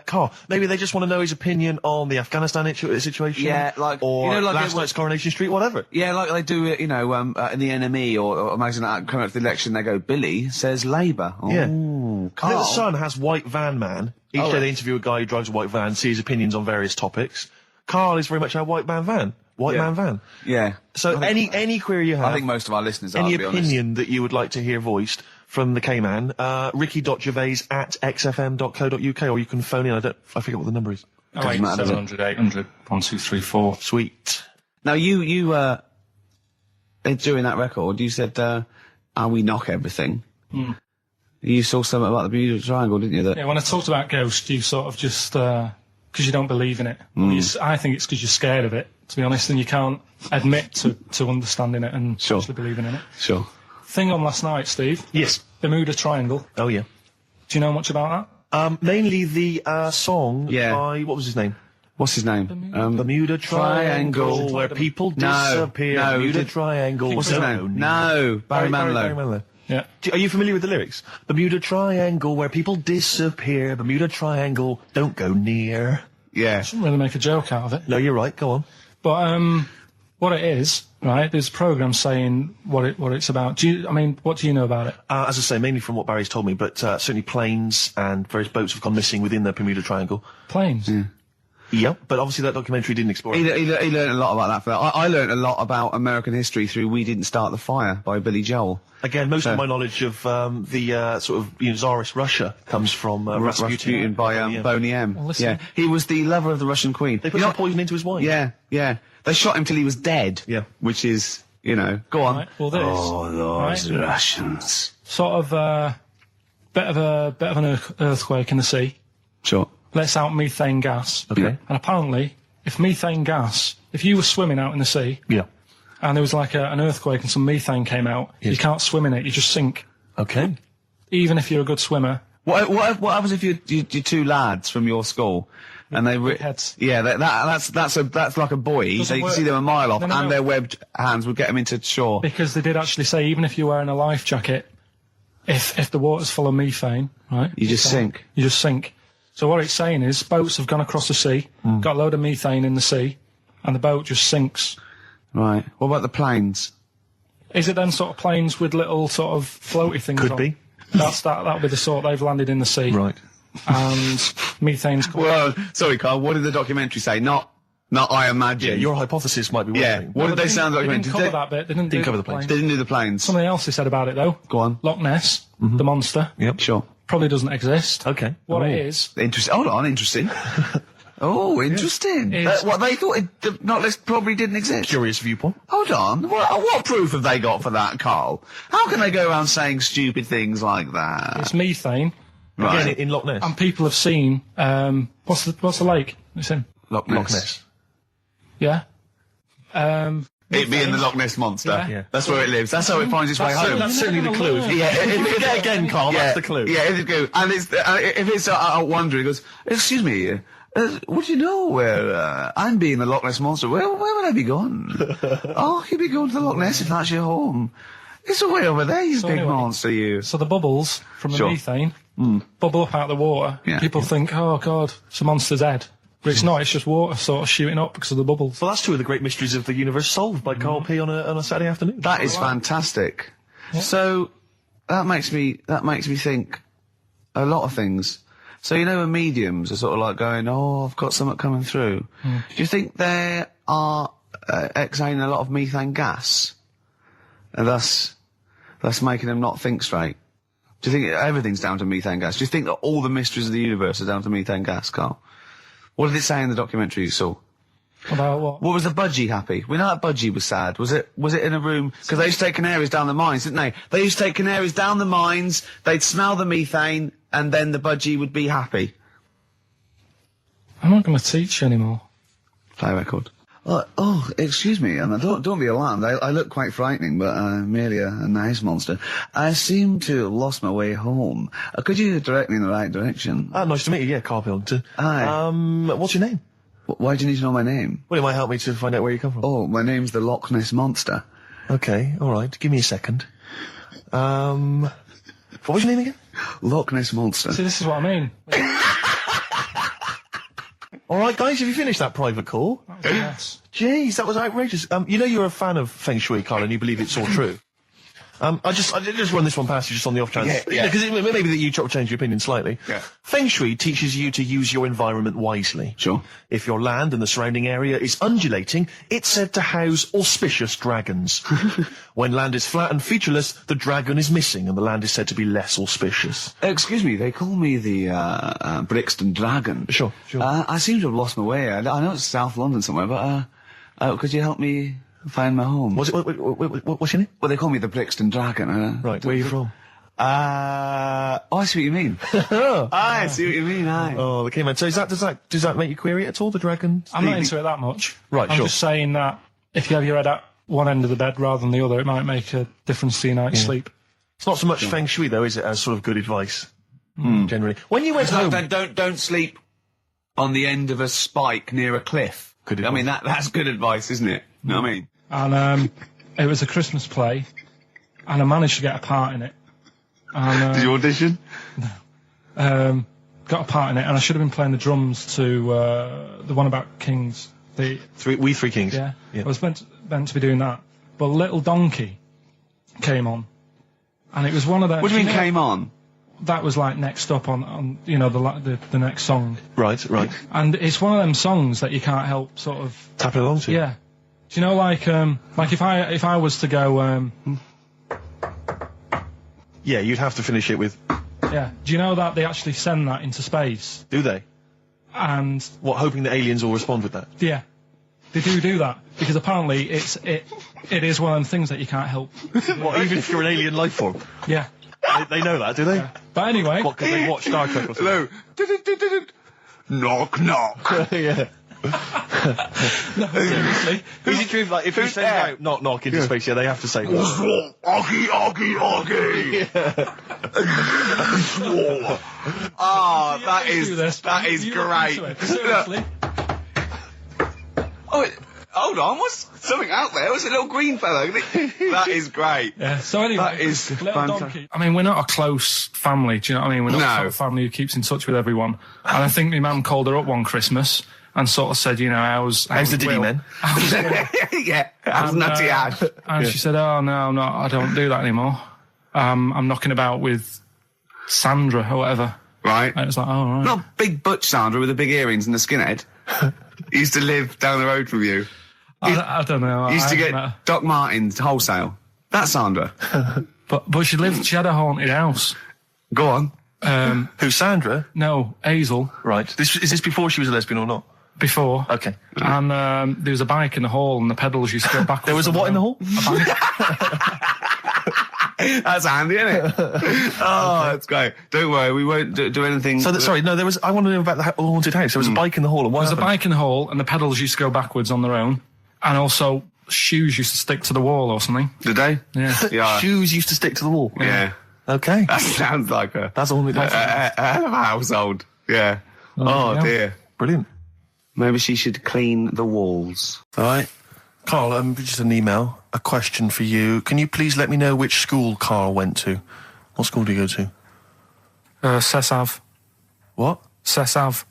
Speaker 2: Karl. Maybe they just want to know his opinion on the Afghanistan situation.
Speaker 1: Yeah, like,
Speaker 2: or
Speaker 1: you know, like
Speaker 2: last night's Coronation Street, whatever.
Speaker 1: Yeah, like they do it, you know, in the NME or imagine that coming up to the election, they go, Billy says Labour.
Speaker 2: Yeah.
Speaker 1: Ooh,
Speaker 2: I think
Speaker 1: Karl.
Speaker 2: the Sun has White Van Man. Each day they interview a guy who drives a white van, see his opinions on various topics. Karl is very much our white man van. White man van.
Speaker 1: Yeah.
Speaker 2: So any query you have,
Speaker 1: I think most of our listeners are,
Speaker 2: any
Speaker 1: to be honest.
Speaker 2: opinion that you would like to hear voiced from the K-Man, ricky.gervais@xfm.co.uk, or you can phone in. I forget what the number is.
Speaker 3: Oh, 700, 800, 1234.
Speaker 2: Sweet.
Speaker 1: Now you during that record, you said, we knock everything. You saw something about the Bermuda Triangle, didn't you?
Speaker 3: Yeah, when I talked about Ghost, you sort of just, because you don't believe in it. I think it's because you're scared of it, to be honest, and you can't admit to understanding it and actually believing in it.
Speaker 1: Sure.
Speaker 3: Thing on last night, Steve.
Speaker 2: Yes.
Speaker 3: Bermuda Triangle.
Speaker 2: Oh, yeah.
Speaker 3: Do you know much about that?
Speaker 2: Mainly the song by, what was his name?
Speaker 1: What's his name?
Speaker 2: Bermuda Triangle, where people disappear.
Speaker 1: No,
Speaker 2: Bermuda Triangle.
Speaker 1: What's his name? No, Barry Manilow.
Speaker 3: Yeah.
Speaker 2: Are you familiar with the lyrics? Bermuda Triangle, where people disappear. Bermuda Triangle, don't go near.
Speaker 1: Yeah.
Speaker 3: Shouldn't really make a joke out of it.
Speaker 2: No, you're right. Go on.
Speaker 3: But what it is, right? There's a program saying what it's about. What do you know about it?
Speaker 2: As I say, mainly from what Barry's told me, but certainly planes and various boats have gone missing within the Bermuda Triangle.
Speaker 3: Planes.
Speaker 2: Yep, but obviously that documentary didn't explore it.
Speaker 1: He learned a lot about that. I learned a lot about American history through "We Didn't Start the Fire" by Billy Joel.
Speaker 2: Again, most of my knowledge of the sort of Tsarist Russia comes from
Speaker 1: Rasputin by Boney M.
Speaker 3: Well, listen.
Speaker 1: Yeah, he was the lover of the Russian queen.
Speaker 2: They put some poison into his wine.
Speaker 1: Yeah, yeah. They shot him till he was dead.
Speaker 2: Yeah.
Speaker 1: Which is, you know, go on.
Speaker 3: Right, well, this.
Speaker 1: Oh, those
Speaker 3: right?
Speaker 1: Russians.
Speaker 3: Sort of bit of an earthquake in the sea.
Speaker 1: Sure.
Speaker 3: Lets out methane gas.
Speaker 2: Okay.
Speaker 3: And apparently, if you were swimming out in the sea,
Speaker 2: Yeah.
Speaker 3: and there was like an earthquake and some methane came out, you can't swim in it, you just sink.
Speaker 2: Okay.
Speaker 3: Even if you're a good swimmer.
Speaker 1: What happens if you're two lads from your school and they
Speaker 3: heads.
Speaker 1: Yeah, that's like a buoy.
Speaker 3: Doesn't
Speaker 1: You can
Speaker 3: work.
Speaker 1: see them a mile off,
Speaker 3: No.
Speaker 1: and their webbed hands would get them into shore.
Speaker 3: Because they did actually say, even if you're wearing a life jacket, if the water's full of methane, right?
Speaker 1: You just sink.
Speaker 3: You just sink. So what it's saying is, boats have gone across the sea, got a load of methane in the sea, and the boat just sinks.
Speaker 1: Right. What about the planes?
Speaker 3: Is it then sort of planes with little sort of floaty things
Speaker 2: Could
Speaker 3: on?
Speaker 2: be.
Speaker 3: That'll be the sort they've landed in the sea.
Speaker 2: Right.
Speaker 3: And methane's coming.
Speaker 1: Well, sorry, Carl. What did the documentary say? Not I imagine.
Speaker 2: Yeah, your hypothesis might be one
Speaker 1: Yeah.
Speaker 2: thing.
Speaker 1: What did they sound like?
Speaker 3: They didn't cover that bit. They didn't
Speaker 2: cover
Speaker 3: do
Speaker 2: the planes.
Speaker 1: They didn't do the planes.
Speaker 3: Something else they said about it, though.
Speaker 1: Go on.
Speaker 3: Loch Ness, the monster,
Speaker 2: Yep.
Speaker 1: Sure.
Speaker 3: probably doesn't exist.
Speaker 2: Okay.
Speaker 3: What it is,
Speaker 1: Interesting. Hold on. Interesting. Oh, interesting.
Speaker 3: It's-
Speaker 1: What they thought not list probably didn't exist.
Speaker 2: Curious viewpoint.
Speaker 1: Hold on. What proof have they got for that, Carl? How can they go around saying stupid things like that?
Speaker 3: it's methane,
Speaker 1: Right.
Speaker 2: Again, in Loch Ness.
Speaker 3: and people have seen, what's the lake it's in?
Speaker 1: Loch
Speaker 2: Loch Ness.
Speaker 3: Yeah?
Speaker 1: It being the Loch Ness monster.
Speaker 3: Yeah.
Speaker 1: That's where it lives. That's how it finds its way home.
Speaker 2: That's certainly the clue.
Speaker 1: Yeah,
Speaker 2: Yeah, again, Carl, that's the clue.
Speaker 1: Yeah, if it go, and it's if it's out wandering, it goes, excuse me, would you know where I'm being the Loch Ness monster? Where would I be going? Oh, you'd be going to the Loch Ness if that's your home. It's away over there, you big
Speaker 3: anyway,
Speaker 1: monster, you.
Speaker 3: So the bubbles from the
Speaker 1: Sure.
Speaker 3: methane bubble up out of the water.
Speaker 1: Yeah.
Speaker 3: People think, oh, God, it's a monster's head. But it's not, it's just water sort of shooting up because of the bubbles.
Speaker 2: Well, that's two of the great mysteries of the universe solved by Karl P on a Saturday afternoon.
Speaker 1: That is fantastic. So that makes me think a lot of things. So you know when mediums are sort of like going, oh, I've got something coming through. Do you think they are exhaling a lot of methane gas, and thus making them not think straight? Do you think everything's down to methane gas? Do you think that all the mysteries of the universe are down to methane gas, Carl? What did it say in the documentary you saw?
Speaker 3: About what?
Speaker 1: What was the budgie happy? We know that budgie was sad. Was it in a room? Because they used to take canaries down the mines, didn't they? They used to take canaries down the mines, they'd smell the methane, and then the budgie would be happy.
Speaker 3: I'm not going to teach you anymore.
Speaker 1: Play a record. Oh, excuse me, and don't be alarmed. I look quite frightening, but I'm merely a nice monster. I seem to have lost my way home. Could you direct me in the right direction?
Speaker 2: Nice to meet you, yeah, Karl Pilkington.
Speaker 1: Hi.
Speaker 2: What's your name?
Speaker 1: Why do you need to know my name?
Speaker 2: Well, it might help me to find out where you come from.
Speaker 1: Oh, my name's the Loch Ness Monster.
Speaker 2: Okay, alright, give me a second. What was your name again?
Speaker 1: Loch Ness Monster.
Speaker 3: See, this is what I mean.
Speaker 2: Alright, guys, have you finished that private call?
Speaker 3: Yes.
Speaker 2: Jeez, that was outrageous. You know you're a fan of Feng Shui, Karl, and you believe it's all true. I did just run this one past you just on the off chance.
Speaker 1: Yeah.
Speaker 2: Because maybe that you change your opinion slightly.
Speaker 1: Yeah.
Speaker 2: Feng Shui teaches you to use your environment wisely.
Speaker 1: Sure.
Speaker 2: If your land and the surrounding area is undulating, it's said to house auspicious dragons. When land is flat and featureless, the dragon is missing and the land is said to be less auspicious.
Speaker 1: Excuse me, they call me the Brixton Dragon.
Speaker 2: Sure.
Speaker 1: I seem to have lost my way. I know it's South London somewhere, but could you help me find my home?
Speaker 2: What's your name?
Speaker 1: Well, they call me the Brixton Dragon.
Speaker 2: Right, where are you from?
Speaker 1: I see what you mean. I see what you mean, aye.
Speaker 2: Oh, okay, man. So does that make you query it at all, the dragon?
Speaker 3: I'm not into it that much.
Speaker 2: Right,
Speaker 3: I'm
Speaker 2: sure.
Speaker 3: just saying that if you have your head at one end of the bed rather than the other, it might make a difference to your night's sleep.
Speaker 2: It's not so much Feng Shui, though, is it, as sort of good advice, generally? When you went home...
Speaker 1: Don't sleep on the end of a spike near a cliff.
Speaker 2: Good
Speaker 1: I mean, that's good advice, isn't it? You know what I mean?
Speaker 3: And it was a Christmas play, and I managed to get a part in it. And,
Speaker 1: Did you audition?
Speaker 3: got a part in it, and I should have been playing the drums to the one about Kings.
Speaker 2: We Three Kings.
Speaker 3: Yeah. I was meant to be doing that, but Little Donkey came on, and it was one of the.
Speaker 1: What do you mean came on?
Speaker 3: That was like next up on the next song.
Speaker 2: Right.
Speaker 3: And it's one of them songs that you can't help sort of
Speaker 2: Tapping along to.
Speaker 3: Yeah. Do you know like if I was to go
Speaker 2: Yeah, you'd have to finish it with.
Speaker 3: Yeah. Do you know that they actually send that into space?
Speaker 2: Do they?
Speaker 3: And
Speaker 2: what, hoping that aliens will respond with that?
Speaker 3: Yeah. They do that because apparently it is one of them things that you can't help.
Speaker 2: What, even if you're an alien life form?
Speaker 3: Yeah.
Speaker 2: They know that, do they?
Speaker 3: Yeah. But anyway.
Speaker 2: What, because they watch Star Trek or something?
Speaker 1: Hello. Knock, knock.
Speaker 2: Yeah.
Speaker 3: No, seriously.
Speaker 2: Is it true, like, if you send out knock, knock into space, they have to say that?
Speaker 1: Oggy. Oh, that is great.
Speaker 3: Seriously.
Speaker 1: Oh, hold on, what's something out there? What's a little green fellow? That is great.
Speaker 3: Yeah, so anyway,
Speaker 1: that is
Speaker 3: Little Donkey. I mean, we're not a close family, do you know what I mean? We're not the sort of family who keeps in touch with everyone. And I think my mum called her up one Christmas and sort of said, you know, how's
Speaker 2: the Diddy men?
Speaker 1: Yeah, how's Nutty Ash?
Speaker 3: And she said, oh, no, I don't do that anymore. I'm knocking about with Sandra or whatever.
Speaker 1: Right.
Speaker 3: And it was like, oh, right.
Speaker 1: Not big butch Sandra with the big earrings and the skinhead. He used to live down the road from you.
Speaker 3: I don't know.
Speaker 1: He used to get Doc Martens wholesale. That's Sandra.
Speaker 3: But she had a haunted house.
Speaker 1: Go on.
Speaker 2: Who, Sandra?
Speaker 3: No, Hazel.
Speaker 2: Right. Is this before she was a lesbian or not?
Speaker 3: Before.
Speaker 2: Okay.
Speaker 3: And there was a bike in the hall and the pedals used to go backwards.
Speaker 2: There was a what in the hall?
Speaker 3: A bike.
Speaker 1: That's handy, isn't it? Oh, that's great. Don't worry, we won't do anything.
Speaker 2: So, sorry, no, I want to know about the haunted house. There was a bike in the hall. And what
Speaker 3: There was
Speaker 2: happened?
Speaker 3: a bike in the hall and the pedals used to go backwards on their own. And also, shoes used to stick to the wall or something.
Speaker 1: Did they?
Speaker 3: Yeah.
Speaker 1: Yeah.
Speaker 2: Shoes used to stick to the wall.
Speaker 1: Yeah.
Speaker 2: Okay.
Speaker 1: That sounds like
Speaker 2: That's all it does.
Speaker 1: a hell of a household. Yeah. Oh,
Speaker 3: yeah.
Speaker 1: dear.
Speaker 2: Brilliant.
Speaker 1: Maybe she should clean the walls. All right.
Speaker 2: Karl, just an email, a question for you. Can you please let me know which school Karl went to? What school do you go to?
Speaker 3: Cessav.
Speaker 2: What?
Speaker 3: Cessav.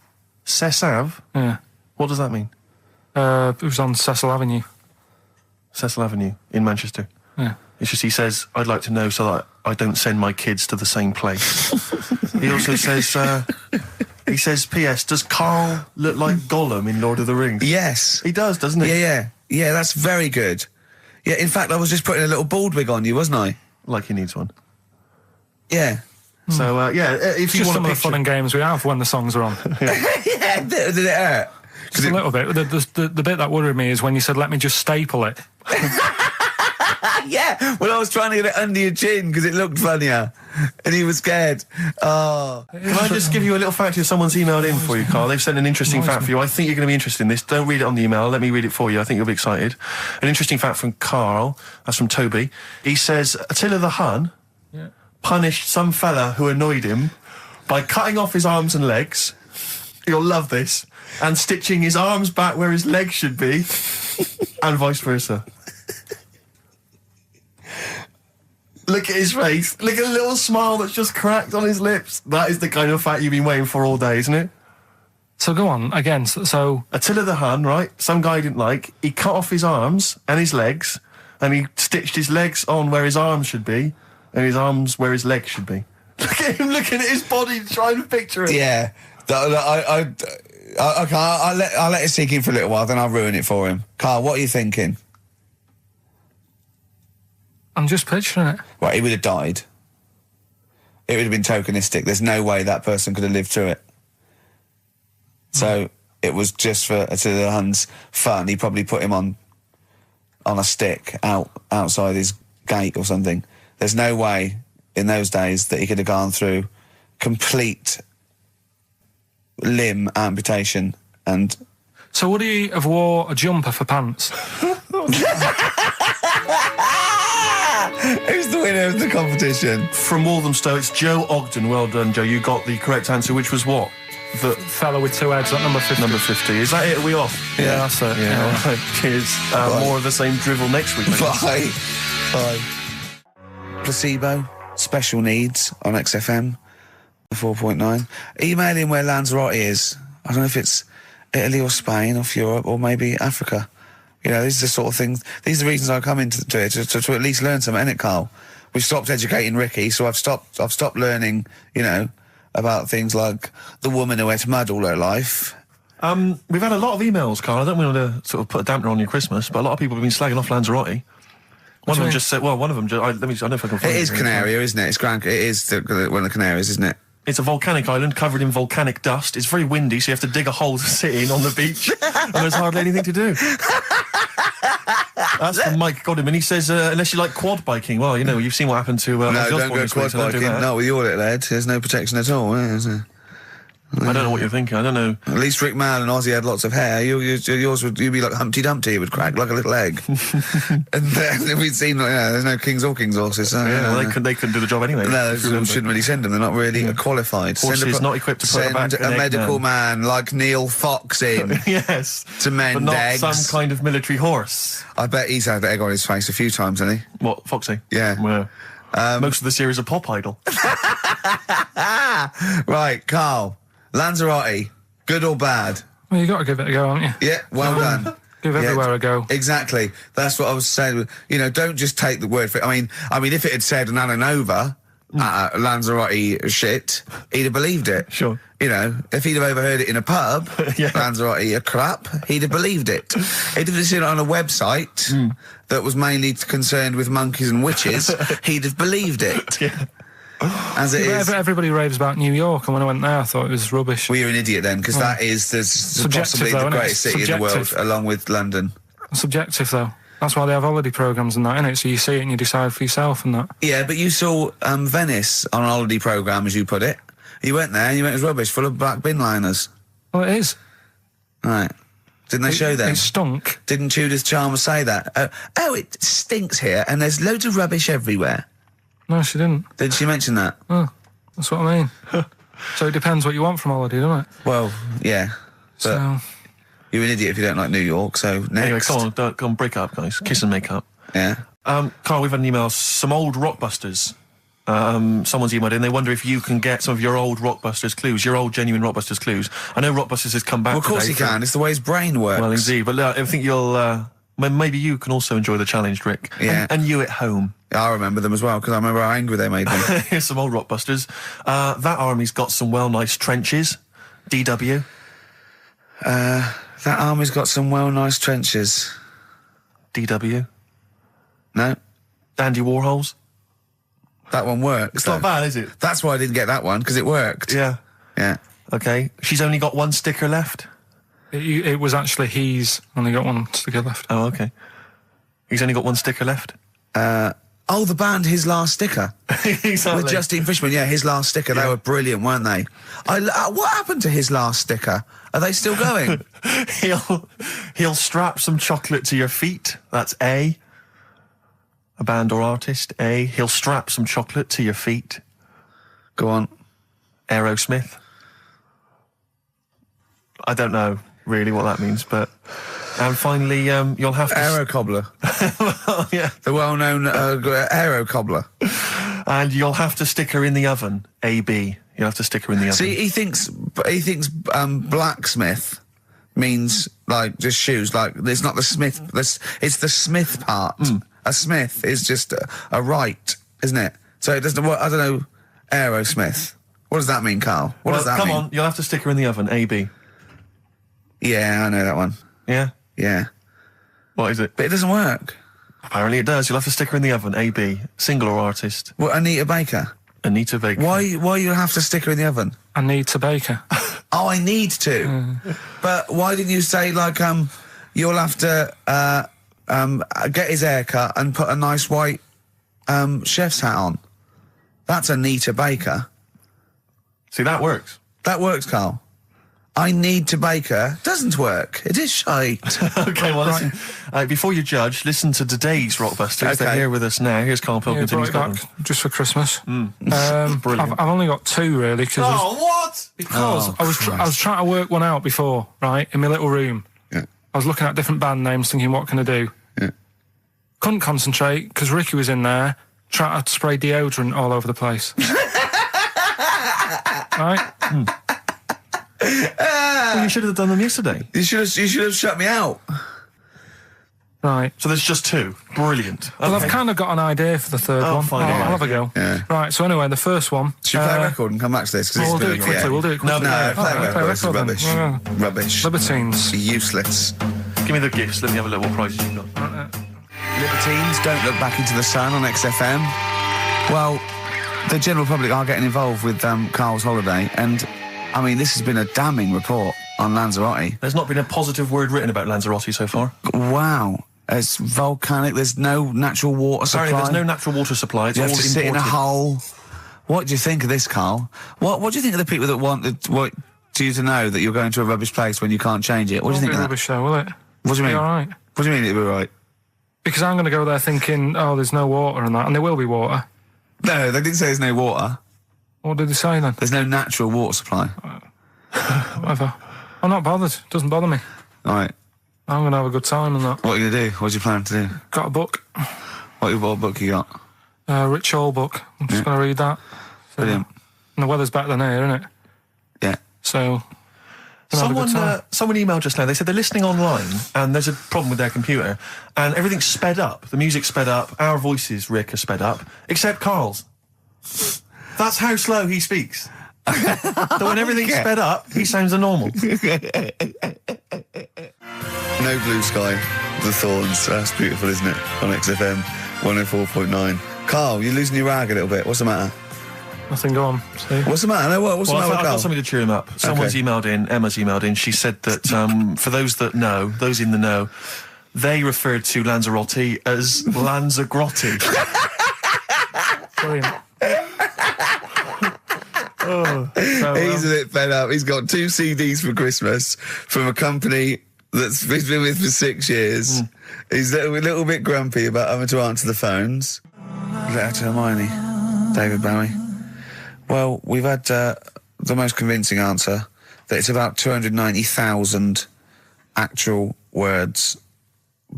Speaker 2: Cess Ave?
Speaker 3: Yeah.
Speaker 2: What does that mean?
Speaker 3: It was on Cecil Avenue.
Speaker 2: Cecil Avenue in Manchester.
Speaker 3: Yeah.
Speaker 2: It's just he says, I'd like to know so that I don't send my kids to the same place. He also says, he says, P.S. Does Karl look like Gollum in Lord of the Rings?
Speaker 4: Yes.
Speaker 2: He does, doesn't he?
Speaker 4: Yeah, that's very good. Yeah, in fact, I was just putting a little bald wig on you, wasn't I?
Speaker 2: Like he needs one.
Speaker 4: Yeah.
Speaker 2: So, if
Speaker 3: It's
Speaker 2: you
Speaker 3: just
Speaker 2: want
Speaker 3: some
Speaker 2: to
Speaker 3: of the fun and games we have when the songs are on.
Speaker 4: Yeah, did it hurt?
Speaker 3: Just a little bit. The bit that worried me is when you said, let me just staple it.
Speaker 4: Yeah, well, I was trying to get it under your chin because it looked funnier, and he was scared. Oh.
Speaker 2: Can I just give you a little fact here? Someone's emailed in for you, Karl. They've sent an interesting fact for you. I think you're going to be interested in this. Don't read it on the email. Let me read it for you. I think you'll be excited. An interesting fact from Karl. That's from Toby. He says, Attila the Hun punished some fella who annoyed him by cutting off his arms and legs. You'll love this. And stitching his arms back where his legs should be, and vice versa. Look at his face. Look at the little smile that's just cracked on his lips. That is the kind of fact you've been waiting for all day, isn't it?
Speaker 3: So go on, again, so...
Speaker 2: Attila the Hun, right? Some guy didn't like. He cut off his arms and his legs, and he stitched his legs on where his arms should be, and his arms where his legs should be. Look at him looking at his body, trying to picture it.
Speaker 4: Yeah. I'll let it sink in for a little while, then I'll ruin it for him. Karl, what are you thinking?
Speaker 3: I'm just picturing it.
Speaker 4: Right, he would have died. It would have been tokenistic. There's no way that person could have lived through it. So it was just for Attila the Hun's fun. He probably put him on a stick outside his gate or something. There's no way in those days that he could have gone through complete limb amputation and...
Speaker 3: So would he have wore a jumper for pants?
Speaker 4: Who's the winner of the competition?
Speaker 2: From Walthamstow, it's Joe Ogden. Well done, Joe. You got the correct answer, which was what? The
Speaker 3: Fella with two heads, that number 50.
Speaker 2: number 50. Is that it? Are we off?
Speaker 3: Yeah, that's it.
Speaker 2: Yeah, all right. Cheers. More of the same drivel next week.
Speaker 4: Bye. Bye. Placebo, special needs on XFM 4.9. Email in where Lanzarote is. I don't know if it's Italy or Spain or Europe or maybe Africa. You know, these are the sort of things, these are the reasons I come into it, to at least learn something, innit, Karl? We've stopped educating Ricky, so I've stopped learning, you know, about things like the woman who ate mud all her life.
Speaker 2: We've had a lot of emails, Karl. I don't want to sort of put a dampener on your Christmas, but a lot of people have been slagging off Lanzarote. One of them just said, well, one of them just, I don't know if I can find it.
Speaker 4: It is Canaria, isn't it? It is one of the Canaries, isn't it?
Speaker 2: It's a volcanic island covered in volcanic dust. It's very windy, so you have to dig a hole to sit in on the beach, and there's hardly anything to do. That's from Mike Godham, and he says, unless you like quad biking, well, you know, you've seen what happened to...
Speaker 4: no, don't go quad biking. No, with your little head, there's no protection at all, is there?
Speaker 2: I don't know what you're thinking, I don't know.
Speaker 4: At least Rick Mann and Ozzy had lots of hair. Yours would, you'd be like Humpty Dumpty, it would crack like a little egg. And then we'd seen, there's no kings or kings horses. So,
Speaker 2: yeah, well, they couldn't do the job anyway.
Speaker 4: No, shouldn't really send them, they're not really qualified.
Speaker 2: Horses not equipped to put
Speaker 4: send
Speaker 2: back
Speaker 4: a medical man like Neil Fox in.
Speaker 2: Yes.
Speaker 4: To mend
Speaker 2: but not
Speaker 4: eggs.
Speaker 2: some kind of military horse.
Speaker 4: I bet he's had the egg on his face a few times, hasn't he?
Speaker 2: What, Foxy?
Speaker 4: Yeah.
Speaker 2: Well, most of the series are Pop Idol.
Speaker 4: Right, Karl. Lanzarote, good or bad?
Speaker 3: Well, you got to give it a go, haven't you?
Speaker 4: Yeah, well done.
Speaker 3: Give everywhere a go.
Speaker 4: Exactly. That's what I was saying. You know, don't just take the word for it. I mean, if it had said an Ananova, Lanzarote shit, he'd have believed it.
Speaker 2: Sure.
Speaker 4: You know, if he'd have overheard it in a pub,
Speaker 2: Yeah.
Speaker 4: Lanzarote a crap, he'd have believed it. He'd have seen it on a website that was mainly concerned with monkeys and witches, he'd have believed it.
Speaker 2: Yeah.
Speaker 4: As it is.
Speaker 3: Everybody raves about New York, and when I went there, I thought it was rubbish.
Speaker 4: Well, you're an idiot then, because that is possibly
Speaker 3: though,
Speaker 4: the
Speaker 3: isn't it?
Speaker 4: greatest city in the world, along with London.
Speaker 3: Subjective, though. That's why they have holiday programmes and that, innit? So you see it and you decide for yourself and that.
Speaker 4: Yeah, but you saw Venice on a holiday programme, as you put it. You went there and you went, it was rubbish, full of black bin liners.
Speaker 3: Well, it is.
Speaker 4: Right. Didn't they show them?
Speaker 3: It stunk.
Speaker 4: Didn't Judith Chalmers say that? Oh, it stinks here and there's loads of rubbish everywhere.
Speaker 3: No, she didn't.
Speaker 4: Did she mention that?
Speaker 3: Oh, that's what I mean. So it depends what you want from holiday, doesn't it?
Speaker 4: Well, yeah. But
Speaker 3: So...
Speaker 4: you're an idiot if you don't like New York, so next.
Speaker 2: Anyway, come on, break up, guys. Kiss and make up.
Speaker 4: Yeah.
Speaker 2: Karl, we've had an email. Some old Rockbusters Someone's emailed in. They wonder if you can get some of your old Rockbusters clues, your old genuine Rockbusters clues. I know Rockbusters has come back.
Speaker 4: Well, of course he can. It's the way his brain works.
Speaker 2: Well, indeed. But I think you'll. Maybe you can also enjoy the challenge, Rick.
Speaker 4: Yeah.
Speaker 2: And you at home.
Speaker 4: I remember them as well, because I remember how angry they made me.
Speaker 2: Here's some old Rockbusters. That army's got some nice trenches. DW.
Speaker 4: That army's got some nice trenches.
Speaker 2: DW.
Speaker 4: No,
Speaker 2: Dandy Warhols.
Speaker 4: that one works.
Speaker 2: It's not bad, is it?
Speaker 4: That's why I didn't get that one, because it worked.
Speaker 2: Yeah.
Speaker 4: Yeah.
Speaker 2: Okay. She's only got one sticker left.
Speaker 3: It was actually he's only got one sticker left.
Speaker 2: Oh, okay. He's only got one sticker left.
Speaker 4: Oh, the band His Last Sticker.
Speaker 2: Exactly.
Speaker 4: With Justine Fishman, yeah, His Last Sticker. They were brilliant, weren't they? What happened to His Last Sticker? Are they still going?
Speaker 2: He'll strap some chocolate to your feet. That's A. A band or artist. A. He'll strap some chocolate to your feet.
Speaker 4: Go on.
Speaker 2: Aerosmith. I don't know really what that means, but... And finally, you'll have to...
Speaker 4: Aero Cobbler.
Speaker 2: Well, yeah.
Speaker 4: The well-known Aero Cobbler.
Speaker 2: And you'll have to stick her in the oven. AB. You'll have to stick her in the oven.
Speaker 4: See, he thinks blacksmith means, like, just shoes. Like, it's not the smith. It's the smith part. A smith is just a right, isn't it? So it doesn't... I don't know... Aerosmith. What does that mean, Carl? What does that mean?
Speaker 2: Come on, you'll have to stick her in the oven. AB.
Speaker 4: Yeah, I know that one.
Speaker 2: Yeah?
Speaker 4: Yeah.
Speaker 2: What is it?
Speaker 4: But it doesn't work.
Speaker 2: Apparently it does. You'll have to stick her in the oven. AB. Single or artist.
Speaker 4: What, Anita Baker?
Speaker 2: Anita Baker.
Speaker 4: Why you have to stick her in the oven?
Speaker 3: I need to bake her.
Speaker 4: Oh, I need to. But why didn't you say, like, you'll have to get his hair cut and put a nice white chef's hat on? That's Anita Baker.
Speaker 2: See, that works.
Speaker 4: That works, Carl. I need to bake her. Doesn't work. It is shite.
Speaker 2: Okay, well, listen, before you judge, listen to today's Rockbusters.
Speaker 4: Okay.
Speaker 2: They're here with us now. Here's Karl Pilkington.
Speaker 3: brought
Speaker 2: He's
Speaker 3: it
Speaker 2: got
Speaker 3: back
Speaker 2: them.
Speaker 3: just for Christmas.
Speaker 2: Brilliant.
Speaker 3: I've only got two really because
Speaker 2: what?
Speaker 3: I was trying to work one out before, right, in my little room.
Speaker 4: Yeah.
Speaker 3: I was looking at different band names, thinking, what can I do?
Speaker 4: Yeah.
Speaker 3: Couldn't concentrate because Ricky was in there trying to spray deodorant all over the place. Right?
Speaker 2: Well, you should have done them yesterday.
Speaker 4: You should have shut me out.
Speaker 3: Right.
Speaker 2: So there's just two. Brilliant.
Speaker 3: Well,
Speaker 2: Okay.
Speaker 3: I've kind of got an idea for the third one.
Speaker 2: fine,
Speaker 3: I'll
Speaker 2: yeah.
Speaker 3: have a go.
Speaker 4: Yeah.
Speaker 3: Right, so anyway, the first one...
Speaker 4: Should we play a record and come back to this? 'Cause
Speaker 3: We'll
Speaker 4: it's
Speaker 3: do
Speaker 4: been
Speaker 3: it quickly, we'll do it quickly.
Speaker 4: No, play a
Speaker 3: Alright,
Speaker 4: record. This is
Speaker 3: then.
Speaker 4: rubbish.
Speaker 3: Yeah.
Speaker 4: Rubbish.
Speaker 3: Libertines.
Speaker 4: Useless.
Speaker 2: Give me the gifts. Let me have a look what prizes you've got.
Speaker 4: Libertines, Don't Look Back Into the Sun on XFM. Well, the general public are getting involved with Carl's holiday, and, I mean, this has been a damning report on Lanzarote.
Speaker 2: There's not been a positive word written about Lanzarote so far.
Speaker 4: Wow. It's volcanic, there's no natural water supply.
Speaker 2: Apparently there's no natural water supply. It's
Speaker 4: You
Speaker 2: all
Speaker 4: have to sit in a
Speaker 2: imported.
Speaker 4: hole. What do you think of this, Carl? What do you think of the people that want you to know that you're going to a rubbish place when you can't change it? What do you think of that?
Speaker 3: Rubbish though, will it?
Speaker 4: What do you mean?
Speaker 3: Be all right.
Speaker 4: What do you mean it'll be right?
Speaker 3: Because I'm going to go there thinking, oh, there's no water and that, and there will be water.
Speaker 4: No, they didn't say there's no water.
Speaker 3: What did they say then?
Speaker 4: There's no natural water supply.
Speaker 3: Whatever. I'm not bothered. Doesn't bother me.
Speaker 4: All right.
Speaker 3: I'm going to have a good time and that.
Speaker 4: What are you going to do? What's your plan to do?
Speaker 3: Got a book.
Speaker 4: What book you got?
Speaker 3: Rich Hall book. I'm just going to read that. So,
Speaker 4: Brilliant.
Speaker 3: and the weather's better than here, isn't it?
Speaker 4: Yeah.
Speaker 3: So... gonna have a good time.
Speaker 2: Someone emailed just now. They said they're listening online and there's a problem with their computer and everything's sped up. The music's sped up. Our voices, Rick, are sped up, except Carl's. That's how slow he speaks. So when everything's sped up, he sounds a normal.
Speaker 4: No Blue Sky, The Thorns. That's beautiful, isn't it? On XFM 104.9. Carl, you're losing your rag a little bit. What's the matter?
Speaker 3: Nothing, go on. See?
Speaker 4: What's the matter? No, what's the
Speaker 2: Well,
Speaker 4: matter with
Speaker 2: I've
Speaker 4: Carl?
Speaker 2: got something to cheer him up. Someone's emailed in, Emma's emailed in, she said that for those that know, those in the know, they referred to Lanzarote as Lanzagrotte.
Speaker 3: Brilliant.
Speaker 4: He's a bit fed up. He's got 2 CDs for Christmas from a company that's he's been with for 6 years. He's a little bit grumpy about having to answer the phones. Letter to Hermione. David Bowie. Well, we've had the most convincing answer that it's about 290,000 actual words,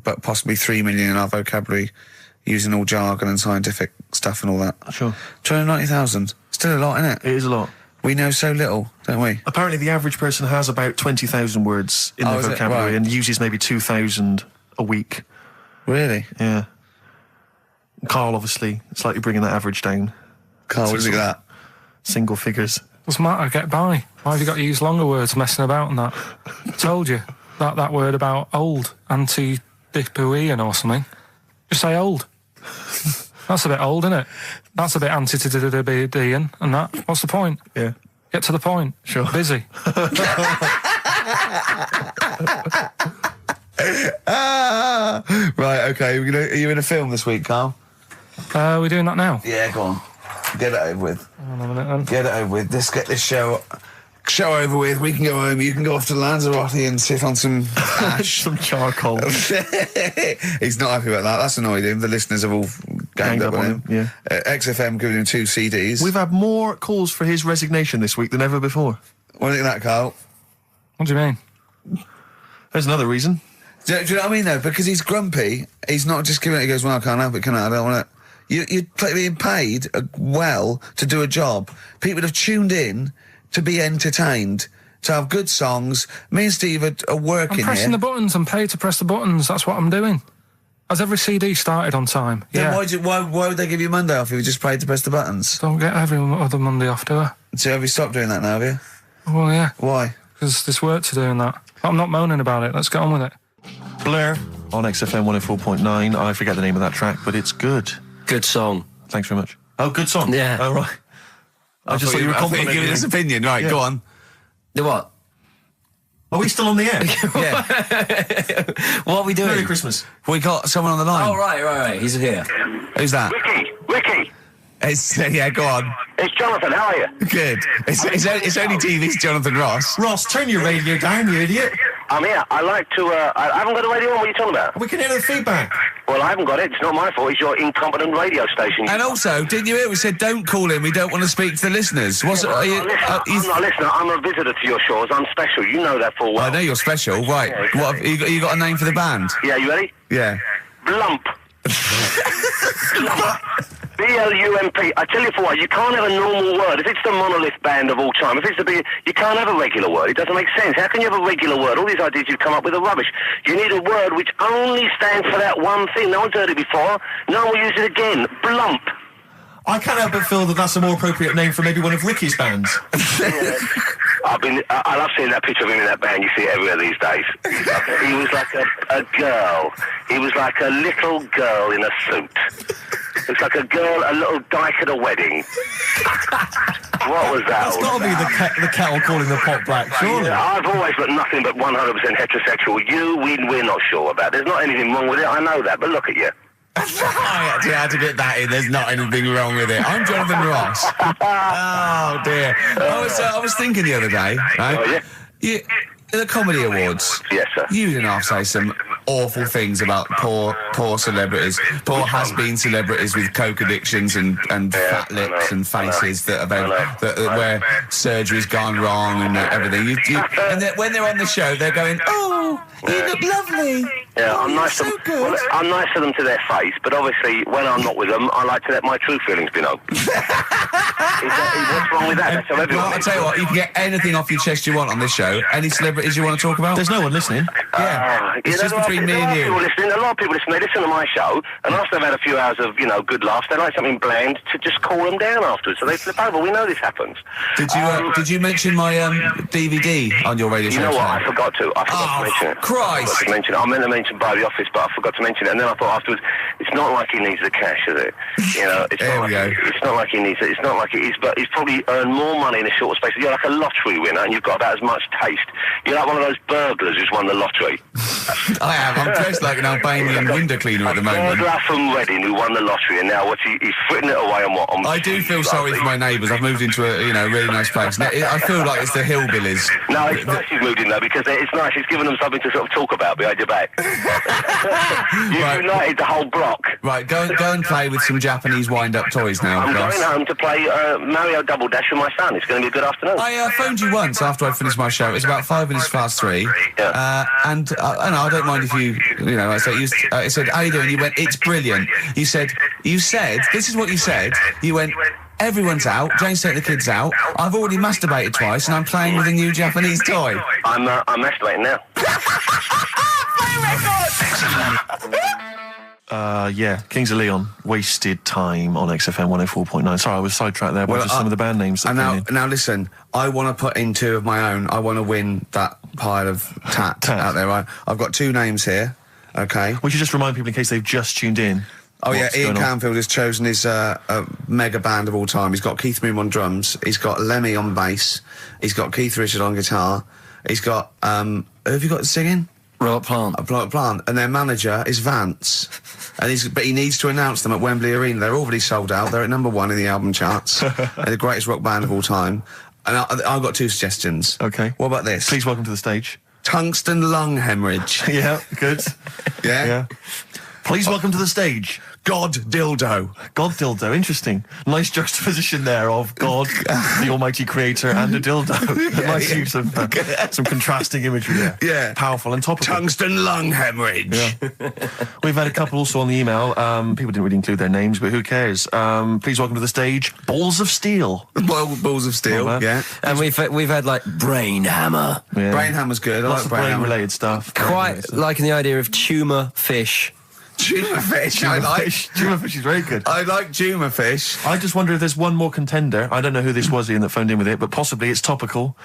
Speaker 4: but possibly 3 million in our vocabulary, using all jargon and scientific stuff and all that.
Speaker 2: Sure.
Speaker 4: 290,000. Still a lot, isn't it?
Speaker 2: It is a lot.
Speaker 4: We know so little, don't we?
Speaker 2: Apparently the average person has about 20,000 words in their
Speaker 4: is it?
Speaker 2: vocabulary
Speaker 4: Right.
Speaker 2: and uses maybe 2,000 a week.
Speaker 4: Really?
Speaker 2: Yeah. Carl, obviously, slightly bringing that average down.
Speaker 4: Carl, what do you think of that?
Speaker 2: Single figures.
Speaker 3: Doesn't matter, get by. Why have you got to use longer words messing about and that? Told you. That word about old, anti-dipuian or something. Just say old. That's a bit old, isn't it? That's a bit anti-dipuian and that. What's the point?
Speaker 2: Yeah.
Speaker 3: Get to the point.
Speaker 2: Sure.
Speaker 3: Busy.
Speaker 4: Right, okay. Are you in a film this week, Carl?
Speaker 3: We're doing that now.
Speaker 4: Yeah, go on. Get it over with.
Speaker 3: Hang on a minute then.
Speaker 4: Get it over with. Let's get this show over with. We can go home. You can go off to Lanzarote and sit on some ash.
Speaker 2: Some charcoal.
Speaker 4: He's not happy about that. That's annoyed him. The listeners have all ganged up on him.
Speaker 2: Yeah.
Speaker 4: XFM giving him 2 CDs.
Speaker 2: We've had more calls for his resignation this week than ever before.
Speaker 4: What do you think of that, Carl?
Speaker 3: What do you mean?
Speaker 2: There's another reason.
Speaker 4: Do you know what I mean, though? Because he's grumpy. He's not just giving it. He goes, well, I can't help it, can I? I don't want it. You're being paid well to do a job. People have tuned in to be entertained, to have good songs. Me and Steve are working
Speaker 3: I'm pressing
Speaker 4: here.
Speaker 3: the buttons. I'm paid to press the buttons. That's what I'm doing. Has every CD started on time?
Speaker 4: Then
Speaker 3: Yeah.
Speaker 4: why would they give you Monday off if you just paid to press the buttons?
Speaker 3: Don't get every other Monday off, do I?
Speaker 4: So have you stopped doing that now, have you?
Speaker 3: Well, yeah.
Speaker 4: Why?
Speaker 3: Because there's work to do in that. I'm not moaning about it. Let's get on with it.
Speaker 2: Blur on XFM 104.9. I forget the name of that track, but it's good.
Speaker 5: Good song.
Speaker 2: Thanks very much. Oh, good song.
Speaker 5: Yeah.
Speaker 2: Oh, right. I just thought you were complimenting
Speaker 4: giving
Speaker 2: me.
Speaker 4: his opinion. Right,
Speaker 2: Yeah.
Speaker 4: go on.
Speaker 5: The what?
Speaker 2: Are we still on the air?
Speaker 4: Yeah.
Speaker 5: What are we doing?
Speaker 2: Merry Christmas.
Speaker 4: We got someone on the line.
Speaker 5: Oh, right. He's here.
Speaker 4: Who's that?
Speaker 6: Ricky,
Speaker 4: It's, yeah, go on.
Speaker 6: it's Jonathan. How are you?
Speaker 4: Good. It's only TV's Jonathan Ross.
Speaker 2: Ross, turn your radio down, you idiot.
Speaker 6: I'm here. I like to. I haven't got a radio on. What are you talking about?
Speaker 2: We can hear the feedback.
Speaker 6: Well, I haven't got it. It's not my fault. It's your incompetent radio station.
Speaker 4: And also, didn't you hear we said don't call in, we don't want to speak to the listeners? What's
Speaker 6: I'm not a listener. I'm a visitor to your shores. I'm special. You know that full well.
Speaker 4: I know you're special, right.
Speaker 6: Yeah, exactly.
Speaker 4: What, you got a name for the band?
Speaker 6: Yeah, you ready?
Speaker 4: Yeah.
Speaker 6: Blump. B-L-U-M-P. I tell you for what, you can't have a normal word. If it's the monolith band of all time, if it's the big, you can't have a regular word. It doesn't make sense. How can you have a regular word? All these ideas you've come up with are rubbish. You need a word which only stands for that one thing. No one's heard it before. No one will use it again. Blump.
Speaker 2: I can't help but feel that that's a more appropriate name for maybe one of Ricky's bands.
Speaker 6: I love seeing that picture of him in that band. You see it everywhere these days. He was like a girl. He was like a little girl in a suit. It's like a girl, a little dyke at a wedding. What was that?
Speaker 2: That's got to be the kettle calling the pot black, surely.
Speaker 6: Yeah, I've always been nothing but 100% heterosexual. We're not sure about. There's not anything wrong with it. I know that, but look at you.
Speaker 4: I actually had to get that in. There's not anything wrong with it. I'm Jonathan Ross. Oh, dear. I was thinking the other day, right?
Speaker 6: Oh, yeah?
Speaker 4: The Comedy Awards.
Speaker 6: Yes, sir.
Speaker 4: You didn't have to say some awful things about poor celebrities, poor has-been celebrities with coke addictions and fat
Speaker 6: I
Speaker 4: lips
Speaker 6: know,
Speaker 4: and faces that where surgery's gone wrong and everything. And when they're on the show, they're going, "Oh, you look lovely."
Speaker 6: Yeah, I'm nice
Speaker 4: so
Speaker 6: to
Speaker 4: good.
Speaker 6: Well, I'm nice to them to their face, but obviously when I'm not with them, I like to let my true feelings be known. What's wrong with that? That's how everyone
Speaker 4: Well, I'll
Speaker 6: is.
Speaker 4: tell you what, you can get anything off your chest you want on this show. Any celebrities you want to talk about?
Speaker 2: There's no one listening.
Speaker 4: Yeah, it's just between me and you.
Speaker 6: A lot of people listen. They listen to my show, and after they've had a few hours of, good laughs, they like something bland to just cool them down afterwards. So they flip over. We know this happens.
Speaker 4: Did you mention my DVD on your radio show?
Speaker 6: You know what?
Speaker 4: today?
Speaker 6: I forgot to mention it.
Speaker 4: Christ.
Speaker 6: I forgot to mention it. I meant to mention by the office, but I forgot to mention it. And then I thought afterwards, it's not like he needs the cash, is it? It's not like he needs it. It's not like it is, but he's probably earned more money in a short space. You're like a lottery winner, and you've got about as much taste. You're like one of those burglars who's won the lottery.
Speaker 4: I am. I'm dressed like an Albanian window cleaner at the moment.
Speaker 6: Burglar from Reading who won the lottery, and now he's fritting it away on what?
Speaker 4: I do feel sorry for my neighbours. I've moved into a really nice place. I feel like it's the hillbillies.
Speaker 6: No, it's nice he's moved in though, because it's nice. He's given them something to sort of talk about behind your back. You've
Speaker 4: Right.
Speaker 6: united the whole block.
Speaker 4: Right, go and play with some Japanese wind-up toys now.
Speaker 6: I'm
Speaker 4: Ross.
Speaker 6: going home to play Mario Double Dash with my son. It's going to be a good afternoon.
Speaker 4: I phoned you once after I finished my show. It was about 5 minutes past 3.
Speaker 6: Yeah.
Speaker 4: And I don't mind if I said, how you doing? You went, it's brilliant. You said, You said, this is what you said. You went, everyone's out, Jane's taking the kids out, I've already masturbated twice and I'm playing with a new Japanese toy.
Speaker 6: I'm masturbating now.
Speaker 2: Yeah, Kings of Leon, Wasted Time on XFM 104.9. Sorry, I was sidetracked there by just some of the band names.
Speaker 4: And now listen, I want to put in two of my own. I want to win that pile of tat out there, right? I've got two names here, okay?
Speaker 2: We should just remind people in case they've just tuned in.
Speaker 4: Oh yeah,
Speaker 2: what's
Speaker 4: Ian
Speaker 2: going on.
Speaker 4: Canfield has chosen his mega band of all time. He's got Keith Moon on drums, he's got Lemmy on bass, he's got Keith Richard on guitar, he's got, who have you got singing?
Speaker 5: Robert Plant.
Speaker 4: Plant, and their manager is Vance, but he needs to announce them at Wembley Arena. They're already sold out. They're at #1 in the album charts. They're the greatest rock band of all time. And I've got two suggestions.
Speaker 2: Okay.
Speaker 4: What about this?
Speaker 2: Please welcome to the stage.
Speaker 4: Tungsten lung hemorrhage.
Speaker 2: Yeah, good.
Speaker 4: Yeah.
Speaker 2: Please welcome to the stage.
Speaker 4: God dildo.
Speaker 2: God dildo, interesting. Nice juxtaposition there of God, the almighty creator, and a dildo. Nice use of some contrasting imagery there.
Speaker 4: Yeah.
Speaker 2: Powerful and topical.
Speaker 4: Tungsten lung hemorrhage.
Speaker 2: Yeah. We've had a couple also on the email. People didn't really include their names, but who cares? Please welcome to the stage, Balls of Steel.
Speaker 4: Balls of steel.
Speaker 2: Not bad.
Speaker 4: Yeah.
Speaker 5: And we've had like Brain Hammer.
Speaker 2: Yeah.
Speaker 4: Brain hammer's good. I
Speaker 2: Lots
Speaker 4: like
Speaker 2: of
Speaker 4: brain hammer.
Speaker 2: brain-related stuff.
Speaker 5: Quite liking the idea of tumour fish.
Speaker 4: Tuna fish. I like.
Speaker 2: Tuna fish is very good.
Speaker 4: I like tuna fish.
Speaker 2: I just wonder if there's one more contender. I don't know who this was, Ian, that phoned in with it, but possibly it's topical.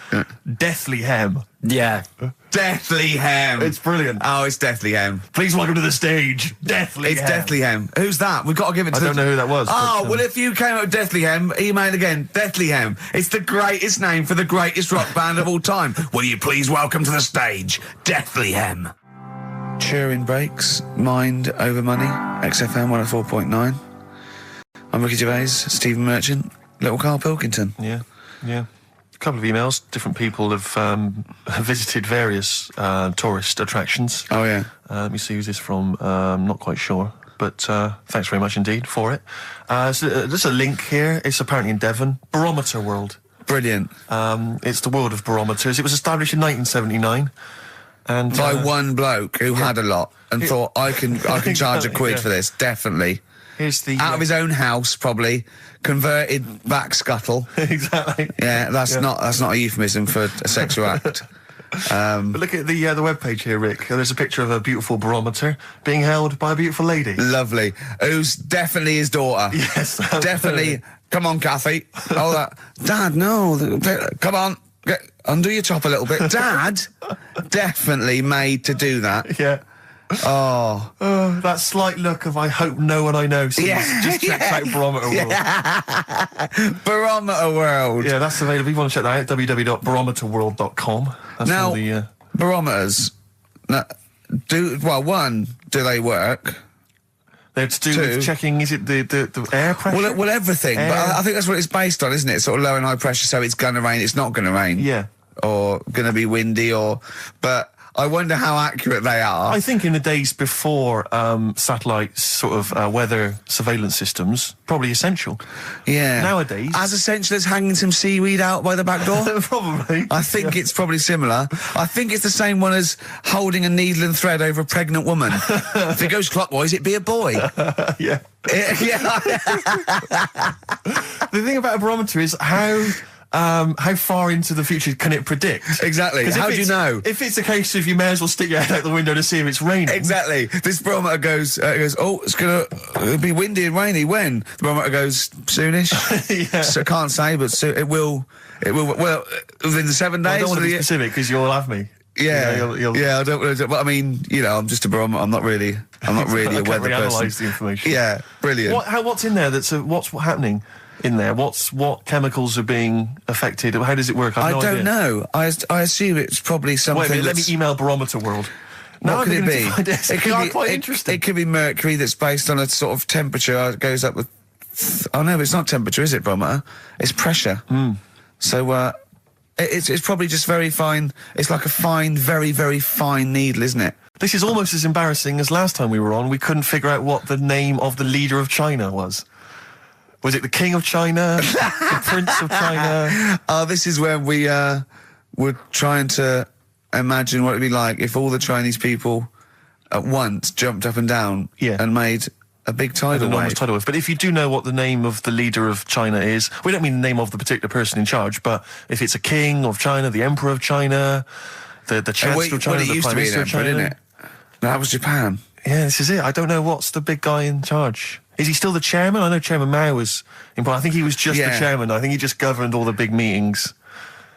Speaker 2: Deathly Hem.
Speaker 5: Yeah.
Speaker 4: Deathly Hem.
Speaker 2: It's brilliant.
Speaker 4: Oh, it's Deathly Hem.
Speaker 2: Please welcome to the stage, Deathly
Speaker 4: It's
Speaker 2: Hem.
Speaker 4: Deathly Hem. Who's that? We've got to give it to
Speaker 2: I don't know who that was.
Speaker 4: Oh,
Speaker 2: but,
Speaker 4: well, if you came up with Deathly Hem, email again. Deathly Hem. It's the greatest name for the greatest rock band of all time. Will you please welcome to the stage, Deathly Hem? Turing Breaks, Mind Over Money, XFM 104.9. I'm Ricky Gervais, Stephen Merchant, little Karl Pilkington.
Speaker 2: Yeah. A couple of emails. Different people have visited various tourist attractions.
Speaker 4: Oh, yeah.
Speaker 2: Let me see who's this from. Not quite sure. But thanks very much indeed for it. So, there's a link here. It's apparently in Devon. Barometer World.
Speaker 4: Brilliant.
Speaker 2: It's the world of barometers. It was established in 1979. And
Speaker 4: By one bloke who had a lot and thought, I can charge a quid for this, definitely.
Speaker 2: here's the
Speaker 4: Out of his own house, probably. Converted back scuttle.
Speaker 2: exactly.
Speaker 4: Yeah, that's not a euphemism for a sexual act.
Speaker 2: But look at the webpage here, Rick. There's a picture of a beautiful barometer being held by a beautiful lady.
Speaker 4: Lovely. Who's definitely his daughter.
Speaker 2: Yes,
Speaker 4: Definitely. Come on, Kathy. Oh, that. Dad, no. Come on. Undo your top a little bit. Dad, definitely made to do that.
Speaker 2: Yeah.
Speaker 4: Oh.
Speaker 2: That slight look of I hope no one I know sees.
Speaker 4: Yeah.
Speaker 2: Just checks out Barometer World.
Speaker 4: Barometer World.
Speaker 2: Yeah, that's available. If you want to check that out, www.barometerworld.com. That's
Speaker 4: Now,
Speaker 2: all the...
Speaker 4: barometers. One, do they work?
Speaker 2: They're to do
Speaker 4: Two.
Speaker 2: with checking, is it the air pressure?
Speaker 4: Well, everything. But I think that's what it's based on, isn't it? Sort of low and high pressure, so it's going to rain, it's not going to rain.
Speaker 2: Yeah.
Speaker 4: Or going to be windy, but I wonder how accurate they are.
Speaker 2: I think in the days before satellite sort of weather surveillance systems, probably essential.
Speaker 4: Yeah.
Speaker 2: Nowadays...
Speaker 4: As essential as hanging some seaweed out by the back door?
Speaker 2: Probably.
Speaker 4: I think it's probably similar. I think it's the same one as holding a needle and thread over a pregnant woman. If it goes clockwise, it'd be a boy.
Speaker 2: Yeah.
Speaker 4: Yeah.
Speaker 2: The thing about a barometer is how far into the future can it predict?
Speaker 4: Exactly.
Speaker 2: 'Cause if
Speaker 4: How do you
Speaker 2: it's-
Speaker 4: know?
Speaker 2: If it's a case of you may as well stick your head out the window to see if it's raining.
Speaker 4: Exactly. This barometer goes, oh, it'll be windy and rainy. When? The barometer goes, soonish.
Speaker 2: Yeah.
Speaker 4: So I can't say, but it will, well, within the 7 days.
Speaker 2: I don't want to
Speaker 4: of
Speaker 2: be
Speaker 4: the-
Speaker 2: specific because you'll have me.
Speaker 4: Yeah,
Speaker 2: You'll
Speaker 4: yeah. I don't. But I mean, I'm just a barometer. I'm not really a
Speaker 2: I
Speaker 4: weather
Speaker 2: can't
Speaker 4: person.
Speaker 2: reanalyse the information.
Speaker 4: Yeah, brilliant.
Speaker 2: What's in there? What's happening in there? What chemicals are being affected? How does it work?
Speaker 4: I
Speaker 2: have no
Speaker 4: don't
Speaker 2: idea.
Speaker 4: know. I assume it's probably something.
Speaker 2: Wait a minute, let me
Speaker 4: that's-
Speaker 2: email Barometer World. Now
Speaker 4: What could
Speaker 2: I'm
Speaker 4: it
Speaker 2: beginning
Speaker 4: be?
Speaker 2: to find it.
Speaker 4: It could be
Speaker 2: quite interesting.
Speaker 4: It could be mercury that's based on a sort of temperature. It goes up with. Oh no, it's not temperature, is it, barometer? It's pressure. So it's probably just very fine. It's like a fine, very, very fine needle, isn't it?
Speaker 2: This is almost as embarrassing as last time we were on. We couldn't figure out what the name of the leader of China was. Was it the King of China? The Prince of China?
Speaker 4: Oh, this is when we were trying to imagine what it'd be like if all the Chinese people at once jumped up and down
Speaker 2: Yeah.
Speaker 4: and made a big tidal
Speaker 2: enormous
Speaker 4: wave.
Speaker 2: tidal wave. But if you do know what the name of the leader of China is, we don't mean the name of the particular person in charge, but if it's a king of China, the emperor of China, the chancellor of China,
Speaker 4: it
Speaker 2: the
Speaker 4: used to
Speaker 2: prime
Speaker 4: be an
Speaker 2: minister of
Speaker 4: emperor,
Speaker 2: China.
Speaker 4: didn't it? No, that was Japan.
Speaker 2: Yeah, this is it. I don't know what's the big guy in charge. Is he still the chairman? I know Chairman Mao was important. I think he was just the chairman. I think he just governed all the big meetings.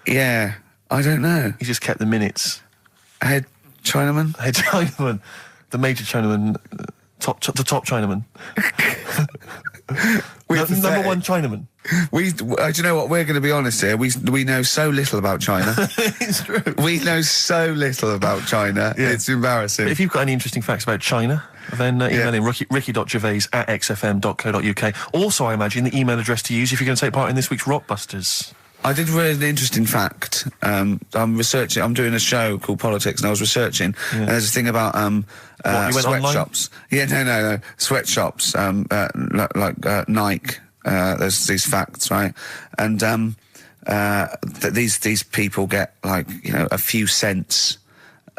Speaker 4: Yeah, I don't know.
Speaker 2: He just kept the minutes.
Speaker 4: Head Chinaman?
Speaker 2: Head Chinaman. The major Chinaman. The top Chinaman. Number one Chinaman.
Speaker 4: Do you know what? We're going to be honest here. We know so little about China.
Speaker 2: It's true.
Speaker 4: We know so little about China.
Speaker 2: Yeah.
Speaker 4: It's embarrassing.
Speaker 2: But if you've got any interesting facts about China, then email in ricky.gervais@xfm.co.uk. Also, I imagine the email address to use if you're going to take part in this week's Rockbusters.
Speaker 4: I did read an interesting fact. I'm researching. I'm doing a show called Politics, and I was researching. And there's a thing about
Speaker 2: you went online?
Speaker 4: sweatshops. Yeah, no, sweatshops. Like Nike. There's these facts, right? And that these people get like a few cents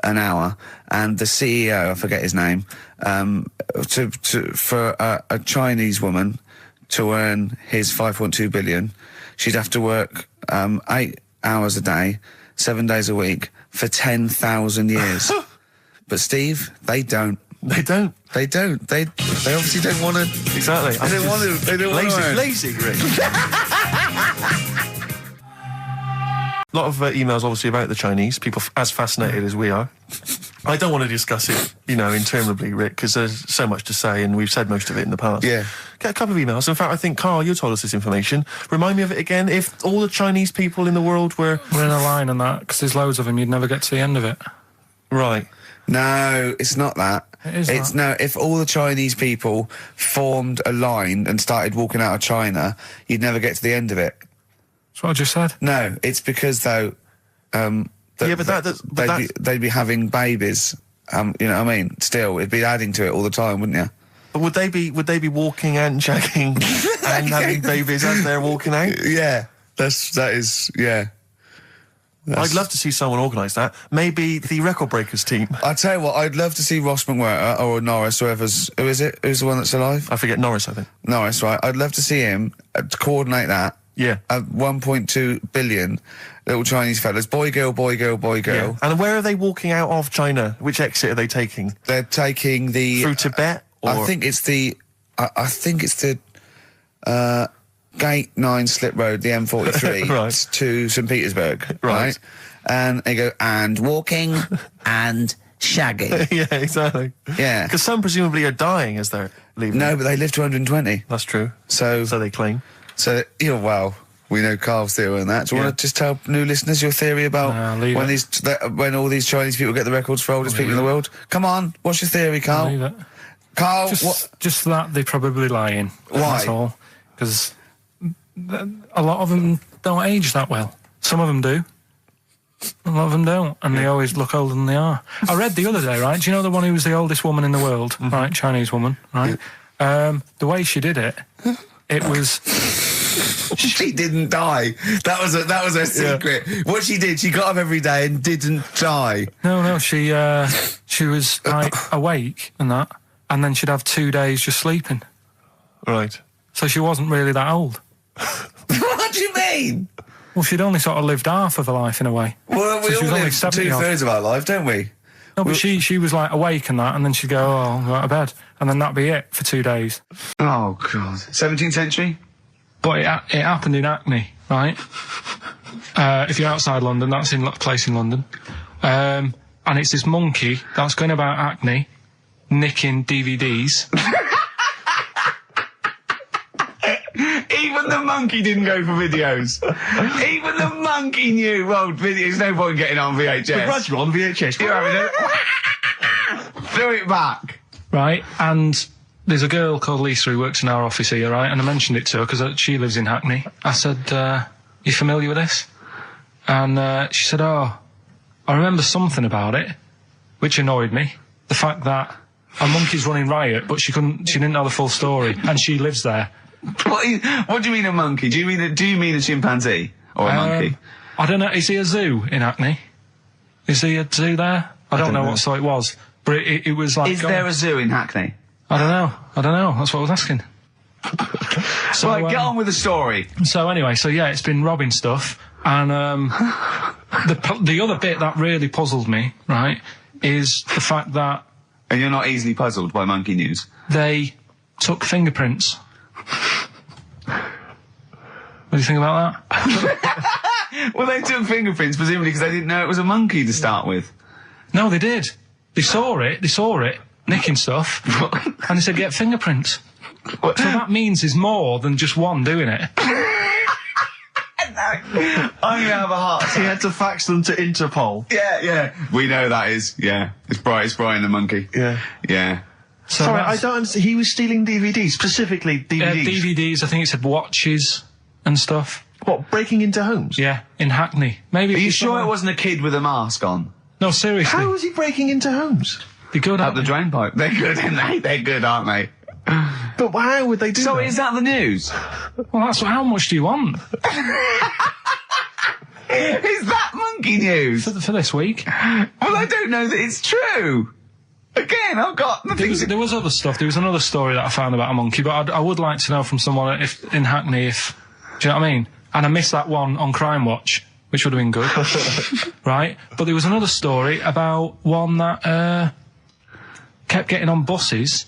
Speaker 4: an hour, and the CEO, I forget his name, for a Chinese woman to earn his 5.2 billion, she'd have to work 8 hours a day, 7 days a week for 10,000 years. But Steve, they don't.
Speaker 2: They don't.
Speaker 4: They don't. They obviously don't want to.
Speaker 2: Exactly.
Speaker 4: They don't want to. They don't want to.
Speaker 2: Lazy, Rick. A lot of emails, obviously, about the Chinese. People as fascinated as we are. I don't want to discuss it, interminably, Rick, because there's so much to say, and we've said most of it in the past.
Speaker 4: Yeah.
Speaker 2: Get a couple of emails. In fact, I think, Carl, you told us this information. Remind me of it again. If all the Chinese people in the world were...
Speaker 3: We're in a line on that, because there's loads of them, you'd never get to the end of it.
Speaker 2: Right.
Speaker 4: No, it's not that.
Speaker 3: It's
Speaker 4: no. If all the Chinese people formed a line and started walking out of China, you'd never get to the end of it.
Speaker 3: That's what I just said.
Speaker 4: No, it's because though. They'd be having babies. You know what I mean? Still, it'd be adding to it all the time, wouldn't you?
Speaker 2: But would they be walking and shagging and having babies as they're walking out?
Speaker 4: Yeah, that is.
Speaker 2: I'd love to see someone organise that. Maybe the Record Breakers team.
Speaker 4: I tell you what, I'd love to see Ross McWhirter or Norris, who is it? Who's the one that's alive?
Speaker 2: I forget Norris, I think.
Speaker 4: Norris, right? I'd love to see him to coordinate that.
Speaker 2: Yeah.
Speaker 4: 1.2 billion little Chinese fellas. Boy, girl, boy, girl, boy, girl.
Speaker 2: Yeah. And where are they walking out of China? Which exit are they taking?
Speaker 4: They're taking the...
Speaker 2: Through Tibet? Or?
Speaker 4: I think it's the... Gate 9 Slip Road, the M43,
Speaker 2: right.
Speaker 4: to St. Petersburg, right? And they go, and walking, and shagging.
Speaker 2: Yeah, exactly.
Speaker 4: Yeah.
Speaker 2: Because some presumably are dying as they're leaving.
Speaker 4: No, but they live to 120.
Speaker 2: That's true.
Speaker 4: So
Speaker 2: they claim.
Speaker 4: So, well, we know Carl's theory on that. Do you want to just tell new listeners your theory about when all these Chinese people get the records for oldest people in the world? Come on, what's your theory, Carl?
Speaker 3: Leave it.
Speaker 4: Carl,
Speaker 3: just that they're probably lying.
Speaker 4: Why?
Speaker 3: That's all. Because a lot of them don't age that well. Some of them do. A lot of them don't, and they always look older than they are. I read the other day, right? Do you know the one who was the oldest woman in the world, right? Chinese woman, right? The way she did it, it was...
Speaker 4: She didn't die. That was her secret. Yeah. What she did, she got up every day and didn't die.
Speaker 3: No, she was like awake and that, and then she'd have 2 days just sleeping.
Speaker 2: Right.
Speaker 3: So she wasn't really that old.
Speaker 4: What do you mean?
Speaker 3: Well, she'd only sort of lived half of her life in a way.
Speaker 4: Well, we
Speaker 3: so
Speaker 4: all live 2/3 of our life, don't we?
Speaker 3: No, but she was like awake and that, and then she'd go, I'll go out of bed, and then that'd be it for 2 days.
Speaker 1: Oh, God. 17th century?
Speaker 3: But it happened in Hackney, right? If you're outside London, that's in a place in London. And it's this monkey that's going about Hackney, nicking DVDs.
Speaker 1: Even the monkey didn't go for videos. Even the monkey knew, well, there's no point getting on VHS.
Speaker 2: The Roger on VHS.
Speaker 1: You're having throw it back.
Speaker 3: Right, and there's a girl called Lisa who works in our office here, right? And I mentioned it to her because she lives in Hackney. I said, you familiar with this? And she said, I remember something about it, which annoyed me. The fact that a monkey's running riot, but she didn't know the full story, and she lives there.
Speaker 1: What do you mean a monkey? Do you mean a chimpanzee or a monkey?
Speaker 3: I don't know. Is he a zoo in Hackney? Is he a zoo there? I don't know what sort it was, but it was like.
Speaker 1: Is there a zoo in Hackney?
Speaker 3: I don't know. That's what I was asking. So,
Speaker 1: Right, get on with the story.
Speaker 3: So anyway, it's been robbing stuff, and the other bit that really puzzled me, right, is the fact that
Speaker 1: And you're not easily puzzled by monkey news.
Speaker 3: they took fingerprints. What do you think about that?
Speaker 1: Well, they took fingerprints, presumably because they didn't know it was a monkey to start with.
Speaker 3: No, they did. They saw it, nicking stuff, and they said, get fingerprints. So that means there's more than just one doing it.
Speaker 1: I'm gonna have a heart attack.
Speaker 2: He had to fax them to Interpol.
Speaker 1: Yeah. We know that is, It's Brian the monkey. Yeah.
Speaker 3: So
Speaker 2: Sorry, I
Speaker 3: that's-
Speaker 2: don't understand. He was stealing DVDs, specifically DVDs.
Speaker 3: DVDs, I think it said watches and stuff.
Speaker 2: What, breaking into homes?
Speaker 3: Yeah, in Hackney. Maybe.
Speaker 1: Are you
Speaker 3: it's
Speaker 1: sure
Speaker 3: somewhere-
Speaker 1: it wasn't a kid with a mask on?
Speaker 3: No, seriously.
Speaker 2: How was he breaking into homes?
Speaker 3: They're good,
Speaker 1: Up
Speaker 3: aren't
Speaker 1: the
Speaker 3: they?
Speaker 1: drain pipe. They're good, aren't they? They're good, aren't they?
Speaker 2: But how would they do
Speaker 1: So
Speaker 2: that?
Speaker 1: is that the news?
Speaker 3: Well, how much do you want
Speaker 1: Is that monkey news?
Speaker 3: for this week?
Speaker 1: Well, I don't know that it's true. Again, I've got the things.
Speaker 3: There was other stuff. There was another story that I found about a monkey, but I would like to know from someone in Hackney do you know what I mean? And I missed that one on Crime Watch, which would have been good. Right? But there was another story about one that kept getting on buses,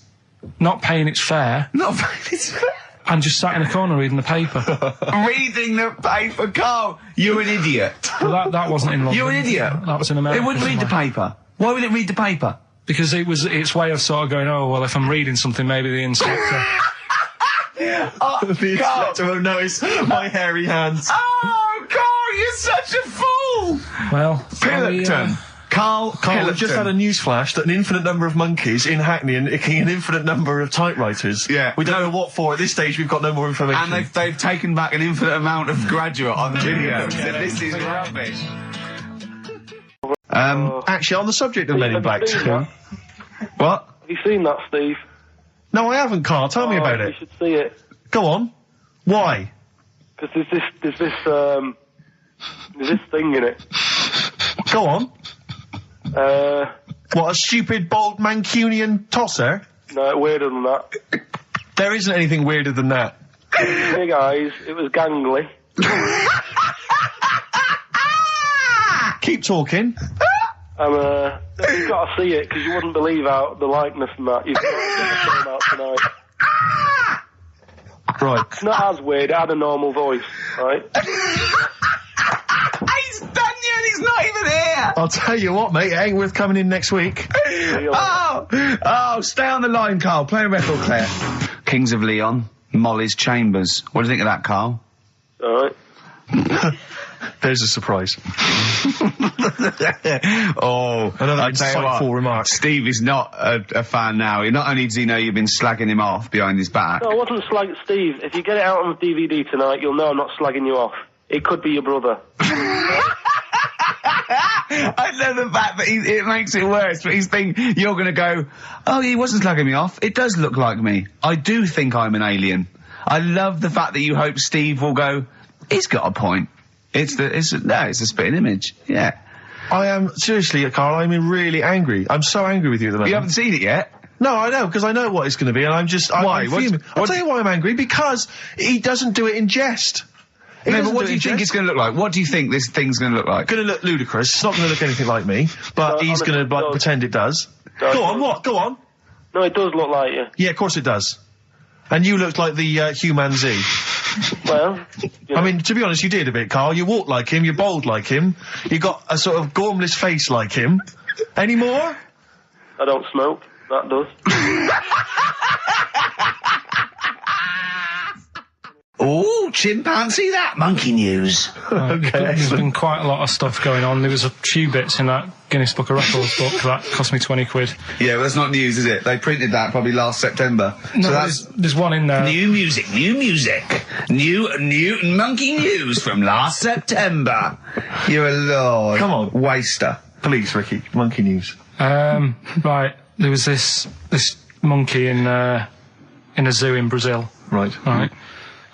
Speaker 3: not paying its fare, and just sat in a corner reading the paper.
Speaker 1: Reading the paper, Carl. You're an idiot.
Speaker 3: Well, that wasn't in London.
Speaker 1: You're an idiot.
Speaker 3: That was in America.
Speaker 1: It wouldn't read the
Speaker 3: somewhere.
Speaker 1: paper. Why would it read the paper?
Speaker 3: Because it was its way of sort of going, oh, well, if I'm reading something, maybe the inspector...
Speaker 2: The inspector will notice my hairy hands.
Speaker 1: Oh, Carl, you're such a fool.
Speaker 3: Well...
Speaker 1: Pilkington. Carl,
Speaker 2: We've just had a news flash that an infinite number of monkeys in Hackney and an infinite number of typewriters.
Speaker 1: Yeah.
Speaker 2: We don't know what for. At this stage, we've got no more information.
Speaker 1: And they've taken back an infinite amount of graduate on the video. This is rubbish.
Speaker 2: Actually, on the subject of Men in Black 2... What?
Speaker 7: Have you seen that, Steve?
Speaker 2: No, I haven't, Carl. Tell me about
Speaker 7: You
Speaker 2: it.
Speaker 7: should see it.
Speaker 2: Go on. Why?
Speaker 7: Because there's this thing in it.
Speaker 2: Go on.
Speaker 7: Uh,
Speaker 2: What, a stupid, bald Mancunian tosser?
Speaker 7: no, weirder than that.
Speaker 2: There isn't anything weirder than that.
Speaker 7: Big eyes, it was gangly.
Speaker 2: Keep talking.
Speaker 7: And, you've got to see it, because you wouldn't believe how the likeness and that. You've got to get the film out tonight.
Speaker 2: Right.
Speaker 7: It's not as weird, it had a normal voice, right?
Speaker 1: He's done you and he's not even here.
Speaker 2: I'll tell you what, mate, it ain't worth coming in next week.
Speaker 1: Oh, stay on the line, Carl. Play a record, Claire. Kings of Leon, Molly's Chambers. What do you think of that, Carl?
Speaker 7: Alright.
Speaker 2: There's a surprise.
Speaker 1: Oh,
Speaker 2: Another
Speaker 1: I tell you what,
Speaker 2: insightful remark.
Speaker 1: Steve is not a fan now. Not only does he know you've been slagging him off behind his back.
Speaker 7: No, I wasn't slagging Steve. If you get it out on DVD tonight, you'll know I'm not slagging you off. It could be your brother.
Speaker 1: I love the fact that it makes it worse, but he's thinking you're going to go, oh, he wasn't slagging me off. It does look like me. I do think I'm an alien. I love the fact that you hope Steve will go, he's got a point. It's a spitting image. Yeah.
Speaker 2: I am, seriously, Carl, I'm really angry. I'm so angry with you at the moment.
Speaker 1: You haven't seen it yet?
Speaker 2: No, I know, because I know what it's going to be, and I'm just...
Speaker 1: Why?
Speaker 2: I'm fuming. I'll tell you why I'm angry, because he doesn't do it in jest.
Speaker 1: No, but what do you think it's going to look like? What do you think this thing's going to look like?
Speaker 2: Going to look ludicrous. It's not going to look anything like me, but
Speaker 7: No,
Speaker 2: he's going to
Speaker 7: honestly,
Speaker 2: pretend it does.
Speaker 7: Does.
Speaker 2: Go on, what? Go on.
Speaker 7: No, it does look like you.
Speaker 2: Yeah, of course it does. And you looked like the Human Z.
Speaker 7: Well, you know.
Speaker 2: I mean, to be honest, you did a bit, Carl. You walk like him, you're bold like him, you got a sort of gormless face like him. Any more?
Speaker 7: I don't smoke. That does.
Speaker 1: Oh, chimpanzee that monkey news.
Speaker 3: There's been quite a lot of stuff going on. There was a few bits in that Guinness Book of Records book that cost me 20 quid.
Speaker 1: Yeah, well, that's not news, is it? They printed that probably last September.
Speaker 3: No,
Speaker 1: so that's
Speaker 3: there's one in there.
Speaker 1: new music. New monkey news from last September. You're a lord.
Speaker 2: Come on.
Speaker 1: Waster.
Speaker 2: Please, Ricky, monkey news.
Speaker 3: Right, there was this monkey in a zoo in Brazil.
Speaker 2: Right.
Speaker 3: Right.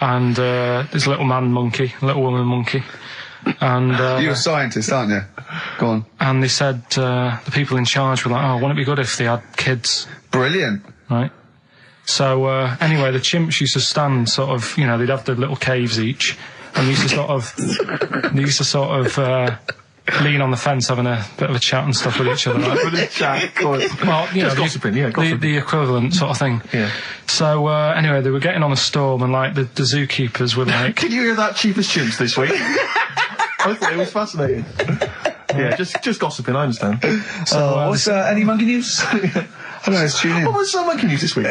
Speaker 3: And there's a little man monkey, a little woman monkey. And
Speaker 1: You're a scientist, aren't you? Go on.
Speaker 3: and they said the people in charge were like, oh, wouldn't it be good if they had kids?
Speaker 1: Brilliant.
Speaker 3: Right. So anyway, the chimps used to stand sort of, you know, they'd have their little caves each, and they used to sort of lean on the fence having a bit of a chat and stuff with each other. Right?
Speaker 2: With a chat, well,
Speaker 3: you know,
Speaker 2: gossiping, gossiping.
Speaker 3: The equivalent sort of thing.
Speaker 2: Yeah.
Speaker 3: So anyway, they were getting on a storm, and like the zookeepers were like,
Speaker 2: "Can you hear that, cheapest chimps this week?" I thought it was fascinating. Yeah, just gossiping. I understand.
Speaker 4: So what's any monkey news? I don't know. Let's tune in.
Speaker 2: What was monkey news this week?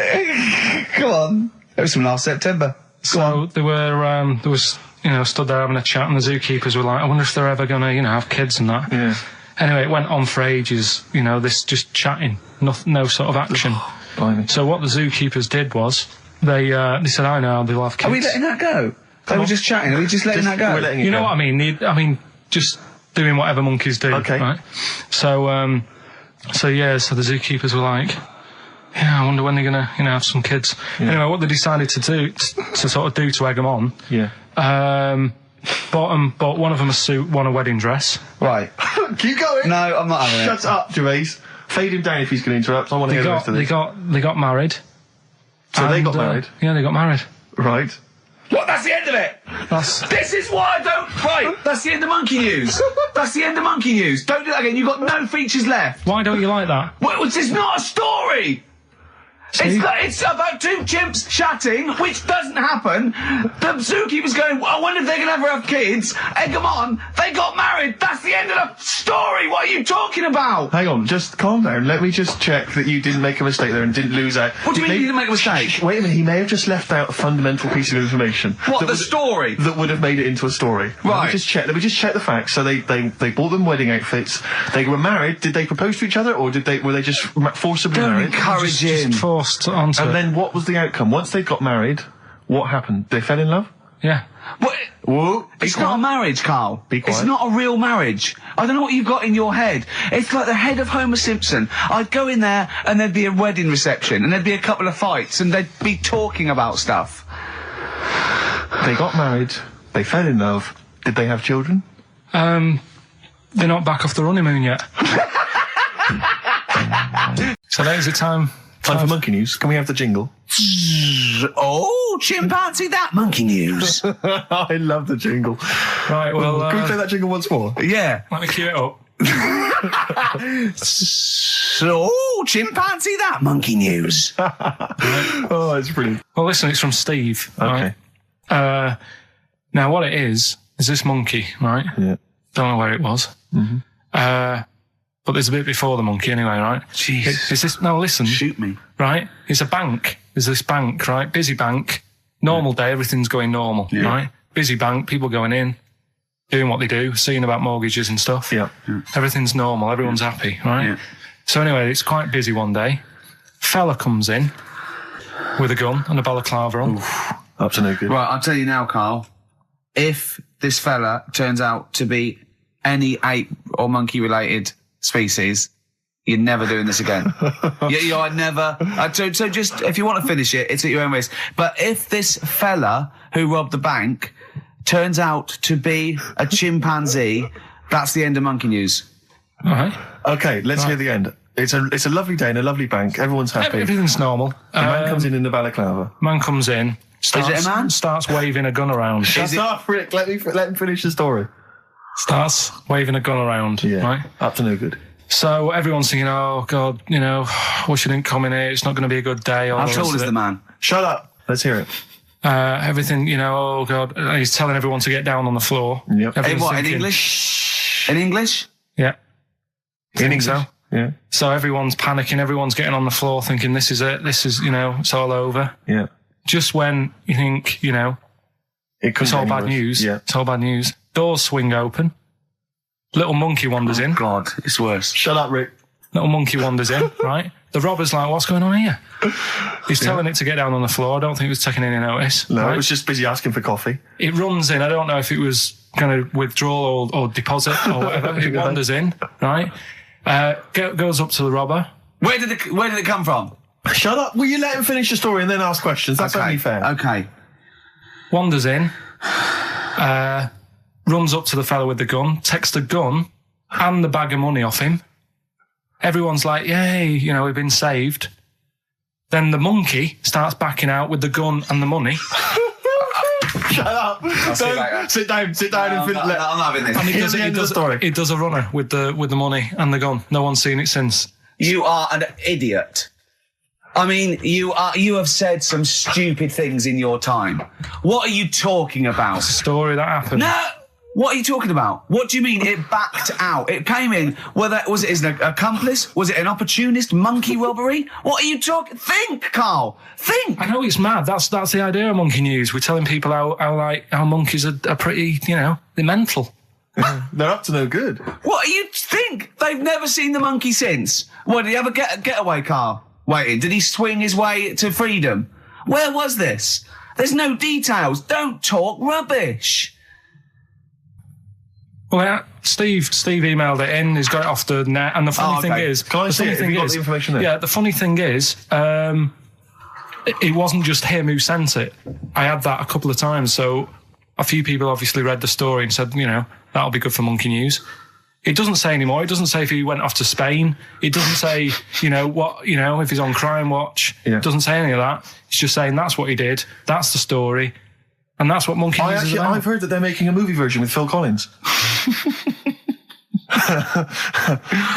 Speaker 4: Come on. It was from last September.
Speaker 3: So there was, you know, stood there having a chat, and the zookeepers were like, I wonder if they're ever going to, you know, have kids and that.
Speaker 2: Yeah.
Speaker 3: Anyway, it went on for ages, you know, this just chatting, no sort of action. So what the zookeepers did was, they said, I know, they'll have kids.
Speaker 4: Are we letting that go? They were just chatting. Are we just letting that go?
Speaker 2: We're letting it
Speaker 3: You know
Speaker 2: go.
Speaker 3: what I mean? Just doing whatever monkeys do.
Speaker 2: Okay.
Speaker 3: Right? So the zookeepers were like, yeah, I wonder when they're gonna, you know, have some kids.
Speaker 2: Yeah.
Speaker 3: Anyway, what they decided to do, to egg them on, bought one of them a suit, one a wedding dress.
Speaker 4: Right.
Speaker 2: Keep going.
Speaker 4: No, I'm not having
Speaker 2: Shut up, Gervais. Fade him down if he's going to interrupt. I want to hear the rest of this.
Speaker 3: They got married.
Speaker 2: So they got married?
Speaker 3: Yeah, they got married.
Speaker 2: Right.
Speaker 4: What? That's the end of it. This is why I don't. Right. That's the end of monkey news. That's the end of monkey news. Don't do that again. You've got no features left.
Speaker 3: Why don't you like that?
Speaker 4: Well, it's not a story. It's about two chimps chatting, which doesn't happen. The zookeeper's going, I wonder if they're going to ever have kids. Egg them on. They got married. That's the end of the story. What are you talking about?
Speaker 2: Hang on, just calm down. Let me just check that you didn't make a mistake there and didn't lose out.
Speaker 4: What do you mean you didn't make a mistake?
Speaker 2: Wait a minute, he may have just left out a fundamental piece of information.
Speaker 4: What, the story?
Speaker 2: That would have made it into a story.
Speaker 4: Right.
Speaker 2: Let me just check the facts. So they bought them wedding outfits. They were married. Did they propose to each other, or were they just forcibly
Speaker 4: Don't
Speaker 2: married?
Speaker 4: encourage him.
Speaker 3: Just forced onto
Speaker 2: And
Speaker 3: it.
Speaker 2: then what was the outcome? Once they got married, what happened? They fell in love?
Speaker 3: Yeah.
Speaker 4: What?
Speaker 2: Whoa.
Speaker 4: It's not a marriage, Carl.
Speaker 2: Be quiet.
Speaker 4: It's not a real marriage. I don't know what you've got in your head. It's like the head of Homer Simpson. I'd go in there and there'd be a wedding reception and there'd be a couple of fights and they'd be talking about stuff.
Speaker 2: They got married. They fell in love. Did they have children?
Speaker 3: They're not back off the honeymoon yet. So there's the time.
Speaker 2: Time for monkey news. Can we have the jingle?
Speaker 4: Oh, chimpanzee, that monkey news.
Speaker 2: I love the jingle.
Speaker 3: Right, well,
Speaker 2: Can we play that jingle once more?
Speaker 4: Yeah.
Speaker 3: let me cue it up.
Speaker 4: So, chimpanzee, that monkey news.
Speaker 2: Oh, it's brilliant.
Speaker 3: Well, listen, it's from Steve.
Speaker 2: Okay.
Speaker 3: Right? Now, what it is this monkey, right?
Speaker 2: Yeah.
Speaker 3: Don't know where it was. Mm-hmm. But there's a bit before the monkey anyway, right?
Speaker 4: Jeez.
Speaker 3: It's this, no, listen.
Speaker 4: Shoot me.
Speaker 3: Right? It's a bank. There's this bank, right? Busy bank. Normal day, everything's going normal, right? Busy bank, people going in, doing what they do, seeing about mortgages and stuff.
Speaker 2: Yeah.
Speaker 3: Everything's normal, everyone's happy, right?
Speaker 4: Yeah.
Speaker 3: So anyway, it's quite busy one day. Fella comes in with a gun and a balaclava on.
Speaker 2: Up to no good.
Speaker 4: Right, I'll tell you now, Carl. If this fella turns out to be any ape or monkey related species, you're never doing this again. I'd never. So just, if you want to finish it, it's at your own risk. But if this fella who robbed the bank turns out to be a chimpanzee, that's the end of monkey news.
Speaker 3: All right.
Speaker 2: Okay, let's hear the end. It's a lovely day in a lovely bank. Everyone's happy.
Speaker 3: Everything's normal.
Speaker 2: The man comes in the balaclava.
Speaker 3: Man comes in, starts waving a gun around.
Speaker 2: Shut up, Rick. Let him finish the story.
Speaker 3: Starts waving a gun around, right?
Speaker 2: Up to no good.
Speaker 3: So everyone's thinking, oh, God, you know, wish you didn't come in here. It's not going to be a good day.
Speaker 4: How tall is the man?
Speaker 2: Shut up. Let's hear it.
Speaker 3: Everything, you know, oh, God. He's telling everyone to get down on the floor.
Speaker 2: Yep.
Speaker 4: In what, in English? In English?
Speaker 3: Yeah.
Speaker 2: In English?
Speaker 3: So?
Speaker 2: Yeah.
Speaker 3: So everyone's panicking. Everyone's getting on the floor thinking, this is it. This is, you know, it's all over.
Speaker 2: Yeah.
Speaker 3: Just when you think, you know, it's all bad news.
Speaker 2: Yeah.
Speaker 3: It's all bad news. Doors swing open. Little monkey wanders in.
Speaker 4: God, it's worse.
Speaker 2: Shut up, Rick.
Speaker 3: Little monkey wanders in, right? The robber's like, what's going on here? He's telling it to get down on the floor. I don't think it was taking any notice.
Speaker 2: No,
Speaker 3: right?
Speaker 2: it was just busy asking for coffee.
Speaker 3: It runs in. I don't know if it was going to withdraw or deposit or whatever. It wanders in, right? Goes up to the robber.
Speaker 4: Where did it come from?
Speaker 2: Shut up. Will you let him finish the story and then ask questions? That's only fair.
Speaker 4: Okay.
Speaker 3: Wanders in. Runs up to the fella with the gun, takes the gun and the bag of money off him. Everyone's like, yay, you know, we've been saved. Then the monkey starts backing out with the gun and the money.
Speaker 2: Shut up! Don't sit down and finish.
Speaker 1: I'm having this.
Speaker 3: And
Speaker 2: He
Speaker 3: does a runner with the money and the gun. No one's seen it since.
Speaker 1: You are an idiot. I mean, you have said some stupid things in your time. What are you talking about?
Speaker 3: It's a story that happened.
Speaker 1: No! What are you talking about? What do you mean it backed out? It came in, was it an accomplice? Was it an opportunist monkey robbery? What are you talking? Think, Carl! Think!
Speaker 3: I know it's mad. That's the idea of Monkey News. We're telling people how monkeys are pretty, they're mental.
Speaker 2: They're up to no good.
Speaker 1: What do you think? They've never seen the monkey since. What, did he ever get away, Carl? Wait, did he swing his way to freedom? Where was this? There's no details. Don't talk rubbish.
Speaker 3: Well, Steve emailed it in. He's got it off the net. And the funny thing is,
Speaker 2: can I see it? Have you got the information there?
Speaker 3: Yeah, the funny thing is, it wasn't just him who sent it. I had that a couple of times. So a few people obviously read the story and said, that'll be good for Monkey News. It doesn't say anymore. It doesn't say if he went off to Spain. It doesn't say, if he's on Crime Watch.
Speaker 2: Yeah.
Speaker 3: It doesn't say any of that. It's just saying that's what he did. That's the story. And that's what Monkey News is about.
Speaker 2: I've heard that they're making a movie version with Phil Collins.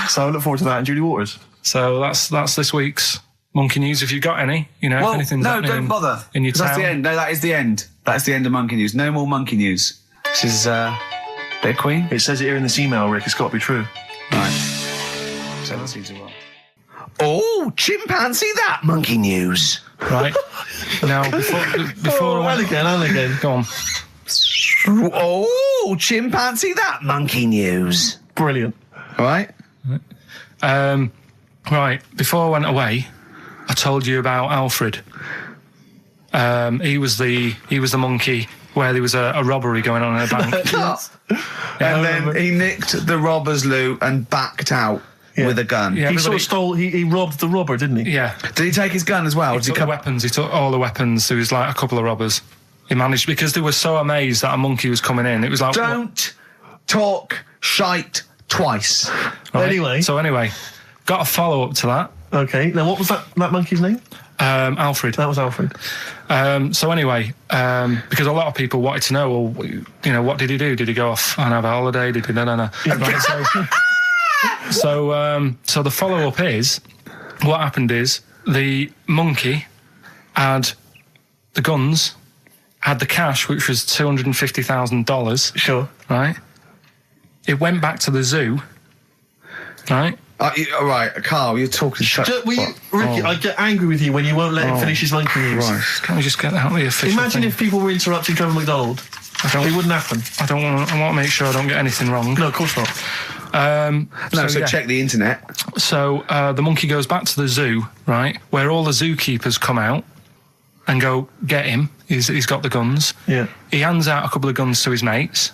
Speaker 2: So I look forward to that, and Judy Waters.
Speaker 3: So that's this week's Monkey News. If you've got any, if anything's happening
Speaker 1: don't bother.
Speaker 3: in your town.
Speaker 1: That's the end. No, that is the end. That's the end of Monkey News. No more Monkey News. This is bit of Queen.
Speaker 2: It says it here in this email, Rick. It's got to be true.
Speaker 1: Right. So that seems well. Oh, chimpanzee that Monkey News.
Speaker 3: Right. Now, before
Speaker 2: and again.
Speaker 3: Go on.
Speaker 1: Oh, chimpanzee that Monkey News.
Speaker 2: Brilliant.
Speaker 1: All right.
Speaker 3: Right. Before I went away, I told you about Alfred. He was the monkey where there was a robbery going on in a bank.
Speaker 1: And then he nicked the robber's loot and backed out with a gun.
Speaker 3: Yeah,
Speaker 2: he sort of stole. He robbed the robber, didn't he?
Speaker 3: Yeah.
Speaker 1: Did he take his gun as well?
Speaker 3: He took the weapons. He took all the weapons. There was like a couple of robbers. He managed, because they were so amazed that a monkey was coming in. It was like,
Speaker 1: don't talk shite twice.
Speaker 3: Right? Anyway, got a follow up to that.
Speaker 2: Okay. Now, what was that monkey's name?
Speaker 3: Alfred.
Speaker 2: That was Alfred.
Speaker 3: So anyway, because a lot of people wanted to know, well, what did he do? Did he go off and have a holiday? Did he? No. Right, so the follow up is, what happened is the monkey had the guns, had the cash, which was $250,000.
Speaker 2: Sure.
Speaker 3: Right. It went back to the zoo. Right.
Speaker 1: All right, Carl, you're talking shit.
Speaker 2: Ricky, I get angry with you when you won't let him finish his Monkey News.
Speaker 1: Right.
Speaker 3: Can we just get out of the official
Speaker 2: Imagine
Speaker 3: thing?
Speaker 2: if people were interrupting Trevor McDonald. It wouldn't happen.
Speaker 3: I want to make sure I don't get anything wrong.
Speaker 2: No, of course not.
Speaker 1: Check the internet.
Speaker 3: So the monkey goes back to the zoo, right, where all the zookeepers come out and go, get him. He's got the guns.
Speaker 2: Yeah.
Speaker 3: He hands out a couple of guns to his mates.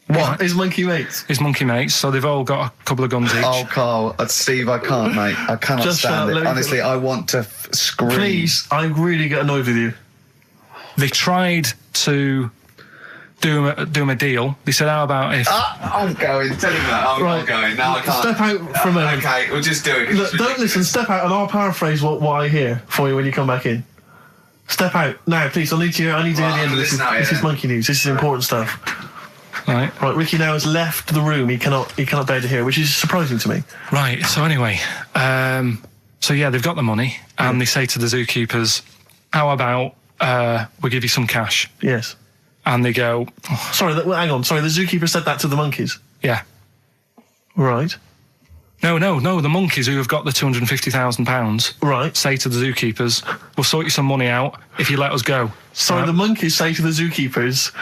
Speaker 2: What?
Speaker 3: Right.
Speaker 2: His monkey mates?
Speaker 3: His monkey mates, so they've all got a couple of guns each.
Speaker 1: Oh, Carl, Steve, I can't, mate. I cannot
Speaker 2: Just
Speaker 1: stand it. Honestly, I want to scream.
Speaker 2: Please, I really get annoyed with you.
Speaker 3: They tried to do him a deal. They said, how about if...
Speaker 1: I'm going. Tell him that. I'm going. No, I can't.
Speaker 2: Step out for a moment.
Speaker 1: Okay, we'll just do it.
Speaker 2: Look, don't listen. Step out and I'll paraphrase what I hear for you when you come back in. Step out. Now, please, I need to hear the end of this. This is Monkey News. This is important stuff.
Speaker 3: Right,
Speaker 2: Ricky now has left the room. He cannot bear to hear, which is surprising to me.
Speaker 3: Right, so anyway, they've got the money, and they say to the zookeepers, how about we give you some cash?
Speaker 2: Yes.
Speaker 3: And they go...
Speaker 2: Sorry, hang on. Sorry, the zookeeper said that to the monkeys?
Speaker 3: Yeah.
Speaker 2: Right.
Speaker 3: No, the monkeys who have got the £250,000
Speaker 2: right.
Speaker 3: say to the zookeepers, we'll sort you some money out if you let us go.
Speaker 2: Sorry, the monkeys say to the zookeepers...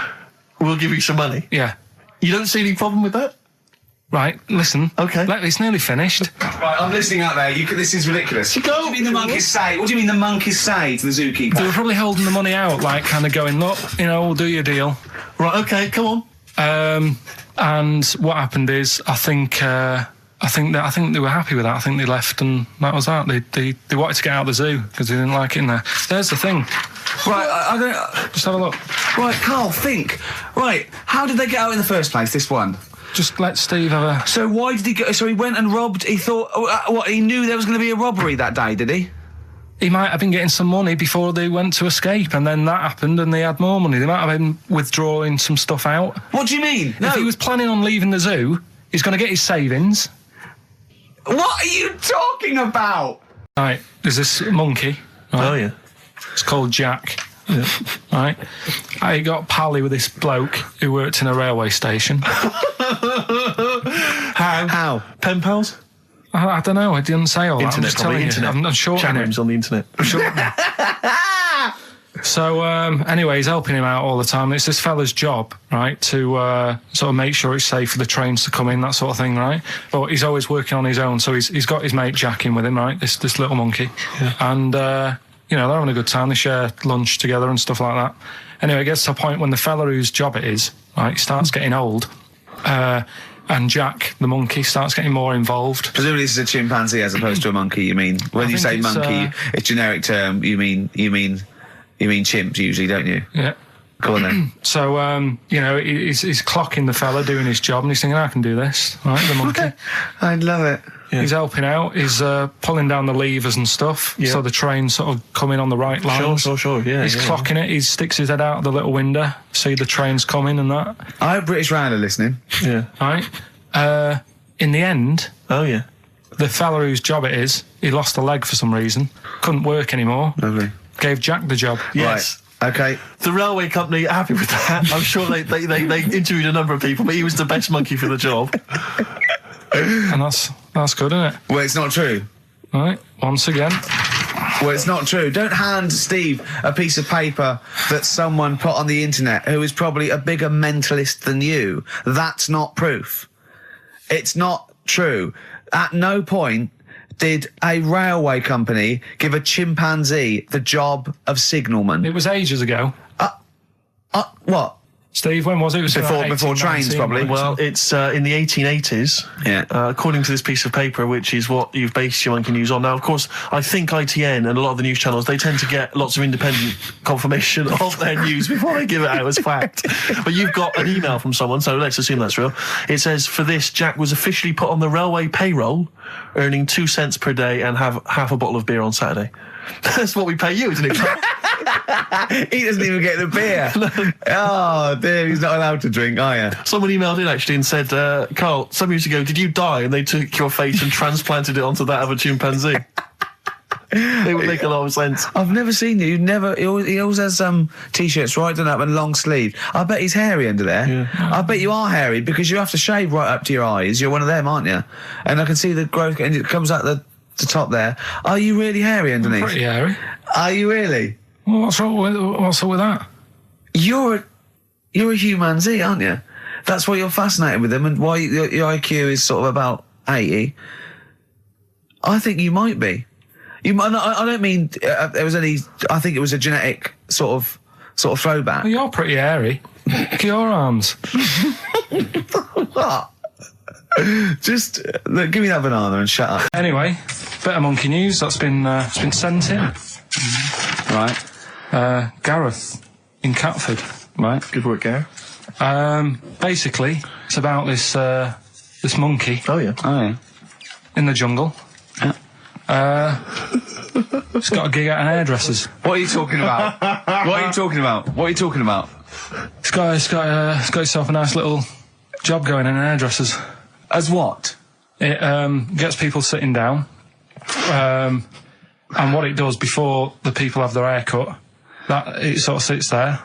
Speaker 2: We'll give you some money.
Speaker 3: Yeah.
Speaker 2: You don't see any problem with that?
Speaker 3: Right, listen.
Speaker 2: Okay.
Speaker 3: It's nearly finished.
Speaker 1: Right, I'm listening out there. This is ridiculous. What do you mean the monkeys say? What do you mean the monkeys say to the zookeeper?
Speaker 3: They were probably holding the money out, like kind of going, look, we'll do your deal.
Speaker 2: Right, okay, come on.
Speaker 3: And what happened is, I think they were happy with that. I think they left, and that was that. They wanted to get out of the zoo because they didn't like it in there. There's the thing.
Speaker 1: Right, I don't...
Speaker 3: Just have a look.
Speaker 1: Right, Carl, think. Right, how did they get out in the first place, this one?
Speaker 3: Just let Steve have a...
Speaker 1: So why did he go... So he went and robbed... He thought... What, he knew there was going to be a robbery that day, did he?
Speaker 3: he might have been getting some money before they went to escape, and then that happened and they had more money. They might have been withdrawing some stuff out.
Speaker 1: What do you mean? No.
Speaker 3: If he was planning on leaving the zoo, he's going to get his savings.
Speaker 1: What are you talking about?
Speaker 3: Right, there's this monkey. Right?
Speaker 2: Oh, yeah.
Speaker 3: It's called Jack. Yeah. Right? I got pally with this bloke who worked in a railway station.
Speaker 2: How? Pen pals?
Speaker 3: I don't know, I didn't say all that. I'm
Speaker 2: Internet,
Speaker 3: just telling
Speaker 2: internet.
Speaker 3: you. I'm not sure.
Speaker 2: Chat rooms on the internet.
Speaker 3: So, anyway, he's helping him out all the time. It's this fella's job, right, to sort of make sure it's safe for the trains to come in, that sort of thing, right? But he's always working on his own, so he's got his mate Jack in with him, right, this little monkey. Yeah. And, you know, they're having a good time. They share lunch together and stuff like that. Anyway, it gets to a point when the fella whose job it is, right, starts getting old, and Jack, the monkey, starts getting more involved.
Speaker 1: Presumably this is a chimpanzee as opposed to a monkey, you mean? When you say monkey, it's generic term, you mean chimps usually, don't you?
Speaker 3: Yeah.
Speaker 1: Go on then.
Speaker 3: So, you know, he's clocking the fella doing his job, and he's thinking, I can do this, right, the monkey.
Speaker 1: I love it.
Speaker 3: Yeah. He's helping out, he's pulling down the levers and stuff, so the train's sort of coming on the right lines.
Speaker 2: Sure, yeah.
Speaker 3: He's clocking it, he sticks his head out the little window, see the train's coming and that.
Speaker 1: I hope British Rand are listening.
Speaker 2: Yeah.
Speaker 3: Right? In the end,
Speaker 2: Oh, yeah.
Speaker 3: the fella whose job it is, he lost a leg for some reason, couldn't work anymore,
Speaker 1: Lovely.
Speaker 3: gave Jack the job.
Speaker 2: Yes.
Speaker 1: Right. Okay.
Speaker 2: The railway company are happy with that. I'm sure they interviewed a number of people, but he was the best monkey for the job.
Speaker 3: And that's good, isn't it?
Speaker 1: Well, it's not true.
Speaker 3: Right, once again.
Speaker 1: Well, it's not true. Don't hand Steve a piece of paper that someone put on the internet who is probably a bigger mentalist than you. That's not proof. It's not true. At no point did a railway company give a chimpanzee the job of signalman.
Speaker 3: It was ages ago.
Speaker 1: What?
Speaker 3: Steve, when was it? It was
Speaker 1: Before
Speaker 3: about
Speaker 1: trains,
Speaker 3: 18,
Speaker 1: probably.
Speaker 2: Well, it's in the 1880s.
Speaker 1: Yeah.
Speaker 2: According to this piece of paper, which is what you've based your monkey news on. Now, of course, I think ITN and a lot of the news channels, they tend to get lots of independent confirmation of their news before they give it out as fact. But you've got an email from someone, so let's assume that's real. It says, for this, Jack was officially put on the railway payroll, earning 2 cents per day and have half a bottle of beer on Saturday. That's what we pay you, isn't it?
Speaker 1: He doesn't even get the beer. Oh, dear, he's not allowed to drink, are you?
Speaker 2: Someone emailed in actually and said, Carl, some years ago, did you die? And they took your face and transplanted it onto that of a chimpanzee. It would make a lot of sense.
Speaker 1: I've never seen you. He always has t-shirts right done up and long sleeve. I bet he's hairy under there.
Speaker 2: Yeah.
Speaker 1: I bet you are hairy because you have to shave right up to your eyes. You're one of them, aren't you? And I can see the growth, and it comes out the top there. Are you really hairy underneath?
Speaker 3: Pretty hairy.
Speaker 1: Are you really?
Speaker 3: Well, what's up with that?
Speaker 1: You're a humanzee, aren't you? That's why you're fascinated with them and why your IQ is sort of about 80. I think you might be. I don't mean there was any. I think it was a genetic sort of throwback.
Speaker 3: Well, you're pretty hairy. Look at your arms.
Speaker 1: What? Just look, give me that banana and shut up.
Speaker 3: Anyway, bit of monkey news that's been sent in.
Speaker 1: Right.
Speaker 3: Gareth in Catford.
Speaker 1: Right.
Speaker 2: Good work, Gary.
Speaker 3: Basically, it's about this monkey
Speaker 2: Oh, yeah.
Speaker 1: Oh, yeah.
Speaker 3: in the jungle.
Speaker 1: Yeah.
Speaker 3: It's got a gig at an hairdresser's.
Speaker 1: What are you talking about? What are you talking about? What are you talking about?
Speaker 3: It's got itself a nice little job going in an hairdresser's.
Speaker 1: As what?
Speaker 3: It gets people sitting down, and what it does before the people have their hair cut, that it sort of sits there,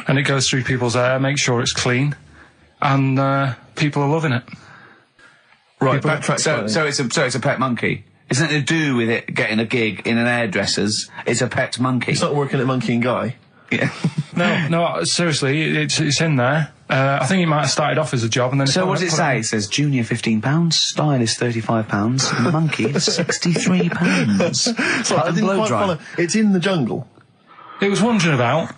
Speaker 3: and it goes through people's hair, makes sure it's clean, and people are loving it.
Speaker 2: Right, backtrack.
Speaker 1: So it's a pet monkey. It's nothing to do with it getting a gig in an hairdresser's. It's a pet monkey.
Speaker 2: It's not working at Monkey and Guy.
Speaker 1: Yeah.
Speaker 3: No, seriously, it's in there. I think it might have started off as a job, and then.
Speaker 1: So what does it say? It says junior £15, stylist £35, and monkey £63.
Speaker 2: So I didn't quite follow. It's in the jungle.
Speaker 3: It was wandering about.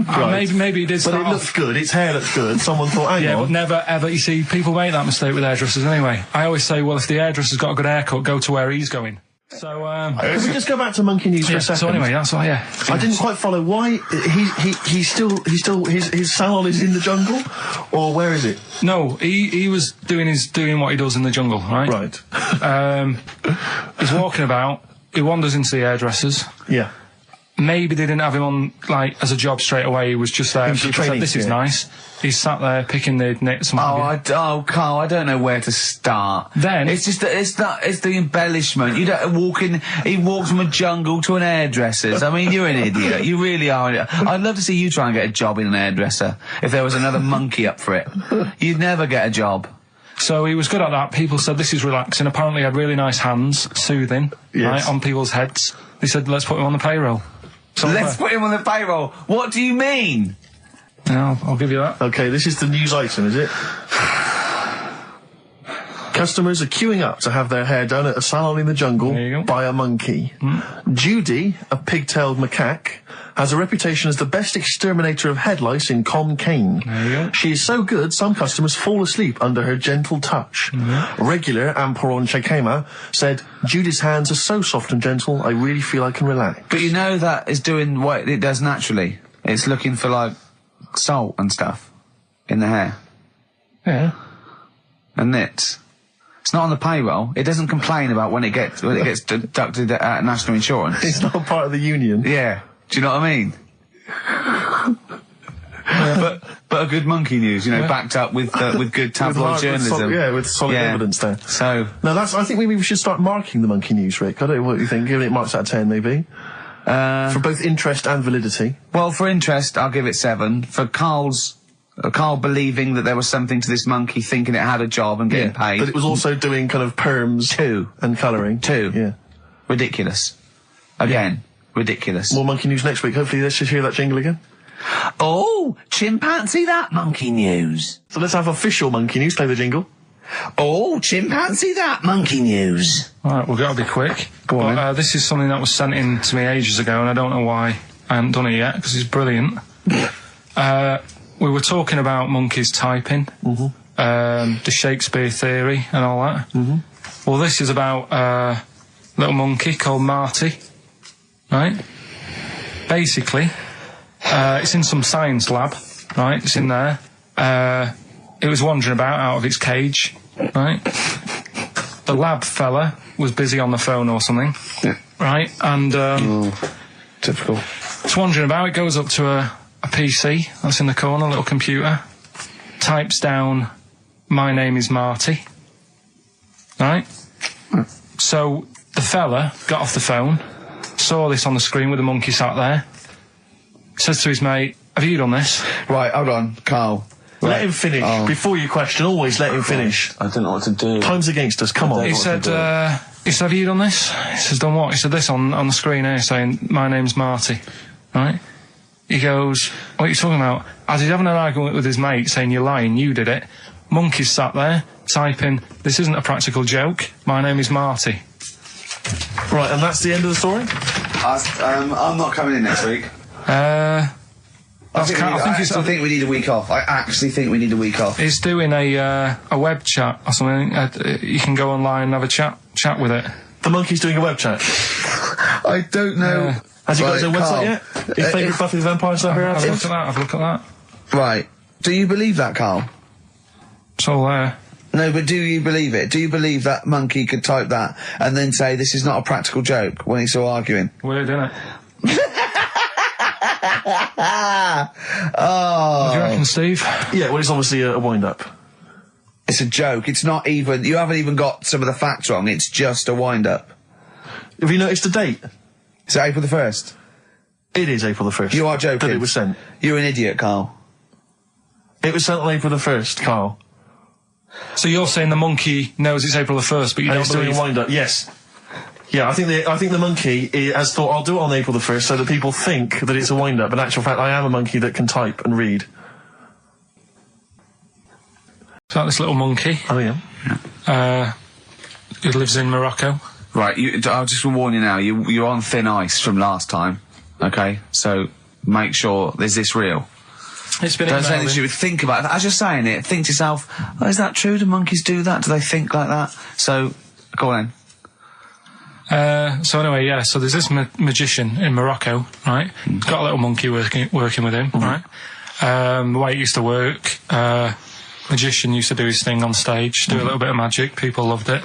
Speaker 2: Right.
Speaker 3: Maybe it did
Speaker 2: But
Speaker 3: start
Speaker 2: it looks good. Its hair looks good. Someone thought, hang
Speaker 3: Yeah,
Speaker 2: on.
Speaker 3: but never ever. You see, people make that mistake with hairdressers anyway. I always say, well, if the hairdresser's got a good haircut, go to where he's going. So,
Speaker 2: Can we just go back to Monkey News for a second?
Speaker 3: so anyway, that's why, yeah.
Speaker 2: I didn't quite follow why he's still his salon is in the jungle, or where is it?
Speaker 3: No, he was doing what he does in the jungle, right?
Speaker 2: Right.
Speaker 3: He's walking about. He wanders into the hairdressers.
Speaker 2: Yeah.
Speaker 3: Maybe they didn't have him on, like, as a job straight away. He was just there.
Speaker 2: was
Speaker 3: People
Speaker 2: training,
Speaker 3: said, this is
Speaker 2: yeah.
Speaker 3: nice. He's sat there picking the nits and what have you.
Speaker 1: Carl, I don't know where to start.
Speaker 3: Then-
Speaker 1: it's just it's the embellishment. You don't he walks from a jungle to an hairdresser's. I mean, you're an idiot. You really are. I'd love to see you try and get a job in an hairdresser if there was another monkey up for it. You'd never get a job.
Speaker 3: So he was good at that. People said this is relaxing. Apparently he had really nice hands, soothing,
Speaker 2: Yes.
Speaker 3: right, on people's heads. They said, let's put him on the payroll. So
Speaker 1: Let's put him on the payroll. What do you mean?
Speaker 3: Yeah, I'll give you that.
Speaker 2: Okay, this is the news item, is it? Customers are queuing up to have their hair done at a salon in the jungle
Speaker 3: There you go.
Speaker 2: by a monkey. Judy, a pig-tailed macaque, has a reputation as the best exterminator of head lice in Kane.
Speaker 3: There you go.
Speaker 2: She is so good, some customers fall asleep under her gentle touch. Regular Amporon Chakema said, Judy's hands are so soft and gentle, I really feel I can relax.
Speaker 1: But you know that is doing what it does naturally. It's looking for, like, salt and stuff in the hair
Speaker 3: Yeah.
Speaker 1: and nits. It's not on the payroll. It doesn't complain about when it gets deducted at national insurance.
Speaker 2: It's not part of the union.
Speaker 1: Yeah. Do you know what I mean? But a good monkey news, you know, backed up with good tabloid journalism.
Speaker 2: With solid evidence there.
Speaker 1: So
Speaker 2: No, I think maybe we should start marking the monkey news, Rick. I don't know what you think. Giving it marks out of 10, maybe. For both interest and validity.
Speaker 1: well, for interest, I'll give it 7. For Carl believing that there was something to this monkey, thinking it had a job and getting paid.
Speaker 2: But it was also doing kind of perms
Speaker 1: 2.
Speaker 2: and colouring.
Speaker 1: 2.
Speaker 2: Yeah.
Speaker 1: Ridiculous. Again, ridiculous.
Speaker 2: More monkey news next week. Hopefully let's just hear that jingle again.
Speaker 1: Oh, chimpanzee that monkey news.
Speaker 2: So let's have official monkey news. Play the jingle.
Speaker 1: Oh, chimpanzee that monkey news.
Speaker 3: Alright, we've got to be quick.
Speaker 1: Go on,
Speaker 3: But this is something that was sent in to me ages ago, and I don't know why I haven't done it yet, because it's brilliant. We were talking about monkeys typing, the Shakespeare theory and all that. Well, this is about a little monkey called Marty, right? Basically, it's in some science lab, right? It's in there. It was wandering about out of its cage, right? The lab fella was busy on the phone or something, right? And
Speaker 1: Typical.
Speaker 3: it's wandering about. It goes up to a PC that's in the corner, a little computer, types down, my name is Marty, right? So the fella got off the phone, saw this on the screen with the monkey sat there, says to his mate, have you done this?
Speaker 1: Right, hold on, Carl.
Speaker 2: Let him finish. Before you question, always let him finish.
Speaker 1: I don't know what to do.
Speaker 2: Time's against us. Come on.
Speaker 3: He said, have you done this? He says, done what? He said, this on the screen here saying, my name's Marty, right? He goes, what are you talking about? As he's having an argument with his mate saying, you're lying, you did it. Monkey's sat there, typing, this isn't a practical joke, my name is Marty.
Speaker 2: Right, and that's the end of the story?
Speaker 1: I'm not coming in next week.
Speaker 3: I
Speaker 1: think we need a week off. I actually think we need a week off.
Speaker 3: He's doing a web chat or something. You can go online and have a chat with it.
Speaker 2: The monkey's doing a web chat.
Speaker 1: I don't know.
Speaker 2: Has he got his own
Speaker 1: Carl,
Speaker 2: website yet? His favourite Buffy the Vampire Slayer?
Speaker 3: Have a look at that, have a look at that.
Speaker 1: Right. Do you believe that, Carl?
Speaker 3: It's all there.
Speaker 1: No, but do you believe it? Do you believe that monkey could type that and then say this is not a practical joke when he's still arguing?
Speaker 3: Weird, isn't it?
Speaker 1: Oh.
Speaker 3: What do you reckon, Steve?
Speaker 2: Yeah, well, it's obviously a wind-up.
Speaker 1: It's a joke. It's not even... You haven't even got some of the facts wrong. It's just a wind-up.
Speaker 2: Have you noticed the date?
Speaker 1: Is it April the 1st?
Speaker 2: It is April the 1st.
Speaker 1: You are joking.
Speaker 2: That it was sent.
Speaker 1: You're an idiot, Carl.
Speaker 2: It was sent on April the 1st, Carl.
Speaker 3: So you're saying the monkey knows it's April the 1st, but you
Speaker 2: And
Speaker 3: don't
Speaker 2: it's doing
Speaker 3: believe...
Speaker 2: a wind-up, yes. Yeah, I think the monkey has thought, I'll do it on April the 1st so that people think that it's a wind-up. In actual fact, I am a monkey that can type and read.
Speaker 3: It's like this little monkey.
Speaker 2: Oh, yeah.
Speaker 3: Who lives in Morocco.
Speaker 1: Right, I'll just warn you now. You're on thin ice from last time, okay? So make sure, is this real?
Speaker 3: It's been
Speaker 1: Don't say
Speaker 3: emailed
Speaker 1: this,
Speaker 3: in.
Speaker 1: you would think about it. As you're saying it, think to yourself, oh, is that true? Do monkeys do that? Do they think like that? So, go on then.
Speaker 3: So anyway, yeah, so there's this magician in Morocco, right? He's got a little monkey working with him, right? The way it used to work, magician used to do his thing on stage, do a little bit of magic, people loved it.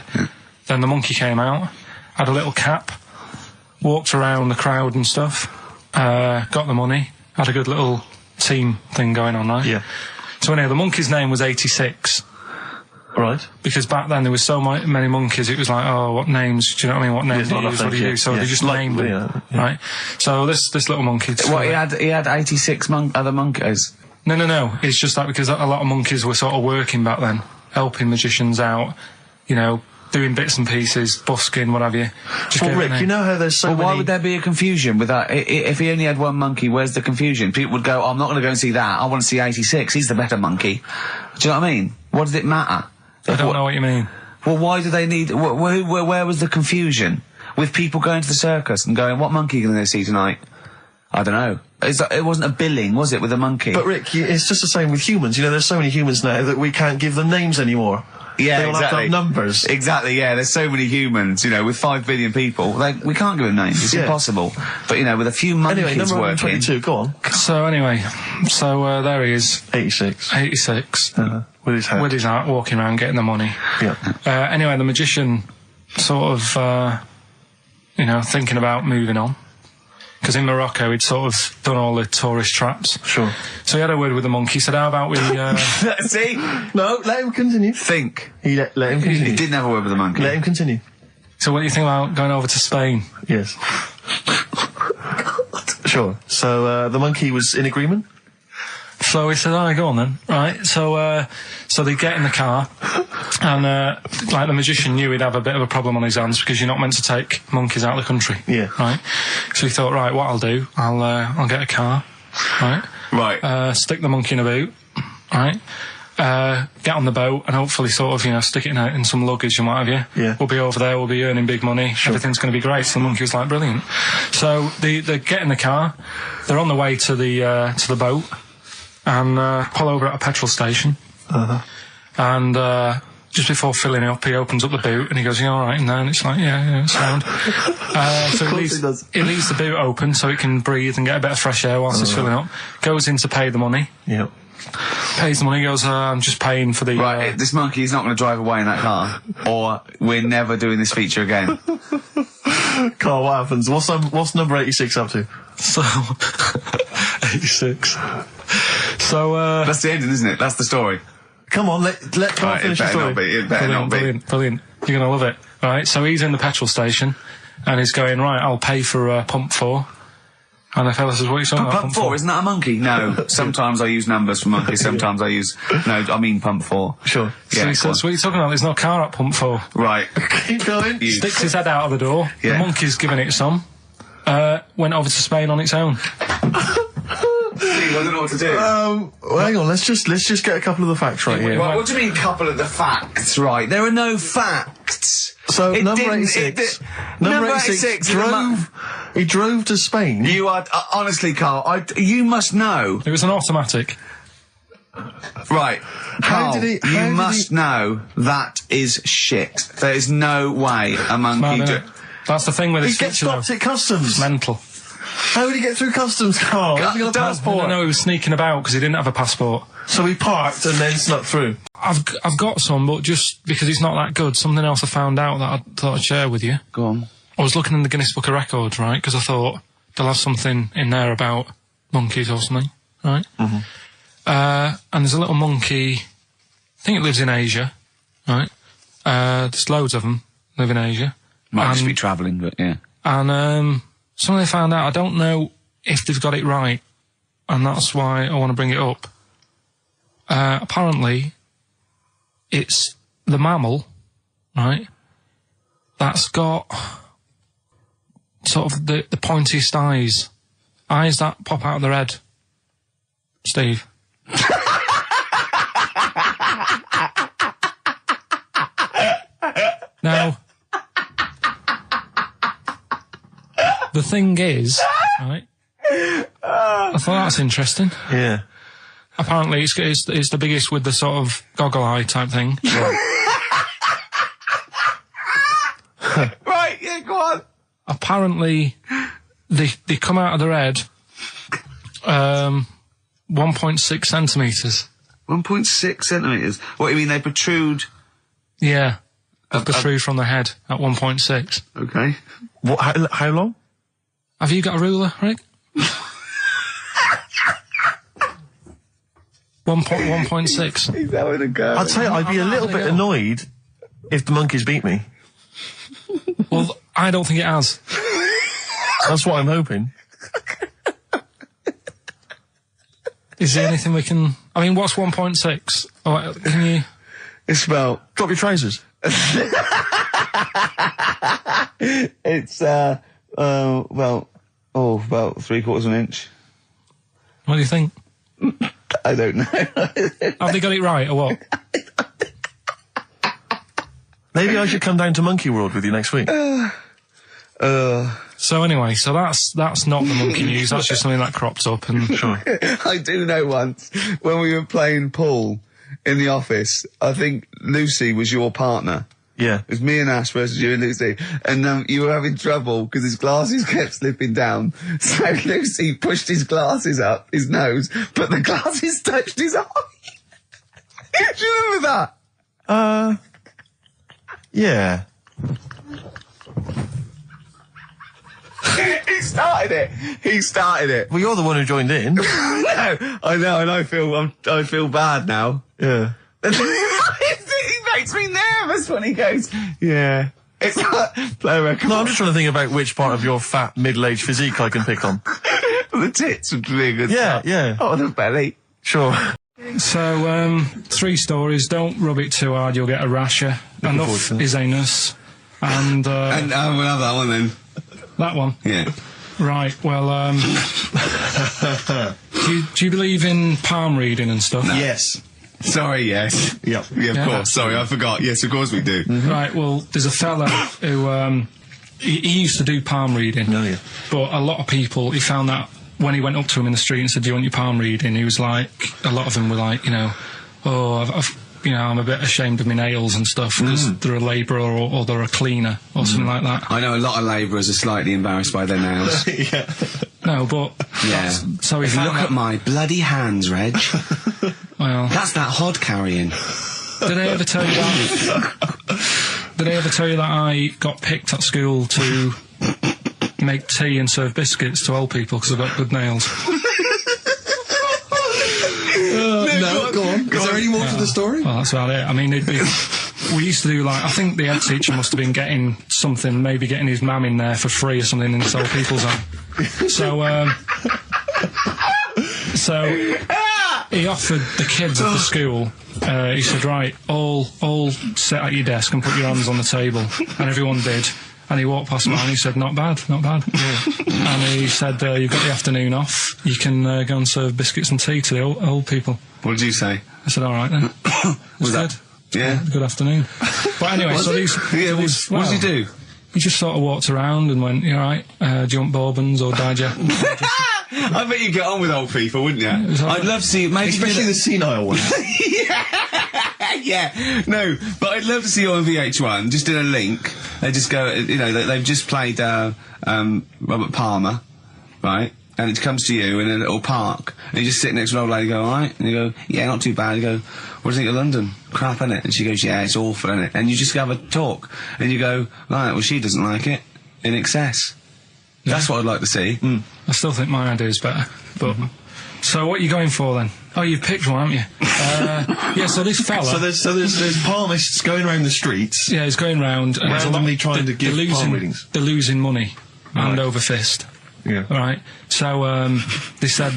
Speaker 3: Then the monkey came out, had a little cap, walked around the crowd and stuff, got the money, had a good little team thing going on, right?
Speaker 2: Yeah.
Speaker 3: So anyway, the monkey's name was 86.
Speaker 2: Right.
Speaker 3: Because back then there was so many monkeys, it was like, oh, what names, do you know what I mean, what names do you use, what do you do? So they just named them, right? So this little monkey...
Speaker 4: What, he had 86 other monkeys?
Speaker 3: No, it's just that because a lot of monkeys were sort of working back then, helping magicians out, you know, doing bits and pieces, busking, what have you.
Speaker 2: Well, Rick, you know how there's so many...
Speaker 4: why would there be a confusion with that? If he only had one monkey, where's the confusion? People would go, oh, I'm not going to go and see that, I want to see 86, he's the better monkey. Do you know what I mean? What does it matter?
Speaker 3: I don't know what you mean.
Speaker 4: Well, why do they need... where was the confusion? With people going to the circus and going, what monkey are you going to go see tonight? I don't know. It wasn't a billing, was it, with a monkey?
Speaker 2: But Rick, it's just the same with humans. You know, there's so many humans now that we can't give them names anymore.
Speaker 4: Yeah,
Speaker 2: they all have to have numbers.
Speaker 4: Exactly, yeah. There's so many humans, you know, with 5 billion people. We can't give them names. It's impossible. But, you know, with a few monkeys
Speaker 2: anyway, number
Speaker 4: working...
Speaker 2: 22, go on.
Speaker 3: So anyway, there he is.
Speaker 2: 86.
Speaker 3: 86.
Speaker 2: With his hat.
Speaker 3: With his hat, walking around, getting the money.
Speaker 2: Yeah.
Speaker 3: Anyway, the magician sort of, you know, thinking about moving on. Because in Morocco, he'd sort of done all the tourist traps.
Speaker 2: Sure.
Speaker 3: So he had a word with the monkey, said, how about we...
Speaker 4: See?
Speaker 2: No, let him continue.
Speaker 4: Think.
Speaker 2: Let him continue.
Speaker 4: He didn't have a word with the monkey.
Speaker 2: Let him continue.
Speaker 3: So what do you think about going over to Spain?
Speaker 2: Yes. Sure. So, the monkey was in agreement?
Speaker 3: So he said, alright, go on then. Right, so they get in the car, and, like the magician knew he'd have a bit of a problem on his hands because you're not meant to take monkeys out of the country.
Speaker 2: Yeah.
Speaker 3: Right? So he thought, right, what I'll do, I'll get a car, right?
Speaker 4: Right.
Speaker 3: Stick the monkey in a boot, right? Get on the boat and hopefully sort of, you know, stick it in some luggage and what have you.
Speaker 2: Yeah.
Speaker 3: We'll be over there, we'll be earning big money, everything's going to be great. So the monkey was like, brilliant. So they get in the car, they're on the way to the boat, and pull over at a petrol station. And just before filling it up, he opens up the boot and he goes, "You all right in there?" And it's like, yeah, it's sound. So he leaves the boot open so it can breathe and get a bit of fresh air whilst it's filling up. Goes in to pay the money.
Speaker 2: Yep.
Speaker 3: Pays the money, goes, I'm just paying for the...
Speaker 4: Right, this monkey is not going to drive away in that car, or we're never doing this feature again.
Speaker 2: Carl, what happens? What's number 86 up to?
Speaker 3: So... 86. So,
Speaker 4: That's the ending, isn't it? That's the story.
Speaker 2: Come on, let Carl finish the story.
Speaker 4: It better not be.
Speaker 3: Brilliant. You're gonna love it. Right, so he's in the petrol station, and he's going, right, I'll pay for pump 4. And the fella says, what are you talking about?
Speaker 4: Pump 4, isn't that a monkey? No. Sometimes I use numbers for monkeys, sometimes I use... No, I mean pump 4.
Speaker 2: Sure.
Speaker 3: So he says, what are you talking about? There's no car at pump 4.
Speaker 4: Right.
Speaker 2: Keep going.
Speaker 3: Sticks his head out of the door.
Speaker 4: Yeah.
Speaker 3: The monkey's giving it some. Went over to Spain on its own.
Speaker 4: I don't know what to do.
Speaker 2: Well, hang on, let's just get a couple of the facts right here.
Speaker 4: Right, what do you mean, couple of the facts, right? There are no facts.
Speaker 2: So,
Speaker 4: It
Speaker 2: number
Speaker 4: didn't-
Speaker 2: 86...
Speaker 4: it
Speaker 2: number
Speaker 4: number
Speaker 2: 86
Speaker 4: 86 is a
Speaker 2: he drove to Spain.
Speaker 4: You are... honestly, Carl, you must know.
Speaker 3: It was an automatic.
Speaker 4: Right. Carl,
Speaker 2: did he-
Speaker 4: you must know that is shit. There is no way a monkey...
Speaker 3: No. That's the thing with
Speaker 2: He
Speaker 3: this
Speaker 2: gets
Speaker 3: feature, though.
Speaker 2: stopped at customs.
Speaker 3: Mental.
Speaker 2: How did he get through customs, Carl? Has he got a passport?
Speaker 3: No, he was sneaking about because he didn't have a passport.
Speaker 2: So he parked and then snuck through.
Speaker 3: I've got some, but just because he's not that good, something else I found out that I thought I'd share with you.
Speaker 4: Go on.
Speaker 3: I was looking in the Guinness Book of Records, right, because I thought they'll have something in there about monkeys or something, right? Mm-hmm. And there's a little monkey, I think it lives in Asia, right? There's loads of them live in Asia.
Speaker 4: Might just be travelling, but yeah.
Speaker 3: And something they found out, I don't know if they've got it right, and that's why I want to bring it up. Apparently, it's the mammal, right, that's got sort of the pointiest eyes that pop out of their head. Steve. Now, the thing is, right, I thought that's interesting.
Speaker 2: Yeah.
Speaker 3: Apparently it's the biggest with the sort of goggle eye type thing.
Speaker 4: Right, yeah, go on.
Speaker 3: Apparently they come out of their head 1.6 centimetres.
Speaker 4: 1.6 centimetres. What, you mean they protrude?
Speaker 3: Yeah. through from the head at 1.6.
Speaker 1: Okay.
Speaker 2: What? How long?
Speaker 3: Have you got a ruler, Rick? 1.6.
Speaker 1: He's having a go.
Speaker 2: I'd say I'd be a little bit annoyed if the monkeys beat me.
Speaker 3: Well, I don't think it has.
Speaker 2: That's what I'm hoping.
Speaker 3: Is there anything we can... I mean, what's 1.6? Oh, can you...
Speaker 1: It's about...
Speaker 2: Drop your trousers.
Speaker 1: It's, about 3/4 of an inch.
Speaker 3: What do you think?
Speaker 1: I don't know.
Speaker 3: Have they got it right, or what?
Speaker 2: Maybe I should come down to Monkey World with you next week.
Speaker 3: So anyway, so that's not the monkey news, that's just something that cropped up and... Sure.
Speaker 1: I do know once, when we were playing pool in the office, I think Lucy was your partner.
Speaker 2: Yeah.
Speaker 1: It was me and Ash versus you and Lucy. And you were having trouble because his glasses kept slipping down. So Lucy pushed his glasses up his nose, but the glasses touched his eye. Do you remember that?
Speaker 2: Yeah.
Speaker 1: He started it.
Speaker 2: Well, you're the one who joined in.
Speaker 1: No, I know, and I feel bad now.
Speaker 2: Yeah.
Speaker 1: He makes me nervous when he goes, yeah. It's like, play a record.
Speaker 2: No, I'm just trying to think about which part of your fat, middle-aged physique I can pick on.
Speaker 1: The tits are big and
Speaker 2: Yeah,
Speaker 1: stuff.
Speaker 2: yeah.
Speaker 1: Oh, the belly.
Speaker 2: Sure.
Speaker 3: So, 3 stories. Don't rub it too hard, you'll get a rasher. Enough is anus. And
Speaker 1: we'll have that one then.
Speaker 3: that one.
Speaker 1: Yeah.
Speaker 3: Right, well, do you believe in palm reading and stuff?
Speaker 1: No.
Speaker 2: Yes.
Speaker 1: Sorry, yes.
Speaker 2: Yep.
Speaker 1: Yeah, of course. Sorry, I forgot. Yes, of course we do.
Speaker 3: Right, well, there's a fella who, he used to do palm reading.
Speaker 2: Oh, yeah.
Speaker 3: But a lot of people, he found that when he went up to him in the street and said, do you want your palm reading? He was like, a lot of them were like, I'm a bit ashamed of my nails and stuff because they're a labourer or they're a cleaner or something like that.
Speaker 1: I know a lot of labourers are slightly embarrassed by their nails.
Speaker 2: Yeah.
Speaker 3: No, but...
Speaker 1: Yeah.
Speaker 3: So he found
Speaker 1: Look
Speaker 3: that,
Speaker 1: at my bloody hands, Reg.
Speaker 3: well...
Speaker 1: That's that hod carrying.
Speaker 3: Did I ever tell you that? Did I ever tell you that I got picked at school to make tea and serve biscuits to old people because I've got good nails?
Speaker 2: No, go on. Is there any more to the story?
Speaker 3: Well, that's about it. I mean, we used to do like, I think the head teacher must have been getting something, maybe getting his mum in there for free or something in this old people's home. So he offered the kids of the school, he said, right, all sit at your desk and put your hands on the table. And everyone did. And he walked past me and he said, not bad. And he said, you've got the afternoon off. You can go and serve biscuits and tea to the old people.
Speaker 1: What did you say?
Speaker 3: I said, all right then.
Speaker 1: Was
Speaker 3: good.
Speaker 1: that? Yeah.
Speaker 3: Good afternoon. But anyway, so these...
Speaker 1: Yeah, what did he do?
Speaker 3: He just sort of walked around and went, you all right? Do you want bourbons or digest?
Speaker 1: I bet you get on with old people, wouldn't you? I'd love to see... Maybe
Speaker 2: Especially the senile ones.
Speaker 1: Yeah, no, but I'd love to see you on VH1, just in a link. They just go, they've just played Robert Palmer, right? And it comes to you in a little park, and you just sit next to an old lady, go, all right? And you go, yeah, not too bad. You go, what do you think of London? Crap, innit? And she goes, yeah, it's awful, innit? And you just have a talk, and you go, right, well, she doesn't like it, in excess. Yeah. That's what I'd like to see.
Speaker 3: I still think my idea is better, but... So what are you going for then? Oh, you've picked one, haven't you? Yeah, so this fella...
Speaker 2: So there's palmists going around the streets.
Speaker 3: Yeah, he's going round... and
Speaker 2: randomly trying to give palm readings.
Speaker 3: They're losing money, hand over fist.
Speaker 2: Yeah.
Speaker 3: Right. So they said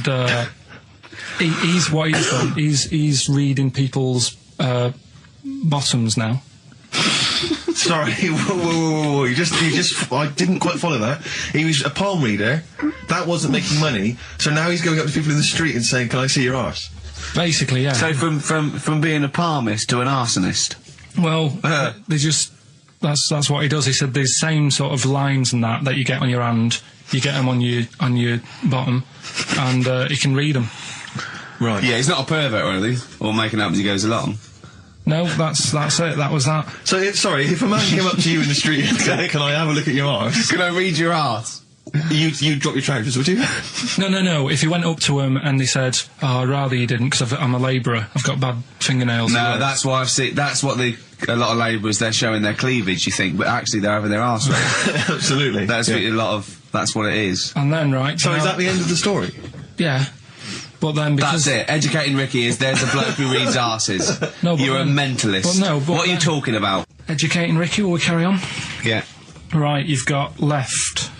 Speaker 3: he's what he's done. He's reading people's bottoms now.
Speaker 2: Sorry, whoa. You just, I didn't quite follow that. He was a palm reader. That wasn't making money. So now he's going up to people in the street and saying, "Can I see your arse?"
Speaker 3: Basically, yeah.
Speaker 1: So from being a palmist to an arsonist.
Speaker 3: Well, they just that's what he does. He said the same sort of lines and that you get on your hand. You get them on your bottom, and he can read them.
Speaker 1: Right. Yeah, he's not a pervert or anything, or making up as he goes along.
Speaker 3: No, that's it. That was that.
Speaker 2: So, if a man came up to you in the street and said, "Can I have a look at your arse?
Speaker 1: Can I read your arse?"
Speaker 2: You'd drop your trousers, would you?
Speaker 3: No. If he went up to him and he said, "Oh, I'd rather you didn't, because I'm a labourer. I've got bad fingernails."
Speaker 1: No, that's why I've seen. That's what a lot of labourers, they're showing their cleavage. You think, but actually they're having their arse raised.
Speaker 2: Absolutely.
Speaker 1: That's that's what it is.
Speaker 3: And then, right.
Speaker 2: So is that the end of the story?
Speaker 3: Yeah. But then because...
Speaker 1: That's it. Educating Ricky is there's a bloke who reads arses.
Speaker 3: No, but
Speaker 1: You're
Speaker 3: then,
Speaker 1: a mentalist. What are you talking about?
Speaker 3: Educating Ricky, will we carry on?
Speaker 1: Yeah.
Speaker 3: Right, you've got left.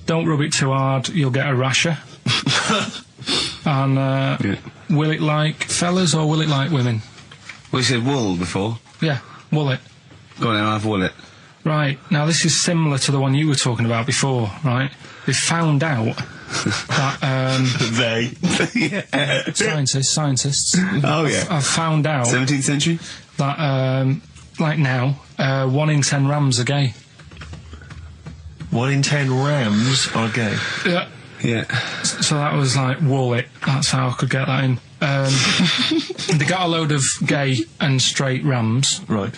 Speaker 3: Don't rub it too hard, you'll get a rasher. And, will it like fellas or will it like women?
Speaker 1: Well, you said wool before.
Speaker 3: Yeah, will it.
Speaker 1: Go on then, I've wool it.
Speaker 3: Right, now this is similar to the one you were talking about before, right? They found out that, scientists.
Speaker 1: Oh, yeah.
Speaker 3: I've found out
Speaker 1: 17th century?
Speaker 3: that, like now, 1 in 10 rams are gay. 1
Speaker 2: in 10 rams are gay.
Speaker 3: Yeah.
Speaker 1: Yeah.
Speaker 3: So that was like, wool it. That's how I could get that in. They got a load of gay and straight rams.
Speaker 2: Right.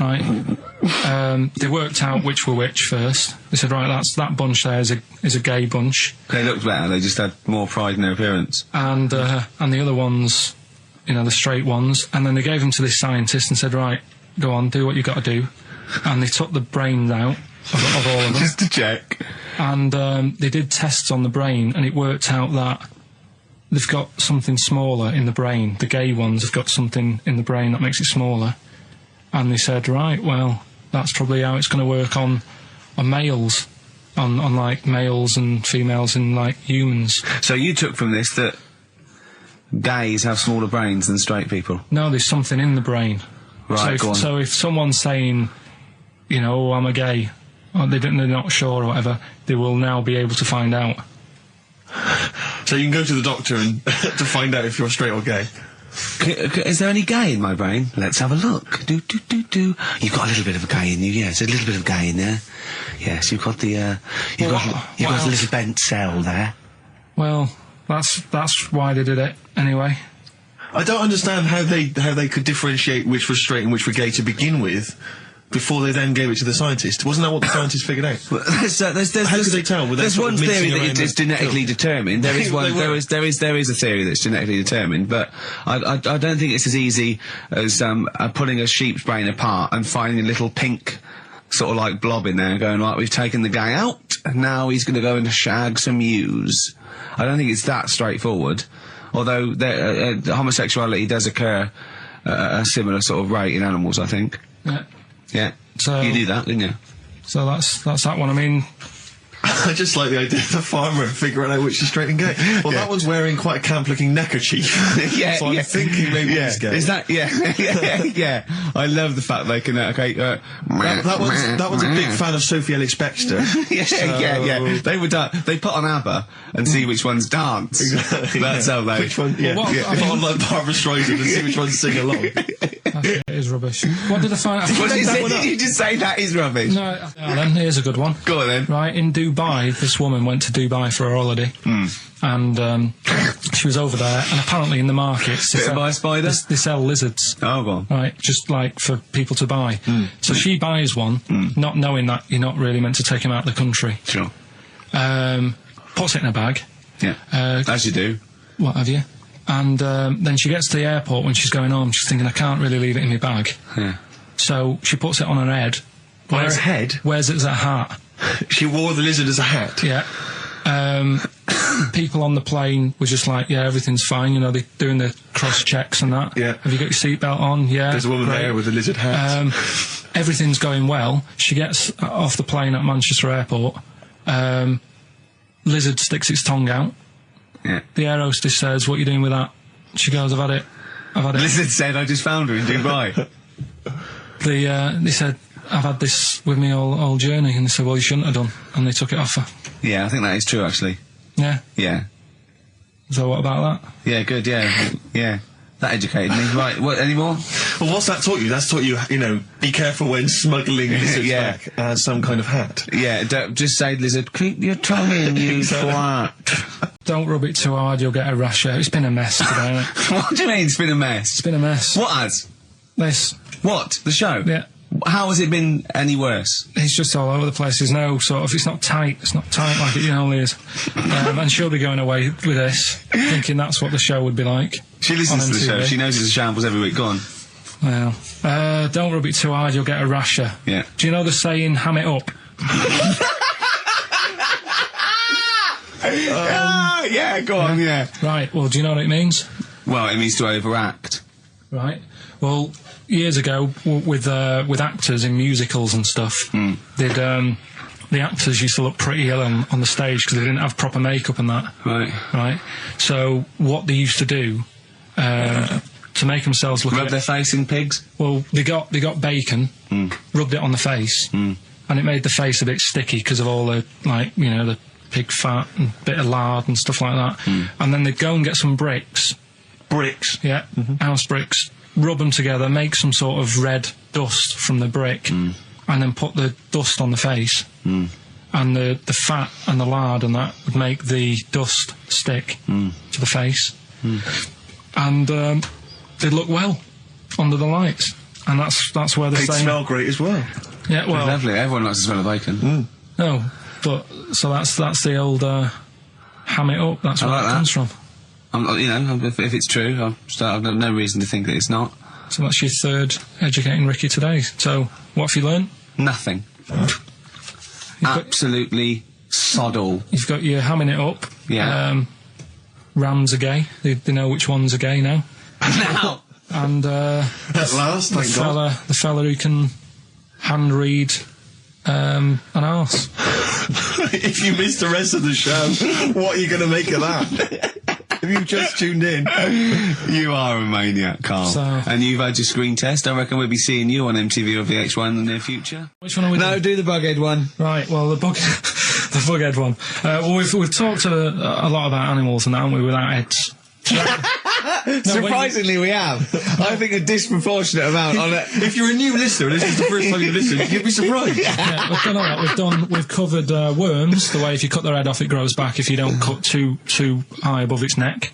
Speaker 3: They worked out which were which first. They said, right, that bunch there is a gay bunch.
Speaker 1: They looked better, they just had more pride in their appearance.
Speaker 3: And the other ones, the straight ones, and then they gave them to this scientist and said, right, go on, do what you got to do. And they took the brains out of all of them.
Speaker 1: Just to check.
Speaker 3: And they did tests on the brain, and it worked out that they've got something smaller in the brain. The gay ones have got something in the brain that makes it smaller. And they said, right, well, that's probably how it's going to work on males, on like males and females and like humans.
Speaker 1: So you took from this that gays have smaller brains than straight people?
Speaker 3: No, there's something in the brain.
Speaker 1: Right, go on.
Speaker 3: So if someone's saying, oh, I'm a gay, or they're not sure or whatever, they will now be able to find out.
Speaker 2: So you can go to the doctor and to find out if you're straight or gay.
Speaker 1: Is there any gay in my brain? Let's have a look. Do. You've got a little bit of a gay in you, yes. A little bit of gay in there. Yes, you've got the, you've got a little bent cell there.
Speaker 3: Well, that's why they did it, anyway.
Speaker 2: I don't understand how they could differentiate which was straight and which were gay to begin with, before they then gave it to the scientist. Wasn't that what the scientists figured out? How could they tell?
Speaker 1: There's one theory that it is genetically determined. There is one. There is a theory that's genetically determined, but I don't think it's as easy as pulling a sheep's brain apart and finding a little pink sort of like blob in there and going, right, we've taken the guy out and now he's going to go and shag some ewes. I don't think it's that straightforward. Although homosexuality does occur at a similar sort of rate in animals, I think.
Speaker 3: Yeah.
Speaker 1: Yeah.
Speaker 3: So
Speaker 1: you do that, didn't you?
Speaker 3: So that's that one. I mean,
Speaker 2: I just like the idea of the farmer figuring out which is straight and gay. Well, that one's wearing quite a camp-looking neckerchief.
Speaker 1: Yeah,
Speaker 2: so I'm thinking maybe he's gay.
Speaker 1: Is that? Yeah. I love the fact they can.
Speaker 2: That one's a big fan of Sophie Ellis-Bextor.
Speaker 1: Yeah. They would. They put on ABBA and see which ones dance.
Speaker 2: Exactly.
Speaker 1: That's how they.
Speaker 2: Which one? Yeah.
Speaker 3: Well,
Speaker 2: I put on like Barbara Streisand and see which ones sing along.
Speaker 3: It is rubbish. What did I find out?
Speaker 1: Did you just say that is rubbish?
Speaker 3: No. Then here's a good one.
Speaker 1: Go on then.
Speaker 3: Right, in Dubai, this woman went to Dubai for a holiday, and she was over there, and apparently in the markets
Speaker 1: Bit of ice spider?
Speaker 3: they sell lizards.
Speaker 1: Oh, go on.
Speaker 3: Right, just like for people to buy. So she buys one, not knowing that you're not really meant to take him out of the country.
Speaker 1: Sure.
Speaker 3: Puts it in a bag.
Speaker 1: Yeah. As you do.
Speaker 3: What have you? And then she gets to the airport when she's going home. She's thinking, I can't really leave it in my bag.
Speaker 1: Yeah.
Speaker 3: So she puts it on her head.
Speaker 2: On her head?
Speaker 3: Wears it as a hat.
Speaker 2: She wore the lizard as a hat?
Speaker 3: Yeah. People on the plane were just like, yeah, everything's fine. They're doing the cross checks and that.
Speaker 2: Yeah.
Speaker 3: Have you got your seatbelt on? Yeah.
Speaker 2: There's a woman there with a lizard hat.
Speaker 3: Everything's going well. She gets off the plane at Manchester Airport. Lizard sticks its tongue out.
Speaker 1: Yeah.
Speaker 3: The air hostess says, what are you doing with that? She goes, I've had it.
Speaker 1: Lizard said, I just found her in Dubai.
Speaker 3: They said, I've had this with me all journey. And they said, well, you shouldn't have done. And they took it off her.
Speaker 1: Yeah, I think that is true, actually.
Speaker 3: Yeah.
Speaker 1: Yeah.
Speaker 3: So what about that?
Speaker 1: Yeah, good, yeah. Yeah. That educated me. Right, what, any more?
Speaker 2: Well, what's that taught you? That's taught you, be careful when smuggling lizards back as some kind of hat.
Speaker 1: Yeah, just say, lizard, keep your tongue in, you twat.
Speaker 3: Don't rub it too hard, you'll get a rash out. It's been a mess today, hasn't it?
Speaker 1: What do you mean it's been a mess?
Speaker 3: It's been a mess.
Speaker 1: What has?
Speaker 3: This.
Speaker 1: What? The show?
Speaker 3: Yeah.
Speaker 1: how has it been any worse?
Speaker 3: It's just all over the place. There's no sort of, it's not tight like it normally is. And she'll be going away with this, thinking that's what the show would be like.
Speaker 1: She listens
Speaker 3: on
Speaker 1: to the show.
Speaker 3: MTV.
Speaker 1: She knows it's a shambles every week. Go on.
Speaker 3: Well, don't rub it too hard, you'll get a rasher.
Speaker 1: Yeah.
Speaker 3: Do you know the saying, ham it up?
Speaker 1: Yeah, go on, yeah.
Speaker 3: Right, well, do you know what it means?
Speaker 1: Well, it means to overact.
Speaker 3: Right. Well, years ago, with actors in musicals and stuff, the actors used to look pretty ill on the stage because they didn't have proper makeup and that.
Speaker 1: Right.
Speaker 3: Right. So what they used to do to make themselves look
Speaker 1: Rub their face in pigs?
Speaker 3: well, they got bacon, rubbed it on the face, and it made the face a bit sticky because of all the the pig fat and bit of lard and stuff like that. And then they'd go and get some bricks.
Speaker 2: Bricks.
Speaker 3: Yeah, house bricks. Rub them together, make some sort of red dust from the brick, and then put the dust on the face. And the fat and the lard and that would make the dust stick to the face. And they'd look well under the lights. And that's where
Speaker 2: They'd
Speaker 3: saying...
Speaker 2: smell great as well.
Speaker 3: Yeah, well...
Speaker 1: Lovely. Everyone likes the smell of bacon.
Speaker 3: No, but... So that's the old... ham it up. That's where
Speaker 1: like
Speaker 3: that
Speaker 1: that.
Speaker 3: comes from.
Speaker 1: If it's true, I've no reason to think that it's not.
Speaker 3: So that's your third Educating Ricky today. So, what have you learnt?
Speaker 1: Nothing. Absolutely sod all.
Speaker 3: You've got your hamming it up.
Speaker 1: Yeah.
Speaker 3: Rams are gay. They know which ones are gay now.
Speaker 1: Now!
Speaker 3: And
Speaker 2: At last, thank God.
Speaker 3: the fella who can hand read an arse.
Speaker 2: If you missed the rest of the show, what are you going to make of that? If you've just tuned in.
Speaker 1: You are a maniac, Carl.
Speaker 3: So-
Speaker 1: And you've had your screen test. I reckon we'll be seeing you on MTV or VH1 in the near future.
Speaker 3: Which one are we doing?
Speaker 1: do the Bughead one.
Speaker 3: Right, well, the bughead one. Well, we've talked a lot about animals and that, haven't we, without heads.
Speaker 1: Surprisingly, we have. I think a disproportionate amount on it.
Speaker 2: If you're a new listener, and this is the first time you've listened, you'd be surprised.
Speaker 3: Yeah, we've done all that. We've covered worms, the way if you cut their head off, it grows back if you don't cut too high above its neck.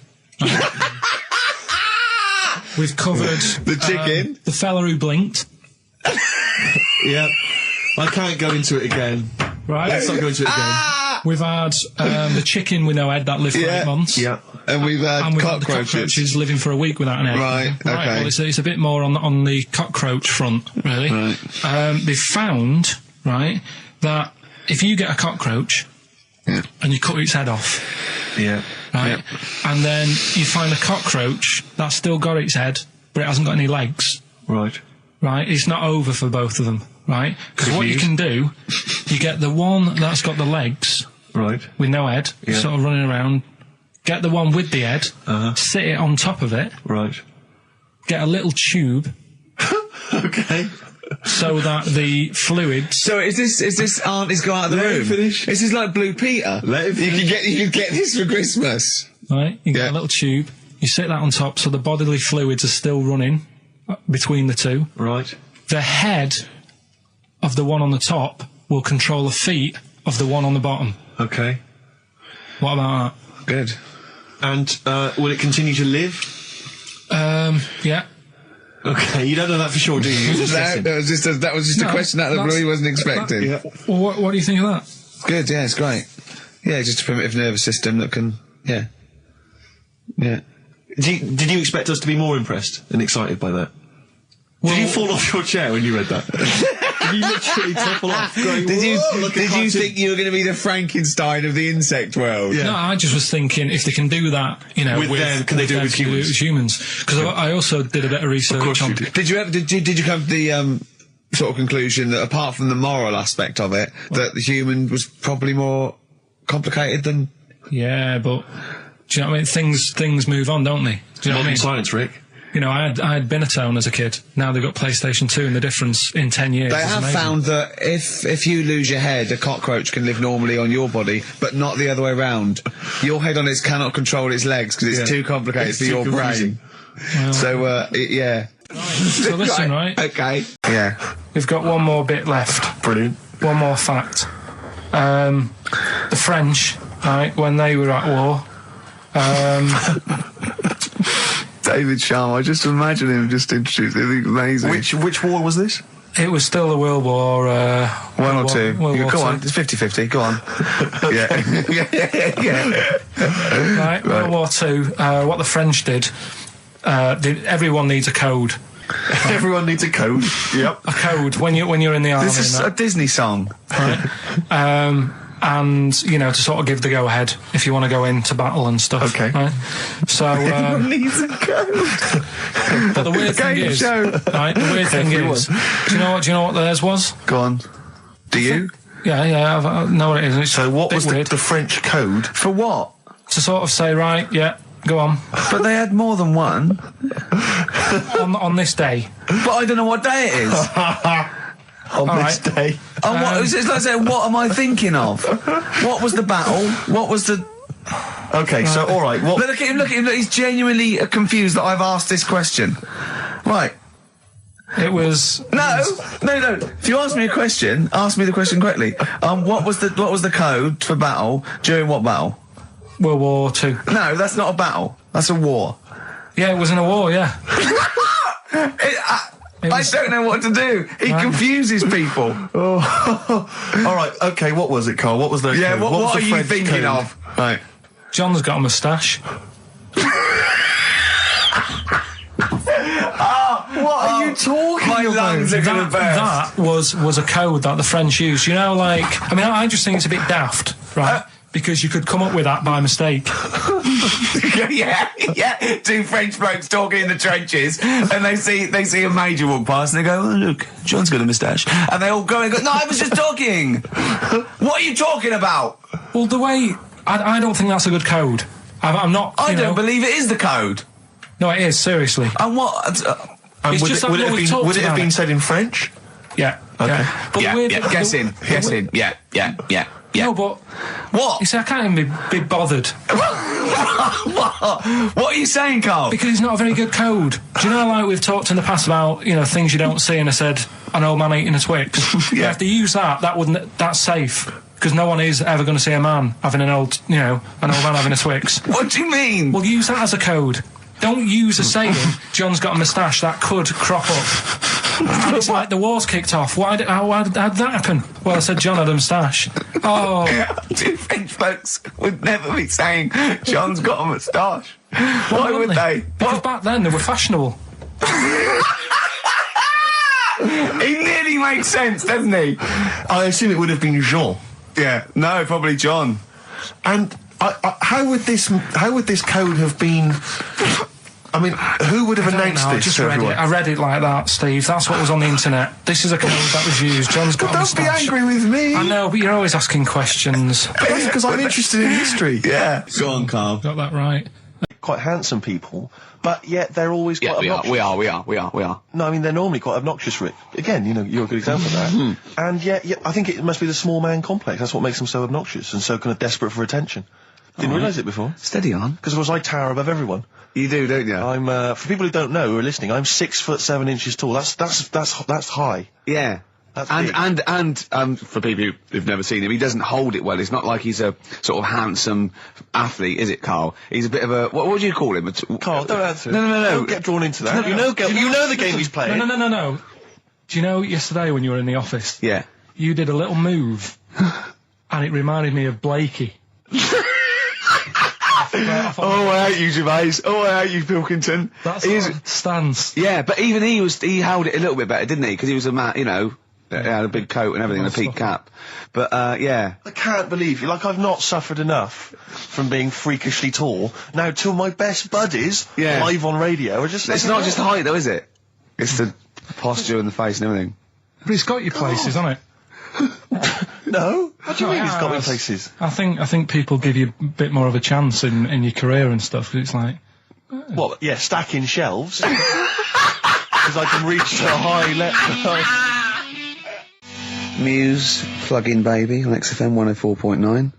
Speaker 3: We've covered
Speaker 1: The chicken.
Speaker 3: the fella who blinked.
Speaker 2: Yeah. I can't go into it again.
Speaker 3: Right.
Speaker 2: Let's not go into it again.
Speaker 3: We've had the chicken with no head that lived for 8 months.
Speaker 2: Yeah.
Speaker 1: And we've had
Speaker 3: And we've had the
Speaker 1: cockroaches.
Speaker 3: cockroaches living for a week without an egg.
Speaker 1: Right, okay.
Speaker 3: Well, it's a bit more on the cockroach front, really.
Speaker 1: Right.
Speaker 3: They've found, right, that if you get a cockroach and you cut its head off,
Speaker 2: Yeah.
Speaker 3: right, and then you find a cockroach that's still got its head, but it hasn't got any legs,
Speaker 2: Right.
Speaker 3: right, it's not over for both of them, right? Because what you can do, you get the one that's got the legs
Speaker 2: Right.
Speaker 3: with no head,
Speaker 2: Yeah.
Speaker 3: sort of running around, get the one with the head, sit it on top of it,
Speaker 2: Right.
Speaker 3: get a little tube
Speaker 2: Okay.
Speaker 3: so that the fluids...
Speaker 1: So is this auntie's go out of the
Speaker 2: Let
Speaker 1: room?
Speaker 2: him finish.
Speaker 1: This is like Blue Peter.
Speaker 2: Let him
Speaker 1: You can get this for Christmas.
Speaker 3: Right, you get
Speaker 1: Yeah.
Speaker 3: a little tube, you sit that on top so the bodily fluids are still running between the two.
Speaker 2: Right.
Speaker 3: The head of the one on the top will control the feet of the one on the bottom.
Speaker 2: Okay.
Speaker 3: What about
Speaker 1: Good.
Speaker 2: And will it continue to live?
Speaker 3: that? Yeah.
Speaker 2: Okay, you don't know that for sure, do you? You're just guessing.
Speaker 1: That was just a
Speaker 3: No,
Speaker 1: question out of the blue he wasn't expecting.
Speaker 2: Yeah.
Speaker 3: Well, what do you think of that?
Speaker 1: Good, yeah, it's great. Yeah, just a primitive nervous system that can, yeah.
Speaker 2: Did you expect us to be more impressed and excited by that? Did you fall off your chair when you read that? Did you literally topple off? Going,
Speaker 1: Did you
Speaker 2: "Whoa, like a cartoon?"
Speaker 1: think you were going to be the Frankenstein of the insect world?
Speaker 2: Yeah.
Speaker 3: No, I just was thinking if they can do that, you know,
Speaker 2: With them, can they do it with
Speaker 3: them, can
Speaker 2: humans?
Speaker 3: humans? Because I also did a bit of research
Speaker 2: course
Speaker 3: on.
Speaker 2: you did.
Speaker 1: Did you come to the sort of conclusion that apart from the moral aspect of it, that the human was probably more complicated than?
Speaker 3: Yeah, but do you know what I mean? Things move on, don't they? Do you know what I
Speaker 2: Modern
Speaker 3: mean?
Speaker 2: science, Rick.
Speaker 3: You know, I had Binatone as a kid. Now they've got PlayStation 2, and the difference in 10 years.
Speaker 1: They
Speaker 3: is
Speaker 1: have
Speaker 3: amazing.
Speaker 1: found that if you lose your head, a cockroach can live normally on your body, but not the other way around. Your head on it cannot control its legs because it's
Speaker 2: Yeah.
Speaker 1: too complicated
Speaker 2: It's
Speaker 1: for
Speaker 2: too
Speaker 1: your
Speaker 2: confusing.
Speaker 1: brain.
Speaker 3: Well,
Speaker 1: So, yeah.
Speaker 3: so listen, right?
Speaker 1: Okay. Yeah.
Speaker 3: We've got one more bit left.
Speaker 2: Brilliant.
Speaker 3: One more fact. The French, right, when they were at war,
Speaker 1: David Sharma, I just imagine him just introducing. I think amazing.
Speaker 2: Which war was this?
Speaker 3: It was still the World War...
Speaker 1: One or two.
Speaker 3: World War
Speaker 1: Go
Speaker 3: II.
Speaker 1: on, it's 50-50, go on. yeah.
Speaker 3: Right, World War II, what the French did, everyone needs a code.
Speaker 2: Everyone needs a code. Yep.
Speaker 3: A code when you're in the army.
Speaker 1: This is
Speaker 3: and
Speaker 1: a
Speaker 3: that.
Speaker 1: Disney song.
Speaker 3: Right? And, you know, to sort of give the go-ahead if you want to go into battle and stuff.
Speaker 2: Okay.
Speaker 3: Right? So,
Speaker 1: Everyone needs a code.
Speaker 3: but the weird thing
Speaker 1: Game
Speaker 3: is,
Speaker 1: show.
Speaker 3: right, the weird thing is, do you know what theirs was?
Speaker 1: Go on. Do you?
Speaker 3: Yeah, I know what it is. It's
Speaker 2: So what
Speaker 3: a bit
Speaker 2: was
Speaker 3: weird.
Speaker 2: the French code?
Speaker 1: For what?
Speaker 3: To sort of say, right, yeah, go on,
Speaker 1: But they had more than one.
Speaker 3: on this day.
Speaker 1: But I don't know what day it is.
Speaker 2: On
Speaker 3: All
Speaker 2: this
Speaker 3: right.
Speaker 2: day.
Speaker 1: Oh, it's like saying, what am I thinking of? What was the battle? What was the...
Speaker 2: Okay, so all right. What?
Speaker 1: Look at him, look at him. Look, he's genuinely confused that I've asked this question. Right.
Speaker 3: It was...
Speaker 1: No. If you ask me a question, ask me the question correctly. What was the code for battle during what battle?
Speaker 3: World War II.
Speaker 1: No, that's not a battle. That's a war.
Speaker 3: Yeah, it was in a war, yeah.
Speaker 1: I don't know what to do. He confuses people.
Speaker 2: All right. Okay. What was it, Carl? What was the?
Speaker 1: Yeah.
Speaker 2: code?
Speaker 1: What
Speaker 2: was
Speaker 1: are
Speaker 2: the
Speaker 1: you
Speaker 2: French
Speaker 1: thinking
Speaker 2: code?
Speaker 1: of? Right.
Speaker 3: John's got a moustache.
Speaker 2: What are you talking
Speaker 1: My
Speaker 2: about?
Speaker 1: lungs are gonna burst.
Speaker 3: That was a code that the French used. You know, like, I mean, I just think it's a bit daft, right? Because you could come up with that by mistake.
Speaker 1: yeah. Two French blokes talking in the trenches, and they see a major walk past, and they go, "Oh, look, John's got a moustache," and they all go and go, "No, I was just talking. What are you talking about?"
Speaker 3: Well, the way I don't think that's a good code. I'm not.
Speaker 1: I
Speaker 3: you
Speaker 1: don't
Speaker 3: know,
Speaker 1: believe it is the code.
Speaker 3: No, it is seriously.
Speaker 1: And what?
Speaker 2: And
Speaker 3: It's
Speaker 2: would
Speaker 3: just
Speaker 2: it,
Speaker 3: like
Speaker 2: would it
Speaker 3: what
Speaker 2: have
Speaker 3: we
Speaker 2: been,
Speaker 3: talked
Speaker 2: would it have
Speaker 3: about
Speaker 2: been
Speaker 3: it.
Speaker 2: said in French?
Speaker 3: Yeah.
Speaker 2: Okay.
Speaker 3: Yeah. But the
Speaker 1: Yeah,
Speaker 3: weird-
Speaker 1: yeah. Guess in. Yeah.
Speaker 3: No, but
Speaker 1: What?
Speaker 3: you see, I can't even be bothered
Speaker 1: What are you saying, Carl?
Speaker 3: because it's not a very good code. Do you know, like we've talked in the past about, you know, things you don't see, and I said an old man eating a Twix.
Speaker 1: Yeah.
Speaker 3: If they use that's safe. Because no one is ever going to see a man having an old man having a Twix.
Speaker 1: What do you mean?
Speaker 3: Well, use that as a code. Don't use a saying, John's got a moustache, that could crop up. And it's like the war's kicked off. How did that happen? Well, I said John had a moustache. Oh.
Speaker 1: Two French folks would never be saying John's got a moustache. Why would they?
Speaker 3: Because back then they were fashionable.
Speaker 1: He nearly makes sense, doesn't he?
Speaker 2: I assume it would have been Jean.
Speaker 1: Yeah. No, probably John.
Speaker 2: And how would this code have been? I mean, who would have announced
Speaker 3: I
Speaker 2: this
Speaker 3: just
Speaker 2: to
Speaker 3: read
Speaker 2: everyone?
Speaker 3: it. I read it like that, Steve. That's what was on the internet. This is a code that was used. John's got a
Speaker 2: Don't be
Speaker 3: moustache.
Speaker 2: angry with me.
Speaker 3: I know, but you're always asking questions.
Speaker 2: That's because I'm interested in history.
Speaker 1: Yeah. Go on, Carl.
Speaker 3: Got that right.
Speaker 2: Quite handsome people, but yet they're always quite obnoxious.
Speaker 1: We are.
Speaker 2: No, I mean, they're normally quite obnoxious, Rick. Again, you know, you're a good example of that. And yet, I think it must be the small man complex. That's what makes them so obnoxious and so kind of desperate for attention. Didn't realise it before.
Speaker 1: Steady on.
Speaker 2: Because, of course, I tower above everyone.
Speaker 1: You do, don't you?
Speaker 2: I'm, for people who don't know, who are listening, I'm 6'7" tall. That's high.
Speaker 1: Yeah.
Speaker 2: That's big.
Speaker 1: And for people who've never seen him, he doesn't hold it well. It's not like he's a sort of handsome athlete, is it, Carl? He's a bit of a what do you call him?
Speaker 2: Carl, don't answer.
Speaker 1: No.
Speaker 2: Don't get drawn into that. You know the game he's playing.
Speaker 3: No. Do you know yesterday when you were in the office?
Speaker 1: Yeah.
Speaker 3: You did a little move, and it reminded me of Blakey.
Speaker 1: Oh, I hate you, Gervais. Oh, I hate you, Pilkington.
Speaker 3: That's
Speaker 1: He's-
Speaker 3: our stance.
Speaker 1: Yeah, but even he held it a little bit better, didn't he? Because he was a man, you know, he had a big coat and everything, and a peak cap. But, yeah.
Speaker 2: I can't believe you. Like, I've not suffered enough from being freakishly tall. Now, two of my best buddies,
Speaker 1: Yeah.
Speaker 2: live on radio, are just...
Speaker 1: It's not just the height, though, is it? It's the posture and the face and everything.
Speaker 3: But it's got your places, hasn't it?
Speaker 2: No? What do you
Speaker 3: No,
Speaker 2: mean
Speaker 3: it
Speaker 2: he's got me
Speaker 3: has.
Speaker 2: places?
Speaker 3: I think people give you a bit more of a chance in your career and stuff. 'Cause it's like,
Speaker 2: What, yeah, stacking shelves? Because I can reach a high level.
Speaker 1: Muse, Plug In Baby on XFM 104.9.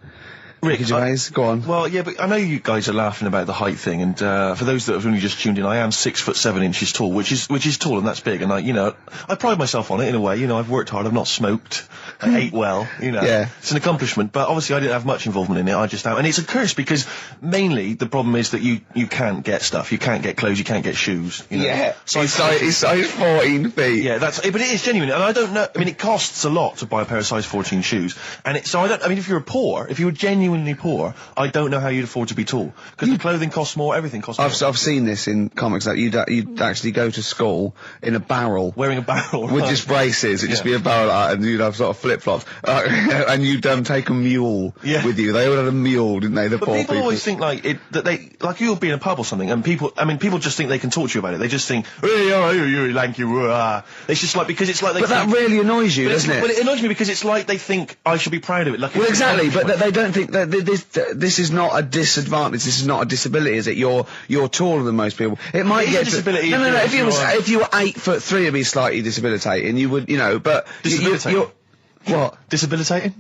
Speaker 4: Ricky Gervais, go on.
Speaker 2: Well, yeah, but I know you guys are laughing about the height thing, and for those that have only just tuned in, I am 6'7" tall, which is tall, and that's big. And I pride myself on it in a way. I've worked hard. I've not smoked. I ate well.
Speaker 4: Yeah.
Speaker 2: It's an accomplishment. But obviously, I didn't have much involvement in it. I just am, and it's a curse because mainly the problem is that you can't get stuff. You can't get clothes. You can't get shoes.
Speaker 4: Yeah. He's size 14 feet.
Speaker 2: Yeah, but it is genuine, and I don't know. I mean, it costs a lot to buy a pair of size 14 shoes, and if you were genuinely poor, I don't know how you'd afford to be tall, because the clothing costs more, everything costs more.
Speaker 4: I've seen this in comics that you'd actually go to school in a barrel.
Speaker 2: Wearing a barrel.
Speaker 4: With just braces, it'd just be a barrel and you'd have sort of flip-flops. And you'd take a mule with you. They all had a mule, didn't they, the poor people?
Speaker 2: People always think you'll be in a pub or something, and people just think they can talk to you about it. They just think, hey, you lanky, it's just like, because it's like
Speaker 4: But that really annoys you, doesn't it?
Speaker 2: Well, it annoys me because it's like they think I should be proud of it. Like,
Speaker 4: well, exactly, but they don't think that this is not a disadvantage. This is not a disability, is it? You're taller than most people. It might get
Speaker 2: disability.
Speaker 4: No. If you were 8'3", it'd be slightly disabilitating. You would, but
Speaker 2: disabilitating.
Speaker 4: What?
Speaker 2: Disabilitating?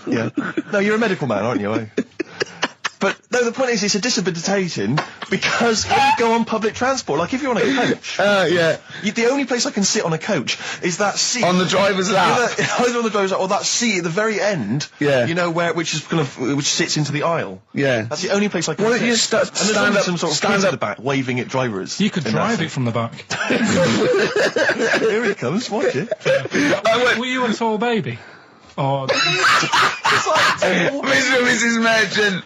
Speaker 2: Yeah. No, you're a medical man, aren't you? But no, the point is, it's a disabilitating because when you go on public transport, like if you're on a coach.
Speaker 4: Yeah.
Speaker 2: The only place I can sit on a coach is that seat
Speaker 4: on the driver's lap.
Speaker 2: Either on the driver's lap or that seat at the very end.
Speaker 4: Yeah.
Speaker 2: Which sits into the aisle.
Speaker 4: Yeah.
Speaker 2: That's the only place I can sit.
Speaker 4: Why don't you stand up,
Speaker 2: some sort of kids at the back waving at drivers.
Speaker 3: You could drive it from the back.
Speaker 2: Here he comes, watch it.
Speaker 3: Were you a tall baby? Oh,
Speaker 4: Mr. and Mrs. Merchant,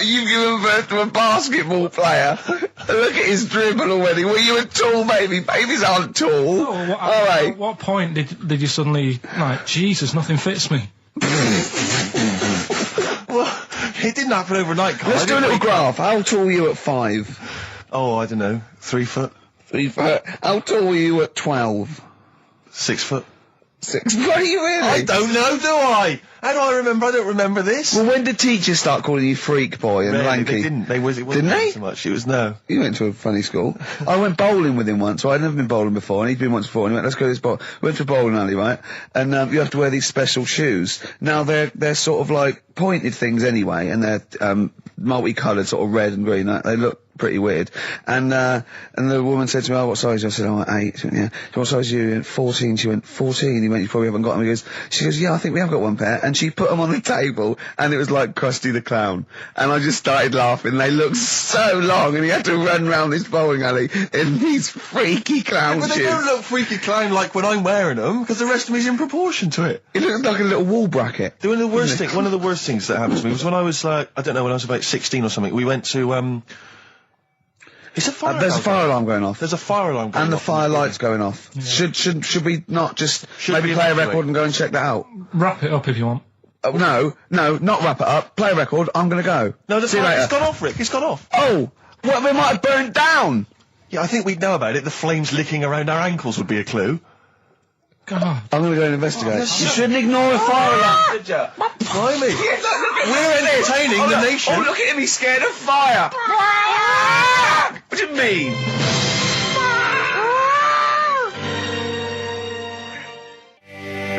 Speaker 4: you've given birth to a basketball player. Look at his dribble already. Were you a tall baby? Babies aren't tall.
Speaker 3: Oh, at what point did you suddenly, Jesus, nothing fits me?
Speaker 2: Well, it didn't happen overnight, Carl.
Speaker 4: Let's do a little graph. How tall were you at 5?
Speaker 2: Oh, I don't know. 3 foot.
Speaker 4: 3 foot. How tall were you at 12?
Speaker 2: 6 foot.
Speaker 4: 6. What are you really?
Speaker 2: I don't know, do I? How do I remember? I don't remember this.
Speaker 4: Well, when did teachers start calling you freak boy and
Speaker 2: Really,
Speaker 4: lanky?
Speaker 2: They didn't. It wasn't
Speaker 4: Didn't they?
Speaker 2: so much. It was no.
Speaker 4: You went to a funny school. I went bowling with him once. So I'd never been bowling before, and he'd been once before. And he went, "Let's go to this bowl." Went to a bowling alley, right? And you have to wear these special shoes. Now they're sort of like pointed things anyway, and they're multicoloured, sort of red and green. They look pretty weird. And the woman said to me, "Oh, what size?" I said, "Oh, 8. She went, "Yeah." "So what size are you?" He went, 14. She went, 14. He went, "You probably haven't got them." She goes, "Yeah, I think we have got one pair." And she put them on the table, and it was like Krusty the Clown. And I just started laughing. They looked so long, and he had to run round this bowling alley in these freaky clown shoes.
Speaker 2: But they don't look freaky clown like when I'm wearing them, because the rest of me is in proportion to it.
Speaker 4: It looked like a little wall bracket.
Speaker 2: One of the worst things that happened to me was when I was when I was about 16 or something. We went to It's a fire
Speaker 4: There's
Speaker 2: alarm
Speaker 4: a fire alarm going off.
Speaker 2: There's a fire alarm going off.
Speaker 4: And the fire light's going off. Yeah. Should we not just maybe play a record and go and check that out?
Speaker 3: Wrap it up if you want.
Speaker 4: No, not wrap it up. Play a record, I'm gonna go.
Speaker 2: No, it's gone off, Rick. It's gone off.
Speaker 4: Oh! Well, they might have burnt down!
Speaker 2: Yeah, I think we'd know about it. The flames licking around our ankles would be a clue.
Speaker 3: God.
Speaker 4: I'm gonna go and investigate. You shouldn't ignore a fire alarm, did you?
Speaker 2: Blimey. We're entertaining the nation.
Speaker 4: Oh, look at him, he's scared of fire! What do you mean?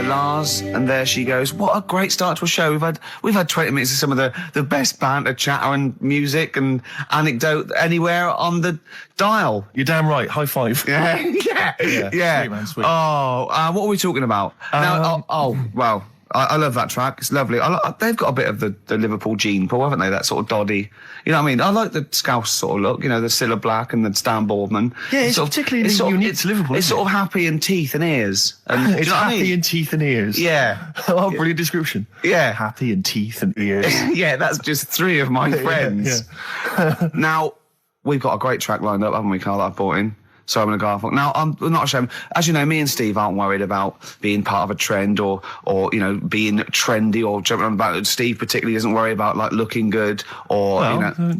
Speaker 4: Lars, and there she goes. What a great start to a show. We've had 20 minutes of some of the best banter, chatter and music and anecdote anywhere on the dial.
Speaker 2: You're damn right. High five.
Speaker 4: Yeah.
Speaker 2: Sweet, man, sweet.
Speaker 4: Oh, what are we talking about? Now, well, I love that track. It's lovely. They've got a bit of the Liverpool gene pool, haven't they? That sort of doddy. You know what I mean? I like the Scouse sort of look. You know, the Cilla Black and the Stan Boardman.
Speaker 2: Yeah, it's particularly unique to Liverpool.
Speaker 4: It's sort of happy in teeth and ears. And,
Speaker 2: it's happy in teeth and ears.
Speaker 4: Yeah.
Speaker 2: Oh, brilliant description.
Speaker 4: Yeah.
Speaker 2: Happy in teeth and ears.
Speaker 4: Yeah, that's just 3 of my friends.
Speaker 2: Yeah.
Speaker 4: Now, we've got a great track lined up, haven't we, Carl, that I've bought in? So I'm going to go off. Now, I'm not ashamed. As you know, me and Steve aren't worried about being part of a trend or being trendy or jumping on the back. Steve particularly doesn't worry about, like, looking good or,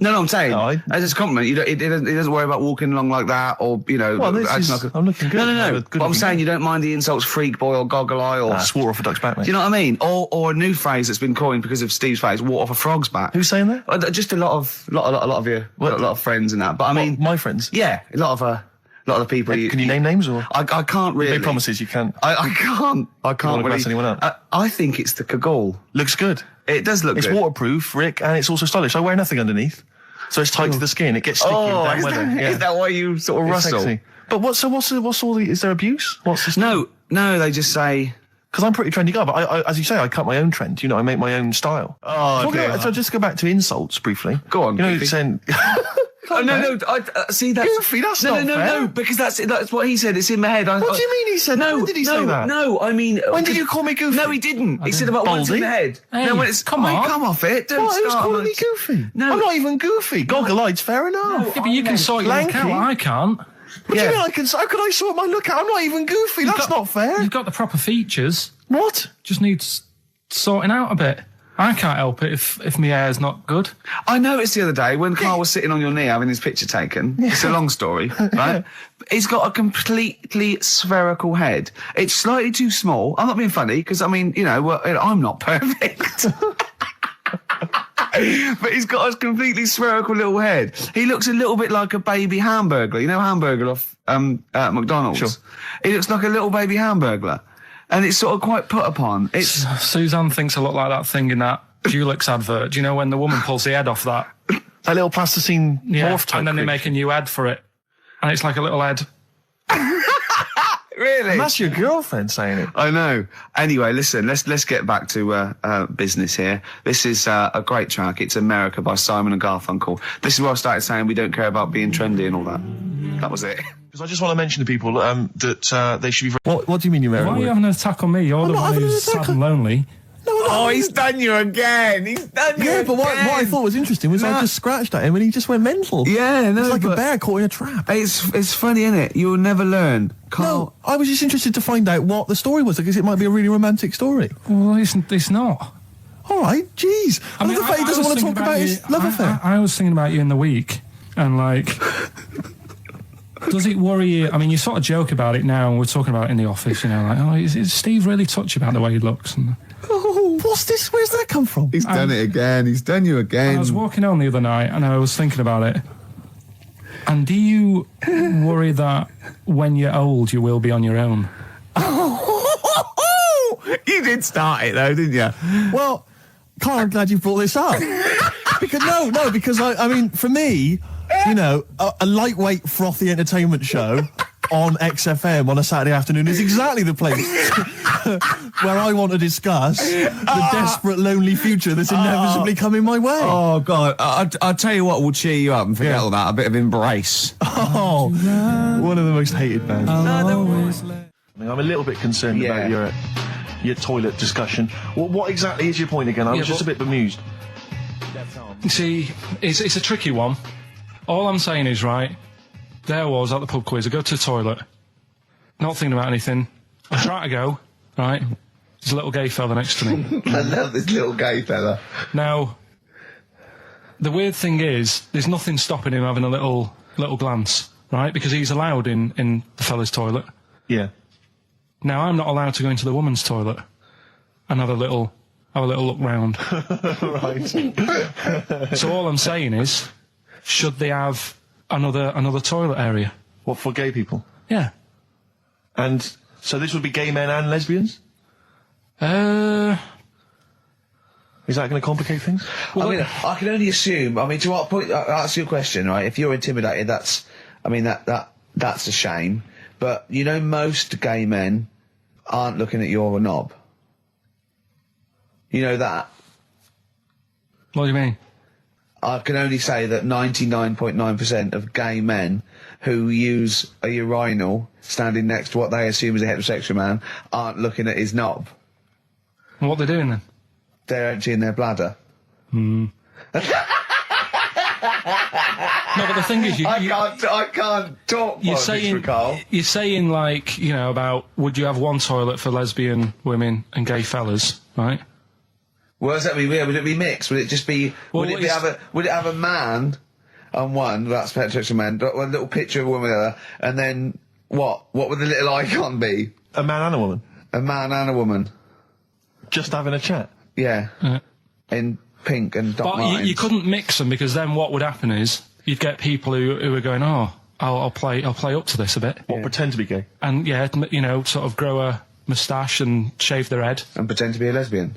Speaker 4: No, I'm saying, as a compliment, he doesn't worry about walking along like that or,
Speaker 2: Well, I'm looking good.
Speaker 4: No. But I'm saying you don't mind the insults freak boy or goggle eye or...
Speaker 2: swore off a duck's back, mate.
Speaker 4: Do you know what I mean? Or a new phrase that's been coined because of Steve's face, walk off a frog's back.
Speaker 2: Who's saying that?
Speaker 4: Just a lot of your, a lot of friends and that. But I mean...
Speaker 2: my friends?
Speaker 4: Yeah, a lot of the people.
Speaker 2: Can you name names or?
Speaker 4: I can't really.
Speaker 2: Make promises you can't.
Speaker 4: I can't
Speaker 2: You
Speaker 4: really.
Speaker 2: anyone up?
Speaker 4: I think it's the Kagul.
Speaker 2: Looks good.
Speaker 1: It does look
Speaker 2: It's
Speaker 1: good.
Speaker 2: waterproof, Rick, and it's also stylish. I wear nothing underneath, so it's tight to the skin. It gets sticky in
Speaker 1: Oh,
Speaker 2: damn
Speaker 1: is
Speaker 2: weather.
Speaker 1: that,
Speaker 2: Yeah.
Speaker 1: is that why you sort of
Speaker 2: It's
Speaker 1: rustle?
Speaker 2: sexy. But what's all the, is there abuse? What's this?
Speaker 1: No, they just say...
Speaker 2: Because I'm a pretty trendy guy, but I, as you say, I cut my own trend. You know, I make my own style.
Speaker 1: Oh, dear.
Speaker 2: So just go back to insults briefly.
Speaker 1: Go on,
Speaker 2: You know,
Speaker 1: Goofy.
Speaker 2: saying...
Speaker 1: Oh, no, see, that's...
Speaker 2: Goofy, that's not fair.
Speaker 1: No, because that's what he said. It's in my head.
Speaker 2: What do you mean he said?
Speaker 1: No,
Speaker 2: When did he say that?
Speaker 1: No, I mean...
Speaker 2: When did you call me Goofy?
Speaker 1: No, he didn't. He said about what's in
Speaker 2: Baldy?
Speaker 1: my head.
Speaker 3: Hey,
Speaker 1: no, when it's...
Speaker 3: come on.
Speaker 1: Come off it. Don't
Speaker 2: What? Who's
Speaker 1: start
Speaker 2: calling
Speaker 1: on
Speaker 2: me
Speaker 1: it.
Speaker 2: Goofy?
Speaker 1: No.
Speaker 2: I'm not even Goofy. Goggle-eyed's fair enough.
Speaker 3: Yeah, but you can sort your look
Speaker 2: Lanky.
Speaker 3: out. I can't.
Speaker 2: What do you mean I can... How can I sort my look out? I'm not even Goofy. That's not fair.
Speaker 3: You've got the proper features.
Speaker 2: What?
Speaker 3: Just needs sorting out a bit. I can't help it if my hair's not good.
Speaker 1: I noticed the other day when Carl was sitting on your knee having his picture taken. It's a long story, right? He's got a completely spherical head. It's slightly too small. I'm not being funny because, I mean, you know, I'm not perfect. But he's got a completely spherical little head. He looks a little bit like a baby hamburger. You know hamburger off McDonald's?
Speaker 2: Sure.
Speaker 1: He looks like a little baby hamburger. And it's sort of quite put upon. It's
Speaker 3: Suzanne thinks I look like that thing in that Dulux advert. Do you know when the woman pulls the head off that?
Speaker 2: That little plasticine morph type
Speaker 3: and then they
Speaker 2: creature.
Speaker 3: make a new head for it. And it's like a little head.
Speaker 1: really...
Speaker 2: And that's your girlfriend saying it.
Speaker 1: I know. Anyway, listen, let's get back to business here. This is a great track. It's America by Simon and Garfunkel. This is where I started saying we don't care about being trendy and all that. That was it.
Speaker 2: Because I just want to mention to people that they should be... What do you mean you're
Speaker 3: Why
Speaker 2: married?
Speaker 3: are you having an attack on me? You're the
Speaker 2: not
Speaker 3: one
Speaker 2: having an
Speaker 3: who's
Speaker 2: attack
Speaker 3: sad and lonely.
Speaker 1: Oh, he's done you again. He's done you
Speaker 2: Yeah, but what I thought was interesting was I just scratched at him and he just went mental.
Speaker 1: Yeah, no,
Speaker 2: It's like a
Speaker 1: but-
Speaker 2: bear caught in a trap.
Speaker 1: It's funny, isn't it? You'll never learn. Carl,
Speaker 2: No, I was just interested to find out what the story was, because it might be a really romantic story.
Speaker 3: Well, it's not.
Speaker 2: All right, jeez. I love the fact he doesn't want to talk about his love affair.
Speaker 3: I was thinking about you in the week, and like, does it worry you? I mean, you sort of joke about it now, and we're talking about it in the office, you know, like, oh, is Steve really touchy about the way he looks? And
Speaker 2: Oh, what's this? Where's that come from?
Speaker 1: he's done it again. He's done you again.
Speaker 3: I was walking home the other night, and I was thinking about it. And do you worry that when you're old, you will be on your own?
Speaker 1: You did start it though, didn't you?
Speaker 2: Well, Carl, I'm glad you brought this up. because I mean, for me, you know, a lightweight, frothy entertainment show on XFM on a Saturday afternoon is exactly the place where I want to discuss the desperate, lonely future that's inevitably coming my way.
Speaker 1: Oh God! I'll tell you what will cheer you up and forget all that. A bit of Embrace.
Speaker 2: Oh, one of the most hated bands. I mean, I'm a little bit concerned about your toilet discussion. What exactly is your point again? I was just a bit bemused.
Speaker 3: You see, it's a tricky one. All I'm saying is, right, there I was at the pub quiz. I go to the toilet, not thinking about anything. I try to go, right, there's a little gay fella next to me.
Speaker 1: I love this little gay fella.
Speaker 3: Now, the weird thing is, there's nothing stopping him having a little glance, right, because he's allowed in the fella's toilet.
Speaker 2: Yeah.
Speaker 3: Now, I'm not allowed to go into the woman's toilet and have a little look round.
Speaker 2: Right.
Speaker 3: So all I'm saying is, should they have another toilet area?
Speaker 2: What, for gay people?
Speaker 3: Yeah.
Speaker 2: And so this would be gay men and lesbians?
Speaker 3: Uh,
Speaker 2: Is that going to complicate things?
Speaker 1: I mean, I can only assume. I mean, to what point? I'll ask you a question, right? If you're intimidated, that's a shame. But you know, most gay men aren't looking at your knob. You know that.
Speaker 3: What do you mean?
Speaker 1: I can only say that 99.9% of gay men who use a urinal standing next to what they assume is a heterosexual man aren't looking at his knob.
Speaker 3: What they're doing then?
Speaker 1: They're emptying their bladder.
Speaker 3: No, but the thing is,
Speaker 1: I can't talk politics for Carl.
Speaker 3: you're saying like, you know, about would you have one toilet for lesbian women and gay fellas, right?
Speaker 1: What does that mean? Would it be mixed? Would it just be?
Speaker 3: Well,
Speaker 1: would it have a man on one? That's heterosexual man. One little picture of a woman on the other, and then what? What would the little icon be?
Speaker 2: A man and a woman?
Speaker 1: A man and a woman.
Speaker 2: Just having a chat?
Speaker 1: Yeah. In pink and dot
Speaker 3: But
Speaker 1: lines.
Speaker 3: you couldn't mix them, because then what would happen is you'd get people who are going, oh, I'll play up to this a bit,
Speaker 2: What, pretend to be gay?
Speaker 3: and you know, sort of grow a moustache and shave their head.
Speaker 1: And pretend to be a lesbian.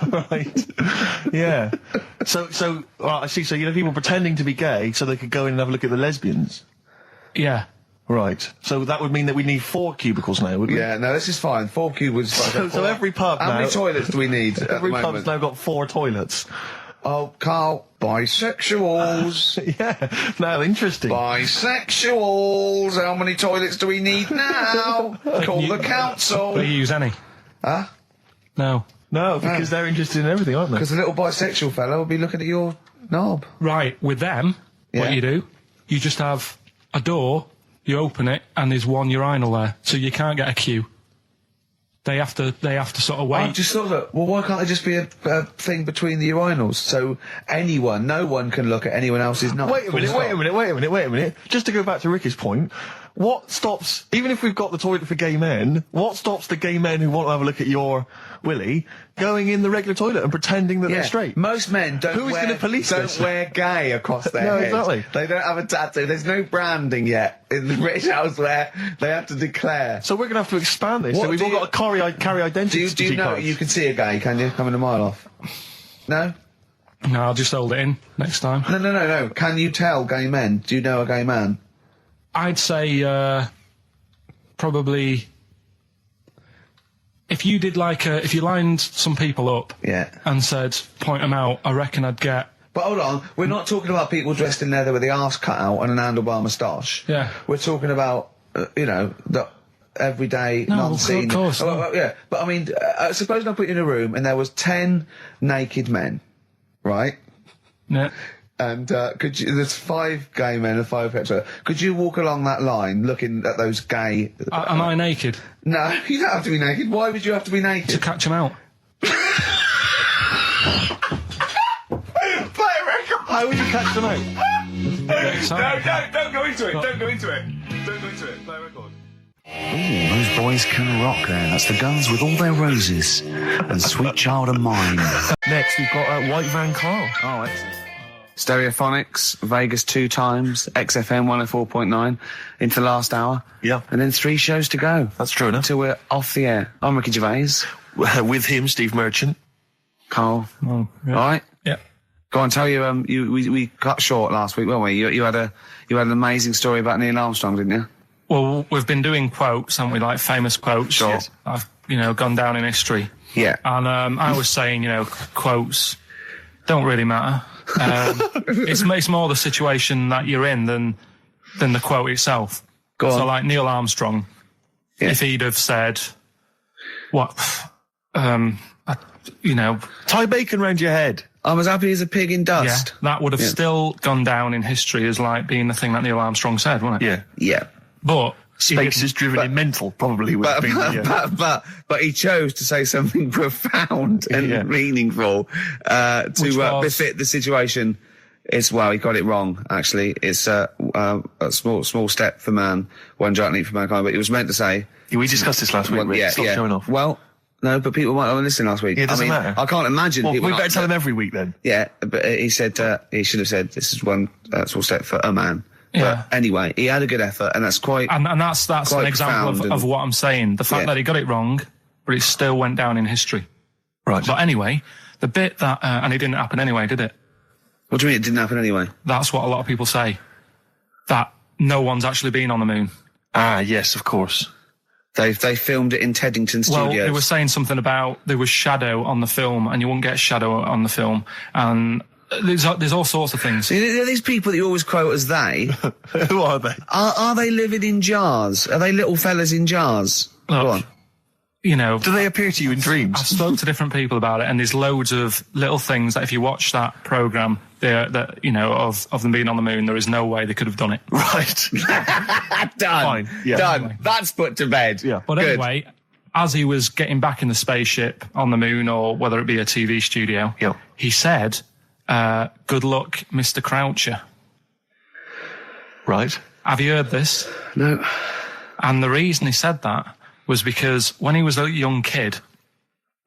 Speaker 2: Right. Yeah. So, well, I see. So, people pretending to be gay so they could go in and have a look at the lesbians.
Speaker 3: Yeah.
Speaker 2: Right. So that would mean that we need 4 cubicles now, wouldn't we?
Speaker 4: Yeah, no, this is fine. 4 cubicles.
Speaker 2: So every pub
Speaker 4: How
Speaker 2: now...
Speaker 4: many toilets do we need at
Speaker 2: Every
Speaker 4: the
Speaker 2: pub's
Speaker 4: moment?
Speaker 2: now got 4 toilets.
Speaker 4: Oh, Carl, bisexuals.
Speaker 2: Yeah. Now, interesting.
Speaker 4: Bisexuals. How many toilets do we need now? Call the council.
Speaker 3: Do you use any?
Speaker 4: Huh?
Speaker 3: No.
Speaker 2: No, because they're interested in everything, aren't they?
Speaker 4: Because the little bisexual fellow will be looking at your knob.
Speaker 3: Right, with them,
Speaker 4: Yeah.
Speaker 3: what you do, you just have a door, you open it, and there's one urinal there, so you can't get a queue. They have to sort of wait.
Speaker 4: I just thought that, well, why can't there just be a thing between the urinals so no one can look at anyone else's knob?
Speaker 2: Wait a minute. Just to go back to Ricky's point, what stops, even if we've got the toilet for gay men, what stops the gay men who want to have a look at your willy going in the regular toilet and pretending that they're straight?
Speaker 4: Most men don't
Speaker 2: Who is gonna police this?
Speaker 4: wear gay across their
Speaker 2: No,
Speaker 4: head.
Speaker 2: exactly.
Speaker 4: They don't have a tattoo. There's no branding yet in the British house where they have to declare.
Speaker 2: So we're going to have to expand this.
Speaker 4: What
Speaker 2: So we've
Speaker 4: do
Speaker 2: all
Speaker 4: you-
Speaker 2: got to carry identity
Speaker 4: Do you know
Speaker 2: cards.
Speaker 4: you can see a gay, can you? Coming a mile off. No?
Speaker 3: No, I'll just hold it in next time.
Speaker 4: No. Can you tell gay men? Do you know a gay man?
Speaker 3: I'd say probably if you did if you lined some people up
Speaker 4: Yeah.
Speaker 3: and said point them out, I reckon I'd get.
Speaker 4: But hold on, we're not talking about people dressed in leather with the arse cut out and an handlebar moustache.
Speaker 3: Yeah.
Speaker 4: We're talking about, the everyday,
Speaker 3: No,
Speaker 4: non-seen...
Speaker 3: of course, no.
Speaker 4: well, yeah, but I mean, suppose I put you in a room and there was 10 naked men, right?
Speaker 3: Yeah.
Speaker 4: And there's 5 gay men and 5 hetero. Could you walk along that line looking at those gay...
Speaker 3: Am I naked
Speaker 4: No, you don't have to be naked. Why would you have to be
Speaker 3: to
Speaker 4: naked?
Speaker 3: catch them out?
Speaker 2: How would you catch them out?
Speaker 4: Don't go into it. Don't go into it. Play record. Ooh, those boys can rock there. That's the Guns with All Their Roses and Sweet Child of Mine.
Speaker 2: Next, we've got White Van Carl.
Speaker 1: Oh, excellent. Stereophonics, Vegas 2 times, XFM 104.9, into the last hour.
Speaker 2: Yeah.
Speaker 1: And then 3 shows to go.
Speaker 2: That's true enough.
Speaker 1: Until we're off the air. I'm Ricky Gervais.
Speaker 2: With him, Steve Merchant.
Speaker 1: Carl.
Speaker 3: Oh, yeah.
Speaker 1: All right?
Speaker 3: Yeah.
Speaker 1: Go on, tell you, we cut short last week, weren't we? You had an amazing story about Neil Armstrong, didn't you?
Speaker 3: Well, we've been doing quotes, haven't we? Like famous quotes.
Speaker 1: Sure.
Speaker 3: Yes. I've, gone down in history.
Speaker 1: Yeah.
Speaker 3: And I was saying, quotes don't really matter. It's more the situation that you're in than the quote itself.
Speaker 1: Go on.
Speaker 3: So, like Neil Armstrong,
Speaker 1: Yeah.
Speaker 3: if he'd have said,
Speaker 2: Tie bacon round your head.
Speaker 1: I'm as happy as a pig in
Speaker 3: yeah,
Speaker 1: dust.
Speaker 3: that would have still gone down in history as like being the thing that Neil Armstrong said, wouldn't it?
Speaker 2: Yeah.
Speaker 1: Yeah.
Speaker 3: But
Speaker 2: Space is driven in mental, probably would have been.
Speaker 1: But he chose to say something profound and meaningful to
Speaker 3: was-
Speaker 1: befit the situation. He got it wrong. Actually, it's a small step for man, one giant leap for mankind. But he was meant to say.
Speaker 2: We discussed this last week. Rick. Stop showing off.
Speaker 1: Well, no, but people might have listened last week.
Speaker 2: Yeah, it doesn't matter.
Speaker 1: I can't imagine.
Speaker 2: Well,
Speaker 1: people
Speaker 2: we
Speaker 1: not-
Speaker 2: better tell him every week then.
Speaker 1: Yeah, but he said he should have said this is one small step for a man.
Speaker 3: Yeah.
Speaker 1: But anyway, he had a good effort, and that's quite.
Speaker 3: and that's
Speaker 1: quite
Speaker 3: an example
Speaker 1: profound
Speaker 3: of what I'm saying. The fact
Speaker 1: Yeah.
Speaker 3: that he got it wrong, but it still went down in history.
Speaker 2: Right.
Speaker 3: But anyway, the bit that and it didn't happen anyway, did it?
Speaker 1: What do you mean it didn't happen anyway?
Speaker 3: That's what a lot of people say. That no one's actually been on the moon.
Speaker 2: Ah, yes, of course.
Speaker 1: They filmed it in Teddington
Speaker 3: Well,
Speaker 1: Studios.
Speaker 3: they were saying something about there was shadow on the film, and you wouldn't get shadow on the film, and there's all sorts of things.
Speaker 1: See, these people that you always quote as they,
Speaker 2: Who are they?
Speaker 1: are they living in jars? Are they little fellas in jars?
Speaker 3: Look,
Speaker 1: Go on.
Speaker 2: Do they appear to you in dreams?
Speaker 3: I've spoke to different people about it, and there's loads of little things that if you watch that programme, of them being on the moon, there is no way they could have done it.
Speaker 2: Right.
Speaker 1: Done.
Speaker 2: Fine. Yeah.
Speaker 1: Done. That's put to bed.
Speaker 2: Yeah.
Speaker 3: But
Speaker 1: Good.
Speaker 3: anyway, as he was getting back in the spaceship on the moon, or whether it be a TV studio,
Speaker 2: Yeah.
Speaker 3: he said, good luck, Mr. Croucher.
Speaker 2: Right.
Speaker 3: Have you heard this?
Speaker 1: No.
Speaker 3: And the reason he said that was because when he was a young kid,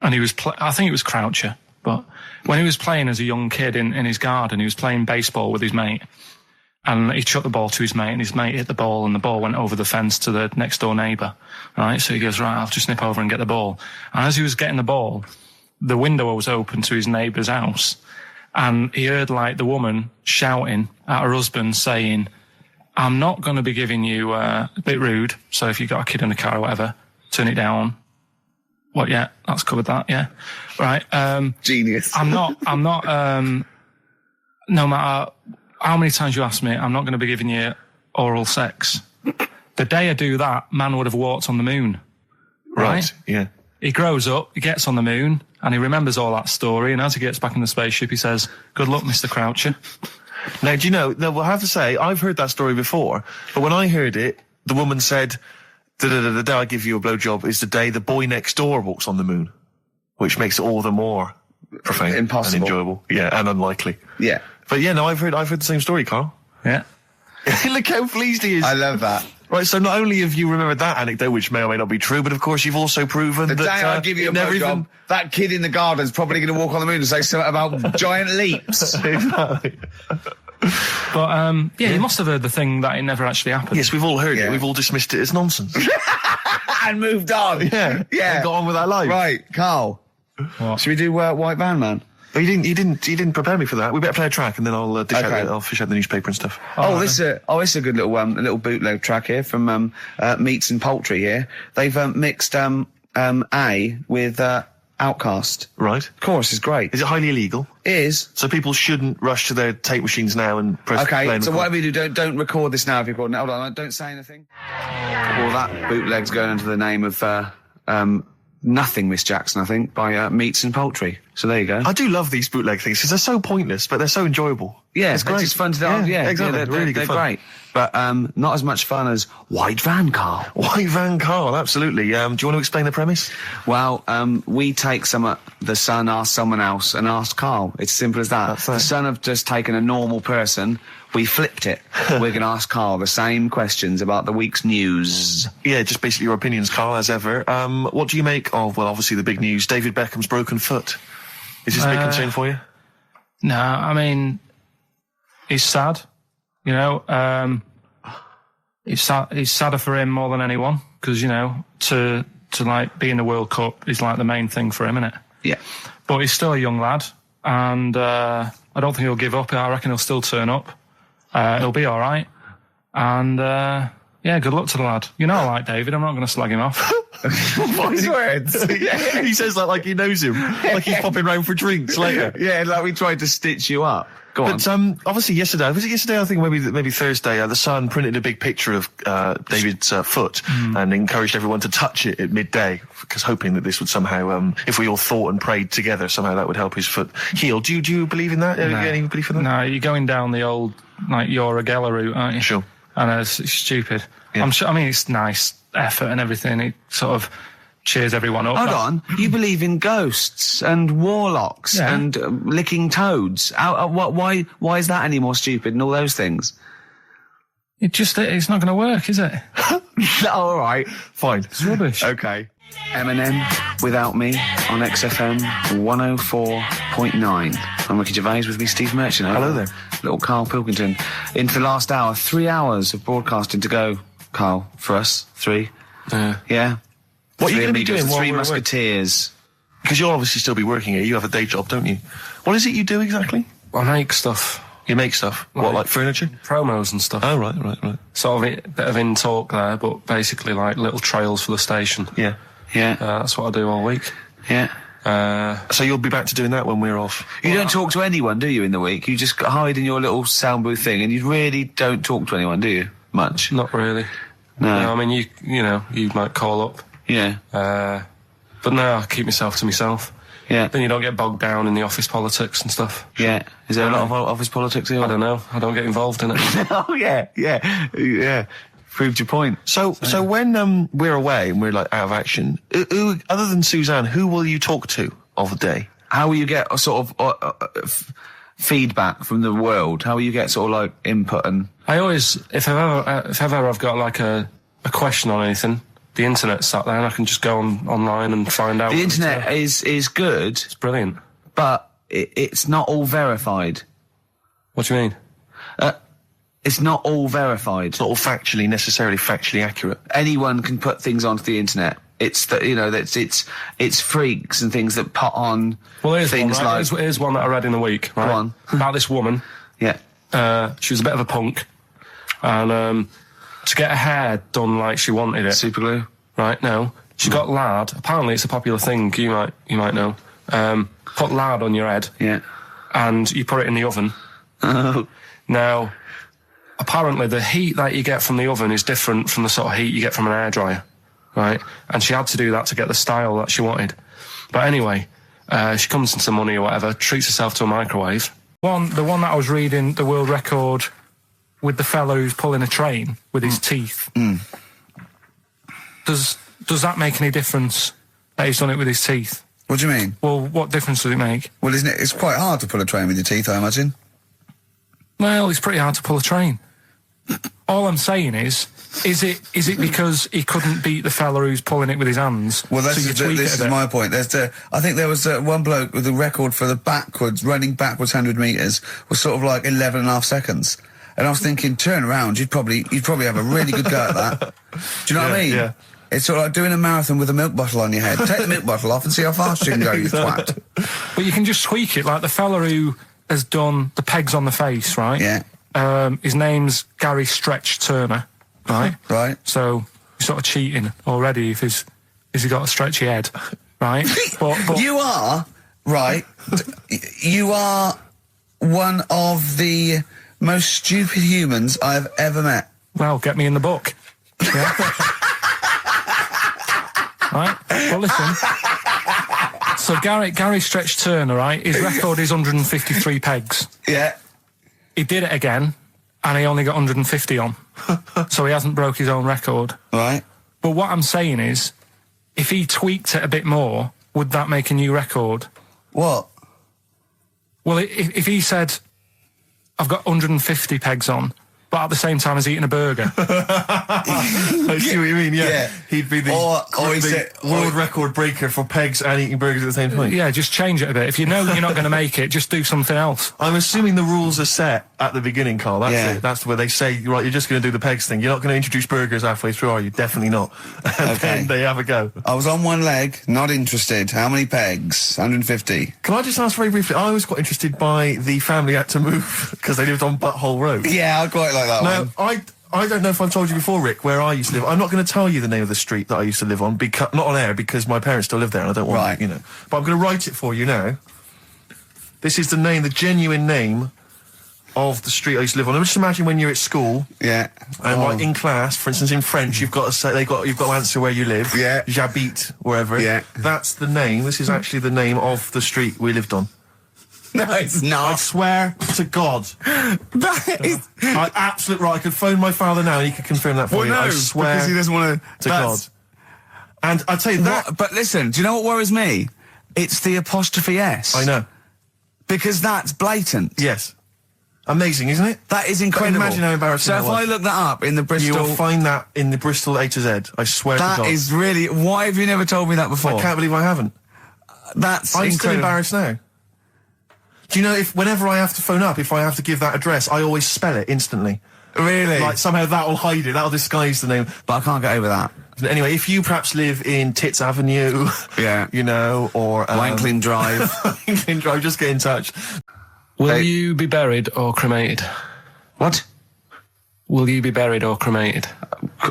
Speaker 3: and he was, I think it was Croucher, but when he was playing as a young kid in his garden, he was playing baseball with his mate, and he chucked the ball to his mate, and his mate hit the ball, and the ball went over the fence to the next door neighbour. Right, so he goes, right, I'll just nip over and get the ball. And as he was getting the ball, the window was open to his neighbour's house, and he heard like the woman shouting at her husband saying, I'm not going to be giving you a bit rude, so if you've got a kid in the car or whatever, turn it down. What, yeah, that's covered that, yeah. Right.
Speaker 4: Genius.
Speaker 3: I'm not, no matter how many times you ask me, I'm not going to be giving you oral sex. The day I do that, man would have walked on the moon. Right?
Speaker 2: Yeah.
Speaker 3: He grows up, he gets on the moon, and he remembers all that story, and as he gets back in the spaceship, he says, good luck, Mr. Croucher.
Speaker 2: Now, do you know, I have to say, I've heard that story before, but when I heard it, the woman said, the day I give you a blowjob is the day the boy next door walks on the moon, which makes it all the more profane
Speaker 4: Impossible.
Speaker 2: and enjoyable. Yeah, and unlikely.
Speaker 4: Yeah.
Speaker 2: But yeah, no, I've heard the same story, Carl.
Speaker 3: Yeah.
Speaker 2: Look how pleased he is.
Speaker 4: I love that.
Speaker 2: Right, so not only have you remembered that anecdote, which may or may not be true, but of course you've also proven
Speaker 4: The
Speaker 2: that...
Speaker 4: day I give you a blowjob, that kid in the garden's probably going to walk on the moon and say something about giant leaps.
Speaker 2: Exactly.
Speaker 3: But, yeah, you must have heard the thing that it never actually happened.
Speaker 2: Yes, we've all heard
Speaker 4: Yeah.
Speaker 2: it. We've all dismissed it as nonsense.
Speaker 4: And moved on.
Speaker 2: Yeah.
Speaker 4: Yeah.
Speaker 2: And got on with our life.
Speaker 4: Right, Carl.
Speaker 3: What?
Speaker 4: Should we do White Van Man?
Speaker 2: Oh, you didn't prepare me for that. We better play a track and then I'll dish
Speaker 4: Okay.
Speaker 2: I'll fish out the newspaper and stuff.
Speaker 4: This is a good little bootleg track here from Meats and Poultry here. They've mixed A with Outcast.
Speaker 2: Right.
Speaker 4: The chorus is great.
Speaker 2: Is it highly illegal?
Speaker 4: It is.
Speaker 2: So people shouldn't rush to their tape machines now and press play
Speaker 4: Okay,
Speaker 2: and
Speaker 4: so
Speaker 2: record.
Speaker 4: whatever you do, don't record this now if you're recording. Hold on, don't say anything. Well, that bootleg's going under the name of Nothing, Miss Jackson, I think, by Meats and Poultry. So there you go.
Speaker 2: I do love these bootleg things because they're so pointless, but they're so enjoyable.
Speaker 4: Yeah,
Speaker 2: it's
Speaker 4: they're
Speaker 2: great.
Speaker 4: just fun to do.
Speaker 2: Yeah, exactly.
Speaker 4: They're
Speaker 2: good fun.
Speaker 4: great. But not as much fun as White Van, Carl.
Speaker 2: White Van Carl, absolutely. Do you want to explain the premise?
Speaker 4: Well, we take the Sun, ask someone else, and ask Carl. It's simple as that.
Speaker 2: That's
Speaker 4: The
Speaker 2: it.
Speaker 4: Sun have just taken a normal person. We flipped it. We're going to ask Carl the same questions about the week's news.
Speaker 2: Yeah, just basically your opinions, Carl, as ever. What do you make of, well, obviously the big news, David Beckham's broken foot? Is this a big concern for you?
Speaker 3: No, I mean, he's sad. You know, he's sadder for him more than anyone because, you know, to like be in the World Cup is like the main thing for him, isn't it?
Speaker 4: Yeah.
Speaker 3: But he's still a young lad, and I don't think he'll give up. I reckon he'll still turn up. He'll be all right. And yeah, good luck to the lad. You know I like David. I'm not going to slag him off.
Speaker 4: Voice words.
Speaker 2: Yeah, he says that like he knows him, like he's popping round for drinks later.
Speaker 4: Yeah, like we tried to stitch you up. Go on.
Speaker 2: But obviously yesterday, was it yesterday? I think maybe Thursday. The Sun printed a big picture of David's foot and encouraged everyone to touch it at midday, because hoping that this would somehow, if we all thought and prayed together, somehow that would help his foot heal. Do you believe in that?
Speaker 3: No.
Speaker 2: Any belief in that?
Speaker 3: No, you're going down the old like Yora Geller route, aren't you?
Speaker 2: Sure.
Speaker 3: And it's stupid.
Speaker 2: Yeah.
Speaker 3: I'm sure. I mean, it's nice effort and everything. It sort of cheers everyone up.
Speaker 4: Hold on. You believe in ghosts and warlocks
Speaker 3: Yeah.
Speaker 4: and licking toads. Why is that any more stupid than all those things?
Speaker 3: It's not going to work, is it?
Speaker 4: All right.
Speaker 2: Fine.
Speaker 3: It's rubbish.
Speaker 4: Okay. Eminem, Without Me, on XFM 104.9. I'm Ricky Gervais, with me Steve Merchant.
Speaker 2: Hello there.
Speaker 4: Little Karl Pilkington. Into the last hour, 3 hours of broadcasting to go, Karl, for us. 3. Yeah.
Speaker 2: What are you
Speaker 4: Three
Speaker 2: going to be
Speaker 4: amigos,
Speaker 2: doing
Speaker 4: the
Speaker 2: while
Speaker 4: Three
Speaker 2: we're away?
Speaker 4: Musketeers.
Speaker 2: Because you'll obviously still be working here. You have a day job, don't you? What is it you do exactly?
Speaker 3: I make stuff,
Speaker 2: You make stuff. What, like furniture?
Speaker 3: promos and stuff.
Speaker 2: Oh, right.
Speaker 3: Sort of a bit of in talk there, but basically like little trails for the station.
Speaker 2: Yeah.
Speaker 4: Yeah.
Speaker 3: That's what I do all week.
Speaker 4: Yeah.
Speaker 2: So you'll be back to doing that when we're off?
Speaker 4: You don't talk to anyone, do you, in the week? You just hide in your little sound booth thing, and you really don't talk to anyone, do you? Much?
Speaker 3: Not really.
Speaker 4: No.
Speaker 3: I mean, you might call up.
Speaker 4: Yeah.
Speaker 3: But no, I keep myself to myself.
Speaker 4: Yeah.
Speaker 3: Then you don't get bogged down in the office politics and stuff.
Speaker 4: Yeah. Is there a lot of office politics here?
Speaker 3: I don't know. I don't get involved in it.
Speaker 4: Oh, yeah. Proved your point.
Speaker 2: So when we're away and we're like out of action, who, other than Suzanne, who will you talk to of the day?
Speaker 4: How will you get a sort of feedback from the world? How will you get sort of like input and...
Speaker 3: I always, if ever I've got like a question on anything, the internet's sat there and I can just go online and find out.
Speaker 4: The internet is good,
Speaker 3: It's brilliant.
Speaker 4: but it's not all verified.
Speaker 3: What do you mean?
Speaker 4: It's not all verified.
Speaker 2: It's not all necessarily factually accurate.
Speaker 4: Anyone can put things onto the internet.
Speaker 1: it's that, you know, that's it's freaks and things that put on
Speaker 3: Well,
Speaker 1: things
Speaker 3: one, right?
Speaker 1: like...
Speaker 3: Here's one that I read in the week, right?
Speaker 1: Go on.
Speaker 3: About this woman.
Speaker 1: Yeah.
Speaker 3: She was a bit of a punk, and to get her hair done like she wanted it.
Speaker 1: Super glue.
Speaker 3: Right? No, she got lard. Apparently, it's a popular thing. You might know. Put lard on your head.
Speaker 1: Yeah.
Speaker 3: And you put it in the oven.
Speaker 1: Oh.
Speaker 3: Now, apparently, the heat that you get from the oven is different from the sort of heat you get from an hairdryer, right? And she had to do that to get the style that she wanted. But anyway, she comes into money or whatever, treats herself to a microwave. The one that I was reading, the world record with the fella who's pulling a train with his teeth. Does that make any difference that he's done it with his teeth?
Speaker 4: What do you mean?
Speaker 3: Well, what difference does it make?
Speaker 4: Well, isn't it? It's quite hard to pull a train with your teeth, I imagine.
Speaker 3: Well, it's pretty hard to pull a train. All I'm saying is it because he couldn't beat the fella who's pulling it with his hands?
Speaker 4: Well,
Speaker 3: so
Speaker 4: this is my point. I think there was one bloke with the record for the running backwards 100 metres was sort of like 11 and a half seconds. And I was thinking, turn around, you'd probably have a really good go at that. Do you know what I mean?
Speaker 2: Yeah.
Speaker 3: It's sort of like doing a marathon with a milk bottle on your head. Take the milk bottle off and see how fast you can go, you twat. But you can just tweak it, like the fella who has done the pegs on the face, right?
Speaker 4: Yeah.
Speaker 3: His name's Gary Stretch Turner, right?
Speaker 4: Right.
Speaker 3: So you're sort of cheating already if he's got a stretchy head, right? but
Speaker 4: You are, right, you are one of the most stupid humans I've ever met.
Speaker 3: Well, get me in the book. Yeah. Right? Well, listen. So Gary Stretch Turner, right? His record is 153 pegs.
Speaker 4: Yeah.
Speaker 3: He did it again, and he only got 150 on. So he hasn't broke his own record.
Speaker 4: Right.
Speaker 3: But what I'm saying is, if he tweaked it a bit more, would that make a new record?
Speaker 4: What?
Speaker 3: Well, if he said, I've got 150 pegs on, but at the same time as eating a burger.
Speaker 2: I see what you mean, yeah. He'd be the world record breaker for pegs and eating burgers at the same time.
Speaker 3: Yeah, just change it a bit. If you know you're not going to make it, just do something else.
Speaker 2: I'm assuming the rules are set at the beginning, Carl. That's
Speaker 4: Yeah.
Speaker 2: it. That's where they say, right, you're just going to do the pegs thing. You're not going to introduce burgers halfway through, are you? Definitely not. And then they have a go.
Speaker 4: I was on one leg, not interested. How many pegs? 150.
Speaker 2: Can I just ask very briefly, I was quite interested by the family had to move because they lived on Butthole Road.
Speaker 4: Yeah, I quite like that
Speaker 2: Now,
Speaker 4: one.
Speaker 2: I don't know if I've told you before, Rick, where I used to live. I'm not going to tell you the name of the street that I used to live on, not on air, because my parents still live there and I don't want,
Speaker 4: Right.
Speaker 2: you know. But I'm going to write it for you now. This is the genuine name of the street I used to live on. Just imagine when you're at school.
Speaker 4: Yeah.
Speaker 2: And like in class, for instance, in French, you've got to say you've got to answer where you live.
Speaker 4: Yeah.
Speaker 2: J'habite, wherever.
Speaker 4: Yeah.
Speaker 2: That's the name. This is actually the name of the street we lived on.
Speaker 4: No, it's
Speaker 2: I
Speaker 4: not.
Speaker 2: swear to God.
Speaker 4: That is...
Speaker 2: Absolute right. I could phone my father now and he could confirm that for
Speaker 4: Well,
Speaker 2: you.
Speaker 4: no,
Speaker 2: I swear
Speaker 4: because he doesn't want
Speaker 2: to God. And I'll tell you that.
Speaker 4: But listen, do you know what worries me? It's the apostrophe S.
Speaker 2: I know.
Speaker 4: Because that's blatant.
Speaker 2: Yes. Amazing, isn't it?
Speaker 4: That is incredible.
Speaker 2: Imagine how embarrassing
Speaker 4: So
Speaker 2: that
Speaker 4: if
Speaker 2: was.
Speaker 4: I look that up in the
Speaker 2: You
Speaker 4: Bristol...
Speaker 2: will find that in the Bristol A to Z. I swear to
Speaker 4: That
Speaker 2: God.
Speaker 4: is really... Why have you never told me that before?
Speaker 2: I can't believe I haven't.
Speaker 4: That's
Speaker 2: I'm still
Speaker 4: incredible.
Speaker 2: embarrassed now. Do you know, whenever I have to phone up, if I have to give that address, I always spell it instantly.
Speaker 4: Really?
Speaker 2: Like, somehow that will hide it, that'll disguise the name.
Speaker 4: But I can't get over that.
Speaker 2: Anyway, if you perhaps live in Tits Avenue,
Speaker 4: Yeah.
Speaker 2: you know, or...
Speaker 4: Wanklin Drive.
Speaker 2: Wanklin Drive, just get in touch.
Speaker 3: Will you be buried or cremated?
Speaker 1: What?
Speaker 3: Will you be buried or cremated?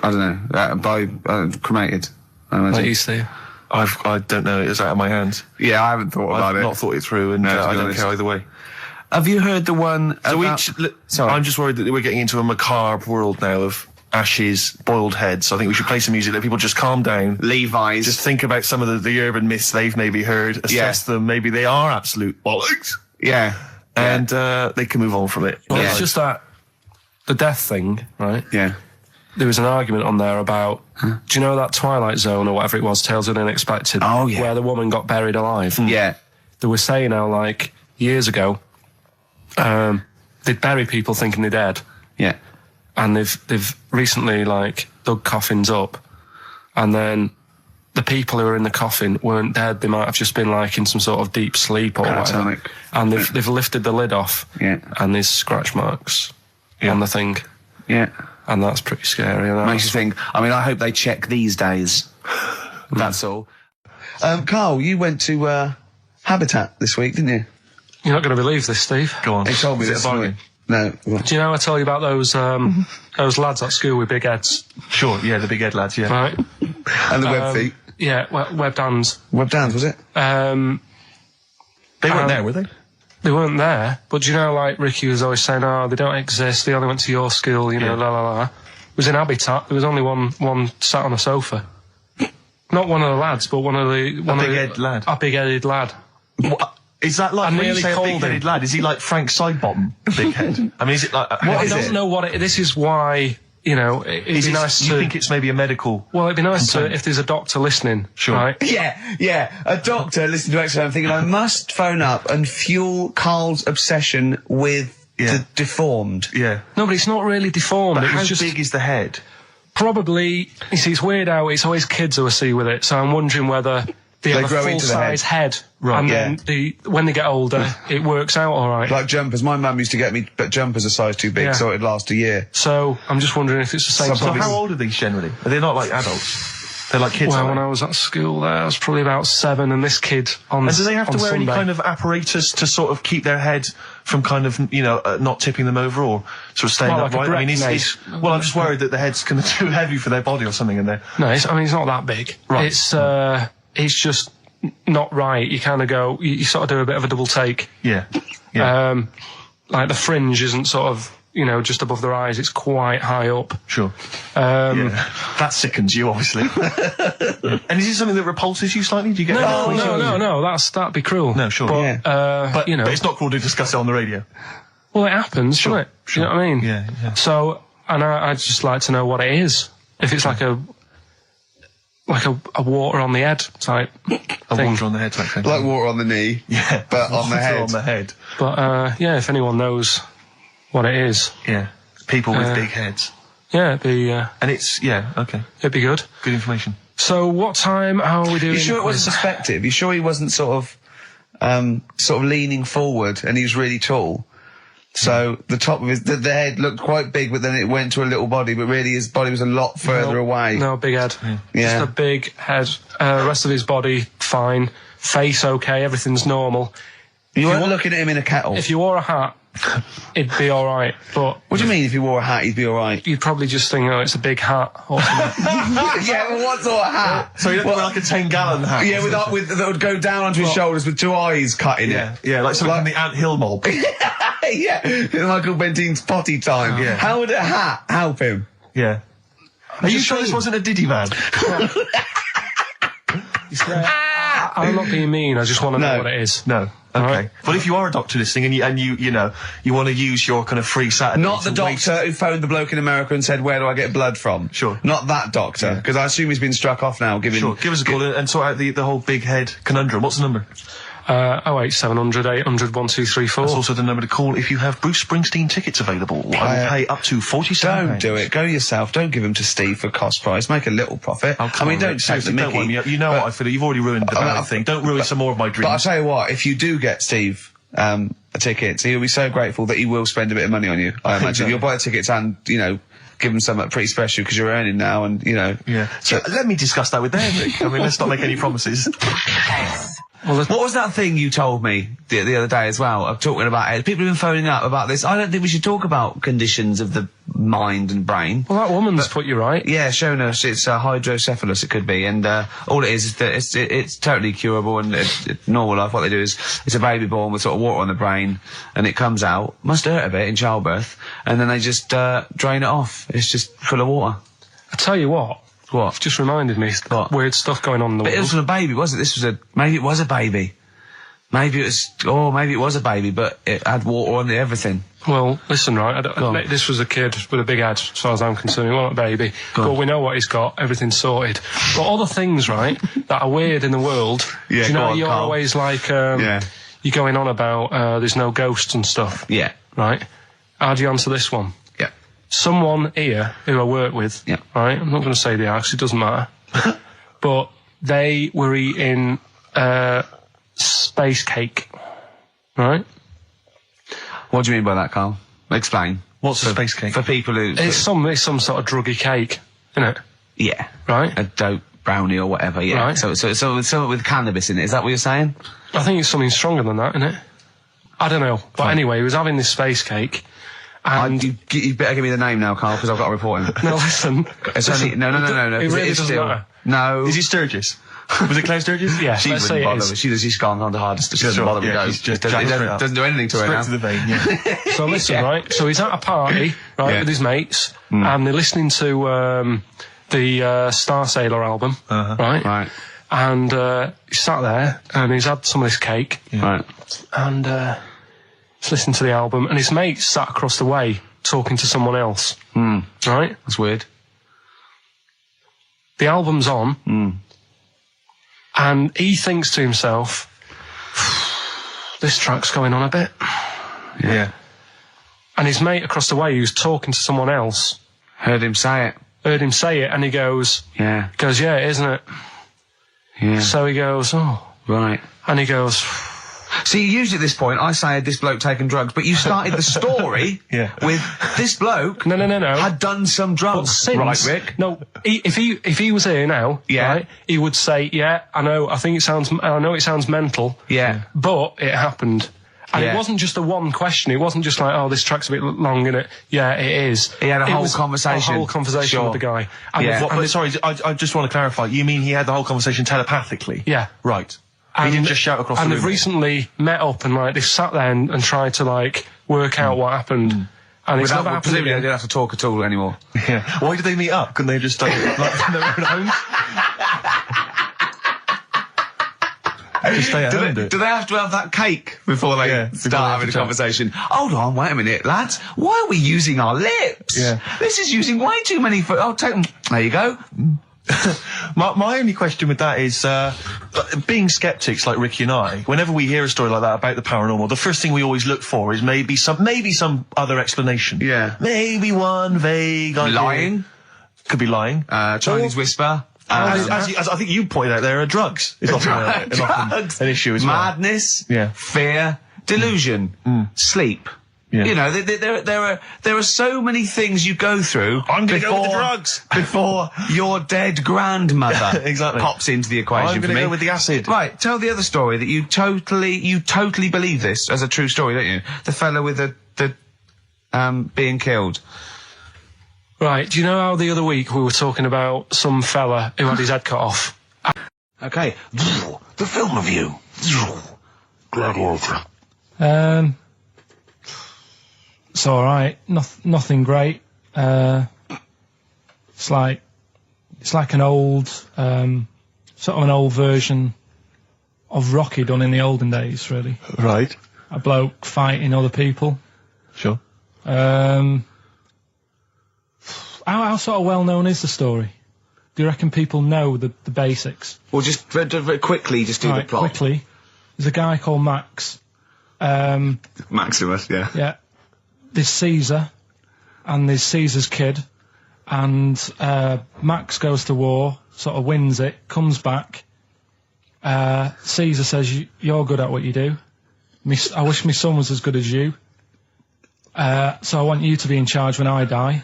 Speaker 1: I don't know. Cremated, I imagine.
Speaker 3: Like you, Steve?
Speaker 2: I don't know, it's out of my hands.
Speaker 1: Yeah, I haven't thought about
Speaker 2: I've
Speaker 1: it.
Speaker 2: not thought it through, and
Speaker 1: No, to
Speaker 2: I
Speaker 1: be
Speaker 2: don't
Speaker 1: honest.
Speaker 2: care either way.
Speaker 1: Have you heard the one
Speaker 2: So
Speaker 1: about... Sorry.
Speaker 2: I'm just worried that we're getting into a macabre world now of ashes, boiled heads. So I think we should play some music, let people just calm down.
Speaker 1: Levi's.
Speaker 2: Just think about some of the urban myths they've maybe heard, assess them, maybe they are absolute bollocks,
Speaker 1: Yeah.
Speaker 2: and they can move on from it.
Speaker 3: Well,
Speaker 1: Yeah.
Speaker 3: it's just that the death thing, right?
Speaker 1: Yeah.
Speaker 3: There was an argument on there about, do you know that Twilight Zone or whatever it was, Tales of the Unexpected?
Speaker 1: Oh, yeah.
Speaker 3: Where the woman got buried alive.
Speaker 1: Yeah.
Speaker 3: They were saying how, like, years ago, they'd bury people thinking they're dead.
Speaker 1: Yeah.
Speaker 3: And they've recently, like, dug coffins up. And then the people who were in the coffin weren't dead. They might have just been, like, in some sort of deep sleep or whatever.
Speaker 1: Catatonic.
Speaker 3: And they've lifted the lid off.
Speaker 1: Yeah.
Speaker 3: And there's scratch marks on the thing.
Speaker 1: Yeah.
Speaker 3: And that's pretty scary. And
Speaker 1: Makes you think, I mean, I hope they check these days.
Speaker 4: That's all. Carl, you went to Habitat this week, didn't you?
Speaker 3: You're not going to believe this, Steve.
Speaker 2: Go on.
Speaker 4: He told me
Speaker 2: Is it
Speaker 4: this
Speaker 2: a bargain?
Speaker 4: morning. No. Well,
Speaker 3: Do you know I told you about those lads at school with big heads?
Speaker 2: Sure, yeah, the big head lads, yeah.
Speaker 3: Right.
Speaker 4: and the web feet.
Speaker 3: Yeah, webbed hands.
Speaker 4: Web downs, was it?
Speaker 2: They weren't there, were they?
Speaker 3: They weren't there, but do you know, like Ricky was always saying, oh, they don't exist, they only went to your school, you know, la la la. It was in Habitat, there was only one sat on a sofa. Not one of the lads, but one of the...
Speaker 2: big-headed lad?
Speaker 3: A big-headed lad.
Speaker 2: What? Is that like,
Speaker 3: I
Speaker 2: when you
Speaker 3: nearly
Speaker 2: say a
Speaker 3: called
Speaker 2: big-headed
Speaker 3: him.
Speaker 2: lad, is he like Frank Sidebottom, big head? I mean, is it like...
Speaker 3: I don't know what it... This is why, you know, it'd be nice
Speaker 2: you
Speaker 3: to...
Speaker 2: think it's maybe a medical...
Speaker 3: Well, it'd be nice
Speaker 2: complaint?
Speaker 3: to, if there's a doctor listening,
Speaker 2: Sure.
Speaker 3: right?
Speaker 4: Yeah. A doctor listening to XFM thinking, I must phone up and fuel Carl's obsession with the deformed.
Speaker 2: Yeah.
Speaker 3: No, but it's not really deformed.
Speaker 2: But
Speaker 3: It
Speaker 2: how
Speaker 3: was just
Speaker 2: big is the head?
Speaker 3: probably... You see, it's weird how it's always kids who I see with it, so I'm wondering whether they have a
Speaker 4: grow into the
Speaker 3: full-size head.
Speaker 2: Right,
Speaker 3: And
Speaker 2: yeah.
Speaker 3: then when they get older, it works out all right.
Speaker 4: Like jumpers. My mum used to get me jumpers a size too big,
Speaker 3: Yeah.
Speaker 4: so it'd last a year.
Speaker 3: So I'm just wondering if it's the same
Speaker 2: So
Speaker 3: sort of...
Speaker 2: how old are these generally? Are they not like adults? They're like kids,
Speaker 3: Well,
Speaker 2: aren't
Speaker 3: when
Speaker 2: they?
Speaker 3: I was at school there, I was probably about 7, and this kid on
Speaker 2: And do they have to
Speaker 3: on
Speaker 2: wear any
Speaker 3: Sunday-
Speaker 2: kind of apparatus to sort of keep their head from kind of, you know, not tipping them over or sort of staying
Speaker 3: Well, like a
Speaker 2: upright? I mean,
Speaker 3: breast
Speaker 2: well, I'm just worried that the head's kind of too heavy for their body or something in there.
Speaker 3: No, it's not that big.
Speaker 2: Right.
Speaker 3: It's just not right. You kind of go, you sort of do a bit of a double take.
Speaker 2: Yeah. Yeah.
Speaker 3: Like the fringe isn't sort of, you know, just above their eyes. It's quite high up.
Speaker 2: Sure. Yeah. That sickens you, obviously. Yeah. And is it something that repulses you slightly? Do you get
Speaker 3: No. That'd be cruel.
Speaker 2: No, sure.
Speaker 3: But,
Speaker 2: But,
Speaker 3: you know,
Speaker 2: but it's not cool to discuss it on the radio.
Speaker 3: well, it happens,
Speaker 2: Sure,
Speaker 3: doesn't it?
Speaker 2: sure.
Speaker 3: You know what I mean?
Speaker 2: Yeah.
Speaker 3: So, and I'd just like to know what it is. If it's like a water on the head type
Speaker 2: A
Speaker 3: thing.
Speaker 2: water on the head type thing.
Speaker 4: Like water on the knee.
Speaker 2: Yeah.
Speaker 4: But on the
Speaker 2: Water
Speaker 4: head.
Speaker 2: on the head.
Speaker 3: But, yeah, if anyone knows what it is,
Speaker 2: Yeah. People with big heads.
Speaker 3: yeah,
Speaker 2: And it's, yeah, okay.
Speaker 3: it'd be good.
Speaker 2: Good information.
Speaker 3: So what time are we doing?
Speaker 4: You sure it wasn't perspective? You sure he wasn't sort of leaning forward and he was really tall? So the top of the head looked quite big, but then it went to a little body, but really his body was a lot further away.
Speaker 3: No, big head.
Speaker 4: Yeah.
Speaker 3: Just a big head. Rest of his body, fine. Face, okay. Everything's normal.
Speaker 4: You weren't looking at him in a kettle.
Speaker 3: If you wore a hat, it'd be all right. But
Speaker 4: What do you mean if you wore a hat, he'd be all right?
Speaker 3: you'd probably just think, oh, it's a big hat or something.
Speaker 4: Yeah, well, what sort of hat?
Speaker 2: So you wear like a 10-gallon hat.
Speaker 4: Yeah, that would go down onto his shoulders with 2 eyes cut in
Speaker 2: Yeah,
Speaker 4: it.
Speaker 2: yeah, like something from the Ant Hill mob.
Speaker 4: Yeah, Michael Bentine's potty time.
Speaker 2: Yeah.
Speaker 4: How would a hat help him?
Speaker 2: Yeah. Are you sure this wasn't a Diddy man?
Speaker 3: I'm not being mean. I just want to know what it is.
Speaker 2: No. Okay.
Speaker 3: Right.
Speaker 2: But if you are a doctor listening and you want to use your kind of free Saturday,
Speaker 4: Not the
Speaker 2: to waste-
Speaker 4: doctor who phoned the bloke in America and said, where do I get blood from?
Speaker 2: Sure.
Speaker 4: Not that doctor, because I assume he's been struck off now, giving...
Speaker 2: Sure. Give us a call and sort out the whole big head conundrum. What's the number?
Speaker 3: 08700 800 1234.
Speaker 2: That's also the number to call if you have Bruce Springsteen tickets available. I will pay up to £47.
Speaker 4: Don't do it. Go yourself. Don't give them to Steve for cost price. Make a little profit.
Speaker 2: Oh, come
Speaker 4: I mean,
Speaker 2: on,
Speaker 4: don't
Speaker 2: Rick.
Speaker 4: take the
Speaker 2: Seriously, don't
Speaker 4: mickey.
Speaker 2: worry me. You know what I feel. You've already ruined the bad thing. Don't ruin some more of my
Speaker 4: But I'll
Speaker 2: dreams.
Speaker 4: tell you what, if you do get Steve a ticket, he'll be so grateful that he will spend a bit of money on you, I imagine.
Speaker 2: Exactly.
Speaker 4: You'll buy the tickets and, give him something pretty special because you're earning now and,
Speaker 2: Yeah. So let me discuss that with them, Rick. I mean, let's not make any promises.
Speaker 4: What was that thing you told me the other day as well? I'm talking about it. People have been phoning up about this. I don't think we should talk about conditions of the mind and brain.
Speaker 3: Well, that woman's put you right.
Speaker 4: Yeah, shown us it's hydrocephalus. It could be, and all it is that it's totally curable and it's normal life. What they do is it's a baby born with sort of water on the brain, and it comes out. Must hurt a bit in childbirth, and then they just drain it off. It's just full of water.
Speaker 3: I tell you what.
Speaker 4: What?
Speaker 3: Just reminded me
Speaker 4: What?
Speaker 3: weird stuff going on in the
Speaker 4: But
Speaker 3: world.
Speaker 4: it was from a baby, was it? Maybe it was a baby. Maybe it was a baby, but it had water on it, everything.
Speaker 3: Well, listen, right,
Speaker 4: Go on.
Speaker 3: this was a kid with a big head, as far as I'm concerned. He wasn't a baby.
Speaker 4: Go on.
Speaker 3: But we know what he's got. Everything's sorted. But other things, right, that are weird in the world.
Speaker 4: Yeah,
Speaker 3: do you know,
Speaker 4: go on,
Speaker 3: you're
Speaker 4: Carl.
Speaker 3: always like,
Speaker 4: Yeah.
Speaker 3: you're going on about there's no ghosts and stuff.
Speaker 4: Yeah.
Speaker 3: Right? How do you answer this one?
Speaker 4: Yeah.
Speaker 3: Someone here who I work with,
Speaker 4: Yeah.
Speaker 3: right, I'm not going to say the house, it doesn't matter, but they were eating space cake, right?
Speaker 4: What do you mean by that, Carl? Explain.
Speaker 2: What's a space cake?
Speaker 4: For people who...
Speaker 3: It's some sort of druggy cake, isn't it?
Speaker 4: Yeah.
Speaker 3: Right?
Speaker 4: A dope
Speaker 1: brownie or whatever. Yeah.
Speaker 3: Right.
Speaker 1: So something with cannabis in it. Is that what you're saying?
Speaker 3: I think it's something stronger than that, isn't it? I don't know. But anyway, he was having this space cake. And
Speaker 1: You better give me the name now, Carl, because I've got to report him.
Speaker 3: no, listen.
Speaker 1: It's only no.
Speaker 3: It really doesn't matter.
Speaker 1: No.
Speaker 2: Is he Sturgis? Was it Claire Sturgis?
Speaker 3: Yeah,
Speaker 1: She
Speaker 3: let's say
Speaker 1: wouldn't
Speaker 3: it
Speaker 1: bother.
Speaker 3: is.
Speaker 1: She's gone on the hardest. She doesn't bother with
Speaker 2: yeah,
Speaker 1: those.
Speaker 2: she's just
Speaker 1: It
Speaker 2: jacked straight up.
Speaker 1: doesn't do anything to her
Speaker 2: Straight
Speaker 1: now.
Speaker 2: to the vein, yeah.
Speaker 3: So listen, right? So he's at a party, right,
Speaker 1: Yeah.
Speaker 3: with his mates, and they're listening to the Star Sailor album, right?
Speaker 1: Right.
Speaker 3: And he's sat there, and he's had some of this cake,
Speaker 1: Right.
Speaker 3: and he's listening to the album, and his mate's sat across the way talking to someone else, right?
Speaker 1: That's weird.
Speaker 3: The album's on, and he thinks to himself, this track's going on a bit.
Speaker 2: Yeah.
Speaker 3: And his mate across the way, who's talking to someone else,
Speaker 1: Heard him say it.
Speaker 3: heard him say it, and he goes,
Speaker 1: Yeah.
Speaker 3: yeah, it isn't it?
Speaker 1: Yeah.
Speaker 3: So he goes, oh.
Speaker 1: Right.
Speaker 3: And he goes,
Speaker 1: See, usually at this point, I say this bloke taking drugs, but you started the story
Speaker 2: Yeah.
Speaker 1: with this bloke
Speaker 3: no.
Speaker 1: had done some
Speaker 3: But
Speaker 1: drugs.
Speaker 3: since,
Speaker 1: Right, Rick?
Speaker 3: no, if he was here now,
Speaker 1: Yeah.
Speaker 3: right, he would say, yeah, I know it sounds mental,
Speaker 1: Yeah.
Speaker 3: but it happened. And
Speaker 1: Yeah.
Speaker 3: it wasn't just a one question. It wasn't just like, oh, this track's a bit long, innit? Yeah, it is.
Speaker 1: He had a
Speaker 3: It
Speaker 1: whole
Speaker 3: was
Speaker 1: conversation.
Speaker 3: A whole conversation
Speaker 1: Sure.
Speaker 3: with the guy. And
Speaker 1: Yeah.
Speaker 3: the- and the-
Speaker 2: Sorry, I just want to clarify. You mean he had the whole conversation telepathically?
Speaker 3: Yeah.
Speaker 2: Right. He didn't just shout across the
Speaker 3: And
Speaker 2: room.
Speaker 3: they've recently met up and like they've sat there and tried to like work out what happened. And it's never happened
Speaker 1: Presumably they
Speaker 3: again.
Speaker 1: didn't have to talk at all anymore.
Speaker 2: Yeah. Why did they meet up? Couldn't they have just stayed like in their own homes? Just stay at home,
Speaker 1: Do they have to have that cake before they
Speaker 2: Yeah, before they
Speaker 1: start
Speaker 2: have
Speaker 1: having
Speaker 2: to
Speaker 1: a
Speaker 2: chat.
Speaker 1: conversation? Hold on, wait a minute, lads. Why are we using our lips?
Speaker 2: Yeah.
Speaker 1: This is using way too many. Oh, take them. There you go.
Speaker 2: My only question with that is, being skeptics like Ricky and I, whenever we hear a story like that about the paranormal, the first thing we always look for is maybe some other explanation.
Speaker 1: Yeah.
Speaker 2: Maybe one vague idea.
Speaker 1: Lying.
Speaker 2: Could be lying.
Speaker 1: Chinese whisper.
Speaker 2: As I think you pointed out, there are drugs. It's often
Speaker 1: Drugs.
Speaker 2: an issue as well.
Speaker 1: Madness.
Speaker 2: Yeah.
Speaker 1: Fear. Delusion. Sleep.
Speaker 2: Yeah.
Speaker 1: You know, there are so many things you go through.
Speaker 2: I'm going to go with the drugs.
Speaker 1: before your dead grandmother
Speaker 2: Exactly.
Speaker 1: pops into the equation.
Speaker 2: I'm
Speaker 1: for
Speaker 2: going to
Speaker 1: me.
Speaker 2: go with the acid.
Speaker 1: Right, tell the other story that you totally believe this as a true story, don't you? The fella with the being killed.
Speaker 3: Right, do you know how the other week we were talking about some fella who had his head cut off?
Speaker 1: Okay. The film review. Gladiator.
Speaker 8: It's all right. Nothing great. It's like an old, sort of an old version of Rocky done in the olden days, really.
Speaker 2: Right.
Speaker 8: A bloke fighting other people.
Speaker 2: Sure.
Speaker 8: How sort of well known is the story? Do you reckon people know the basics?
Speaker 1: Well, just very quickly, just do
Speaker 8: Right,
Speaker 1: the plot.
Speaker 8: quickly. There's a guy called Max.
Speaker 1: Maximus, yeah.
Speaker 8: Yeah. There's Caesar, and there's Caesar's kid, and Max goes to war, sort of wins it, comes back. Caesar says, you're good at what you do. I wish my son was as good as you. So I want you to be in charge when I die.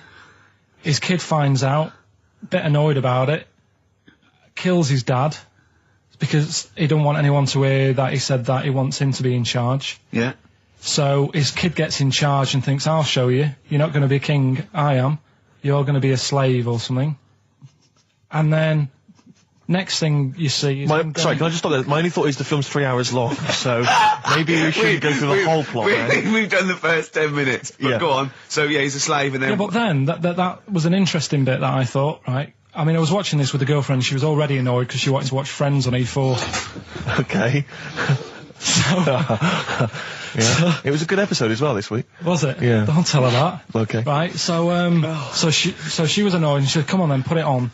Speaker 8: His kid finds out, a bit annoyed about it, kills his dad, because he don't want anyone to hear that he said that he wants him to be in charge.
Speaker 1: Yeah.
Speaker 8: So his kid gets in charge and thinks, I'll show you. You're not going to be a king, I am. You're going to be a slave or something. And then, next thing you see is...
Speaker 2: Sorry, can I just stop there? My only thought is the film's 3 hours long, so maybe we shouldn't go through the whole plot, man.
Speaker 1: We've done the first 10 minutes, but
Speaker 2: Yeah.
Speaker 1: go on. So, yeah, he's a slave and then...
Speaker 8: Yeah, but then, that was an interesting bit that I thought, right? I mean, I was watching this with a girlfriend. She was already annoyed because she wanted to watch Friends on E4.
Speaker 2: Okay. Yeah. It was a good episode as well this week.
Speaker 8: Was it?
Speaker 2: Yeah.
Speaker 8: Don't tell her that.
Speaker 2: Okay.
Speaker 8: Right, so she was annoyed and she said, come on then, put it on.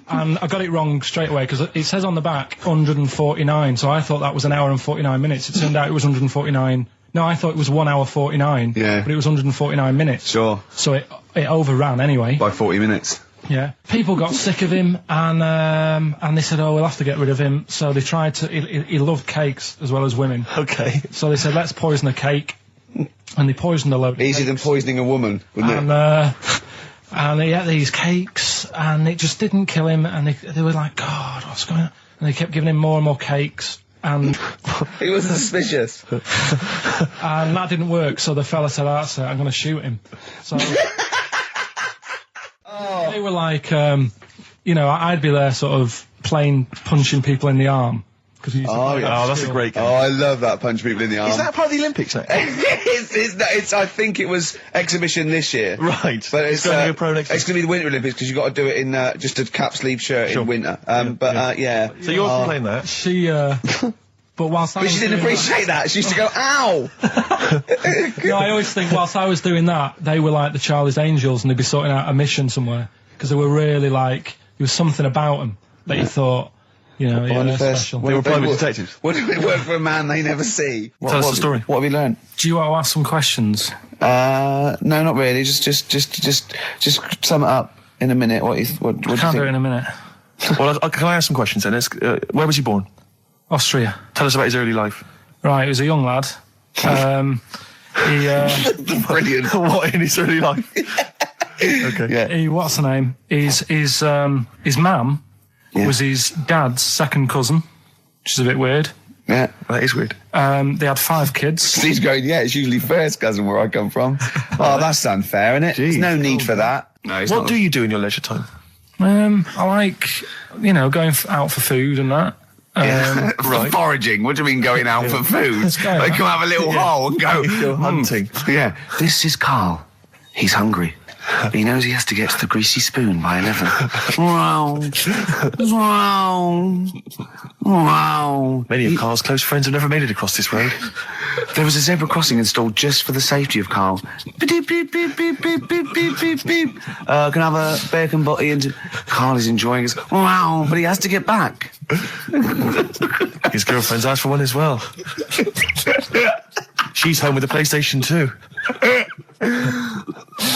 Speaker 8: And I got it wrong straight away because it says on the back 149, so I thought that was an hour and 49 minutes. It turned out it was 149. No, I thought it was 1 hour 49.
Speaker 1: Yeah.
Speaker 8: But it was 149 minutes.
Speaker 1: Sure.
Speaker 8: So it overran anyway.
Speaker 1: By 40 minutes.
Speaker 8: Yeah. People got sick of him and they said, oh, we'll have to get rid of him. So they tried to, he loved cakes as well as women.
Speaker 2: Okay.
Speaker 8: So they said, let's poison a cake. And they poisoned a load of
Speaker 1: Easier than
Speaker 8: cakes.
Speaker 1: poisoning a woman, wouldn't it?
Speaker 8: And he ate these cakes, and it just didn't kill him, and they were like, God, what's going on? And they kept giving him more and more cakes, and
Speaker 4: He was suspicious.
Speaker 8: and that didn't work, so the fella said, that's it, I'm going to shoot him. So they were like, you know, I'd be there sort of punching people in the arm.
Speaker 2: Oh, that's a great game.
Speaker 4: Oh, I love that, punch people in the arm.
Speaker 2: Is that part of the Olympics?
Speaker 4: it's I think it was exhibition this year.
Speaker 2: Right.
Speaker 4: But it's
Speaker 2: going to be a pro next year.
Speaker 4: It's going to be the Winter Olympics because you've got to do it in just a cap sleeve shirt in winter. Yeah.
Speaker 2: So you're playing that?
Speaker 8: She, but whilst I
Speaker 4: But
Speaker 8: was
Speaker 4: she didn't
Speaker 8: doing
Speaker 4: appreciate that. She used to go, ow!
Speaker 8: No, I always think whilst I was doing that, they were like the Charlie's Angels, and they'd be sorting out a mission somewhere because they were really like there was something about them that you thought, you know, yeah, they're special.
Speaker 2: They were private detectives.
Speaker 4: What if it work for a man they never see?
Speaker 2: Tell us the story.
Speaker 4: What have you learned?
Speaker 8: Do you want to ask some questions?
Speaker 4: No, not really. Just sum it up in a minute. What do you
Speaker 8: Can't do
Speaker 4: think?
Speaker 8: it in a minute.
Speaker 2: Well, can I ask some questions then? Where was he born?
Speaker 8: Austria.
Speaker 2: Tell us about his early life.
Speaker 8: Right, he was a young lad.
Speaker 4: Brilliant.
Speaker 2: What in his early life? Okay.
Speaker 4: Yeah.
Speaker 8: What's the name? His mum was his dad's second cousin, which is a bit weird.
Speaker 4: Yeah.
Speaker 2: That is weird.
Speaker 8: They had 5 kids.
Speaker 4: Steve's going, yeah, it's usually first cousin where I come from. Oh, that's unfair, isn't it?
Speaker 2: Jeez.
Speaker 4: There's no need for that. No, it's
Speaker 2: What
Speaker 4: not.
Speaker 2: do you do in your leisure time?
Speaker 8: I like, you know, going out for food and that.
Speaker 4: Right. Foraging. What do you mean going out for food?
Speaker 8: go
Speaker 4: They come have a little hole and go
Speaker 2: hunting.
Speaker 4: Yeah. This is Karl. He's hungry. He knows he has to get to the greasy spoon by 11. Wow.
Speaker 2: Many of Karl's close friends have never made it across this road.
Speaker 4: There was a zebra crossing installed just for the safety of Karl. Beep, beep, beep, beep, beep, beep, beep, beep, beep. Can I have a bacon butty? And Karl is enjoying his. Wow, but he has to get back.
Speaker 2: His girlfriend's asked for one as well. She's home with a PlayStation 2.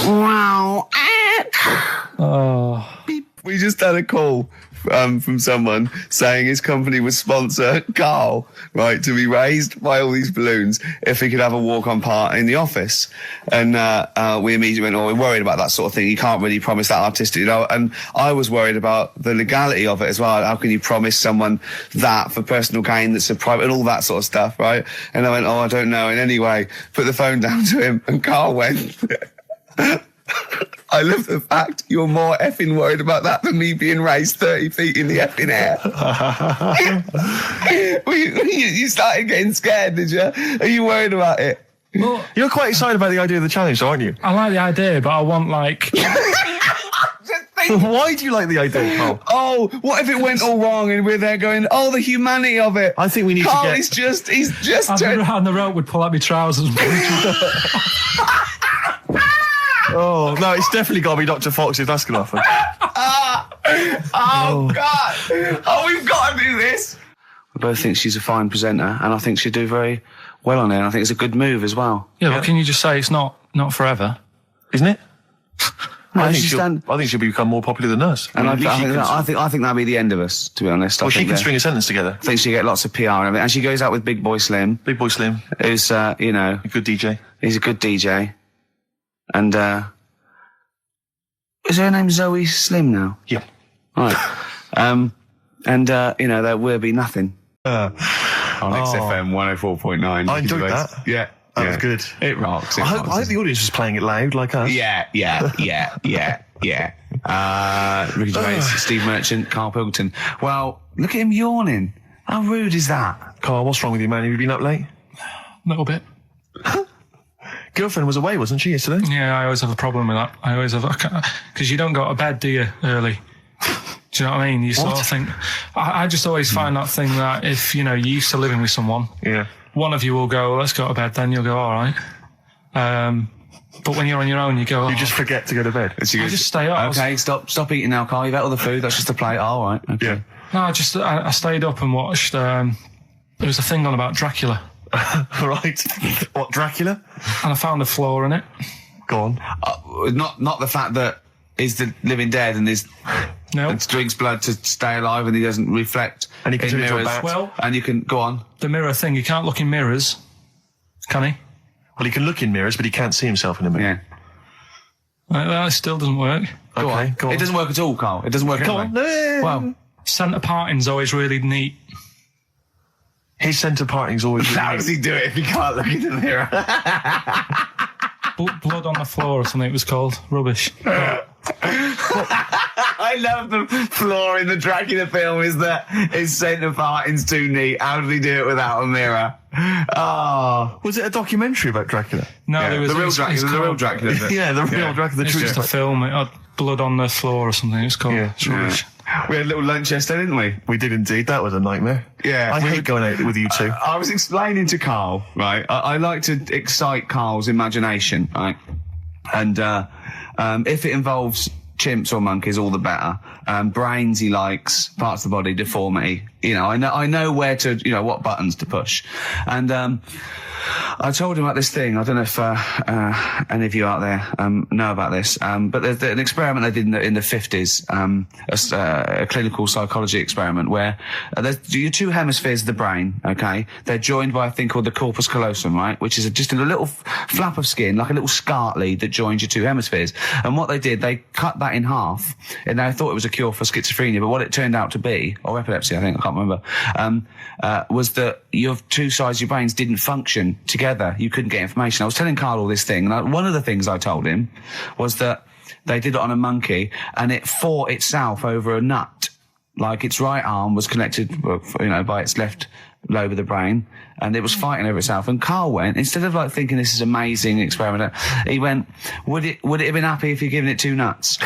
Speaker 4: Wow.
Speaker 8: Oh.
Speaker 4: We just had a call from someone saying his company would sponsor Karl, right, to be raised by all these balloons if he could have a walk-on part in the office. And we immediately went, we're worried about that sort of thing. You can't really promise that artistic, you know. And I was worried about the legality of it as well. How can you promise someone that for personal gain that's a private and all that sort of stuff, right? And I went, I don't know. And anyway, put the phone down to him and Karl went... I love the fact you're more effing worried about that than me being raised 30 feet in the effing air. You started getting scared, did you? Are you worried about it?
Speaker 8: Well,
Speaker 2: You're quite excited about the idea of the challenge, aren't you?
Speaker 8: I like the idea, but I want, like...
Speaker 2: Why do you like the idea, Karl?
Speaker 4: Oh, what if it went all wrong and we're there going, the humanity of it.
Speaker 2: I think we need
Speaker 4: Karl,
Speaker 2: to get...
Speaker 4: he's just
Speaker 8: And the rope would pull out my trousers and
Speaker 2: Oh, no, it's definitely got to be Dr. Fox if that's going to happen.
Speaker 4: God. Oh, we've got to do this. I both think she's a fine presenter, and I think she'd do very well on it, and I think it's a good move as well.
Speaker 8: Yeah, but can you just say it's not forever?
Speaker 2: Isn't it?
Speaker 4: No,
Speaker 2: I think she'll become more popular than us.
Speaker 4: And I
Speaker 2: at least
Speaker 4: think that'll be the end of us, to be honest.
Speaker 2: Well, she can string a sentence together.
Speaker 4: I think she'll get lots of PR and everything. And she goes out with Big Boy Slim.
Speaker 2: Big Boy Slim.
Speaker 4: Who's, you know...
Speaker 2: A good DJ.
Speaker 4: He's a good DJ. And, is her name Zoe Slim now?
Speaker 2: Yeah.
Speaker 4: Right. And, you know, there will be nothing. On XFM 104.9.
Speaker 2: I enjoyed that.
Speaker 4: Yeah.
Speaker 2: That was good.
Speaker 4: It rocks.
Speaker 2: I hope the audience was playing it loud like us.
Speaker 4: Yeah. Ricky Gervais, Steve Merchant, Karl Pilkington. Well, look at him yawning. How rude is that?
Speaker 2: Karl, what's wrong with you, man? Have you been up late?
Speaker 8: A little bit.
Speaker 2: Girlfriend was away, wasn't she, yesterday?
Speaker 8: Yeah, I always have a problem with that. I always have... Because you don't go to bed, do you, early? Do you know what I mean? You sort of think... I just always find that thing that if, you know, you're used to living with someone...
Speaker 2: Yeah.
Speaker 8: One of you will go, let's go to bed, then you'll go, all right. But when you're on your own, you go...
Speaker 2: You just forget to go to bed.
Speaker 8: I just stay up.
Speaker 4: Okay, stop eating now, Karl. You've ate all the food. That's just a plate. All right. Okay.
Speaker 2: Yeah.
Speaker 8: No, I stayed up and watched... there was a thing on about Dracula.
Speaker 2: Right. What, Dracula?
Speaker 8: And I found a flaw in it.
Speaker 2: Go on.
Speaker 4: Not the fact that he's the living dead and and drinks blood to stay alive and he doesn't reflect
Speaker 2: and he can
Speaker 4: in
Speaker 2: turn into a
Speaker 4: mirrors.
Speaker 2: bat.
Speaker 8: Well,
Speaker 4: and you can go on.
Speaker 8: The mirror thing, you can't look in mirrors, can he?
Speaker 2: Well, he can look in mirrors, but he can't see himself in a mirror.
Speaker 4: Yeah.
Speaker 3: Well, it still doesn't work.
Speaker 1: Go
Speaker 2: Okay,
Speaker 1: on.
Speaker 2: go on.
Speaker 1: It doesn't work at all, Carl. It doesn't work
Speaker 2: Go
Speaker 1: anyway.
Speaker 2: on.
Speaker 3: Well, centre parting's always really neat.
Speaker 2: His centre parting's always really
Speaker 1: How does he do it if he can't look in the mirror?
Speaker 3: Blood on the floor or something it was called. Rubbish.
Speaker 1: I love the flaw in the Dracula film is that his centre parting's too neat. How did he do it without a mirror? Oh.
Speaker 2: Was it a documentary about Dracula?
Speaker 3: No,
Speaker 1: Yeah,
Speaker 3: there was
Speaker 1: the real
Speaker 3: it's
Speaker 1: Dracula. The real
Speaker 3: called-
Speaker 1: Dracula. is it?
Speaker 2: Yeah, the real Dracula, the
Speaker 3: It's
Speaker 2: true
Speaker 3: just a
Speaker 2: story.
Speaker 3: film. It had blood on the floor or something. It's called.
Speaker 2: Yeah.
Speaker 3: It's rubbish.
Speaker 1: We had a little lunch yesterday, didn't we?
Speaker 2: We did indeed. That was a nightmare.
Speaker 1: Yeah.
Speaker 2: I hate going out with you two.
Speaker 1: I was explaining to Carl, right? I like to excite Carl's imagination, right? And if it involves chimps or monkeys, all the better. Brains he likes, parts of the body, deformity. You know, I know where to, you know, what buttons to push. And I told him about this thing. I don't know if any of you out there know about this, but there's an experiment they did in the 50s, a clinical psychology experiment where there's your two hemispheres of the brain, okay? They're joined by a thing called the corpus callosum, right? Which is just a little flap of skin, like a little scarlet lead that joins your two hemispheres. And what they did, they cut that in half, and they thought it was a cure for schizophrenia, but what it turned out to be, or epilepsy, I think, I can't remember, was that your two sides of your brains didn't function together. You couldn't get information. I was telling Carl all this thing, and one of the things I told him was that they did it on a monkey, and it fought itself over a nut. Like its right arm was connected, you know, by its left lobe of the brain, and it was fighting over itself. And Carl went, instead of like thinking this is amazing experiment, he went, would it have been happy if you'd given it two nuts?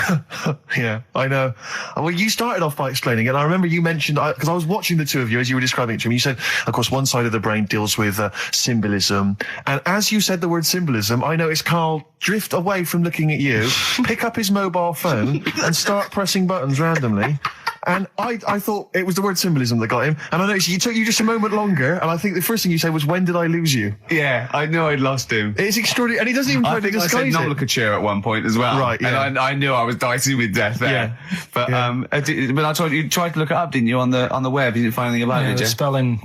Speaker 2: Yeah, I know. Well, you started off by explaining it, and I remember you mentioned, because I was watching the two of you as you were describing it to me, you said, of course, one side of the brain deals with symbolism, and as you said the word symbolism, I noticed Carl drift away from looking at you, pick up his mobile phone, and start pressing buttons randomly. And I thought it was the word symbolism that got him. And I noticed you took you just a moment longer, and I think the first thing you said was, when did I lose you?
Speaker 1: Yeah, I knew I'd lost him.
Speaker 2: It's extraordinary, and he doesn't even try
Speaker 1: I
Speaker 2: to
Speaker 1: think I said
Speaker 2: disguise it.
Speaker 1: nomenclature at one point as well.
Speaker 2: Right, yeah.
Speaker 1: And I knew I was dicing with death there.
Speaker 2: Yeah.
Speaker 1: But,
Speaker 2: Yeah.
Speaker 1: but I told you tried to look it up, didn't you, on the web? You didn't find anything about
Speaker 3: Yeah,
Speaker 1: it, did you?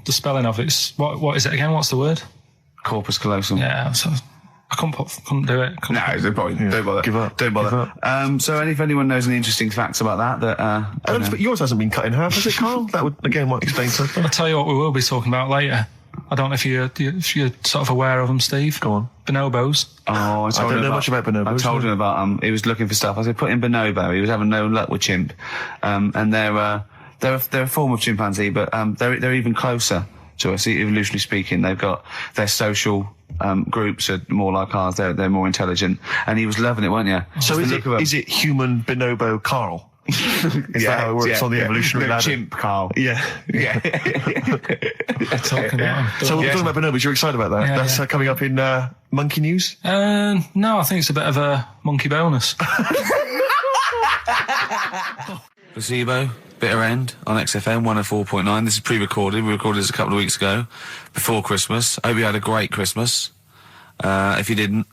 Speaker 3: the spelling of it's what is it again? What's the word?
Speaker 1: Corpus callosum.
Speaker 3: Yeah, so I couldn't do it.
Speaker 1: No, don't bother. Don't bother.
Speaker 2: Give up.
Speaker 1: Don't bother.
Speaker 2: Give up.
Speaker 1: So if anyone knows any interesting facts about that,
Speaker 2: I don't expect yours hasn't been cut in half, has it, Carl? That would, again, might explain something.
Speaker 3: I'll tell you what we will be talking about later. I don't know if you're sort of aware of them, Steve.
Speaker 2: Go on.
Speaker 3: Bonobos.
Speaker 1: Oh, I
Speaker 2: don't know much about bonobos.
Speaker 1: I told him about he was looking for stuff. I said put in bonobo. He was having no luck with chimp, and they're a form of chimpanzee, but they're even closer to us, evolutionarily speaking. They've got their social groups are more like ours. They're more intelligent, and he was loving it, weren't you?
Speaker 2: So
Speaker 1: Just the look of 'em.
Speaker 2: is it human bonobo Carl? Is that how it works on the evolutionary
Speaker 1: no,
Speaker 2: ladder?
Speaker 1: chimp, Carl.
Speaker 2: Yeah.
Speaker 1: Yeah.
Speaker 3: Talking about
Speaker 2: So we're
Speaker 1: Yeah.
Speaker 2: talking about bonobos. You're excited about that?
Speaker 3: Yeah,
Speaker 2: That's
Speaker 3: yeah.
Speaker 2: Coming up in Monkey News?
Speaker 3: No, I think it's a bit of a monkey bonus.
Speaker 1: Placebo, Bitter End on XFM 104.9. This is pre-recorded. We recorded this a couple of weeks ago, before Christmas. Hope you had a great Christmas. If you didn't,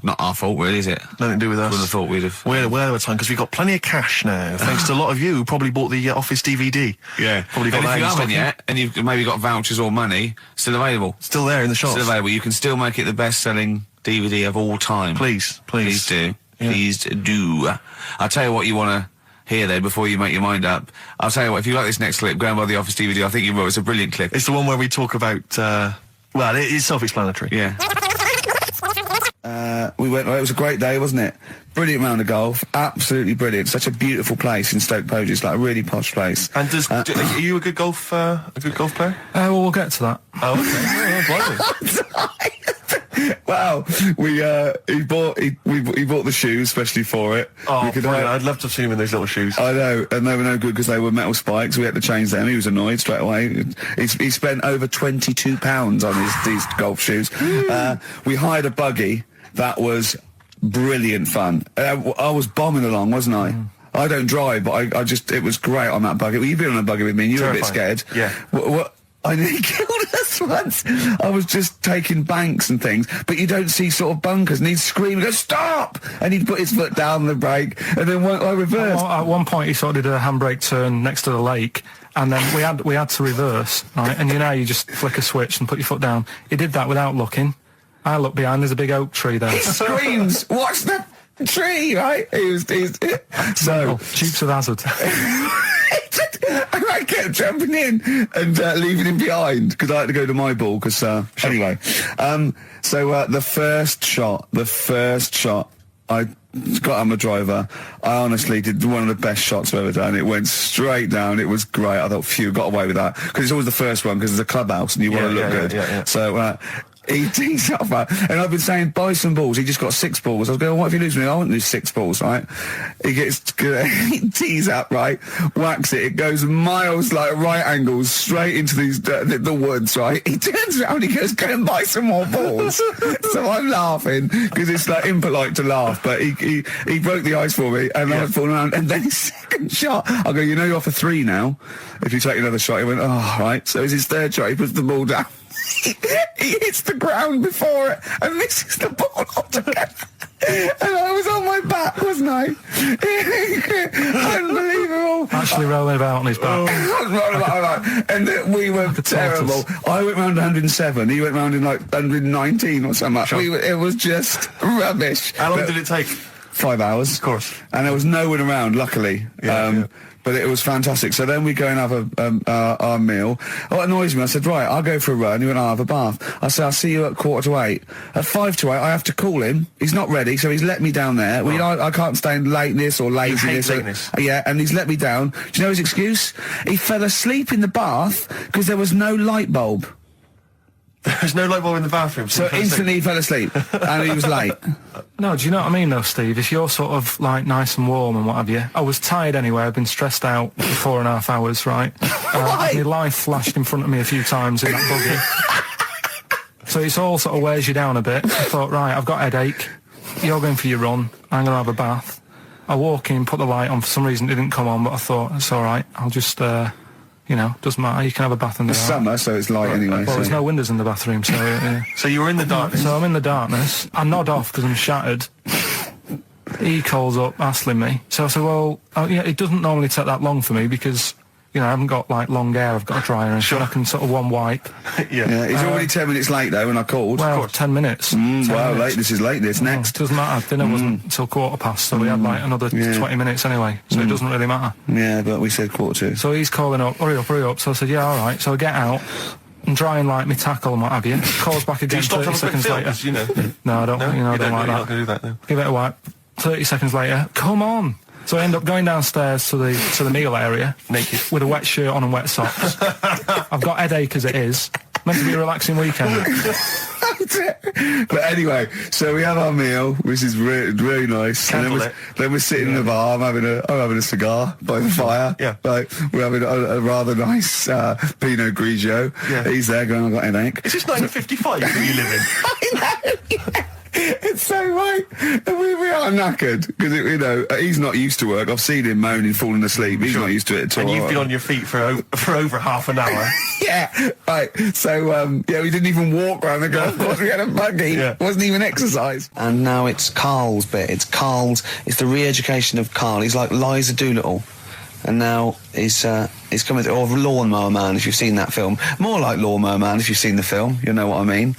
Speaker 1: not our fault, really, is it?
Speaker 2: Nothing to do with us.
Speaker 1: Wouldn't have thought we'd have.
Speaker 2: We're out of time because we've got plenty of cash now, thanks to a lot of you who probably bought the Office DVD.
Speaker 1: Yeah.
Speaker 2: Probably got
Speaker 1: And
Speaker 2: that
Speaker 1: if you
Speaker 2: in
Speaker 1: haven't
Speaker 2: stock.
Speaker 1: yet, and you've maybe got vouchers or money, still available.
Speaker 2: Still there in the shops.
Speaker 1: Still available. You can still make it the best-selling DVD of all time.
Speaker 2: Please.
Speaker 1: Please do.
Speaker 2: Yeah.
Speaker 1: Please do. I'll tell you what you want to hear, though, before you make your mind up. I'll tell you what, if you like this next clip, go and buy the Office DVD. I think you will. It's a brilliant clip.
Speaker 2: It's the one where we talk about, well, it is self-explanatory.
Speaker 1: Yeah.
Speaker 4: We went. Well, it was a great day, wasn't it? Brilliant round of golf, absolutely brilliant. Such a beautiful place in Stoke Poges, like a really posh place.
Speaker 2: And are you a good golf player?
Speaker 3: Well, we'll get to that.
Speaker 2: Oh, okay. Blimey.
Speaker 4: Wow, he bought the shoes especially for it.
Speaker 2: Oh,
Speaker 4: We could
Speaker 2: brilliant.
Speaker 4: have-
Speaker 2: I'd love to have seen him in those little shoes.
Speaker 4: I know, and they were no good because they were metal spikes. We had to change them. He was annoyed straight away. He spent over £22 on these golf shoes. We hired a buggy that was brilliant fun. I was bombing along, wasn't I? I don't drive, but I just, it was great on that buggy. Well, you've been on a buggy with me and you were a bit
Speaker 2: Terrifying.
Speaker 4: scared.
Speaker 2: Yeah.
Speaker 4: What? I nearly killed us once. I was just taking banks and things, but you don't see sort of bunkers, and he'd scream and go, stop! And he'd put his foot down the brake, and then I reversed.
Speaker 3: At one point, he sort of did a handbrake turn next to the lake, and then we had to reverse, right? And you know, you just flick a switch and put your foot down. He did that without looking. I look behind. There's a big oak tree there.
Speaker 4: He screams, watch the tree, right? So
Speaker 3: Dukes of Hazzard.
Speaker 4: and I kept jumping in and leaving him behind because I had to go to my ball. Because anyway, so the first shot, I got on the driver. I honestly did one of the best shots I've ever done. It went straight down. It was great. I thought, phew, got away with that because it's always the first one because it's a clubhouse and you want to look good.
Speaker 2: Yeah.
Speaker 4: So. He tees up, and I've been saying, buy some balls. He just got 6 balls. I was going, what if you lose me? I won't lose 6 balls, right? He tees up, right? Whacks it. It goes miles, like right angles, straight into these the woods, right? He turns around, he goes, go and buy some more balls. So I'm laughing because it's like impolite to laugh, but he broke the ice for me, and I was falling around. And then his second shot, I go, you know, you're off for 3 now. If you take another shot, he went, oh, right. So it's his third shot. He puts the ball down. He hits the ground before it and misses the ball altogether. And I was on my back, wasn't I? Unbelievable.
Speaker 3: Actually rolling about on his back.
Speaker 4: And we were terrible. I went round 107. He went round in like 119 or something.
Speaker 2: Sure.
Speaker 4: It was just rubbish.
Speaker 2: How long did it take?
Speaker 4: 5 hours.
Speaker 2: Of course.
Speaker 4: And there was no one around, luckily. But it was fantastic. So then we go and have our meal. What annoys me, I said, right, I'll go for a run. He went, I'll have a bath. I said, I'll see you at 7:45. At 7:55, I have to call him. He's not ready, so he's let me down there. I can't stand lateness or laziness.
Speaker 2: You hate lateness.
Speaker 4: Yeah, and he's let me down. Do you know his excuse? He fell asleep in the bath because there was no light bulb.
Speaker 2: There's no light bulb in the bathroom.
Speaker 4: So instantly he fell asleep, and he was late.
Speaker 3: No, do you know what I mean though, Steve? If you're sort of like nice and warm and what have you, I was tired anyway. I've been stressed out for 4.5 hours, right? My life flashed in front of me a few times in that buggy. So it's all sort of wears you down a bit. I thought, right, I've got a headache. You're going for your run. I'm going to have a bath. I walk in, put the light on. For some reason it didn't come on, but I thought, it's all right. I'll just, doesn't matter. You can have a bath in the
Speaker 4: It's summer, so it's light anyway.
Speaker 3: Well, there's no windows in the bathroom, so...
Speaker 2: So you were in the darkness?
Speaker 3: So I'm in the darkness. I nod off because I'm shattered. He calls up, hassling me. So I said, well, it doesn't normally take that long for me because, I haven't got, like, long hair. I've got a dryer and I can sort of one wipe.
Speaker 4: Yeah, he's already 10 minutes late, though, when I called.
Speaker 3: Well, 10 minutes. 10
Speaker 4: wow,
Speaker 3: minutes.
Speaker 4: This is late, this. Next.
Speaker 3: Doesn't matter. Dinner wasn't until 7:15, so we had, like, another 20 minutes anyway, so it doesn't really matter.
Speaker 4: Yeah, but we said 7:45.
Speaker 3: So he's calling up, hurry up. So I said, yeah, all right. So I get out and dry and like my tackle and what have you. Calls back again 30 seconds later. No, I don't. I don't like that.
Speaker 2: Not gonna do that, no.
Speaker 3: Give it a wipe. 30 seconds later, come on. So I end up going downstairs to the meal area,
Speaker 2: naked,
Speaker 3: with a wet shirt on and wet socks. I've got headache as it is. Meant to be a relaxing weekend.
Speaker 4: But anyway, so we have our meal, which is really nice. And then we're sitting in the bar. I'm having a cigar by the fire.
Speaker 2: Yeah.
Speaker 4: Like, we're having a rather nice Pinot Grigio.
Speaker 2: Yeah.
Speaker 4: He's there going, I've got a headache.
Speaker 2: Is this 1955 that you live in?
Speaker 4: I know, yeah. It's so right. And we are knackered because he's not used to work. I've seen him moaning, falling asleep. He's not used to it at all.
Speaker 2: And you've been on your feet for over half an hour.
Speaker 4: Yeah, right. So we didn't even walk around the golf course. We had a buggy.
Speaker 2: Yeah.
Speaker 4: It wasn't even exercise. And now it's Karl's bit. It's the re-education of Karl. He's like Liza Doolittle. And now he's coming to, or Lawnmower Man, if you've seen that film. More like Lawnmower Man, if you've seen the film. You know what I mean.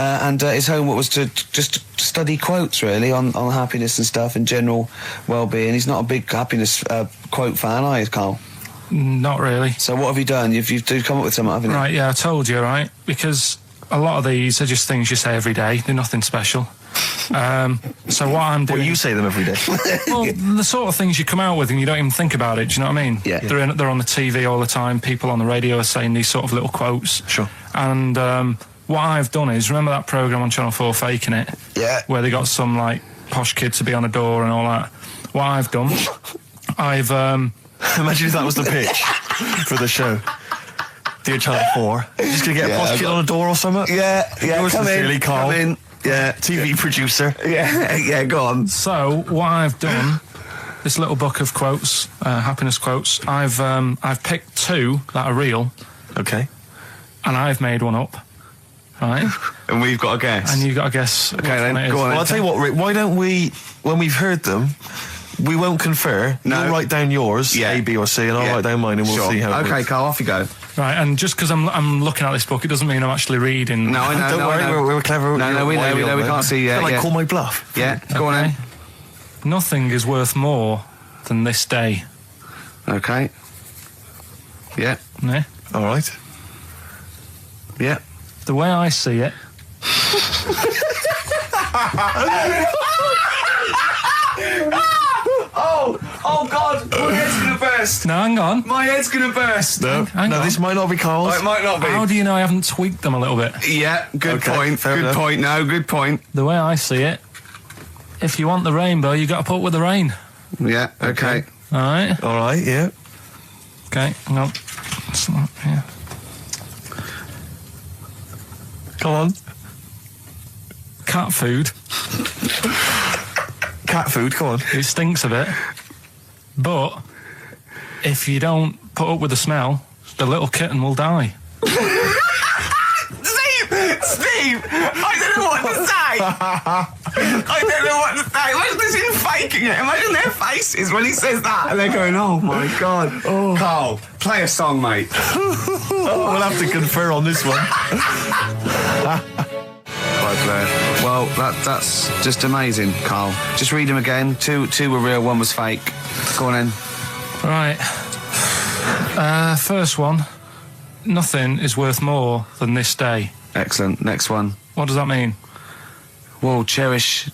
Speaker 4: And his homework was to just study quotes, really, on happiness and stuff and general well-being. He's not a big happiness quote fan, are you, Karl?
Speaker 3: Not really.
Speaker 4: So what have you done? You've come up with something, haven't you?
Speaker 3: Right, yeah, I told you, right? Because a lot of these are just things you say every day. They're nothing special. So what I'm doing...
Speaker 2: Well, you say them every day.
Speaker 3: Well, the sort of things you come out with and you don't even think about it, do you know what I mean?
Speaker 4: Yeah.
Speaker 3: They're on the TV all the time. People on the radio are saying these sort of little quotes.
Speaker 2: Sure.
Speaker 3: And what I've done is, remember that programme on Channel 4, Faking It?
Speaker 4: Yeah.
Speaker 3: Where they got some, like, posh kid to be on a door and all that. What I've done, I've...
Speaker 2: Imagine if that was the pitch for the show. Dear Channel 4, you're just going to get a posh kid on a door or something?
Speaker 4: Yeah,
Speaker 2: Yours
Speaker 4: come
Speaker 2: sincerely,
Speaker 4: in,
Speaker 2: Karl.
Speaker 4: come in. Yeah.
Speaker 2: TV producer.
Speaker 4: Yeah, go on.
Speaker 3: So, what I've done, this little book of quotes, happiness quotes, I've picked 2 that are real.
Speaker 2: Okay.
Speaker 3: And I've made one up. Right?
Speaker 4: And we've got a guess.
Speaker 3: And you've got to guess.
Speaker 4: Okay, then, go on.
Speaker 2: Well, I'll tell you what, Rick, why don't we, when we've heard them, We won't confer.
Speaker 1: No.
Speaker 2: You'll write down yours,
Speaker 1: Yeah.
Speaker 2: A, B, or C, and I'll write down mine, and we'll
Speaker 1: Sure.
Speaker 2: see how it
Speaker 1: Okay,
Speaker 2: works.
Speaker 1: Carl, off you go.
Speaker 3: Right, and just because I'm looking at this book, it doesn't mean I'm actually reading.
Speaker 1: No, I know.
Speaker 2: Don't worry,
Speaker 1: I know.
Speaker 2: we're clever.
Speaker 1: No, we know. We can't see yet.
Speaker 2: Like,
Speaker 1: Yeah.
Speaker 2: call my bluff.
Speaker 1: Yeah, go on then.
Speaker 3: Nothing is worth more than this day.
Speaker 1: Okay. Yeah.
Speaker 3: Yeah?
Speaker 2: All right.
Speaker 1: Yeah.
Speaker 3: The way I see it,
Speaker 1: Oh God, my head's gonna burst.
Speaker 3: now hang on.
Speaker 1: My head's gonna burst.
Speaker 2: No,
Speaker 3: Hang on.
Speaker 2: this might not be Carl's.
Speaker 1: Oh, it might not be.
Speaker 3: How do you know I haven't tweaked them a little bit?
Speaker 1: Yeah, good
Speaker 2: Okay,
Speaker 1: point.
Speaker 2: fair
Speaker 1: Good
Speaker 2: enough.
Speaker 1: point. No, good point.
Speaker 3: The way I see it, if you want the rainbow, you got to put up with the rain.
Speaker 1: Yeah. Okay.
Speaker 3: All right.
Speaker 2: All right, yeah.
Speaker 3: Okay. Hang on. It's not here.
Speaker 2: Come on.
Speaker 3: Cat food.
Speaker 2: Cat food, come on.
Speaker 3: It stinks a bit, but if you don't put up with the smell, the little kitten will die.
Speaker 1: Steve, I don't know what to say. I don't know what to say. Imagine this in faking it. Imagine their faces when he says that, and they're going, "Oh my God." Oh. Carl, play a song, mate.
Speaker 2: We'll have to confer on this one.
Speaker 1: Well, that's just amazing, Carl. Just read them again. Two were real, one was fake. Go on then.
Speaker 3: Right. First one. Nothing is worth more than this day.
Speaker 1: Excellent. Next one.
Speaker 3: What does that mean?
Speaker 1: Well, cherish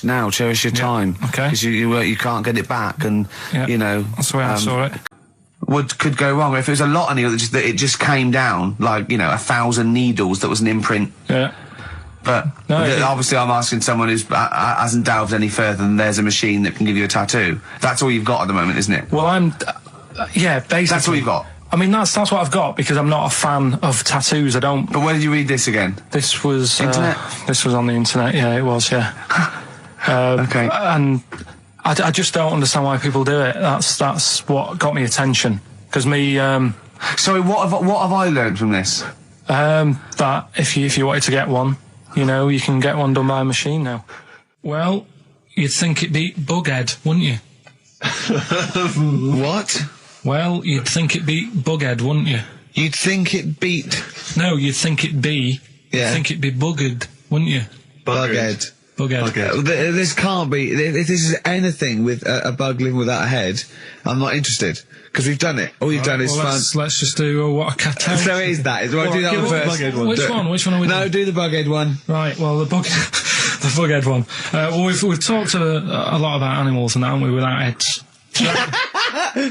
Speaker 1: now, cherish your time.
Speaker 3: Okay.
Speaker 1: Because you can't get it back, and
Speaker 3: Yeah.
Speaker 1: you know.
Speaker 3: That's the way I saw it.
Speaker 1: What could go wrong if it was a lot of needles that it just came down like 1,000 needles that was an imprint.
Speaker 3: Yeah.
Speaker 1: But
Speaker 3: No,
Speaker 1: obviously, I'm asking someone who's hasn't delved any further than there's a machine that can give you a tattoo. That's all you've got at the moment, isn't it?
Speaker 3: Well, yeah, basically.
Speaker 1: That's all you've got.
Speaker 3: I mean, that's what I've got because I'm not a fan of tattoos. I don't.
Speaker 1: But where did you read this again?
Speaker 3: This was
Speaker 1: Internet?
Speaker 3: This was on the internet. Yeah, it was. Yeah.
Speaker 1: Okay.
Speaker 3: And I just don't understand why people do it. That's what got me attention. Because me.
Speaker 1: Sorry, what have I learned from this?
Speaker 3: That if you wanted to get one, you can get one done by a machine now. Well, you'd think it'd be Bughead, wouldn't you?
Speaker 1: What?
Speaker 3: Well, you'd think it'd be Bughead, wouldn't you?
Speaker 1: You'd think it beat
Speaker 3: No, you'd think it'd be.
Speaker 1: Yeah.
Speaker 3: You'd think it'd be Buggered, wouldn't you?
Speaker 1: Bughead.
Speaker 3: Bughead.
Speaker 1: This can't be. If this is anything with a bug living without a head, I'm not interested. Because we've done it. All you've done is
Speaker 3: Well,
Speaker 1: fun.
Speaker 3: let's just do what a cat.
Speaker 1: So it is that. Do I do that one first?
Speaker 3: Which one? Which one are we doing?
Speaker 1: No, do the Bughead one.
Speaker 3: Right, well, the Bughead one. Well, we've talked a lot about animals and that, haven't we, without heads.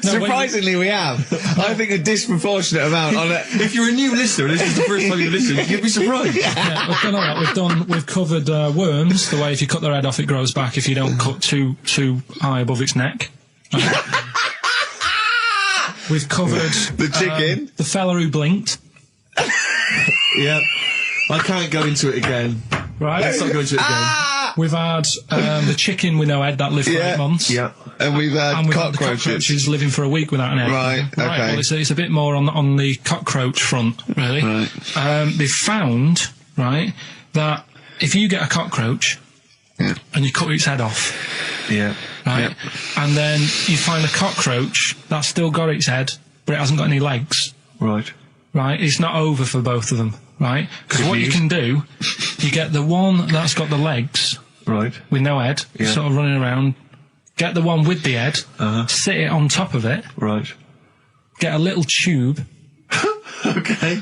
Speaker 1: Surprisingly, we have. I think a disproportionate amount on it.
Speaker 2: If you're a new listener, and this is the first time you listen, you'd be surprised.
Speaker 3: Yeah, we've done all that. We've covered worms, the way if you cut their head off, it grows back if you don't cut too high above its neck. We've covered
Speaker 1: The chicken.
Speaker 3: the fella who blinked.
Speaker 2: Yeah. I can't go into it again.
Speaker 3: Right.
Speaker 2: Let's not go into it again.
Speaker 3: We've had the chicken with no head that lived for 8 months.
Speaker 2: Yeah.
Speaker 1: And we've had
Speaker 3: And we've had the
Speaker 1: cockroaches.
Speaker 3: cockroaches living for a week without an egg.
Speaker 1: Right, okay.
Speaker 3: Well, it's a bit more on the cockroach front, really.
Speaker 1: Right.
Speaker 3: They've found, right, that if you get a cockroach and you cut its head off,
Speaker 2: Yeah.
Speaker 3: right, and then you find a cockroach that's still got its head, but it hasn't got any legs,
Speaker 2: Right.
Speaker 3: right, it's not over for both of them, right? Because what you can do, you get the one that's got the legs
Speaker 2: Right.
Speaker 3: with no head,
Speaker 2: Yeah.
Speaker 3: sort of running around, get the one with the head, sit it on top of it,
Speaker 2: Right.
Speaker 3: get a little tube
Speaker 2: Okay.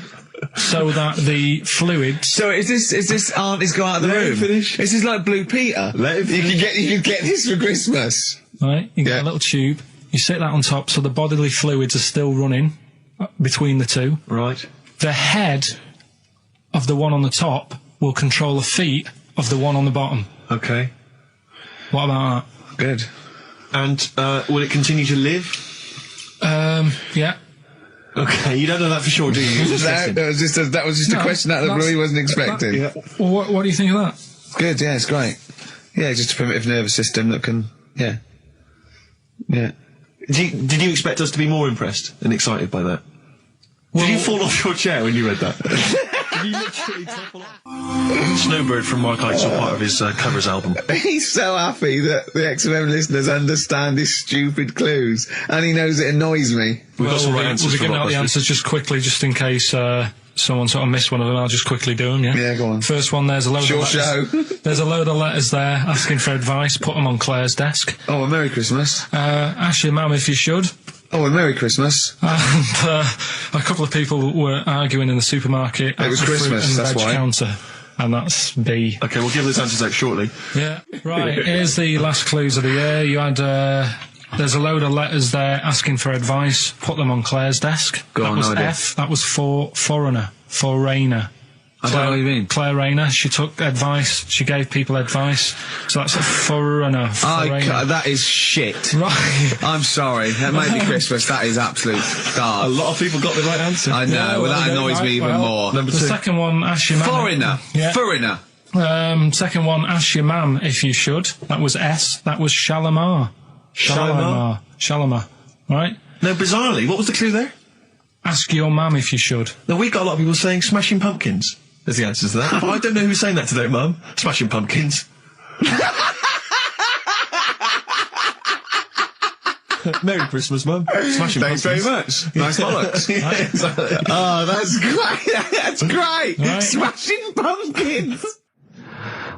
Speaker 3: so that the fluids.
Speaker 1: So is this aunt is go out of the
Speaker 2: Let
Speaker 1: room?
Speaker 2: him finish.
Speaker 1: Is this like Blue Peter?
Speaker 2: Let him
Speaker 1: You could get this for Christmas.
Speaker 3: Right, you get
Speaker 1: Yeah.
Speaker 3: a little tube, you sit that on top so the bodily fluids are still running between the two.
Speaker 2: Right.
Speaker 3: The head of the one on the top will control the feet of the one on the bottom.
Speaker 2: Okay.
Speaker 3: What about
Speaker 1: Good.
Speaker 2: And will it continue to live?
Speaker 3: that? Yeah.
Speaker 2: Okay, you don't know that for sure, do you? You're just guessing.
Speaker 1: That was just a
Speaker 3: No,
Speaker 1: question out of the blue he wasn't expecting.
Speaker 2: Yeah.
Speaker 3: Well, what do you think of that?
Speaker 1: Good, yeah, it's great. Yeah, just a primitive nervous system that can, yeah.
Speaker 2: Did you expect us to be more impressed and excited by that?
Speaker 3: Well,
Speaker 2: Did you fall off your chair when you read that? You literally topple off. Snowbird from Mark Ikes are part of his covers album.
Speaker 1: He's so happy that the XFM listeners understand his stupid clues, and he knows it annoys me.
Speaker 2: We've got some right answers
Speaker 3: We'll be
Speaker 2: for
Speaker 3: giving out the
Speaker 2: Blockbusters.
Speaker 3: answers just quickly, just in case someone sort of missed one of them. I'll just quickly do them, yeah?
Speaker 1: Yeah, go on.
Speaker 3: First one, there's a load
Speaker 1: Short
Speaker 3: of letters.
Speaker 1: show.
Speaker 3: There's a load of letters there asking for advice. Put them on Claire's desk.
Speaker 1: Oh, a Merry Christmas.
Speaker 3: Ask your mum if you should.
Speaker 1: Oh, a Merry Christmas.
Speaker 3: And a couple of people were arguing in the supermarket at
Speaker 1: was
Speaker 3: the fruit
Speaker 1: Christmas,
Speaker 3: and
Speaker 1: that's
Speaker 3: veg
Speaker 1: why.
Speaker 3: counter. And that's B.
Speaker 2: Okay, we'll give those answers out shortly.
Speaker 3: Yeah, right. Here's the last clues of the year. You had, there's a load of letters there asking for advice. Put them on Claire's desk.
Speaker 1: Go
Speaker 3: that
Speaker 1: on,
Speaker 3: was
Speaker 1: no idea.
Speaker 3: F. That was for foreigner. For Rayner.
Speaker 1: I don't know what you mean.
Speaker 3: Claire Rayner. She took advice. She gave people advice. So that's a foreigner.
Speaker 1: That is shit.
Speaker 3: Right.
Speaker 1: I'm sorry. That might be Christmas. That is absolute
Speaker 2: A
Speaker 1: garbage.
Speaker 2: lot of people got the right answer.
Speaker 1: I know.
Speaker 3: Yeah,
Speaker 1: well, that
Speaker 3: there you go,
Speaker 1: annoys me
Speaker 3: right,
Speaker 1: even
Speaker 3: well,
Speaker 1: more.
Speaker 2: Number
Speaker 3: The
Speaker 2: two.
Speaker 3: second one, ask your mum.
Speaker 1: Foreigner.
Speaker 3: Yeah.
Speaker 1: Foreigner.
Speaker 3: Second one, ask your mum if you should. That was S. That was Shalimar.
Speaker 2: Shalimar?
Speaker 3: Shalimar. Right?
Speaker 2: No, bizarrely, what was the clue there?
Speaker 3: Ask your mum if you should.
Speaker 2: No, we got a lot of people saying Smashing Pumpkins. There's the answer to that. But I don't know who's saying that today, Mum. Smashing Pumpkins. Merry Christmas, Mum. Smashing
Speaker 1: Thanks very
Speaker 2: Pumpkins.
Speaker 1: much. Nice bollocks.
Speaker 2: Yeah, exactly.
Speaker 1: Oh, that's great. That's great.
Speaker 3: Right.
Speaker 1: Smashing Pumpkins.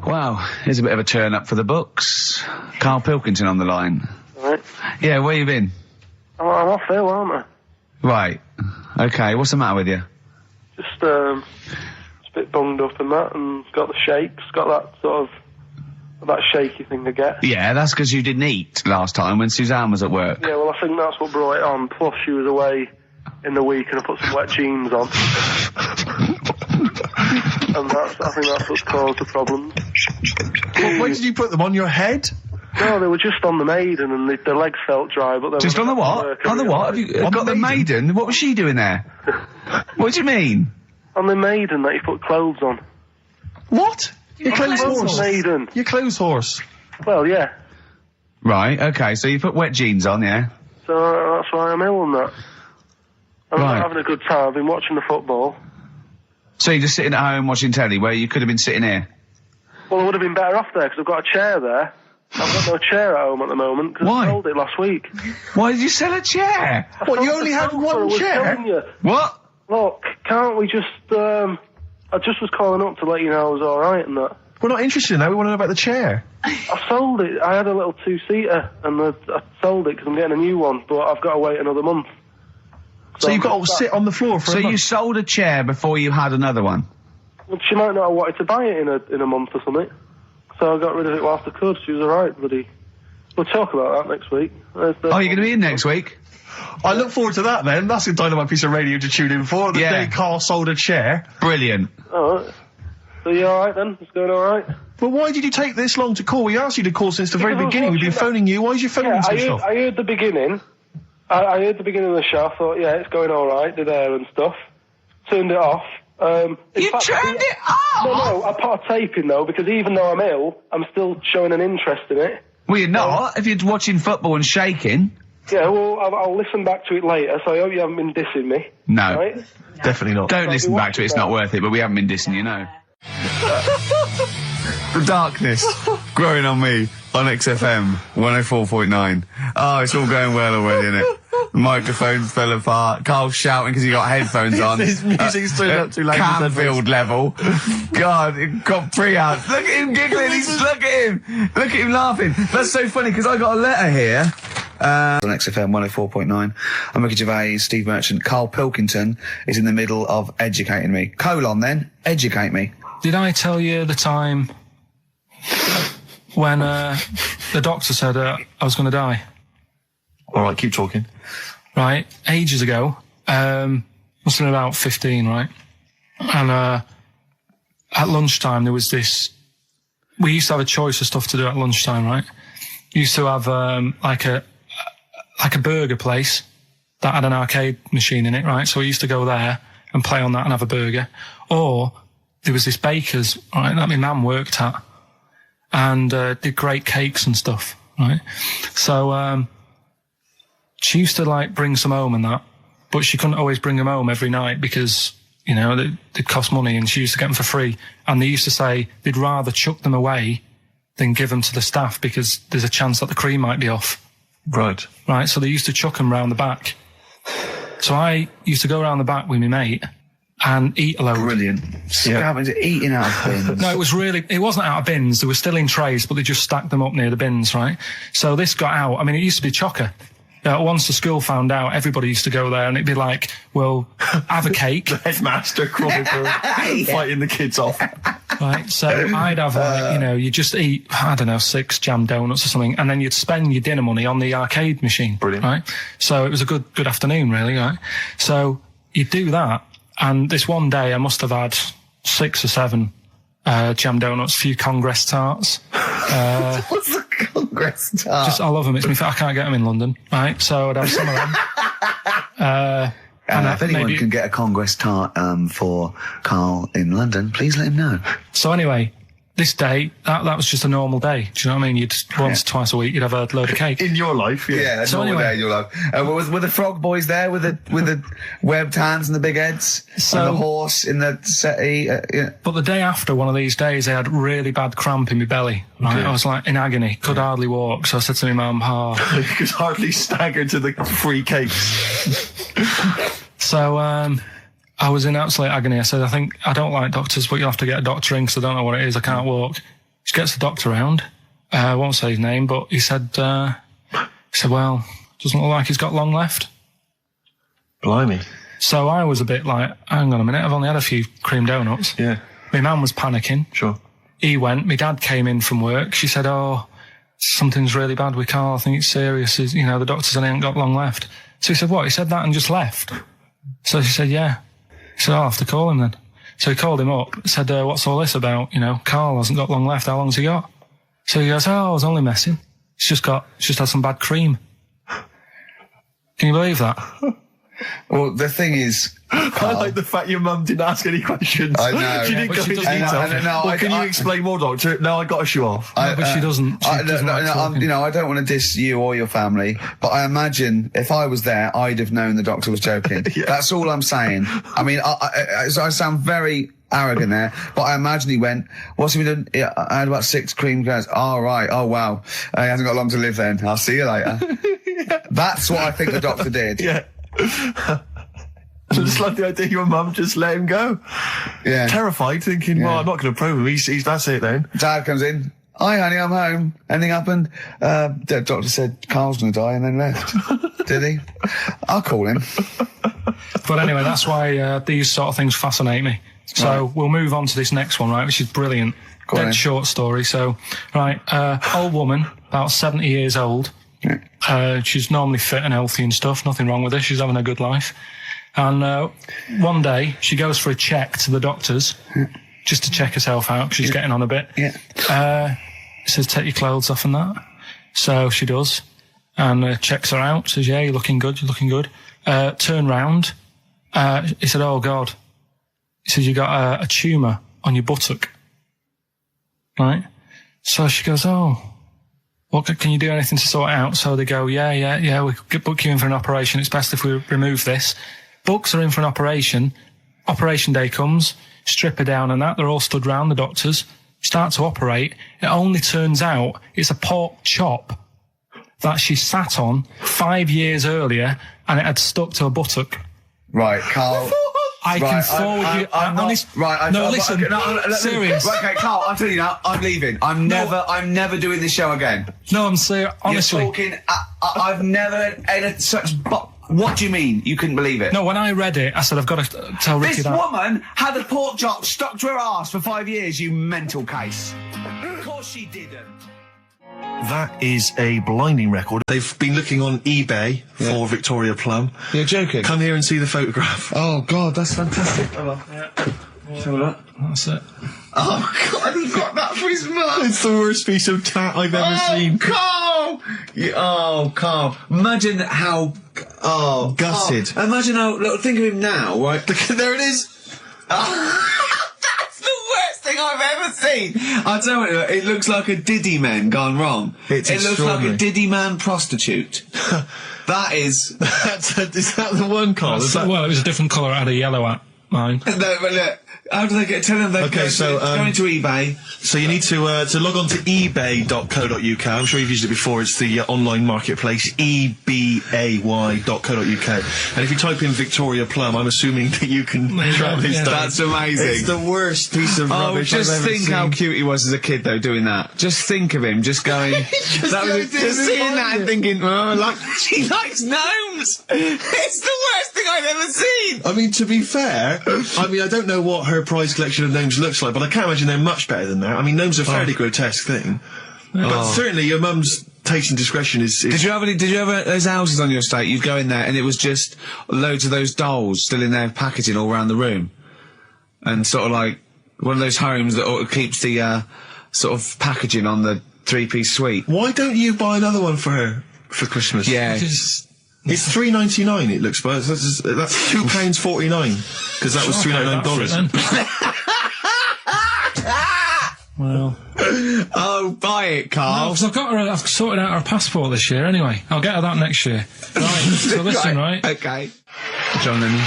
Speaker 1: Wow, here's a bit of a turn up for the books. Karl Pilkington on the line.
Speaker 7: Right.
Speaker 1: Yeah, where you been?
Speaker 7: I'm off ill, aren't I?
Speaker 1: Right. Okay, what's the matter with you?
Speaker 7: Just a bit bunged up and that, and got the shakes, got that sort of, that shaky thing to get.
Speaker 1: Yeah, that's because you didn't eat last time when Suzanne was at work.
Speaker 7: Yeah, well, I think that's what brought it on. Plus, she was away in the week and I put some wet jeans on. And I think that's what's caused the problem.
Speaker 2: Well, when did you put them on your head?
Speaker 7: No, they were just on the Maiden and the legs felt dry, but they
Speaker 1: Just
Speaker 7: were
Speaker 1: on the
Speaker 7: at
Speaker 1: what?
Speaker 7: work
Speaker 1: On the
Speaker 7: and
Speaker 1: what? Have you
Speaker 2: On
Speaker 1: got
Speaker 2: the
Speaker 1: the maiden? What was she doing there? What do you mean?
Speaker 7: On the Maiden that you put clothes on.
Speaker 2: What? Your clothes horse.
Speaker 7: Maiden.
Speaker 2: Your clothes horse.
Speaker 7: Well, yeah.
Speaker 1: Right, okay, so you put wet jeans on, yeah?
Speaker 7: So that's why I'm ill and that. I'm
Speaker 1: Right.
Speaker 7: not having a good time. I've been watching the football.
Speaker 1: So you're just sitting at home watching telly where you could have been sitting here?
Speaker 7: Well, I would have been better off there because I've got a chair there. I've got no chair at home at the moment because
Speaker 1: Why?
Speaker 7: I sold it last week.
Speaker 1: Why did you sell a chair?
Speaker 2: What, you
Speaker 7: sold
Speaker 2: only
Speaker 7: the
Speaker 2: had
Speaker 7: sofa,
Speaker 2: one
Speaker 7: I was
Speaker 2: chair?
Speaker 7: telling you.
Speaker 1: What?
Speaker 7: Look, can't we just, I just was calling up to let you know I was alright and that.
Speaker 2: We're not interested in that. We want to know about the chair.
Speaker 7: I sold it. I had a little two-seater and I sold it because I'm getting a new one, but I've got to wait another month.
Speaker 2: So you've got to sit on the floor for
Speaker 1: So
Speaker 2: a
Speaker 1: you
Speaker 2: month.
Speaker 1: sold a chair before you had another one?
Speaker 7: Well, she might not have wanted to buy it in a month or something. So I got rid of it whilst I could. She was alright, buddy. We'll talk about that next week.
Speaker 1: Oh, you're going to be in next week?
Speaker 2: I look forward to that then. That's a dynamite piece of radio to tune in for. The
Speaker 1: Yeah.
Speaker 2: day Carl sold a chair.
Speaker 1: Brilliant.
Speaker 7: Alright. So you alright then? It's going alright?
Speaker 2: But why did you take this long to call? We asked you to call since the very
Speaker 7: Because I was
Speaker 2: beginning. We've been
Speaker 7: watching that.
Speaker 2: phoning you. Why is you phoning
Speaker 7: Yeah,
Speaker 2: so long?
Speaker 7: I heard the beginning. I heard the beginning of the show. I thought, yeah, it's going alright, the there and stuff. Turned it off. In
Speaker 1: You
Speaker 7: fact,
Speaker 1: turned it off?
Speaker 7: No, I put a tape in though, because even though I'm ill, I'm still showing an interest in it.
Speaker 1: Well, you're not. If you're watching football and shaking.
Speaker 7: Yeah, well, I'll listen back to it later, so I hope you haven't been dissing me.
Speaker 1: No.
Speaker 7: Right?
Speaker 2: Definitely not.
Speaker 1: Don't listen back to it, it's not worth it, but we haven't been dissing you, no. The darkness growing on me on XFM 104.9. Oh, it's all going well already, isn't it? The microphones fell apart. Carl's shouting because he got headphones on.
Speaker 2: His music's turned up too loud.
Speaker 1: Canfield level. God, it got pre-out. Look at him giggling. Look at him laughing. That's so funny because I got a letter here. On XFM 104.9. I'm Ricky Gervais, Steve Merchant. Karl Pilkington is in the middle of educating me. Then, educate me.
Speaker 3: Did I tell you the time when the doctor said I was going to die?
Speaker 2: All right, keep talking.
Speaker 3: Right, ages ago, must have been about 15, right? And at lunchtime there was this. We used to have a choice of stuff to do at lunchtime, right? We used to have like a burger place that had an arcade machine in it, right? So we used to go there and play on that and have a burger. Or there was this baker's, right, that my mum worked at, and did great cakes and stuff, right? So she used to like bring some home and that, but she couldn't always bring them home every night because You know, they'd cost money, and she used to get them for free. And they used to say they'd rather chuck them away than give them to the staff because there's a chance that the cream might be off.
Speaker 2: Right.
Speaker 3: Right, so they used to chuck them round the back. So I used to go around the back with my mate and eat a load.
Speaker 4: Brilliant. Eating out of bins.
Speaker 3: No, it wasn't out of bins. They were still in trays, but they just stacked them up near the bins, right? So this got out. I mean, it used to be chocker. Once the school found out, everybody used to go there, and it'd be like, well, have a cake.
Speaker 2: The headmaster fighting the kids off.
Speaker 3: Right, so I'd have, like, you know, you just eat, I don't know, 6 jam donuts or something, and then you'd spend your dinner money on the arcade machine.
Speaker 2: Brilliant.
Speaker 3: Right? So it was a good afternoon, really, right? So you'd do that, and this one day I must have had 6 or 7 jam donuts, a few Congress tarts.
Speaker 4: What's a Congress tart?
Speaker 3: I love them. I can't get them in London, right? So I'd have some of them.
Speaker 4: If anyone can get a Congress tart for Karl in London, please let him know.
Speaker 3: So anyway, this day, that was just a normal day. Do you know what I mean? You'd once, twice a week, you'd have a load of cake.
Speaker 2: In your life, yeah.
Speaker 4: So normal day in your life. Were the frog boys there with the webbed hands and the big heads?
Speaker 3: So,
Speaker 4: and the horse in the settee? Yeah.
Speaker 3: But the day after one of these days, I had really bad cramp in my belly. Right?
Speaker 2: Okay.
Speaker 3: I was like in agony, could hardly walk. So I said to my mum,
Speaker 2: you could hardly stagger to the free cakes.
Speaker 3: So, I was in absolute agony. I said, I don't like doctors, but you'll have to get a doctor in because I don't know what it is. I can't walk. She gets the doctor round. I won't say his name, but he said, well, doesn't look like he's got long left.
Speaker 2: Blimey.
Speaker 3: So I was a bit like, hang on a minute, I've only had a few cream donuts.
Speaker 2: Yeah.
Speaker 3: My mum was panicking.
Speaker 2: Sure.
Speaker 3: He went. My dad came in from work. She said, something's really bad with Karl. I think it's serious. You know, the doctor said he ain't got long left. So he said, what? He said that and just left. So she said, yeah. He said, I'll have to call him then. So he called him up, said, what's all this about? You know, Karl hasn't got long left. How long's he got? So he goes, I was only messing. He's just had some bad cream. Can you believe that?
Speaker 4: Well, the thing is,
Speaker 2: I like the fact your mum didn't ask any questions.
Speaker 4: I know.
Speaker 2: She didn't go into detail. Can you explain more, doctor? No, I got to show off.
Speaker 3: But she doesn't.
Speaker 4: I don't want to diss you or your family, but I imagine if I was there, I'd have known the doctor was joking.
Speaker 2: Yeah.
Speaker 4: That's all I'm saying. I mean, I sound very arrogant there, but I imagine he went, what's he been doing? Yeah, I had about 6 cream cones. Oh, right. Oh, wow. He hasn't got long to live then. I'll see you later. Yeah. That's what I think the doctor did.
Speaker 2: Yeah. I just like the idea your mum just let him go.
Speaker 4: Yeah.
Speaker 2: Terrified, thinking, well, I'm not going to probe him. He's that's it then.
Speaker 4: Dad comes in. Hi, honey, I'm home. Anything happened? The doctor said Karl's going to die and then left. Did he? I'll call him.
Speaker 3: But anyway, that's why these sort of things fascinate me. So we'll move on to this next one, right, which is brilliant. Dead short story. So, right, old woman, about 70 years old. Yeah. She's normally fit and healthy and stuff. Nothing wrong with her. She's having a good life. And one day, she goes for a check to the doctors, just to check herself out, 'cause she's getting on a bit.
Speaker 4: Yeah.
Speaker 3: He says, take your clothes off and that. So she does, and checks her out, says, yeah, you're looking good, you're looking good. Turn round. He said, oh, God. He says, you got a tumour on your buttock. Right? So she goes, oh, well, can you do anything to sort it out? So they go, yeah, we could book you in for an operation. It's best if we remove this. Books are in for an operation. Operation day comes, strip her down and that. They're all stood round, the doctors. Start to operate. It only turns out it's a pork chop that she sat on 5 years earlier and it had stuck to her buttock.
Speaker 4: Right, Karl.
Speaker 3: I can forward you. Serious.
Speaker 4: Right, okay, Karl, I'm telling you now, I'm leaving. I'm never doing this show again.
Speaker 3: No, I'm serious. Honestly.
Speaker 4: You're talking, I've never had such, what do you mean? You couldn't believe it?
Speaker 3: No, when I read it, I said, I've got to tell Ricky that.
Speaker 4: This woman had a pork chop stuck to her arse for 5 years, you mental case. Of course she didn't.
Speaker 2: That is a blinding record. They've been looking on eBay for Victoria Plum.
Speaker 1: You're joking?
Speaker 2: Come here and see the photograph.
Speaker 1: Oh, God, that's fantastic.
Speaker 3: Have a look. That's it.
Speaker 4: Oh, God, he got that for his mum.
Speaker 2: It's the worst piece of tat I've ever seen.
Speaker 4: Karl! Karl. Imagine how... Oh,
Speaker 2: gutted.
Speaker 1: Karl. Imagine how... Look, think of him now, right?
Speaker 2: There it is.
Speaker 4: That's the worst thing I've ever seen. I tell you, it looks like a Diddy man gone wrong.
Speaker 2: It
Speaker 4: looks like a Diddy man prostitute. That is...
Speaker 2: Is that the one, Karl?
Speaker 3: Well, it was a different colour. It had a yellow at.
Speaker 8: mine.
Speaker 1: No, but look, how do they get? Tell them they
Speaker 2: Okay, so,
Speaker 1: go into eBay.
Speaker 2: So you need to log on to ebay.co.uk. I'm sure you've used it before. It's the online marketplace, ebay.co.uk. And if you type in Victoria Plum, I'm assuming that you can track this down.
Speaker 1: That's amazing.
Speaker 2: It's the worst piece of rubbish
Speaker 1: just
Speaker 2: I've ever
Speaker 1: think
Speaker 2: seen.
Speaker 1: how cute he was as a kid, though, doing that. Just think of him, just going, just seeing that and thinking, oh, like she likes gnomes. It's the worst thing I've ever seen.
Speaker 2: I mean, to be fair, I don't know what her prize collection of gnomes looks like, but I can't imagine they're much better than that. I mean, gnomes are a fairly grotesque thing. But certainly your mum's taste and discretion is...
Speaker 1: Did you have those houses on your estate? You'd go in there and it was just loads of those dolls still in their packaging all around the room. And sort of like one of those homes that keeps the sort of packaging on the three-piece suite.
Speaker 2: Why don't you buy another one for her for Christmas?
Speaker 1: Yeah.
Speaker 2: It's $3.99. It looks, but that's £2.49 because that was $3.99.
Speaker 8: Well,
Speaker 1: Oh, buy it, Carl.
Speaker 8: because I've sorted out her passport this year anyway. I'll get her that next year. Right, so listen, right?
Speaker 1: Okay. John Lennon.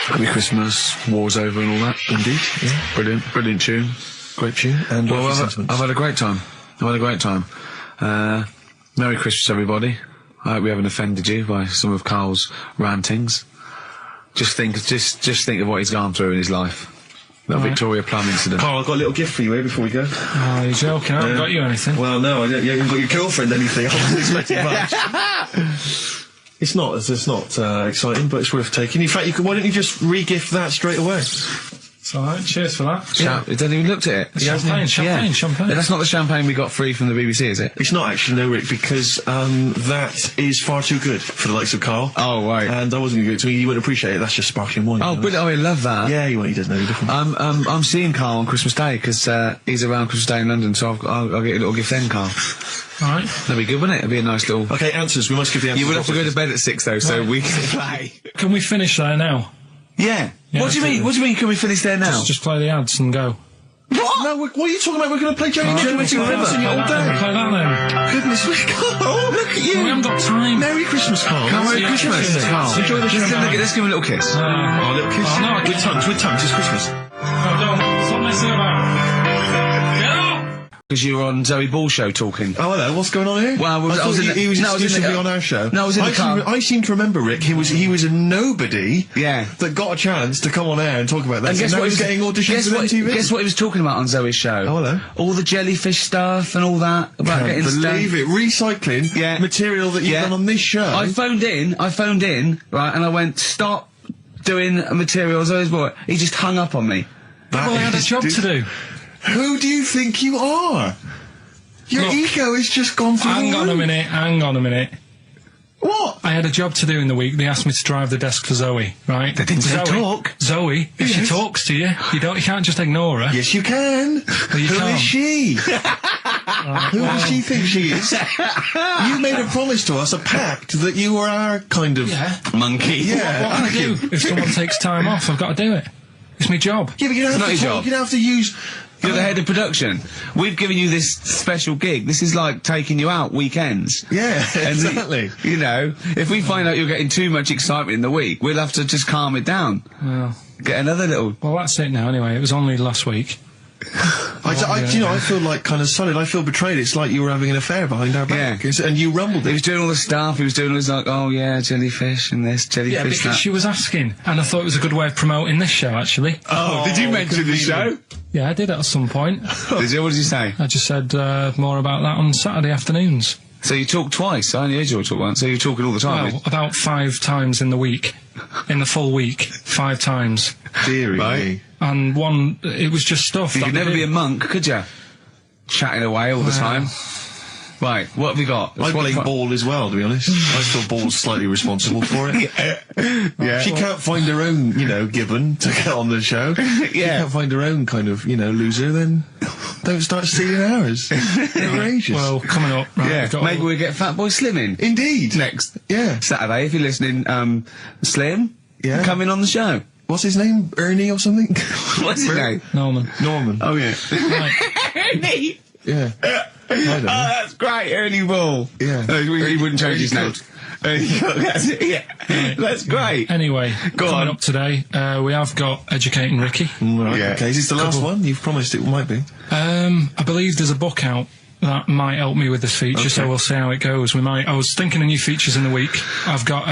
Speaker 1: Happy Christmas, war's over and all that.
Speaker 2: Indeed, yeah.
Speaker 1: Brilliant tune.
Speaker 2: Great tune. And
Speaker 1: Well, I've had a great time. Merry Christmas, everybody. I hope we haven't offended you by some of Carl's rantings. Just think of what he's gone through in his life. That Victoria Plum incident.
Speaker 2: Carl, I've got a little gift for you here before we go.
Speaker 8: Oh, you're joking. I haven't got you anything.
Speaker 2: Well, no, I don't. You haven't got your girlfriend anything. I wasn't expecting much. It's not exciting, but it's worth taking. In fact, why don't you just re-gift that straight away?
Speaker 8: It's alright. Cheers for that.
Speaker 1: It hasn't even looked at it.
Speaker 8: Champagne.
Speaker 1: That's not the champagne we got free from the BBC, is it?
Speaker 2: It's not actually, no, Rick, because that is far too good for the likes of Carl.
Speaker 1: Oh, right.
Speaker 2: And I wasn't going to give it to you. You wouldn't appreciate it. That's just sparkling wine.
Speaker 1: Oh, brilliant. Oh, I love that.
Speaker 2: Yeah, he doesn't know the difference.
Speaker 1: I'm seeing Carl on Christmas Day, because he's around Christmas Day in London, so I'll get a little gift then, Carl.
Speaker 8: Alright.
Speaker 1: That'd be good, wouldn't it? It'd be a nice little...
Speaker 2: Okay, answers. We must give the answers.
Speaker 1: You would have to go to bed at 6, though, so we can play.
Speaker 8: Can we finish there now?
Speaker 1: Yeah.
Speaker 8: Yeah,
Speaker 1: What do you mean? What do you mean? Can we finish there now?
Speaker 8: Just play the ads and go.
Speaker 1: What?
Speaker 2: No, what are you talking about? We're going to play Johnny River all
Speaker 8: Play
Speaker 2: day.
Speaker 8: that then.
Speaker 2: Goodness me, Carl, look at you.
Speaker 8: We haven't got time.
Speaker 2: Merry Christmas, Carl.
Speaker 1: Merry Christmas, Carl.
Speaker 2: Enjoy the champagne.
Speaker 1: Let's give him a little kiss.
Speaker 2: Oh, a little kiss.
Speaker 8: Oh, no,
Speaker 2: with tongues, it's Christmas.
Speaker 8: Don't. Stop messing about. Get up!
Speaker 1: Because you were on Zoe Ball's show talking.
Speaker 2: Oh, hello, what's going on here?
Speaker 1: Well,
Speaker 2: I thought he was exclusively on our show.
Speaker 1: No, I was in the car.
Speaker 2: I seem to remember, Rick, he was a nobody
Speaker 1: Yeah.
Speaker 2: that got a chance to come on air and talk about that.
Speaker 1: And guess
Speaker 2: now
Speaker 1: what
Speaker 2: he's getting auditions for MTV.
Speaker 1: Guess what he was talking about on Zoe's show?
Speaker 2: Oh, hello.
Speaker 1: All the jellyfish stuff and all that. About
Speaker 2: Can't
Speaker 1: getting
Speaker 2: believe
Speaker 1: stoned.
Speaker 2: it. Recycling material that you've done on this show.
Speaker 1: I phoned in, right, and I went, stop doing a material Zoe's boy. He just hung up on me.
Speaker 8: Well, I had a job to do.
Speaker 2: Who do you think you are? Your
Speaker 8: Look,
Speaker 2: ego has just gone through
Speaker 8: Hang on a minute.
Speaker 2: What?
Speaker 8: I had a job to do in the week. They asked me to drive the desk for Zoe, right?
Speaker 1: They didn't say
Speaker 8: Zoe,
Speaker 1: talk.
Speaker 8: Zoe, if she
Speaker 2: Yes.
Speaker 8: talks to you, you can't just ignore her.
Speaker 2: Yes, you can.
Speaker 8: Well, you
Speaker 2: Who
Speaker 8: can't.
Speaker 2: is she? Who does she think she is? You made a promise to us, a pact, that you were our kind of...
Speaker 8: Yeah.
Speaker 1: Monkey.
Speaker 2: Yeah.
Speaker 8: What can I do? If someone takes time off, I've got to do it. It's my job.
Speaker 2: Yeah, but you don't
Speaker 1: It's
Speaker 2: have
Speaker 1: not
Speaker 2: to
Speaker 1: your
Speaker 2: talk,
Speaker 1: job.
Speaker 2: you don't have to use...
Speaker 1: You're the head of production. We've given you this special gig. This is like taking you out weekends.
Speaker 2: Yeah,
Speaker 1: And
Speaker 2: exactly.
Speaker 1: you know, if we find out you're getting too much excitement in the week, we'll have to just calm it down.
Speaker 8: Well,
Speaker 1: Get another little...
Speaker 8: that's it now anyway. It was only last week.
Speaker 2: I feel like kind of solid. I feel betrayed. It's like you were having an affair behind our back.
Speaker 1: Yeah.
Speaker 2: And you rumbled
Speaker 1: He
Speaker 2: it.
Speaker 1: was doing all the stuff. He was doing all this like, oh yeah, jellyfish and this, jellyfish
Speaker 8: Yeah, because
Speaker 1: that.
Speaker 8: she was asking, and I thought it was a good way of promoting this show, actually.
Speaker 1: Oh, did you mention the show?
Speaker 8: Yeah, I did at some point.
Speaker 1: Did you? What did you say?
Speaker 8: I just said more about that on Saturday afternoons.
Speaker 1: So you talk twice. I only heard you talk once. So you're talking all the time.
Speaker 8: Well, about 5 times in the week. In the full week, 5 times.
Speaker 2: Deary
Speaker 1: Right.
Speaker 2: me.
Speaker 8: And one, it was just stuff.
Speaker 1: You
Speaker 8: that
Speaker 1: could
Speaker 8: we
Speaker 1: never be
Speaker 8: did.
Speaker 1: a monk, could you? Chatting away all the time. Right, what have we got?
Speaker 2: I blame Ball as well, to be honest. I feel Ball's slightly responsible for it.
Speaker 1: Yeah.
Speaker 2: She can't find her own, gibbon to get on the show. She can't find her own kind of, loser, then don't start stealing ours. Outrageous.
Speaker 8: Well, coming up, right,
Speaker 1: Yeah,
Speaker 8: we've got
Speaker 1: maybe we'll get Fatboy Slim in.
Speaker 2: Indeed.
Speaker 1: Next
Speaker 2: Yeah.
Speaker 1: Saturday, if you're listening, Slim,
Speaker 2: Yeah.
Speaker 1: come in on the show.
Speaker 2: What's his name? Ernie or something?
Speaker 1: What's his name?
Speaker 8: Norman.
Speaker 2: Norman.
Speaker 1: Oh, yeah.
Speaker 8: Right.
Speaker 1: Ernie!
Speaker 2: Yeah. I don't know.
Speaker 1: Oh, that's great, Ernie Ball.
Speaker 2: Yeah.
Speaker 1: He wouldn't change his name. That's great.
Speaker 8: Anyway,
Speaker 1: Go
Speaker 8: coming
Speaker 1: on.
Speaker 8: up today, we have got Educating Ricky.
Speaker 2: Right,
Speaker 1: Yeah.
Speaker 2: okay. Is this the last one? You've promised it might be.
Speaker 8: I believe there's a book out that might help me with this feature, so we'll see how it goes. I was thinking of new features in the week. I've got,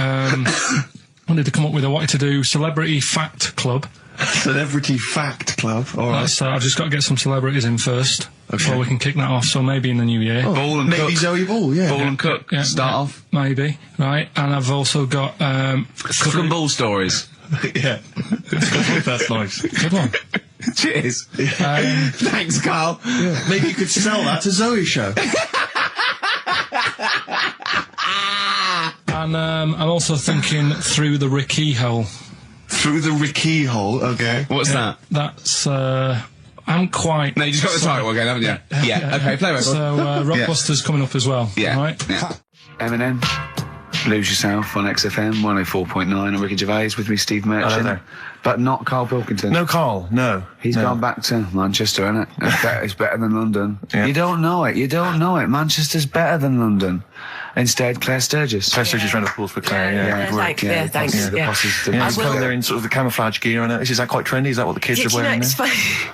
Speaker 8: wanted to come up with, I wanted to do Celebrity Fact Club.
Speaker 2: Celebrity Fact Club. All right.
Speaker 8: So I've just got to get some celebrities in first before we can kick that off, so maybe in the new year.
Speaker 1: Ball and
Speaker 2: Maybe
Speaker 1: Cook.
Speaker 2: Zoe Ball, yeah.
Speaker 1: Ball and Cook. Start off.
Speaker 8: Maybe, right? And I've also got,
Speaker 1: Cook and Ball stories.
Speaker 2: Yeah. That's nice.
Speaker 8: good one.
Speaker 1: Cheers. Thanks, Carl.
Speaker 2: Maybe you could sell that to Zoe's show.
Speaker 8: And I'm also thinking Through the Ricky Hole.
Speaker 2: Through the Ricky hole, okay.
Speaker 1: What's that?
Speaker 8: That's, I'm quite...
Speaker 1: No, you just got the title again, haven't you? Yeah. Okay, play record.
Speaker 8: So, Rockbuster's coming up as well.
Speaker 1: Yeah.
Speaker 8: Right?
Speaker 1: Yeah.
Speaker 4: Eminem, Lose Yourself on XFM 104.9 on Ricky Gervais with me, Steve
Speaker 2: Hello
Speaker 4: Merchant.
Speaker 2: there.
Speaker 4: But not Karl Pilkington.
Speaker 2: No, Carl, no.
Speaker 4: He's gone back to Manchester, innit? It's better than London.
Speaker 2: Yeah.
Speaker 4: You don't know it. Manchester's better than London. Instead, Claire Sturgis.
Speaker 2: Claire Sturgis round of applause for Claire, yeah.
Speaker 9: Thanks. Yeah, thanks.
Speaker 4: The
Speaker 9: Yeah.
Speaker 4: posses,
Speaker 2: Yeah, he's
Speaker 9: I will-
Speaker 2: come there in sort of the camouflage gear, and is that quite trendy? Is that what the kids
Speaker 9: Do
Speaker 2: are
Speaker 9: you know,
Speaker 2: wearing
Speaker 9: it's
Speaker 2: now?
Speaker 9: funny.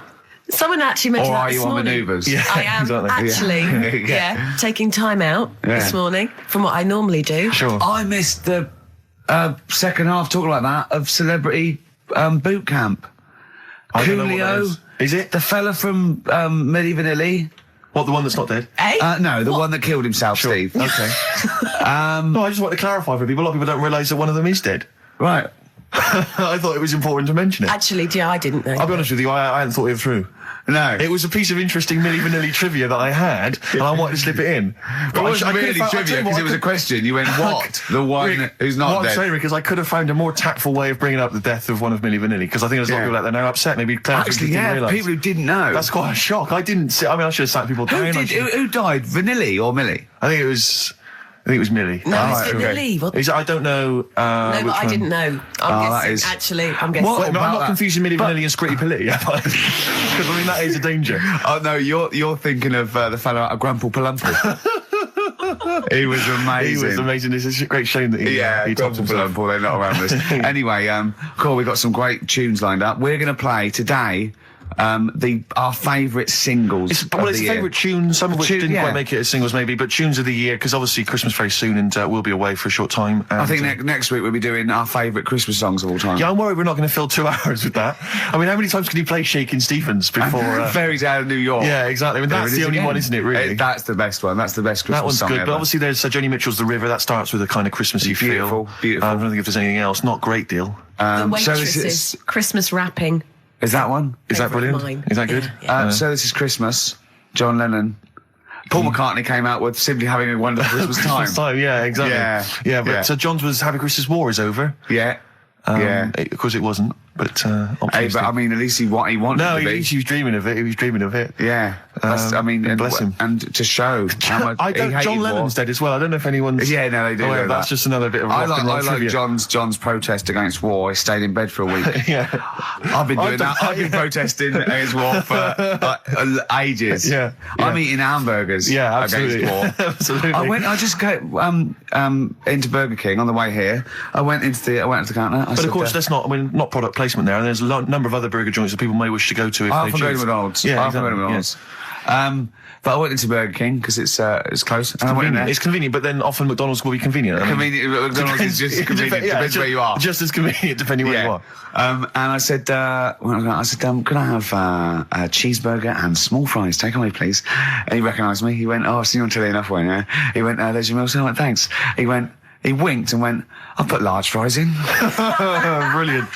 Speaker 9: Someone actually mentioned
Speaker 4: Or
Speaker 9: that
Speaker 4: are
Speaker 9: this
Speaker 4: you on
Speaker 9: morning.
Speaker 4: manoeuvres?
Speaker 2: Yeah,
Speaker 9: I am
Speaker 2: exactly.
Speaker 9: actually, taking time out this morning from what I normally do.
Speaker 2: Sure.
Speaker 4: I missed the second half, talking like that, of Celebrity Boot Camp.
Speaker 2: I don't know what that
Speaker 4: Coolio.
Speaker 2: is it?
Speaker 4: The fella from Milli Vanilli.
Speaker 2: What, the one that's not dead?
Speaker 9: Eh?
Speaker 4: No, the one that killed himself, Steve.
Speaker 2: Okay. No, I just want to clarify for people. A lot of people don't realise that one of them is dead.
Speaker 4: Right.
Speaker 2: I thought it was important to mention it.
Speaker 9: Actually, yeah, I didn't know.
Speaker 2: I'll be honest with you, I hadn't thought it through.
Speaker 4: No.
Speaker 2: It was a piece of interesting Milli Vanilli trivia that I had, and I wanted to slip it in.
Speaker 1: It wasn't really trivia because it was a question. You went, what? The one
Speaker 2: Rick,
Speaker 1: who's not
Speaker 2: what
Speaker 1: dead.
Speaker 2: I'm saying, Rick, is I could have found a more tactful way of bringing up the death of one of Milli Vanilli, because I think there's a lot of people out there now upset. Maybe Claire
Speaker 4: Actually,
Speaker 2: didn't
Speaker 4: yeah,
Speaker 2: realise.
Speaker 4: people who didn't know.
Speaker 2: That's quite a shock. I didn't see. I mean, I should have sat people down.
Speaker 4: Who died? Vanilli or Millie?
Speaker 2: I think it was Millie.
Speaker 9: No,
Speaker 2: Ah,
Speaker 9: it's Vanilli. What?
Speaker 2: I don't know.
Speaker 9: No, but I didn't know. I'm
Speaker 4: that
Speaker 9: guessing.
Speaker 4: is-
Speaker 9: Actually, I'm guessing.
Speaker 2: Wait, I'm
Speaker 4: about
Speaker 2: not
Speaker 4: that?
Speaker 2: confusing Milli Vanilli and Scritti Politti, because I mean that is a danger.
Speaker 1: Oh, no, you're thinking of the fellow out of Grumple Palumple. He was amazing.
Speaker 2: He was amazing. It's a great shame that he topped
Speaker 1: Grumple
Speaker 2: himself.
Speaker 1: Palumple, they're not around this. Anyway, cool, we've got some great tunes lined up. We're going to play today our favourite singles
Speaker 2: It's
Speaker 1: of
Speaker 2: a
Speaker 1: the year.
Speaker 2: favourite tune, some of which
Speaker 1: Tune-
Speaker 2: didn't
Speaker 1: yeah.
Speaker 2: quite make it as singles maybe, but tunes of the year, because obviously Christmas very soon and we'll be away for a short time. And,
Speaker 1: I think next week we'll be doing our favourite Christmas songs of all time.
Speaker 2: yeah, I'm worried we're not going to fill 2 hours with that. I mean, how many times can you play Shakin' Stevens before...
Speaker 1: Fairy Tale of New York.
Speaker 2: yeah, exactly. I mean, that's the only one, isn't it, really?
Speaker 1: That's the best one. That's the best Christmas
Speaker 2: That one's
Speaker 1: song
Speaker 2: good,
Speaker 1: ever.
Speaker 2: but obviously there's Joni Mitchell's The River. That starts with a kind of Christmassy
Speaker 1: Beautiful,
Speaker 2: feel.
Speaker 1: beautiful.
Speaker 2: I don't think if there's anything else. Not a great deal.
Speaker 9: The
Speaker 1: so
Speaker 9: waitresses, Christmas wrapping.
Speaker 1: is that one?
Speaker 2: Is that
Speaker 9: Favourite
Speaker 2: brilliant?
Speaker 9: mine.
Speaker 2: Is that good?
Speaker 9: Yeah.
Speaker 1: So this is Christmas. John Lennon. Paul McCartney came out with Simply Having a Wonderful Christmas Time.
Speaker 2: Christmas time, yeah, exactly.
Speaker 1: Yeah,
Speaker 2: but
Speaker 1: yeah.
Speaker 2: John's was Happy Christmas War is over.
Speaker 1: Yeah. Yeah.
Speaker 2: Of course it wasn't, but
Speaker 1: Hey,
Speaker 2: obviously.
Speaker 1: but I mean, at least he wanted
Speaker 2: no,
Speaker 1: to be.
Speaker 2: he was dreaming of it. He was dreaming of it.
Speaker 1: Yeah. That's, I mean,
Speaker 2: and
Speaker 1: and,
Speaker 2: bless him.
Speaker 1: and to show how much
Speaker 2: I
Speaker 1: he
Speaker 2: don't.
Speaker 1: hated
Speaker 2: John
Speaker 1: war.
Speaker 2: Lennon's dead as well. I don't know if anyone's.
Speaker 1: Yeah, no, they do.
Speaker 2: aware
Speaker 1: know
Speaker 2: of that. That's just another bit of
Speaker 1: I
Speaker 2: rock and roll
Speaker 1: like
Speaker 2: trivia.
Speaker 1: John's protest against war. He stayed in bed for a week.
Speaker 2: Yeah.
Speaker 1: I've been doing
Speaker 2: I've done
Speaker 1: that. I've been protesting against war for ages.
Speaker 2: Yeah,
Speaker 1: I'm
Speaker 2: yeah.
Speaker 1: eating hamburgers.
Speaker 2: Yeah, absolutely.
Speaker 1: Against war.
Speaker 2: Absolutely.
Speaker 1: I just go into Burger King on the way here. I went into the counter.
Speaker 2: But of course, that's not. I mean, not product placement there. And there's a number of other burger joints that people may wish to go to if
Speaker 1: I
Speaker 2: they
Speaker 1: often go to
Speaker 2: choose.
Speaker 1: McDonald's.
Speaker 2: Yeah,
Speaker 1: I often go to
Speaker 2: exactly,
Speaker 1: McDonald's. But I went into Burger King because it's close. And I went in there.
Speaker 2: It's convenient, but then often McDonald's will be convenient. I mean,
Speaker 1: Convenient. McDonald's is just convenient. Depends where you are.
Speaker 2: Just as convenient depending where you are.
Speaker 1: And I said, could I have a cheeseburger and small fries? Take away, please. And he recognised me. He went, oh, I've seen you on telly enough, one, yeah? He went, there's your meal. So I went, thanks. He winked and went, I'll put large fries in.
Speaker 2: Brilliant.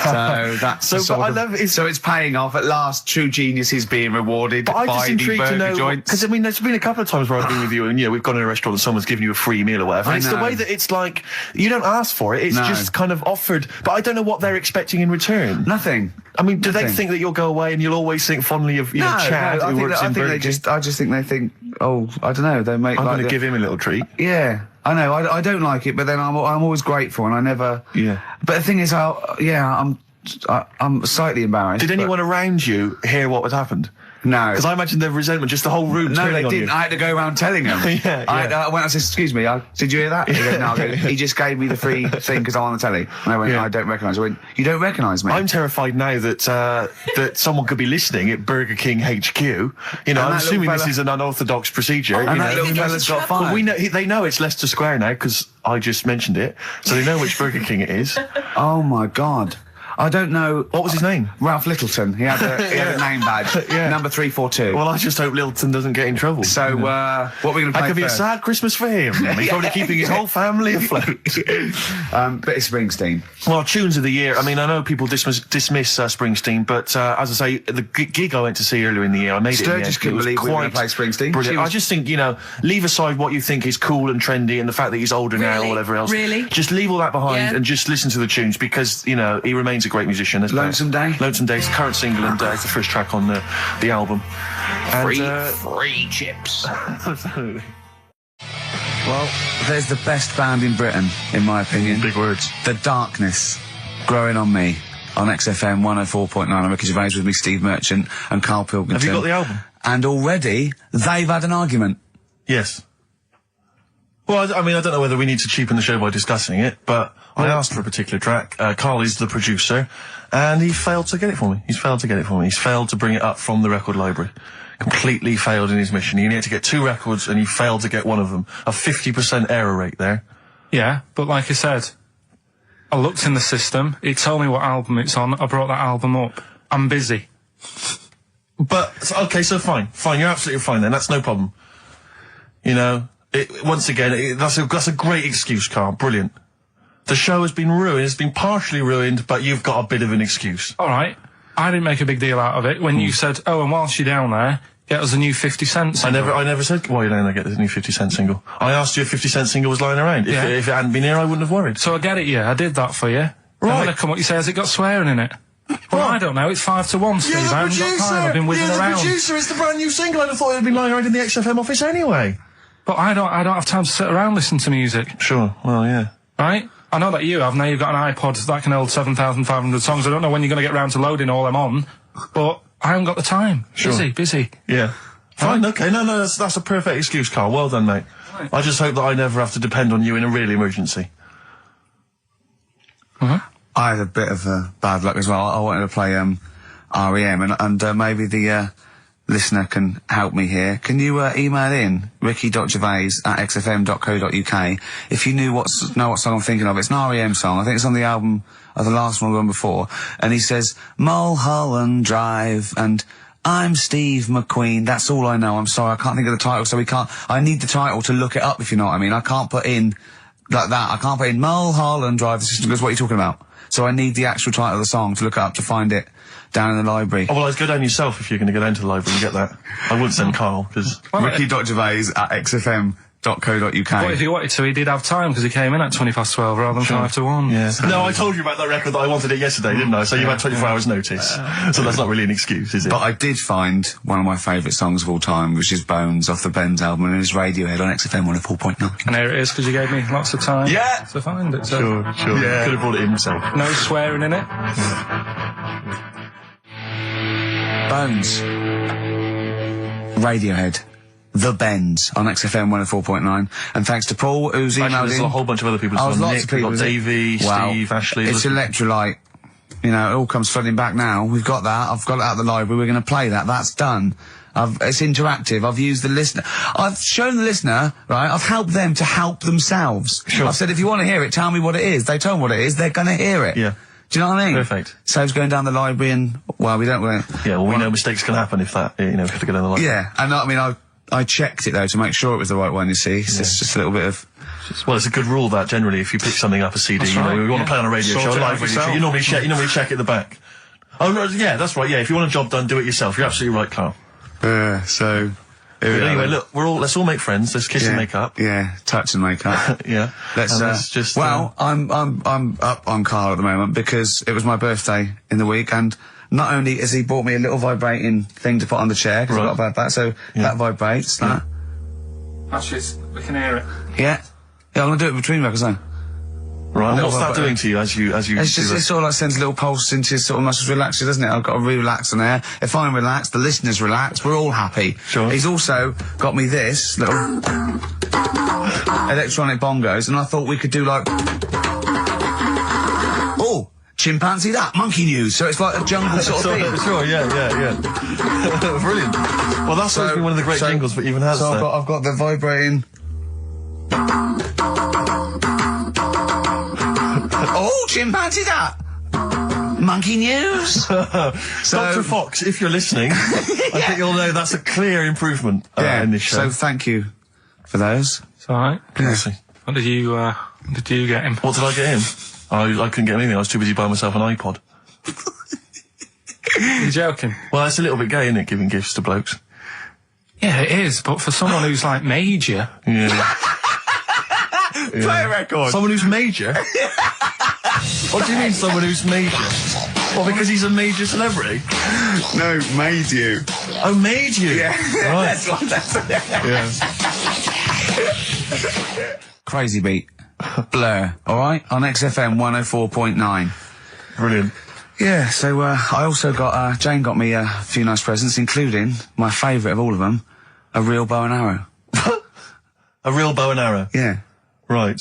Speaker 1: So that's
Speaker 2: So,
Speaker 1: the sort
Speaker 2: but I
Speaker 1: of-
Speaker 2: love it.
Speaker 1: So it's paying off. At last, true genius is being rewarded
Speaker 2: But I'm
Speaker 1: by
Speaker 2: just
Speaker 1: the
Speaker 2: intrigued to
Speaker 1: burger
Speaker 2: know,
Speaker 1: joints.
Speaker 2: because I mean, there's been a couple of times where I've been with you, and we've gone to a restaurant and someone's given you a free meal or whatever.
Speaker 1: I
Speaker 2: It's the
Speaker 1: know.
Speaker 2: way that it's like you don't ask for it; it's
Speaker 1: No.
Speaker 2: just kind of offered. But I don't know what they're expecting in return.
Speaker 1: Nothing.
Speaker 2: I mean, do they
Speaker 1: Nothing.
Speaker 2: think that you'll go away and you'll always think fondly of Chad
Speaker 1: I
Speaker 2: who
Speaker 1: think,
Speaker 2: works
Speaker 1: I
Speaker 2: in
Speaker 1: think
Speaker 2: Burger
Speaker 1: they
Speaker 2: King?
Speaker 1: I just think they think, oh, I don't know, they make
Speaker 2: I'm
Speaker 1: like
Speaker 2: going to
Speaker 1: the-
Speaker 2: give him a little treat.
Speaker 1: Yeah, I know. I don't like it, but then I'm always grateful, and I never.
Speaker 2: Yeah.
Speaker 1: But the thing is, I'm slightly embarrassed.
Speaker 2: Did
Speaker 1: but-
Speaker 2: anyone around you hear what had happened?
Speaker 1: No.
Speaker 2: Because I imagine the resentment, just the whole room
Speaker 1: No,
Speaker 2: turning
Speaker 1: they
Speaker 2: on
Speaker 1: didn't.
Speaker 2: you.
Speaker 1: I had to go around telling him.
Speaker 2: Yeah,
Speaker 1: I went, I said, excuse me, did you hear that? He goes, no. I go, he just gave me the free thing because I'm on the telly. And I went, I don't recognise. I went, you don't recognise me?
Speaker 2: I'm terrified now that that someone could be listening at Burger King HQ. You know, I'm assuming this is an unorthodox procedure.
Speaker 1: And
Speaker 2: you
Speaker 1: that
Speaker 2: know.
Speaker 1: little fella's got
Speaker 2: Well,
Speaker 1: fired.
Speaker 2: they know it's Leicester Square now because I just mentioned it, so they know which Burger King it is.
Speaker 1: Oh, my God. I don't know.
Speaker 2: What was his name?
Speaker 1: Ralph Littleton. He had a name badge.
Speaker 2: Yeah.
Speaker 1: Number 342.
Speaker 2: Well, I just hope Littleton doesn't get in trouble.
Speaker 1: So, what are we going to play
Speaker 2: That could be a
Speaker 1: first?
Speaker 2: sad Christmas for him. He's probably keeping his whole family afloat.
Speaker 1: Bit of Springsteen.
Speaker 2: Well, tunes of the year. I mean, I know people dismiss Springsteen, but as I say, the gig I went to see earlier in the year, I made it.
Speaker 1: Sturgis
Speaker 2: in the end.
Speaker 1: couldn't
Speaker 2: It was
Speaker 1: believe we were
Speaker 2: quite
Speaker 1: going to play Springsteen.
Speaker 2: brilliant.
Speaker 1: She was-
Speaker 2: I just think, you know, leave aside what you think is cool and trendy and the fact that he's older now or
Speaker 9: Really?
Speaker 2: whatever else.
Speaker 9: Really?
Speaker 2: Just leave all that behind
Speaker 9: Yeah.
Speaker 2: and just listen to the tunes because, you know, he remains a great musician.
Speaker 1: Lonesome Day?
Speaker 2: Lonesome Day is the current single and it's the first track on the album. And,
Speaker 1: Free chips.
Speaker 2: absolutely.
Speaker 1: Well, there's the best band in Britain, in my opinion.
Speaker 2: Big words.
Speaker 1: The Darkness, Growing on Me, on XFM 104.9. I'm Ricky Gervais with me, Steve Merchant, and Karl Pilkington.
Speaker 2: Have you got the album?
Speaker 1: And already, they've had an argument.
Speaker 2: Yes. Well, I mean, I don't know whether we need to cheapen the show by discussing it, but I asked for a particular track. Karl is the producer, and he failed to get it for me. He's failed to get it for me. He's failed to bring it up from the record library. Completely failed in his mission. He needed to get 2 records, and he failed to get one of them. A 50% error rate there.
Speaker 3: Yeah, but like I said, I looked in the system. It told me what album it's on. I brought that album up. I'm busy.
Speaker 2: But, okay, so fine. Fine, you're absolutely fine then. That's no problem. You know, once again, that's a great excuse, Karl. Brilliant. The show has been ruined. It's been partially ruined, but you've got a bit of an excuse.
Speaker 3: All right. I didn't make a big deal out of it when you said, oh, and whilst you're down there, get us a new 50 Cent single.
Speaker 2: I never said, why you don't get this new 50 Cent single. I asked you if 50 Cent single was lying around.
Speaker 3: Yeah.
Speaker 2: If it hadn't been here, I wouldn't have worried.
Speaker 3: So I get it, yeah. I did that for you.
Speaker 2: Right.
Speaker 3: And then I come up, you say, has it got swearing in it? Well, I don't know. It's 5 to 1, Steve. I haven't got time. I've been whizzing
Speaker 2: You're the
Speaker 3: around.
Speaker 2: producer. It's the brand new single. I'd have thought it had been lying around in the XFM office anyway.
Speaker 3: But I don't have time to sit around listening to music.
Speaker 2: Sure. Well, yeah.
Speaker 3: Right? I know that you have. Now you've got an iPod that can hold 7,500 songs. I don't know when you're going to get round to loading all them on, but I haven't got the time.
Speaker 2: Sure.
Speaker 3: Busy.
Speaker 2: Yeah. Fine, okay. No, that's a perfect excuse, Karl. Well done, mate.
Speaker 3: Right.
Speaker 2: I just hope that I never have to depend on you in a real emergency.
Speaker 1: I had a bit of bad luck as well. I wanted to play REM, and maybe the listener can help me here. Can you email in ricky.gervais@xfm.co.uk if you know what song I'm thinking of? It's an REM song. I think it's on the album of the last one before. And he says Mulholland Drive and I'm Steve McQueen. That's all I know. I'm sorry, I can't think of the title, so I need the title to look it up, if you know what I mean. I can't put in like that. I can't put in Mulholland Drive. The system goes, what are you talking about? So I need the actual title of the song to look it up to find it down in the library.
Speaker 2: Oh, well, I'd go down yourself if you're going to go down to the library and get that. I wouldn't send Karl, because...
Speaker 1: Ricky.gervais@xfm.co.uk.
Speaker 3: But if he wanted to, he did have time because he came in at 12 rather than 5 to 1.
Speaker 2: Yeah. No, I told you about that record that I wanted it yesterday, didn't I? So you've had 24 hours notice. So that's not really an excuse, is it?
Speaker 1: But I did find one of my favourite songs of all time, which is Bones off the Benz album, and it's Radiohead on XFM 104.9.
Speaker 3: And here it is because you gave me lots of time
Speaker 1: Yeah.
Speaker 3: to find it. So
Speaker 2: Sure.
Speaker 1: Yeah.
Speaker 2: Could have brought it in himself.
Speaker 3: no swearing in it.
Speaker 1: Bones. Radiohead. The Bends on XFM 104.9. And thanks to Paul, who's
Speaker 2: Actually,
Speaker 1: emailed
Speaker 2: there's
Speaker 1: in.
Speaker 2: a whole bunch of other people.
Speaker 1: Oh,
Speaker 2: There's
Speaker 1: lots
Speaker 2: Nick,
Speaker 1: of people.
Speaker 2: we've got Davey,
Speaker 1: Wow.
Speaker 2: Steve, Ashley.
Speaker 1: It's Electrolyte. You know, it all comes flooding back now. We've got that. I've got it out of the library. We're going to play that. That's done. It's interactive. I've used the listener. I've shown the listener, right? I've helped them to help themselves.
Speaker 2: Sure.
Speaker 1: I've said, if you want to hear it, tell me what it is. They tell me what it is. They're going to hear it.
Speaker 2: Yeah.
Speaker 1: Do you know what I mean?
Speaker 2: Perfect.
Speaker 1: Saves going down the library and, well, we don't...
Speaker 2: Yeah, well, we know mistakes can happen if that, you know, if you have to go down the line.
Speaker 1: Yeah, and I mean, I checked it though to make sure it was the right one, you see. It's just a little bit of...
Speaker 2: Well, it's a good rule that generally if you pick something up, a CD,
Speaker 3: That's
Speaker 2: you know,
Speaker 3: right,
Speaker 2: we want
Speaker 3: yeah.
Speaker 2: to play on a radio
Speaker 3: Sort
Speaker 2: show, a
Speaker 3: it
Speaker 2: live
Speaker 3: out
Speaker 2: radio show,
Speaker 3: yourself.
Speaker 2: you normally check at the back. Oh, no, yeah, that's right, yeah, if you want a job done, do it yourself. You're absolutely right, Karl.
Speaker 1: so...
Speaker 2: But anyway, look, let's all make friends, let's kiss and make up.
Speaker 1: Yeah, touch and make up.
Speaker 2: Yeah.
Speaker 1: Let's
Speaker 2: just...
Speaker 1: Well, I'm up on Karl at the moment because it was my birthday in the week, and not only has he bought me a little vibrating thing to put on the chair, because I've got a bad back, so that vibrates, that.
Speaker 3: Actually, we can hear it.
Speaker 1: Yeah. Yeah, I'm gonna do it between records, though.
Speaker 2: Right. What's that doing to you as you
Speaker 4: It's
Speaker 2: do
Speaker 4: just,
Speaker 2: this?
Speaker 4: it sort of like sends a little pulse into your sort of muscles, relaxes, doesn't it? I've got to relax on air. If I'm relaxed, the listeners relax, we're all happy.
Speaker 2: Sure.
Speaker 4: He's also got me this little electronic bongos, and I thought we could do like... Oh! Chimpanzee that, monkey news, so it's like a jungle sort of thing.
Speaker 2: Sure, yeah. Brilliant. Well, that's supposed to be one of the great jingles that even has
Speaker 4: So
Speaker 2: there.
Speaker 4: I've got the vibrating... Oh, chimpanzee that! Monkey news!
Speaker 2: Dr. Fox, if you're listening, I think you'll know that's a clear improvement in this show.
Speaker 4: So thank you for those.
Speaker 3: It's all right.
Speaker 2: Seriously.
Speaker 3: What did you get him?
Speaker 2: What did I get him? I couldn't get anything. I was too busy buying myself an iPod.
Speaker 3: You're joking?
Speaker 2: Well, that's a little bit gay, isn't it, giving gifts to blokes?
Speaker 3: Yeah, it is. But for someone who's like major,
Speaker 2: Yeah.
Speaker 4: Play a record.
Speaker 2: Someone who's major? What do you mean, someone who's major? Well, because he's a major celebrity?
Speaker 4: No, made you.
Speaker 2: Oh, made you?
Speaker 4: Yeah.
Speaker 2: Right.
Speaker 4: Yeah. Crazy beat. Blur. Alright? On XFM 104.9.
Speaker 2: Brilliant.
Speaker 4: Yeah, so I also got, Jane got me a few nice presents, including my favourite of all of them, a real bow and arrow.
Speaker 2: A real bow and arrow?
Speaker 4: Yeah.
Speaker 2: Right.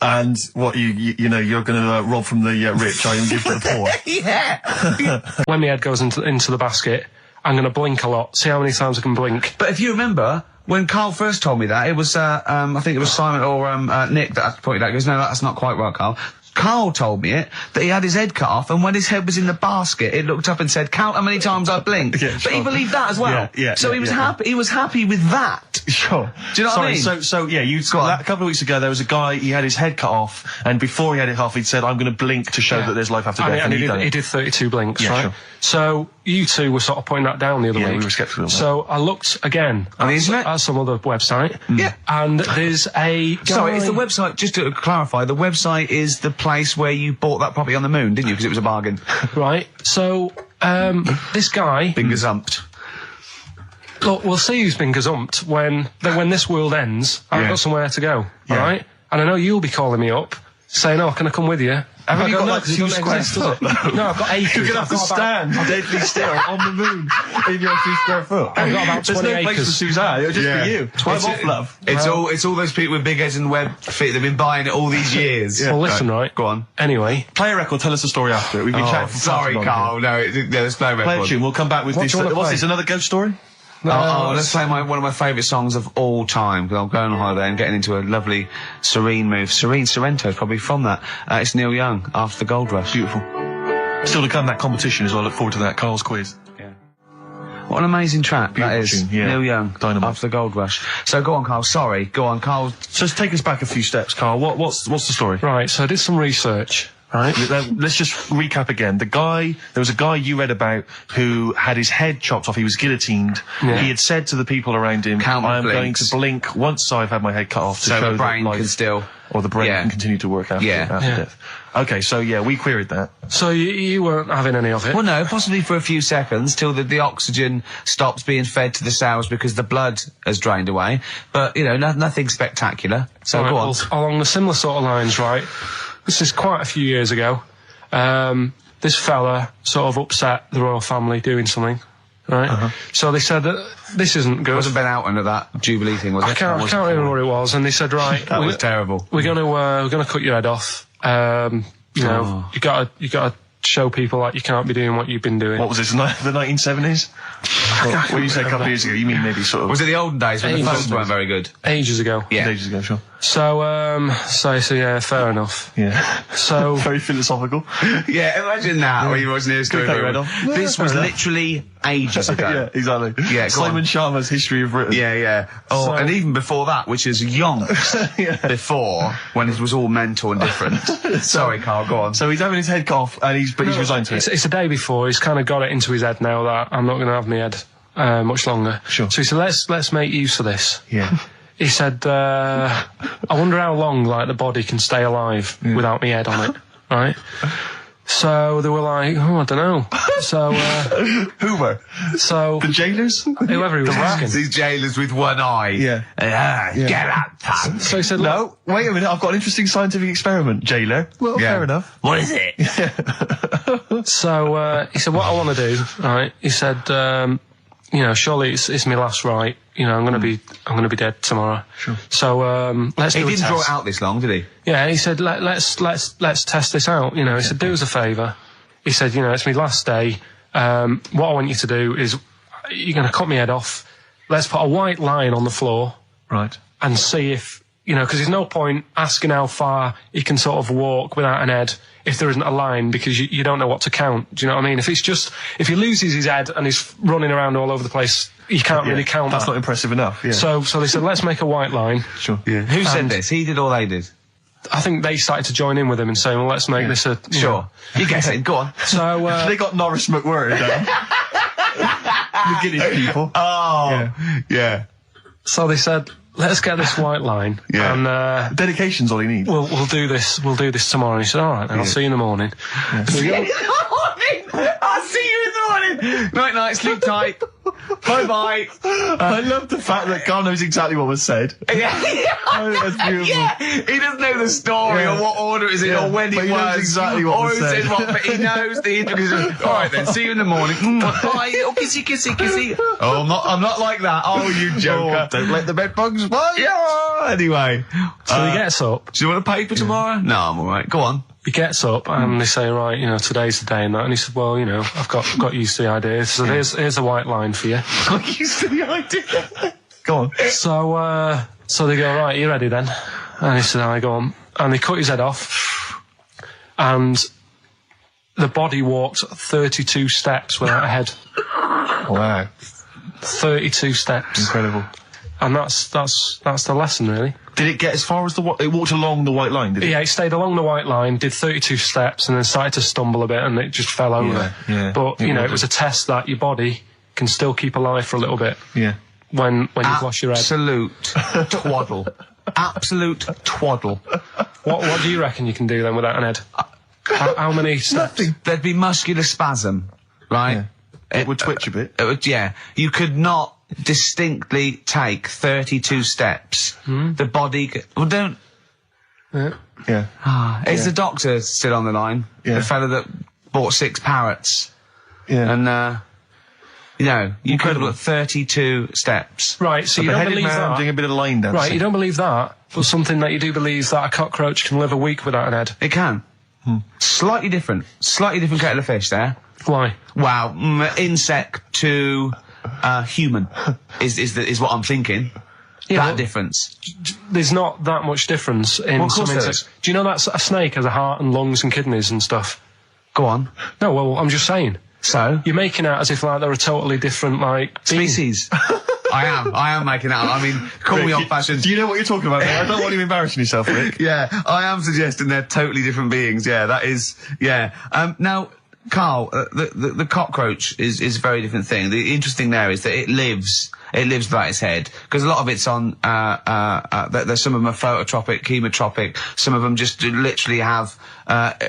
Speaker 2: And what, you know, you're going to rob from the rich, and give to the poor?
Speaker 4: Yeah.
Speaker 3: when my head goes into the basket, I'm going to blink a lot. See how many times I can blink.
Speaker 4: But if you remember, when Carl first told me that, it was, I think it was Simon or Nick that pointed out. He goes, no, that's not quite right, Carl. Carl told me that he had his head cut off, and when his head was in the basket, it looked up and said, count how many times I blinked.
Speaker 2: Yeah,
Speaker 4: But
Speaker 2: sure.
Speaker 4: he believed that as well. So he was happy. He was happy with that.
Speaker 2: Sure.
Speaker 4: Do you know what I mean?
Speaker 2: So yeah, a couple of weeks ago, there was a guy, he had his head cut off, and before he had it off, he'd said, I'm going to blink to show that there's life after death.
Speaker 3: And
Speaker 2: he
Speaker 3: he did 32 blinks,
Speaker 2: Yeah,
Speaker 3: right?
Speaker 2: sure.
Speaker 3: So you two were sort of pointing that down the other
Speaker 2: Yeah,
Speaker 3: week.
Speaker 2: we were sceptical of that.
Speaker 3: So I looked again
Speaker 4: On the internet?
Speaker 3: at some other website.
Speaker 4: Yeah.
Speaker 3: And there's a guy...
Speaker 4: Sorry, it's the website, just to clarify, the website is the place where you bought that property on the moon, didn't you? Because it was a bargain.
Speaker 3: Right. So, this guy...
Speaker 4: Been gazumped.
Speaker 3: Look, we'll see who's been gazumped when this world ends. I've got somewhere to go,
Speaker 2: Yeah.
Speaker 3: all right? And I know you'll be calling me up, saying, oh, can I come with you?
Speaker 2: Haven't
Speaker 3: I
Speaker 2: you
Speaker 3: go,
Speaker 2: got
Speaker 3: no,
Speaker 2: like
Speaker 3: 'cause it
Speaker 2: 2
Speaker 3: doesn't
Speaker 2: square
Speaker 3: exist, does
Speaker 2: foot?
Speaker 3: it? No, I've got acres.
Speaker 2: You're going to have to
Speaker 3: I've got about-
Speaker 2: stand deadly still on the moon in your 2 square foot.
Speaker 3: I've got about 20
Speaker 2: There's no place
Speaker 3: acres.
Speaker 2: for Suzanne, it'll just be you. 12
Speaker 4: It's-
Speaker 2: off, love.
Speaker 4: It's all those people with big heads and web feet that've been buying it all these years.
Speaker 3: Well, listen, right?
Speaker 4: Go on.
Speaker 3: Anyway,
Speaker 2: Play a record, tell us the story after it. We've been chatting for
Speaker 4: Sorry,
Speaker 2: far too long
Speaker 4: Carl. No, there's no
Speaker 2: here. Play a
Speaker 4: record.
Speaker 2: tune, we'll come back with
Speaker 3: What
Speaker 2: this.
Speaker 3: do you wanna
Speaker 2: What's
Speaker 3: play?
Speaker 2: this, another ghost story?
Speaker 4: Let's play one of my favourite songs of all time, because I'm going on holiday and getting into a lovely serene mood. Sorrento is probably from that. It's Neil Young, After the Gold Rush.
Speaker 2: Beautiful. Still to come, that competition as well. I look forward to that. Carl's quiz.
Speaker 4: What an amazing track that
Speaker 2: Beautiful
Speaker 4: is.
Speaker 2: tune, yeah.
Speaker 4: Neil Young,
Speaker 2: Dynamite.
Speaker 4: After the Gold Rush. So go on, Carl. Sorry. Go on, Carl.
Speaker 2: So take us back a few steps, Carl. What's the story?
Speaker 3: right, so I did some research, right?
Speaker 2: Let's just recap again. There was a guy you read about who had his head chopped off. He was guillotined.
Speaker 3: Yeah.
Speaker 2: He had said to the people around him,
Speaker 4: Count my
Speaker 2: I am going
Speaker 4: blinks.
Speaker 2: to blink once I've had my head cut off to
Speaker 4: So
Speaker 2: show
Speaker 4: the brain
Speaker 2: that life,
Speaker 4: can still...
Speaker 2: or the brain
Speaker 4: Yeah.
Speaker 2: can continue to work after,
Speaker 4: Yeah.
Speaker 2: after
Speaker 3: Yeah.
Speaker 2: death. Okay, so yeah, we queried that.
Speaker 3: So you weren't having any of it?
Speaker 4: Well, no, possibly for a few seconds till the oxygen stops being fed to the cells because the blood has drained away. But, you know, nothing spectacular. So
Speaker 3: Right,
Speaker 4: go on.
Speaker 3: well, along the similar sort of lines, right? This is quite a few years ago. This fella sort of upset the royal family doing something, right? So they said that this isn't good.
Speaker 4: It wasn't Ben Alton at that Jubilee thing, was it?
Speaker 3: I can't remember what it was, and they said, right,
Speaker 4: That was terrible.
Speaker 3: we're gonna cut your head off. You know, you gotta show people that you can't be doing what you've been doing.
Speaker 2: What was this, the 1970s? What you say a couple of years ago, you mean maybe sort of...
Speaker 4: Was it the olden days when the
Speaker 3: Ages
Speaker 4: phones
Speaker 3: ago.
Speaker 4: weren't very good?
Speaker 3: Ages ago.
Speaker 4: Yeah.
Speaker 2: Ages ago, sure.
Speaker 3: So yeah, fair enough.
Speaker 2: Yeah.
Speaker 3: So
Speaker 2: Very philosophical.
Speaker 4: Yeah, imagine that when you watch news story.
Speaker 2: cut your head off.
Speaker 4: This was literally ages ago.
Speaker 2: Yeah, exactly.
Speaker 4: Yeah, go
Speaker 2: Simon
Speaker 4: on.
Speaker 2: Sharma's History of Britain.
Speaker 4: Yeah. Oh,
Speaker 3: So-
Speaker 4: and even before that, which is yonks before, when it was all mental and different. Sorry, Carl, go on.
Speaker 2: So he's having his head cut off, and he's resigned to it.
Speaker 3: it's the day before. He's kind of got it into his head now that I'm not going to have my head much longer.
Speaker 2: Sure.
Speaker 3: So he said, let's make use of this.
Speaker 2: Yeah.
Speaker 3: He said, I wonder how long like the body can stay alive without my head on it, right? So they were like, oh, I don't know. So,
Speaker 2: Who were?
Speaker 3: so
Speaker 2: The jailers?
Speaker 3: whoever he was asking.
Speaker 1: These jailers with one eye.
Speaker 2: Yeah.
Speaker 1: Get out, punk.
Speaker 3: So he said,
Speaker 2: No, wait a minute, I've got an interesting scientific experiment, jailer. Well,
Speaker 1: Yeah.
Speaker 2: fair enough.
Speaker 1: What is it?
Speaker 3: So he said, what I want to do, right? He said, you know, surely it's my last right. You know, I'm gonna be dead tomorrow. Sure. So let's
Speaker 1: He
Speaker 3: do a
Speaker 1: didn't
Speaker 3: test.
Speaker 1: draw it out this long, did he?
Speaker 3: Yeah, he said, let's test this out. You know, he said, do us a favour. He said, you know, it's my last day. What I want you to do is, you're gonna cut my head off. Let's put a white line on the floor.
Speaker 2: Right.
Speaker 3: And see if, you know, because there's no point asking how far he can sort of walk without an head if there isn't a line, because you don't know what to count. Do you know what I mean? If he loses his head and he's running around all over the place, you can't really count
Speaker 2: That's
Speaker 3: that.
Speaker 2: not impressive enough, yeah.
Speaker 3: So they said, let's make a white line.
Speaker 2: Sure.
Speaker 1: Yeah. Who said
Speaker 3: And-
Speaker 1: this? He did or they did?
Speaker 3: I think they started to join in with him and saying, well, let's make this a... you know.
Speaker 1: You guess it. Go on.
Speaker 3: So,
Speaker 2: They got Norris McWhirter down. The Guinness people.
Speaker 1: Oh. Yeah.
Speaker 3: so they said, let's get this white line.
Speaker 1: Yeah.
Speaker 3: And,
Speaker 2: Dedication's all you need.
Speaker 3: we'll do this tomorrow. And he said, all right, then I'll see you in the morning. So we go-
Speaker 1: I'll see you in the morning. Night, night. Sleep tight. Bye, bye.
Speaker 2: I love the fact that Carl knows exactly what was said. Oh, that's beautiful.
Speaker 1: Yeah, he doesn't know the story
Speaker 2: Yeah.
Speaker 1: or what order it is in
Speaker 2: Yeah,
Speaker 1: or when
Speaker 2: but
Speaker 1: it
Speaker 2: he
Speaker 1: was.
Speaker 2: knows exactly what
Speaker 1: or
Speaker 2: was
Speaker 1: who
Speaker 2: said.
Speaker 1: said what, but he knows the intricacies. All right then, see you in the morning. Bye. Oh, kissy, kissy, kissy. Oh, I'm not like that. Oh, you joker.
Speaker 2: Don't let the bed bugs bite.
Speaker 1: Yeah. Anyway,
Speaker 3: So he gets up.
Speaker 1: do you want a paper tomorrow? No, I'm all right. Go on.
Speaker 3: He gets up and they say, right, you know, today's the day and that. And he said, well, you know, I've got used to the idea. So here's a white line for you.
Speaker 1: I'm used to the idea.
Speaker 2: Go on.
Speaker 3: So they go, right, you ready then? And he said, I go on. And they cut his head off. And the body walked 32 steps without a head.
Speaker 2: Wow.
Speaker 3: 32 steps.
Speaker 2: Incredible.
Speaker 3: And that's the lesson, really.
Speaker 2: Did it get as far as it walked along the white line, did it?
Speaker 3: Yeah, it stayed along the white line, did 32 steps, and then started to stumble a bit, and it just fell over.
Speaker 2: Yeah.
Speaker 3: But,
Speaker 2: It
Speaker 3: you know,
Speaker 2: would
Speaker 3: it was a test that your body can still keep alive for a little bit
Speaker 2: Yeah.
Speaker 3: when you've lost your head.
Speaker 1: Absolute twaddle. Absolute twaddle.
Speaker 3: What do you reckon you can do then without an head? How many steps?
Speaker 1: There'd be muscular spasm, right?
Speaker 2: Yeah. It would twitch a bit.
Speaker 1: It would, yeah. You could not distinctly take 32 steps. The body... Well, don't...
Speaker 2: Yeah.
Speaker 1: Is the doctor still on the line?
Speaker 2: Yeah.
Speaker 1: The fella that bought 6 parrots.
Speaker 2: Yeah.
Speaker 1: And, you know, you could have
Speaker 2: Incredible.
Speaker 1: got 32 steps.
Speaker 3: Right, so you
Speaker 2: The
Speaker 3: don't
Speaker 2: headed
Speaker 3: believe
Speaker 2: man
Speaker 3: that.
Speaker 2: doing a bit of line dancing.
Speaker 3: Right, you don't believe that, but something that you do believe is that a cockroach can live a week without an head.
Speaker 1: It can. Slightly different kettle of fish there.
Speaker 3: Why?
Speaker 1: Wow, insect to human is what I'm thinking.
Speaker 3: Yeah,
Speaker 1: that
Speaker 3: well,
Speaker 1: difference.
Speaker 3: There's not that much difference in
Speaker 1: Well, of
Speaker 3: some
Speaker 1: course there
Speaker 3: insects.
Speaker 1: is.
Speaker 3: Do you know that a snake has a heart and lungs and kidneys and stuff?
Speaker 1: Go on.
Speaker 3: No, well, I'm just saying.
Speaker 1: So?
Speaker 3: You're making out as if like they're a totally different like being.
Speaker 1: Species. I am making out. I mean, call me old-fashioned.
Speaker 2: Do you know what you're talking about? I don't want you embarrassing yourself, Rick.
Speaker 1: Yeah, I am suggesting they're totally different beings. Yeah, that is. Yeah. Now, Carl, the cockroach is a very different thing. The interesting there is that it lives without its head, because a lot of it's on. There's some of them are phototropic, chemotropic. Some of them just literally have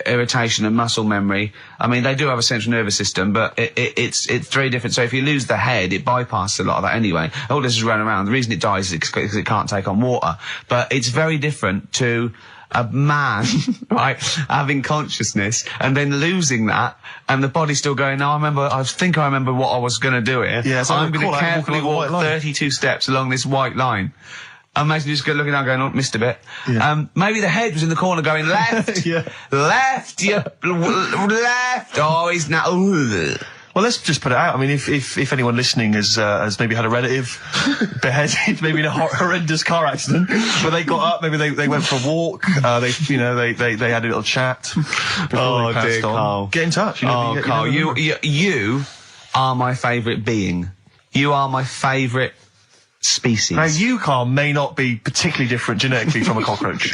Speaker 1: irritation and muscle memory. I mean, they do have a central nervous system, but it's very different. So if you lose the head, it bypasses a lot of that anyway. All this is running around. The reason it dies is because it can't take on water. But it's very different to a man, right, having consciousness and then losing that, and the body's still going, no, I think I remember what I was going to do here.
Speaker 2: Yeah, so
Speaker 1: I'm going to
Speaker 2: walking
Speaker 1: carefully
Speaker 2: along the
Speaker 1: walk
Speaker 2: white line.
Speaker 1: 32 steps along this white line. Imagine you just looking down going, oh, missed a bit.
Speaker 2: Yeah.
Speaker 1: Maybe the head was in the corner going, left,
Speaker 2: Yeah.
Speaker 1: left, left. Oh, he's now,
Speaker 2: Well, let's just put it out. I mean, if anyone listening has maybe had a relative beheaded, maybe in a horrendous car accident, but they got up, maybe they went for a walk, they had a little chat before
Speaker 1: Oh,
Speaker 2: they passed
Speaker 1: dear,
Speaker 2: on.
Speaker 1: Carl.
Speaker 2: Get in touch.
Speaker 1: Oh, Carl, you are my favourite being. You are my favourite species.
Speaker 2: Now, you, Carl, may not be particularly different genetically from a cockroach.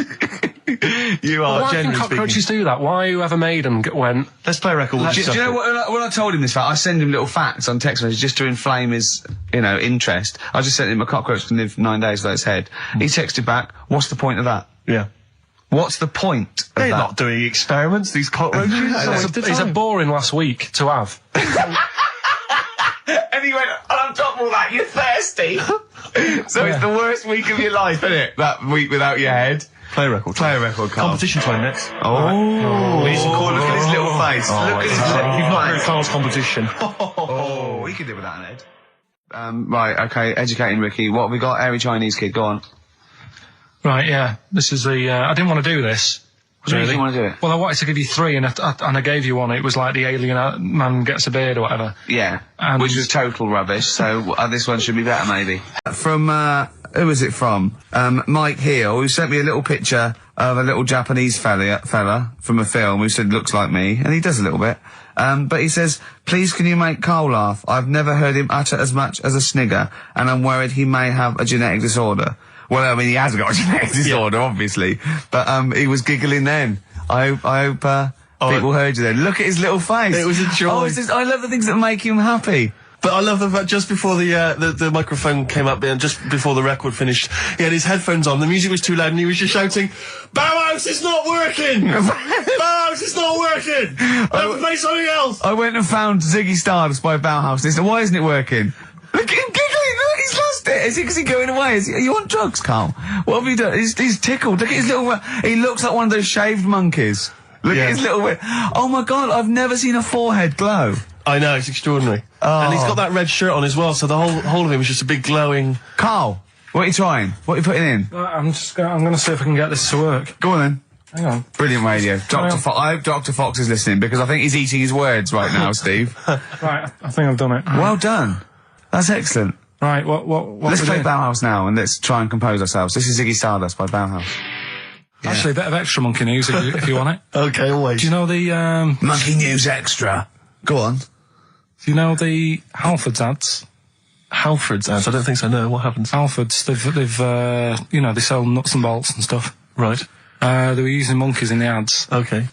Speaker 2: You are,
Speaker 3: Why can
Speaker 2: generally
Speaker 3: cockroaches
Speaker 2: speaking.
Speaker 3: do that? Why whoever made them went?
Speaker 2: Let's play a record.
Speaker 1: Do you know what, when I told him this fact, I send him little facts on text messages just to inflame his, interest. I just sent him a cockroach can live 9 days without its head. He texted back, what's the point of that?
Speaker 2: Yeah.
Speaker 1: What's the point of
Speaker 2: They're
Speaker 1: that?
Speaker 2: not doing experiments, these cockroaches.
Speaker 3: It's a boring last week to have.
Speaker 1: And he went, and on top of all that, you're thirsty. So it's the worst week of your life, isn't it? That week without your head.
Speaker 2: Play a record.
Speaker 1: Play a record, Carl.
Speaker 2: Competition time next.
Speaker 1: Oh. We should call, look at his little face. Look at his little
Speaker 2: You've not heard
Speaker 1: face.
Speaker 2: Carl's competition.
Speaker 1: Oh, we could do without an Ed. Right, okay, educating Ricky. What have we got? Airy Chinese kid, go on.
Speaker 3: Right, yeah. This is the. I didn't want to do this.
Speaker 1: Do you want to do it?
Speaker 3: Well, I wanted to give you 3, and I gave you one. It was like the alien man gets a beard or whatever.
Speaker 1: Yeah,
Speaker 3: And-
Speaker 1: which was total rubbish, so this one should be better, maybe. From, who was it from? Mike Heel, who sent me a little picture of a little Japanese fella from a film who said looks like me, and he does a little bit. But he says, please can you make Carl laugh? I've never heard him utter as much as a snigger, and I'm worried he may have a genetic disorder. Well, I mean, he has got a genetic disorder, obviously, but he was giggling then. I hope people heard you then. Look at his little face.
Speaker 2: It was a joy.
Speaker 1: Oh, I love the things that make him happy.
Speaker 2: But I love the fact just before the microphone came up and just before the record finished, he had his headphones on, the music was too loud and he was just shouting, Bauhaus, it's not working! Bauhaus, it's not working! Play something else!
Speaker 1: I went and found Ziggy Stardust by Bauhaus. They said, why isn't it working? Look at him giggling, look, he's lost it. Is he going away? Are you on drugs, Carl? What have you done? He's tickled. Look at his little, he looks like one of those shaved monkeys. Look at his little, oh my God, I've never seen a forehead glow.
Speaker 2: I know, it's extraordinary.
Speaker 1: Oh.
Speaker 2: And he's got that red shirt on as well, so the whole of him is just a big glowing...
Speaker 1: Carl, what are you trying? What are you putting in?
Speaker 3: I'm going to see if I can get this to work.
Speaker 1: Go on then.
Speaker 3: Hang on.
Speaker 1: Brilliant radio. I hope Dr. Fox is listening because I think he's eating his words right now, Steve.
Speaker 3: Right, I think I've done it.
Speaker 1: Well done. That's excellent.
Speaker 3: Right, what
Speaker 1: Let's
Speaker 3: we
Speaker 1: play
Speaker 3: doing?
Speaker 1: Bauhaus now and let's try and compose ourselves. This is Ziggy Stardust by Bauhaus.
Speaker 3: Actually, a bit of extra monkey news if you want it.
Speaker 2: Okay, always.
Speaker 3: Do you know the
Speaker 1: Monkey News Extra. Go on.
Speaker 3: Do you know the Halfords ads?
Speaker 2: Halford's ads? I don't think so, no. What happens?
Speaker 3: Halfords, they've they sell nuts and bolts and stuff.
Speaker 2: Right.
Speaker 3: They were using monkeys in the ads.
Speaker 2: Okay.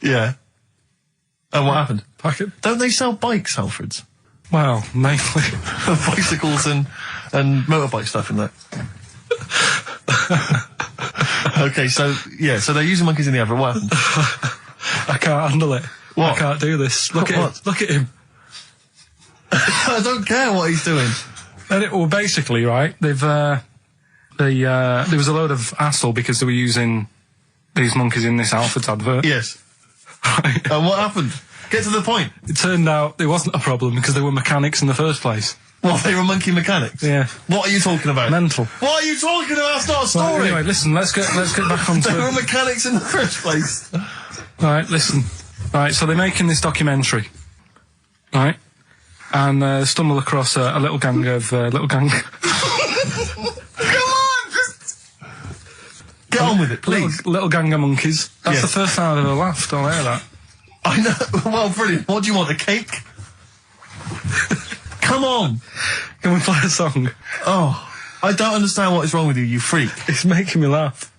Speaker 2: Yeah. And what happened? Don't they sell bikes, Halfords?
Speaker 3: Well, mainly.
Speaker 2: Bicycles and motorbike stuff in that. Okay, so they're using monkeys in the advert. What happened?
Speaker 3: I can't handle it.
Speaker 2: What?
Speaker 3: I can't do this. Look at
Speaker 2: What?
Speaker 3: him. Look at him.
Speaker 2: I don't care what he's doing.
Speaker 3: Well, basically, right, there was a load of hassle because they were using these monkeys in this Halfords advert.
Speaker 2: Yes.
Speaker 3: Right.
Speaker 2: And what happened? Get to the point.
Speaker 3: It turned out there wasn't a problem because they were mechanics in the first place.
Speaker 2: What, they were monkey mechanics?
Speaker 3: Yeah.
Speaker 2: What are you talking about?
Speaker 3: Mental.
Speaker 2: What are you talking about? That's not a story.
Speaker 3: Right, anyway, listen, let's get back onto
Speaker 2: They were
Speaker 3: it.
Speaker 2: mechanics in the first place.
Speaker 3: Right, listen. Right, so they're making this documentary. Right? And stumble across a little gang of
Speaker 2: Come on, just get on with it, please.
Speaker 3: little gang of monkeys. That's
Speaker 2: Yes.
Speaker 3: the first time I've ever laughed. I'll hear that.
Speaker 2: I know. Well, brilliant. What do you want? A cake? Come on.
Speaker 3: Can we play a song?
Speaker 2: Oh, I don't understand what is wrong with you, you freak.
Speaker 3: It's making me laugh.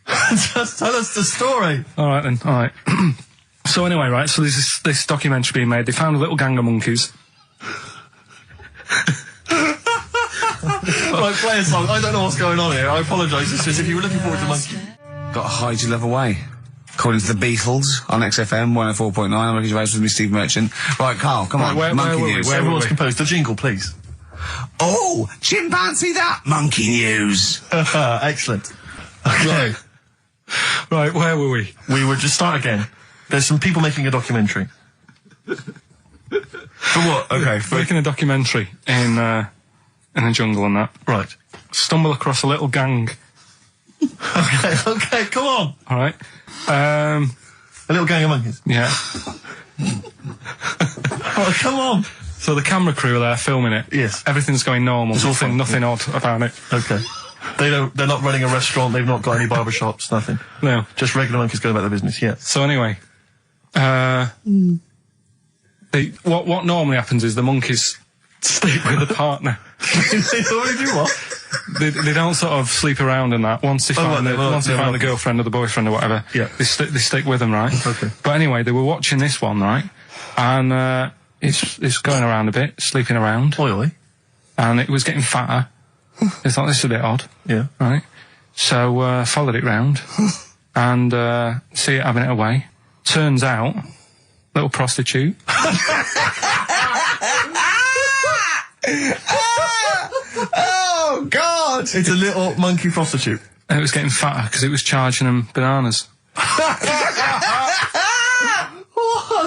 Speaker 2: Just tell us the story.
Speaker 3: All right then. All right. So anyway, right. So there's this documentary being made. They found a little gang of monkeys.
Speaker 2: Right, play a song. I don't know what's going on here. I apologise. It's just if you were looking forward to monkey.
Speaker 1: Got to hide your love away. According to the Beatles on XFM 104.9. I'm Ricky Gervais with me, Steve Merchant. Right, Carl, come on.
Speaker 3: where
Speaker 1: Monkey
Speaker 3: were we?
Speaker 1: News.
Speaker 3: Where
Speaker 2: Everyone's
Speaker 3: we?
Speaker 2: composed. The jingle, please.
Speaker 1: Oh, chimpanzee that Monkey News.
Speaker 2: Excellent. Okay.
Speaker 3: Right, where were we?
Speaker 2: We would just start again. There's some people making a documentary.
Speaker 1: For what? Okay, for
Speaker 3: Making a documentary in the jungle and that.
Speaker 2: Right.
Speaker 3: Stumble across a little gang.
Speaker 2: Okay, come on.
Speaker 3: All right.
Speaker 2: A little gang of monkeys.
Speaker 3: Yeah.
Speaker 2: Oh, come on.
Speaker 3: So the camera crew are there filming it.
Speaker 2: Yes.
Speaker 3: Everything's going normal.
Speaker 2: It's all fine.
Speaker 3: Nothing odd about it.
Speaker 2: Okay. They're not running a restaurant, they've not got any barber shops, nothing.
Speaker 3: No.
Speaker 2: Just regular monkeys going about their business, yeah.
Speaker 3: So anyway, what normally happens is the monkeys sleep with a partner.
Speaker 2: They already do what?
Speaker 3: They don't sort of sleep around and that. Once they find the girlfriend or the boyfriend or whatever,
Speaker 2: Yeah.
Speaker 3: they stick with them, right?
Speaker 2: Okay.
Speaker 3: But anyway, they were watching this one, right? And it's going around a bit, sleeping around,
Speaker 2: Oi, oi.
Speaker 3: and it was getting fatter. They thought this is a bit odd,
Speaker 2: Yeah.
Speaker 3: right? So followed it round and see it having it away. Turns out, little prostitute.
Speaker 4: Oh, God!
Speaker 2: It's a little monkey prostitute.
Speaker 3: And it was getting fatter because it was charging them bananas.
Speaker 2: What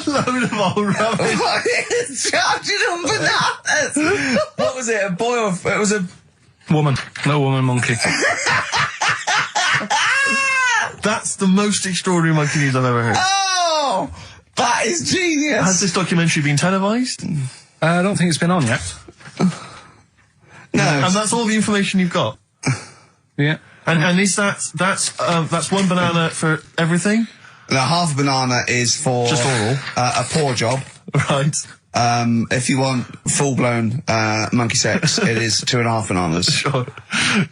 Speaker 2: a load of old rubbish.
Speaker 4: Charging them bananas! What was it, a boy or... It was a...
Speaker 3: Woman. Little woman monkey.
Speaker 2: That's the most extraordinary monkey news I've ever heard.
Speaker 4: Oh! That is genius!
Speaker 2: Has this documentary been televised?
Speaker 3: I don't think it's been on yet.
Speaker 4: No.
Speaker 2: And that's all the information you've got?
Speaker 3: Yeah.
Speaker 2: And is that's one banana for everything?
Speaker 4: The half a banana is for...
Speaker 2: Just oral.
Speaker 4: A poor job.
Speaker 2: Right.
Speaker 4: If you want full-blown monkey sex, it is 2.5 bananas.
Speaker 2: Sure.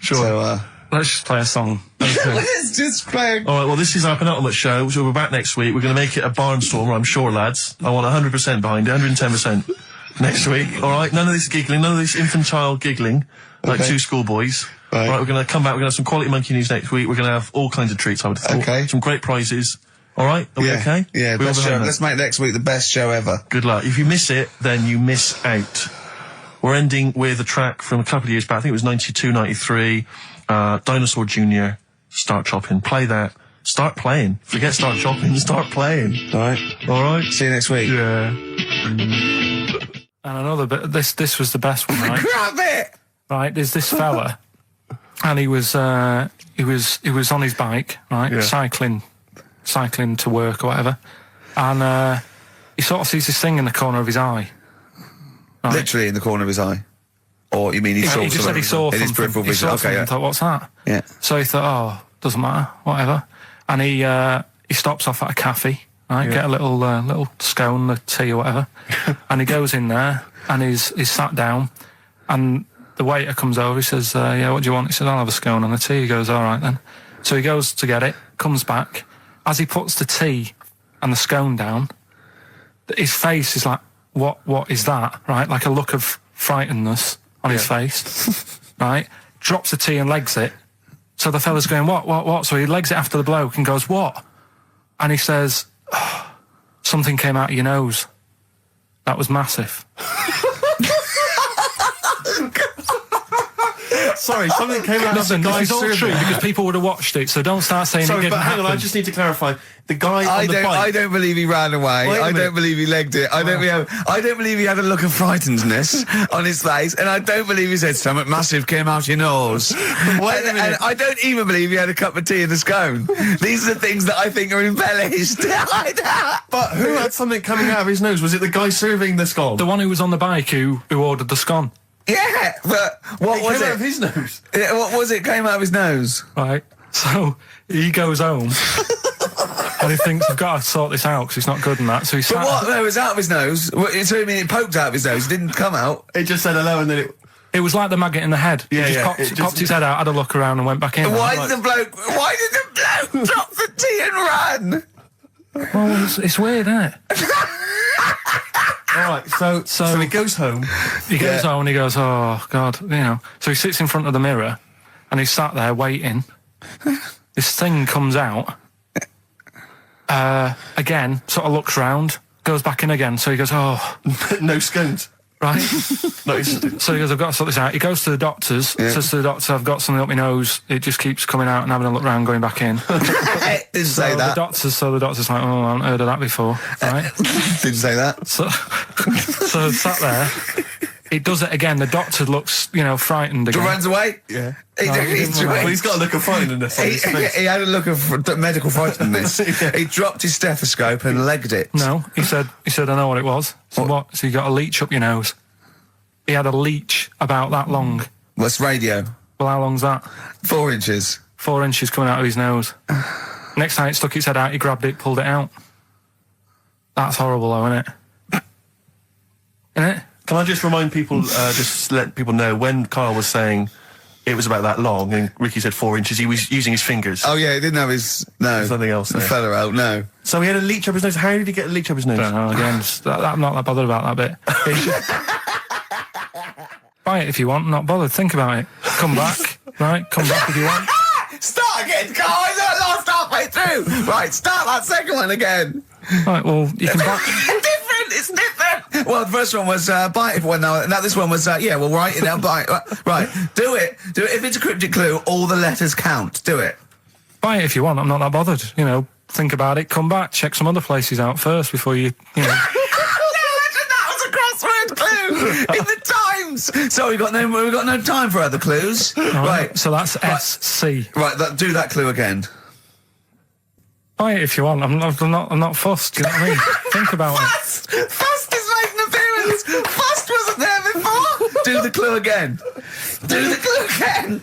Speaker 4: So,
Speaker 3: Let's just play a song.
Speaker 4: let's just play...
Speaker 2: All right, well, this is our penultimate show, so we're back next week. We're going to make it a barnstormer, I'm sure, lads. I want 100% behind it, 110% next week. All right, none of this giggling, none of this infantile giggling, like two schoolboys.
Speaker 4: Right.
Speaker 2: All right, we're going to come back, we're going to have some quality monkey news next week. We're going to have all kinds of treats, I would have thought.
Speaker 4: Okay.
Speaker 2: Some great prizes. All right, are we okay?
Speaker 4: Yeah,
Speaker 2: We all
Speaker 4: best show.
Speaker 2: behind that?
Speaker 4: Let's make next week the best show ever.
Speaker 2: Good luck. If you miss it, then you miss out. We're ending with a track from a couple of years back. I think it was 92, 93. Dinosaur Jr. Start Chopping. Play that. Start playing. Forget start chopping. Start playing.
Speaker 4: All right.
Speaker 2: All right.
Speaker 4: See you next week.
Speaker 2: Yeah.
Speaker 3: And another bit. This was the best one, right?
Speaker 4: Grab it!
Speaker 3: Right. There's this fella, and he was on his bike, right,
Speaker 2: Yeah.
Speaker 3: cycling to work or whatever, and he sort of sees this thing in the corner of his eye. Right?
Speaker 4: Literally in the corner of his eye. Or you mean he saw
Speaker 3: He just said he saw
Speaker 4: in his
Speaker 3: something.
Speaker 4: peripheral
Speaker 3: He
Speaker 4: vision?
Speaker 3: saw
Speaker 4: Okay,
Speaker 3: something
Speaker 4: yeah.
Speaker 3: and thought, what's that?
Speaker 4: Yeah.
Speaker 3: So he thought, oh, doesn't matter, whatever. And he stops off at a cafe, right?
Speaker 2: Yeah.
Speaker 3: Get a little scone, a tea or whatever. And he goes in there and he's sat down, and the waiter comes over. He says, yeah, what do you want? He says, I'll have a scone and a tea. He goes, all right then. So he goes to get it, comes back. As he puts the tea and the scone down, his face is like, what is that? Right? Like a look of frightenedness on his face. Right? Drops the tea and legs it. So the fella's going, what? So he legs it after the bloke and goes, what? And he says, oh, something came out of your nose. That was massive.
Speaker 2: Sorry, something came out
Speaker 3: Listen,
Speaker 2: of the
Speaker 3: this
Speaker 2: guy's
Speaker 3: is all
Speaker 2: survey.
Speaker 3: true because people would have watched it, so don't start saying it
Speaker 2: Sorry,
Speaker 3: didn't
Speaker 2: but hang on,
Speaker 3: happen.
Speaker 2: I just need to clarify. The guy
Speaker 4: I
Speaker 2: on the bike...
Speaker 4: I don't believe he ran away.
Speaker 2: Wait a
Speaker 4: I
Speaker 2: minute.
Speaker 4: don't believe he legged it. I don't believe he had a look of frightenedness on his face, and I don't believe he said something massive came out your nose.
Speaker 2: Wait a minute.
Speaker 4: And I don't even believe he had a cup of tea and a scone. These are the things that I think are embellished.
Speaker 2: But who had something coming out of his nose? Was it the guy serving the scone?
Speaker 3: The one who was on the bike who ordered the scone.
Speaker 4: Yeah, but what was
Speaker 2: came out
Speaker 4: it?
Speaker 2: of his nose.
Speaker 4: Yeah, what was it? Came out of his nose.
Speaker 3: Right. So he goes home and he thinks, I've got to sort this out because it's not good and that. So he
Speaker 4: But
Speaker 3: sat.
Speaker 4: what? No, it was out of his nose. So you mean it poked out of his nose? It didn't come out.
Speaker 2: It just said hello and then it...
Speaker 3: It was like the maggot in the head.
Speaker 2: Yeah,
Speaker 3: he just
Speaker 2: yeah,
Speaker 3: popped,
Speaker 2: it just-
Speaker 3: popped his head out, had a look around and went back in.
Speaker 4: Why did the bloke drop the tea and run?
Speaker 3: Well, it's weird, isn't it?
Speaker 2: All right, so he goes home.
Speaker 3: He goes home and he goes, oh, God, you know. So he sits in front of the mirror and he's sat there waiting. This thing comes out. Again, sort of looks round, goes back in again. So he goes, oh,
Speaker 2: No scones.
Speaker 3: right.
Speaker 2: No, he's...
Speaker 3: So he goes, I've got to sort this out. He goes to the doctors, says to the doctor, I've got something up my nose. It just keeps coming out and having a look round, going back in.
Speaker 4: Didn't say that.
Speaker 3: The doctor's like, oh, I haven't heard of that before. Right?
Speaker 4: Didn't say that.
Speaker 3: So sat there. He does it again. The doctor looks, frightened again.
Speaker 4: Runs away.
Speaker 2: Yeah.
Speaker 4: He
Speaker 3: didn't run away.
Speaker 2: Well, he's got a look of frightenedness on his face.
Speaker 4: He had a look of medical frightenedness.
Speaker 2: Yeah.
Speaker 4: He dropped his stethoscope and legged it.
Speaker 3: No, he said, I know what it was. So what? So you got a leech up your nose. He had a leech about that long.
Speaker 4: What's radio?
Speaker 3: Well, how long's that?
Speaker 4: 4 inches.
Speaker 3: 4 inches coming out of his nose. Next time it stuck its head out, he grabbed it, pulled it out. That's horrible, though, isn't it? Isn't it?
Speaker 2: Can I just remind people, just let people know, when Karl was saying it was about that long and Ricky said 4 inches, he was using his fingers.
Speaker 4: Oh yeah, he didn't have his
Speaker 2: There's nothing else
Speaker 4: the
Speaker 2: there.
Speaker 4: fella out. No.
Speaker 2: So he had a leech up his nose. How did he get a leech up his nose?
Speaker 3: Don't know, again, I'm not that bothered about that bit. Buy it if you want, not bothered, think about it. Come back, right? Come back if you want.
Speaker 4: Start again, Carl. I lost halfway through. Right, start that second one again.
Speaker 3: Right, well, you can buy...
Speaker 4: It's different. Well, the first one was bite if one. Now this one was well, write it down. Bite. Right, do it. If it's a cryptic clue, all the letters count. Do it.
Speaker 3: Buy it if you want. I'm not that bothered. You know, think about it. Come back. Check some other places out first before you know.
Speaker 4: That was a crossword clue in the Times. So we've got no time for other clues. Right.
Speaker 3: So that's SC.
Speaker 4: Right. Do that clue again.
Speaker 3: Buy it if you want. I'm not fussed. You know what I mean? Think about it.
Speaker 4: Fust is making an appearance. Fust wasn't there before. Do the clue again. Do the clue again.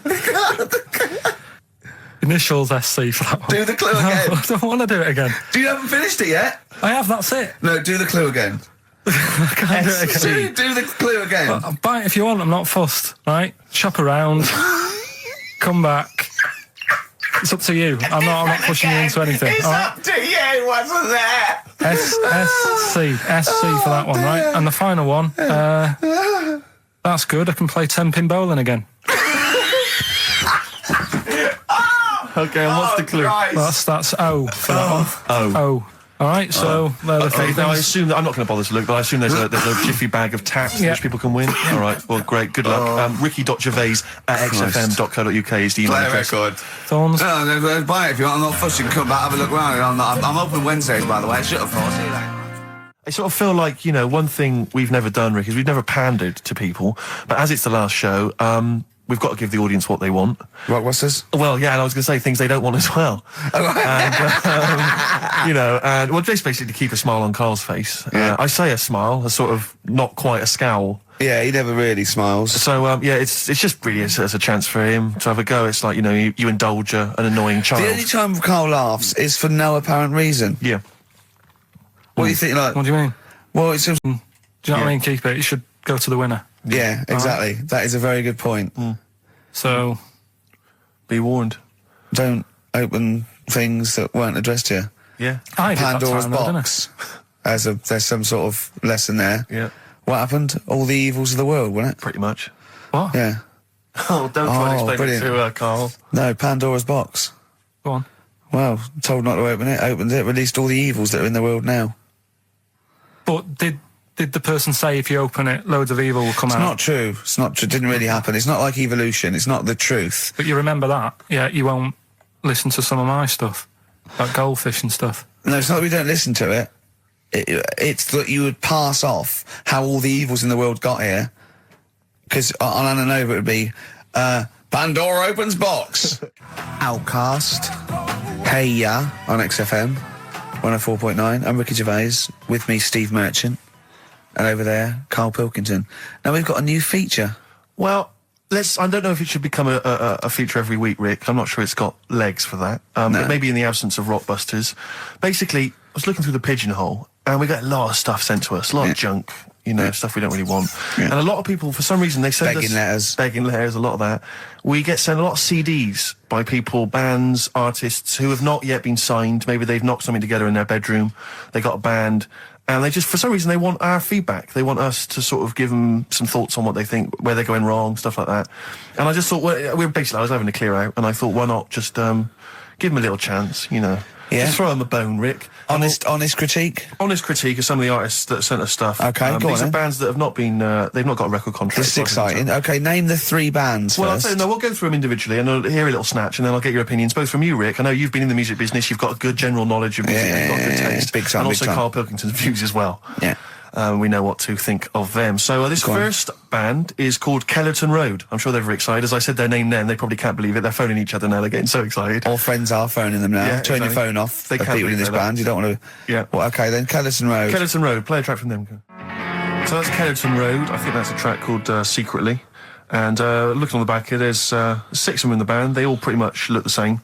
Speaker 3: Initials SC for that one.
Speaker 4: Do the clue again.
Speaker 3: No, I don't want to do it again.
Speaker 4: You haven't finished it yet?
Speaker 3: I have, that's it.
Speaker 4: No, do the clue again.
Speaker 3: I can't do it again.
Speaker 4: Do the clue again.
Speaker 3: Buy it if you want, I'm not fussed, right? Shop around. Come back. It's up to you. I'm not pushing you into anything.
Speaker 4: It's up to you, wasn't there?
Speaker 3: SC for that one, right? And the final one, that's good. I can play 10-pin bowling again.
Speaker 2: Okay, and what's the clue?
Speaker 3: That's O for that one. O. All right, so they're the
Speaker 2: Okay,
Speaker 3: three
Speaker 2: now I
Speaker 3: things.
Speaker 2: assume that I'm not going to bother to look, but I assume there's a jiffy bag of taps which people can win. All right, well, great, good luck. Ricky.gervais at xfm.co.uk is the email
Speaker 4: Play a
Speaker 2: address.
Speaker 4: record.
Speaker 3: Thorns.
Speaker 4: No, buy it if you want. I'm not fussing. Come back, have a look round. I'm open Wednesdays, by the way. Shut up, for. See you later.
Speaker 2: I sort of feel like, you know, one thing we've never done, Rick, is we've never pandered to people, but as it's the last show, we've got to give the audience what they want.
Speaker 4: Right, what's this?
Speaker 2: Well, yeah, and I was going to say things they don't want as well. And, you know, and well, just basically to keep a smile on Carl's face.
Speaker 4: Yeah.
Speaker 2: I say a smile, a sort of not quite a scowl.
Speaker 4: Yeah, he never really smiles.
Speaker 2: So, yeah, it's just really as a chance for him to have a go. It's like, you know, you indulge an annoying child.
Speaker 4: The only time Carl laughs is for no apparent reason.
Speaker 2: Yeah.
Speaker 4: What do you think? Like,
Speaker 3: What do you mean?
Speaker 4: well, it's just,
Speaker 3: Do you know what I mean? Keep it. It should go to the winner.
Speaker 4: yeah, exactly. That is a very good point.
Speaker 3: So,
Speaker 2: Be warned.
Speaker 4: Don't open things that weren't addressed to you.
Speaker 2: Yeah.
Speaker 3: I did that
Speaker 4: Pandora's
Speaker 3: time, though, didn't I?
Speaker 4: box. There's some sort of lesson there.
Speaker 2: Yeah.
Speaker 4: What happened? All the evils of the world, wasn't it?
Speaker 2: Pretty much.
Speaker 3: What?
Speaker 4: Yeah.
Speaker 2: Oh, don't try and
Speaker 4: Oh,
Speaker 2: explain
Speaker 4: brilliant.
Speaker 2: it to Carl.
Speaker 4: No, Pandora's box.
Speaker 3: Go on.
Speaker 4: Well, told not to open it, opened it, released all the evils that are in the world now.
Speaker 3: But did the person say if you open it, loads of evil will come
Speaker 4: It's
Speaker 3: out?
Speaker 4: not true. It's not true. It didn't really happen. It's not like evolution. It's not the truth.
Speaker 3: But you remember that? Yeah, you won't listen to some of my stuff, like goldfish and stuff.
Speaker 4: No, it's not that we don't listen to it. It's that you would pass off how all the evils in the world got here. Because on Ananova it would be, Pandora opens box. Outcast. Hey Ya on XFM 104.9. I'm Ricky Gervais. With me, Steve Merchant. And over there, Karl Pilkington. Now we've got a new feature.
Speaker 2: Well, I don't know if it should become a feature every week, Rick. I'm not sure it's got legs for that. But maybe in the absence of Rockbusters. Basically, I was looking through the pigeonhole, and we got a lot of stuff sent to us, a lot of junk, you know, stuff we don't really want.
Speaker 4: Yeah.
Speaker 2: And a lot of people, for some reason, they send
Speaker 4: Begging
Speaker 2: letters, a lot of that. We get sent a lot of CDs by people, bands, artists who have not yet been signed. Maybe they've knocked something together in their bedroom. They got a band. And they just, for some reason, they want our feedback. They want us to sort of give them some thoughts on what they think, where they're going wrong, stuff like that. And I just thought, I was having a clear out, and I thought, why not just give them a little chance, you know?
Speaker 4: Yeah.
Speaker 2: Just throw them a bone, Rick.
Speaker 4: Honest critique.
Speaker 2: Honest critique of some of the artists that sent us stuff.
Speaker 4: Okay, go
Speaker 2: these
Speaker 4: on
Speaker 2: are
Speaker 4: then.
Speaker 2: bands that have not been, they've not got a record contract.
Speaker 4: This is exciting. Okay, name the 3 bands
Speaker 2: Well, I'll
Speaker 4: first.
Speaker 2: tell you, no, we'll go through them individually, and I'll hear a little snatch, and then I'll get your opinions, both from you, Rick. I know you've been in the music business, you've got good general knowledge of music, you've got good taste.
Speaker 4: big time,
Speaker 2: and
Speaker 4: big
Speaker 2: also
Speaker 4: time.
Speaker 2: Karl Pilkington's views as well.
Speaker 4: Yeah.
Speaker 2: We know what to think of them. So this
Speaker 4: Go on.
Speaker 2: first band is called Kellerton Road. I'm sure they're very excited. As I said their name then, they probably can't believe it. They're phoning each other now, they're getting so excited.
Speaker 4: All friends are phoning them now.
Speaker 2: Yeah,
Speaker 4: Turn your
Speaker 2: exactly.
Speaker 4: phone off.
Speaker 2: They
Speaker 4: They
Speaker 2: can't
Speaker 4: people in
Speaker 2: believe
Speaker 4: this
Speaker 2: they're
Speaker 4: band. You don't want to.
Speaker 2: Yeah.
Speaker 4: Well, okay then. Kellerton Road.
Speaker 2: Kellerton Road, play a track from them. So that's Kellerton Road. I think that's a track called Secretly. And looking on the back here, there's 6 of them in the band. They all pretty much look the same.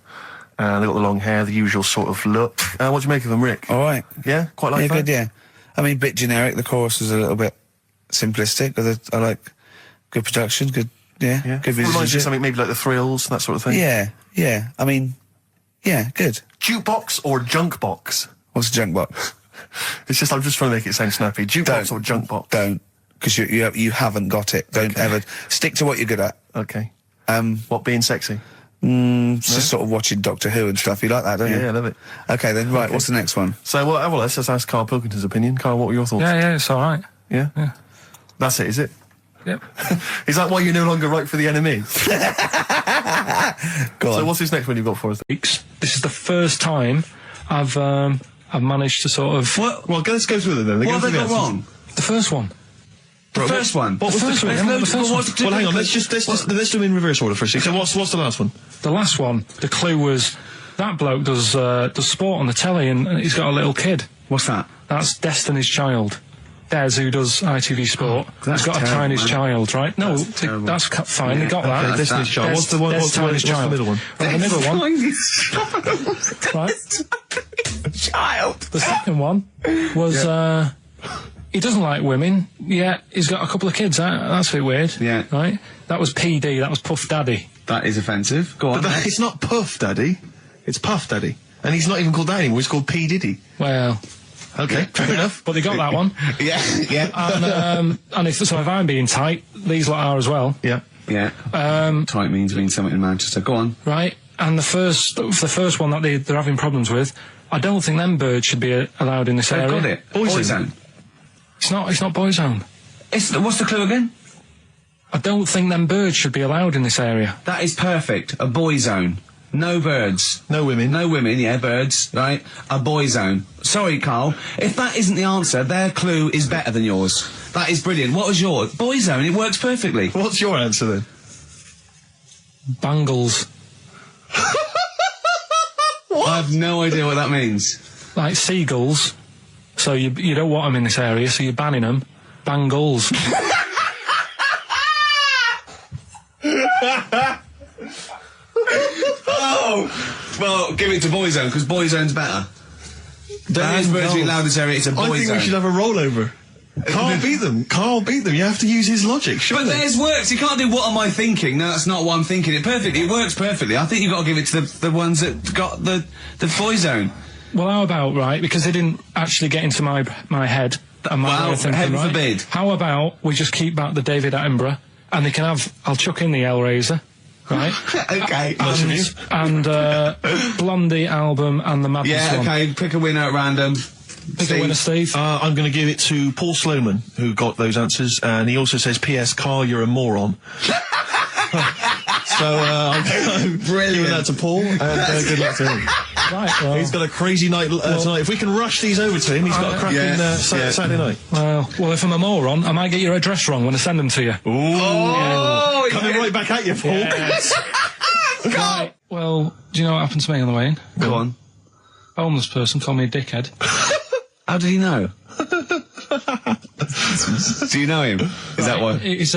Speaker 2: They've got the long hair, the usual sort of look. What do you make of them, Rick?
Speaker 4: All right.
Speaker 2: Yeah? Quite like
Speaker 4: Yeah,
Speaker 2: that?
Speaker 4: good. Yeah. I mean, bit generic. The chorus was a little bit simplistic. But I like good production. Good. Yeah.
Speaker 2: Yeah.
Speaker 4: Good
Speaker 2: Reminds you of
Speaker 4: musicianship.
Speaker 2: something maybe like the Thrills, that sort of thing.
Speaker 4: Yeah. Yeah. I mean, yeah. Good.
Speaker 2: Jukebox or junk box?
Speaker 4: What's a junk box?
Speaker 2: It's just, I'm just trying to make it sound snappy. Jukebox or junk box?
Speaker 4: Don't. Because you haven't got it. Don't ever stick to what you're good at.
Speaker 2: Okay.
Speaker 4: Um.
Speaker 2: What, being sexy?
Speaker 4: Just sort of watching Doctor Who and stuff. You like that, don't you?
Speaker 2: Yeah, I love it.
Speaker 4: Okay, then, right, what's the next one?
Speaker 2: So, well, let's just ask Karl Pilkington's opinion. Karl, what were your thoughts?
Speaker 3: Yeah, it's all right.
Speaker 2: Yeah?
Speaker 3: Yeah.
Speaker 2: That's it, is it?
Speaker 3: Yep.
Speaker 2: Is that why you're no longer right for the enemy?
Speaker 4: Go on.
Speaker 2: So what's this next one you've got for us?
Speaker 3: This is the first time I've managed to sort of.
Speaker 1: What?
Speaker 2: Well, let's go through them then.
Speaker 1: What have they got wrong?
Speaker 3: The first one.
Speaker 1: The first one.
Speaker 2: What was the
Speaker 3: first one?
Speaker 2: first
Speaker 3: Yeah,
Speaker 2: one?
Speaker 3: the first one.
Speaker 2: Well, hang on, let's do them in reverse order first. So what's the last one?
Speaker 3: The last one. The clue was that bloke does sport on the telly and he's got a little kid.
Speaker 1: What's that?
Speaker 3: That's Destiny's Child. Des, who does ITV Sport,
Speaker 1: that's
Speaker 3: has got
Speaker 1: terrible,
Speaker 3: a tiny
Speaker 1: man.
Speaker 3: child, right? No,
Speaker 1: terrible.
Speaker 3: that's fine. They got
Speaker 1: okay,
Speaker 3: that.
Speaker 2: Destiny's Child. What's the one? What's the middle one?
Speaker 3: Right, the middle one. Right.
Speaker 1: Child.
Speaker 3: The second one was he doesn't like women. Yeah, he's got a couple of kids. That's a bit weird.
Speaker 1: Yeah.
Speaker 3: Right. That was PD. That was Puff Daddy.
Speaker 1: That is offensive. Go on.
Speaker 2: But it's not Puff Daddy. It's Puff Daddy. And he's not even called that anymore. He's called P. Diddy.
Speaker 3: Well.
Speaker 2: Okay, fair enough.
Speaker 3: But they got that one.
Speaker 1: Yeah, yeah.
Speaker 3: And if I'm being tight, these lot are as well.
Speaker 2: Yeah.
Speaker 1: Yeah. Tight means something in Manchester. Go on.
Speaker 3: Right. And the first one that they're having problems with, I don't think them birds should be allowed in this
Speaker 1: They've
Speaker 3: area.
Speaker 1: got it. Boyzone.
Speaker 3: It's not Boyzone.
Speaker 1: What's the clue again?
Speaker 3: I don't think them birds should be allowed in this area.
Speaker 1: That is perfect. A boy zone. No birds.
Speaker 2: No women.
Speaker 1: No women, yeah, birds, right? A boy zone. Sorry, Carl. If that isn't the answer, their clue is better than yours. That is brilliant. What was yours? Boy zone, it works perfectly.
Speaker 2: What's your answer then?
Speaker 3: Bangles.
Speaker 1: I have no idea what that means.
Speaker 3: Like seagulls. So you don't want them in this area, so you're banning them. Bangles.
Speaker 1: Oh! Well, give it to Boyzone, because Boyzone's better. Don't use birds being allowed in this area, it's a Boyzone.
Speaker 2: I think we should have a rollover. Carl beat them. Carl beat them. You have to use his logic, surely.
Speaker 1: But theirs works. You can't do what am I thinking. No, that's not what I'm thinking. It perfectly. It works perfectly. I think you've got to give it to the ones that got the Boyzone.
Speaker 3: Well, how about, right, because they didn't actually get into my head and my way of thinking,
Speaker 1: heaven
Speaker 3: right?
Speaker 1: forbid.
Speaker 3: How about we just keep back the David Attenborough and they can have, I'll chuck in the Hellraiser, right?
Speaker 1: Okay.
Speaker 3: And Blondie album and the Madness one.
Speaker 1: okay, pick a winner at random.
Speaker 3: Pick a winner, Steve.
Speaker 2: I'm going to give it to Paul Sloman, who got those answers, and he also says, P.S. Carl, you're a moron. So, I'm giving that to Paul, and good luck to him.
Speaker 3: Right, well,
Speaker 2: He's got a crazy night tonight. If we can rush these over to him, he's got a cracking Saturday night.
Speaker 3: well, if I'm a moron, I might get your address wrong when I send them to you.
Speaker 1: Oh,
Speaker 2: Coming right back at you, Paul.
Speaker 3: Yes. Right, well, do you know what happened to me on the way in?
Speaker 1: Go on.
Speaker 3: A homeless person called me a dickhead.
Speaker 1: How did he know? Do you know him? Is that why?
Speaker 3: He's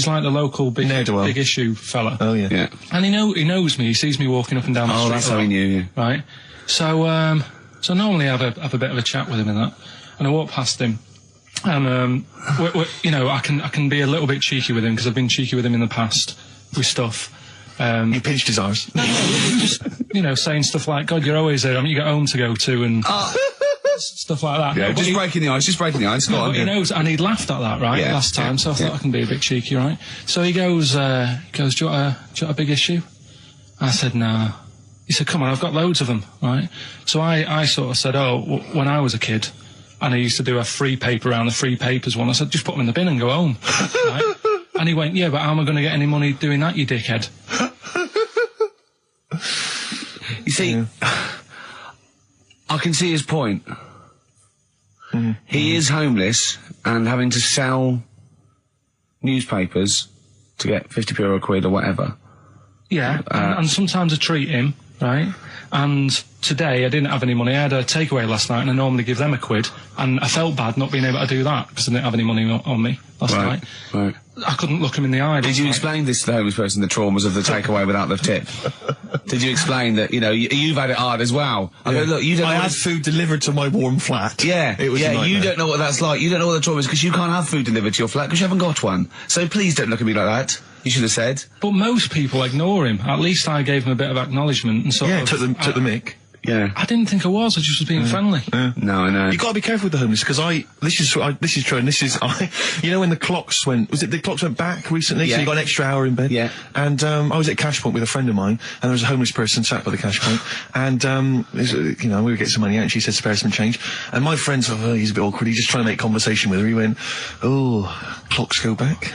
Speaker 3: like the local big issue fella.
Speaker 2: Oh, yeah.
Speaker 1: Yeah.
Speaker 3: And he knows me. He sees me walking up and down the street.
Speaker 1: Oh, that's how he knew you.
Speaker 3: Right. So normally I have a bit of a chat with him and that. And I walk past him, and I can be a little bit cheeky with him because I've been cheeky with him in the past with stuff.
Speaker 2: You pinched his arse.
Speaker 3: No, just saying stuff like, "God, you're always there. I mean, you got home to go to," and stuff like that.
Speaker 1: Yeah,
Speaker 3: No,
Speaker 1: just breaking the ice. Go on.
Speaker 3: But he knows, and he'd laughed at that last time. So I thought I can be a bit cheeky, right? So he goes, "Do you want a big issue?" I said, "No." He said, "Come on, I've got loads of them, right?" So I sort of said, when I was a kid, and I used to do a free paper around the free papers one, I said, just put them in the bin and go home, right? And he went, "Yeah, but how am I going to get any money doing that, you dickhead?"
Speaker 1: You see, I can see his point. He is homeless and having to sell newspapers to get 50p or a quid or whatever.
Speaker 3: Yeah, and sometimes I treat him, right? And today I didn't have any money. I had a takeaway last night and I normally give them a quid. And I felt bad not being able to do that because I didn't have any money on me last night.
Speaker 1: Right.
Speaker 3: I couldn't look him in the eye.
Speaker 1: Did you explain this to the homeless person, the traumas of the takeaway without the tip? Did you explain that, you've had it hard as well? I go, look, you don't
Speaker 2: I
Speaker 1: know
Speaker 2: had food delivered to my warm flat.
Speaker 1: Yeah,
Speaker 2: it was a nightmare.
Speaker 1: You don't know what that's like. You don't know what the trauma is because you can't have food delivered to your flat because you haven't got one. So please don't look at me like that. You should have said.
Speaker 3: But most people ignore him. At least I gave him a bit of acknowledgement and sort of...
Speaker 2: took the mick.
Speaker 1: Yeah.
Speaker 3: I didn't think I was. I just was being friendly.
Speaker 1: No, I know.
Speaker 2: You got to be careful with the homeless because this is true, and this is you know when the clocks went back recently, so
Speaker 1: Yeah.
Speaker 2: you got an extra hour in bed.
Speaker 1: Yeah.
Speaker 2: And I was at Cash Point with a friend of mine, and there was a homeless person sat by the Cash Point, and we would get some money out, and she said spare some change, and my friend thought, oh, he's a bit awkward. He's just trying to make conversation with her. He went, oh, clocks go back,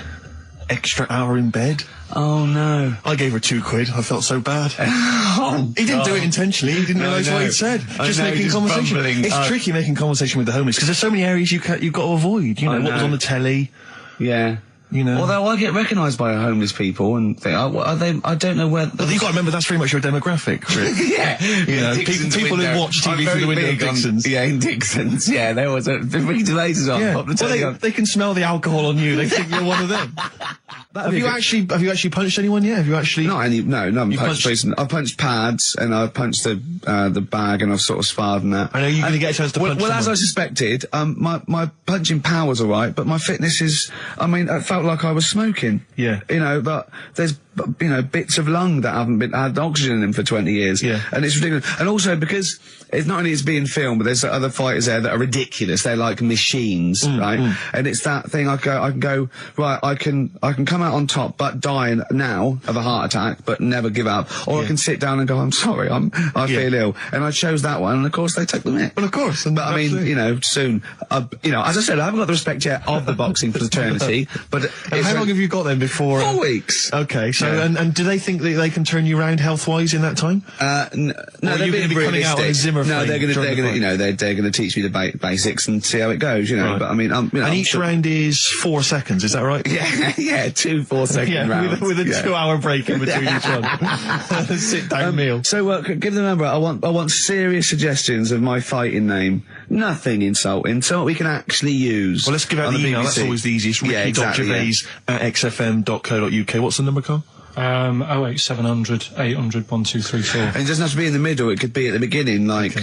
Speaker 2: extra hour in bed.
Speaker 1: Oh no.
Speaker 2: I gave her £2. I felt so bad.
Speaker 1: Oh,
Speaker 2: He didn't do it intentionally. He didn't realise what he'd said. Just making conversation.
Speaker 1: bumbling.
Speaker 2: It's tricky making conversation with the homeless because there's so many areas you've got to avoid. You know, what was on the telly.
Speaker 1: Yeah.
Speaker 2: You know.
Speaker 1: Although I get recognised by homeless people and think, what are they? I don't know where.
Speaker 2: But you've got to remember that's very much your demographic, Rick.
Speaker 1: Yeah.
Speaker 2: You know,
Speaker 1: Dixon's
Speaker 2: people who
Speaker 1: window.
Speaker 2: watch
Speaker 1: I'm
Speaker 2: TV through
Speaker 1: very
Speaker 2: the window of
Speaker 1: big on-
Speaker 2: Dixon's.
Speaker 1: Yeah, in Dixon's. Yeah, there was a Ricky Gervais is on.
Speaker 2: Yeah.
Speaker 1: Pop the telly
Speaker 2: Well,
Speaker 1: on.
Speaker 2: they can smell the alcohol on you. They think you're one of them. Have you actually punched anyone yet? Have you actually?
Speaker 1: No, I've
Speaker 2: punched-
Speaker 1: punched I've punched pads and I've punched the bag and I've sort of sparred and that.
Speaker 2: I know you're going to get a chance to punch
Speaker 1: Well, as
Speaker 2: someone.
Speaker 1: I suspected, my punching power was alright, but my fitness is, it felt like I was smoking.
Speaker 2: Yeah.
Speaker 1: You know, but there's, bits of lung that haven't had oxygen in them for 20 years.
Speaker 2: Yeah.
Speaker 1: And it's ridiculous. And also because it's not only it's being filmed, but there's other fighters there that are ridiculous. They're like machines, right? And it's that thing I can go, right, I can come out on top, but die now of a heart attack, but never give up. Or I can sit down and go, I'm sorry, I feel ill. And I chose that one, and of course they took the mick.
Speaker 2: Well, of course.
Speaker 1: But I mean, soon, as I said, I haven't got the respect yet of the boxing fraternity, but
Speaker 2: And how long have you got then before?
Speaker 1: 4 weeks.
Speaker 2: Okay, so
Speaker 1: Yeah.
Speaker 2: and do they think that they can turn you around health-wise in that time?
Speaker 1: No,
Speaker 2: Or
Speaker 1: they're
Speaker 2: you're
Speaker 1: being
Speaker 2: gonna be coming out on a
Speaker 1: realistic.
Speaker 2: Zimmer
Speaker 1: No,
Speaker 2: frame
Speaker 1: they're going
Speaker 2: during the fight?
Speaker 1: to, they're going to teach me the basics and see how it goes,
Speaker 2: Right.
Speaker 1: But I mean,
Speaker 2: and
Speaker 1: I'm
Speaker 2: each
Speaker 1: sure-
Speaker 2: round is 4 seconds, is that right?
Speaker 1: Yeah, 2 4-second rounds.
Speaker 2: with a
Speaker 1: Yeah.
Speaker 2: 2-hour break in between each one. Sit down meal.
Speaker 1: So give them a number. I want serious suggestions of my fighting name. Nothing insulting. Something we can actually use.
Speaker 2: Well, let's give out
Speaker 1: on
Speaker 2: the email.
Speaker 1: BBC.
Speaker 2: That's always the easiest.
Speaker 1: Yeah, exactly.
Speaker 2: Ricky.gervais@xfm.co.uk. What's the number, Carl?
Speaker 3: 08700 800 1234.
Speaker 1: And it doesn't have to be in the middle. It could be at the beginning, like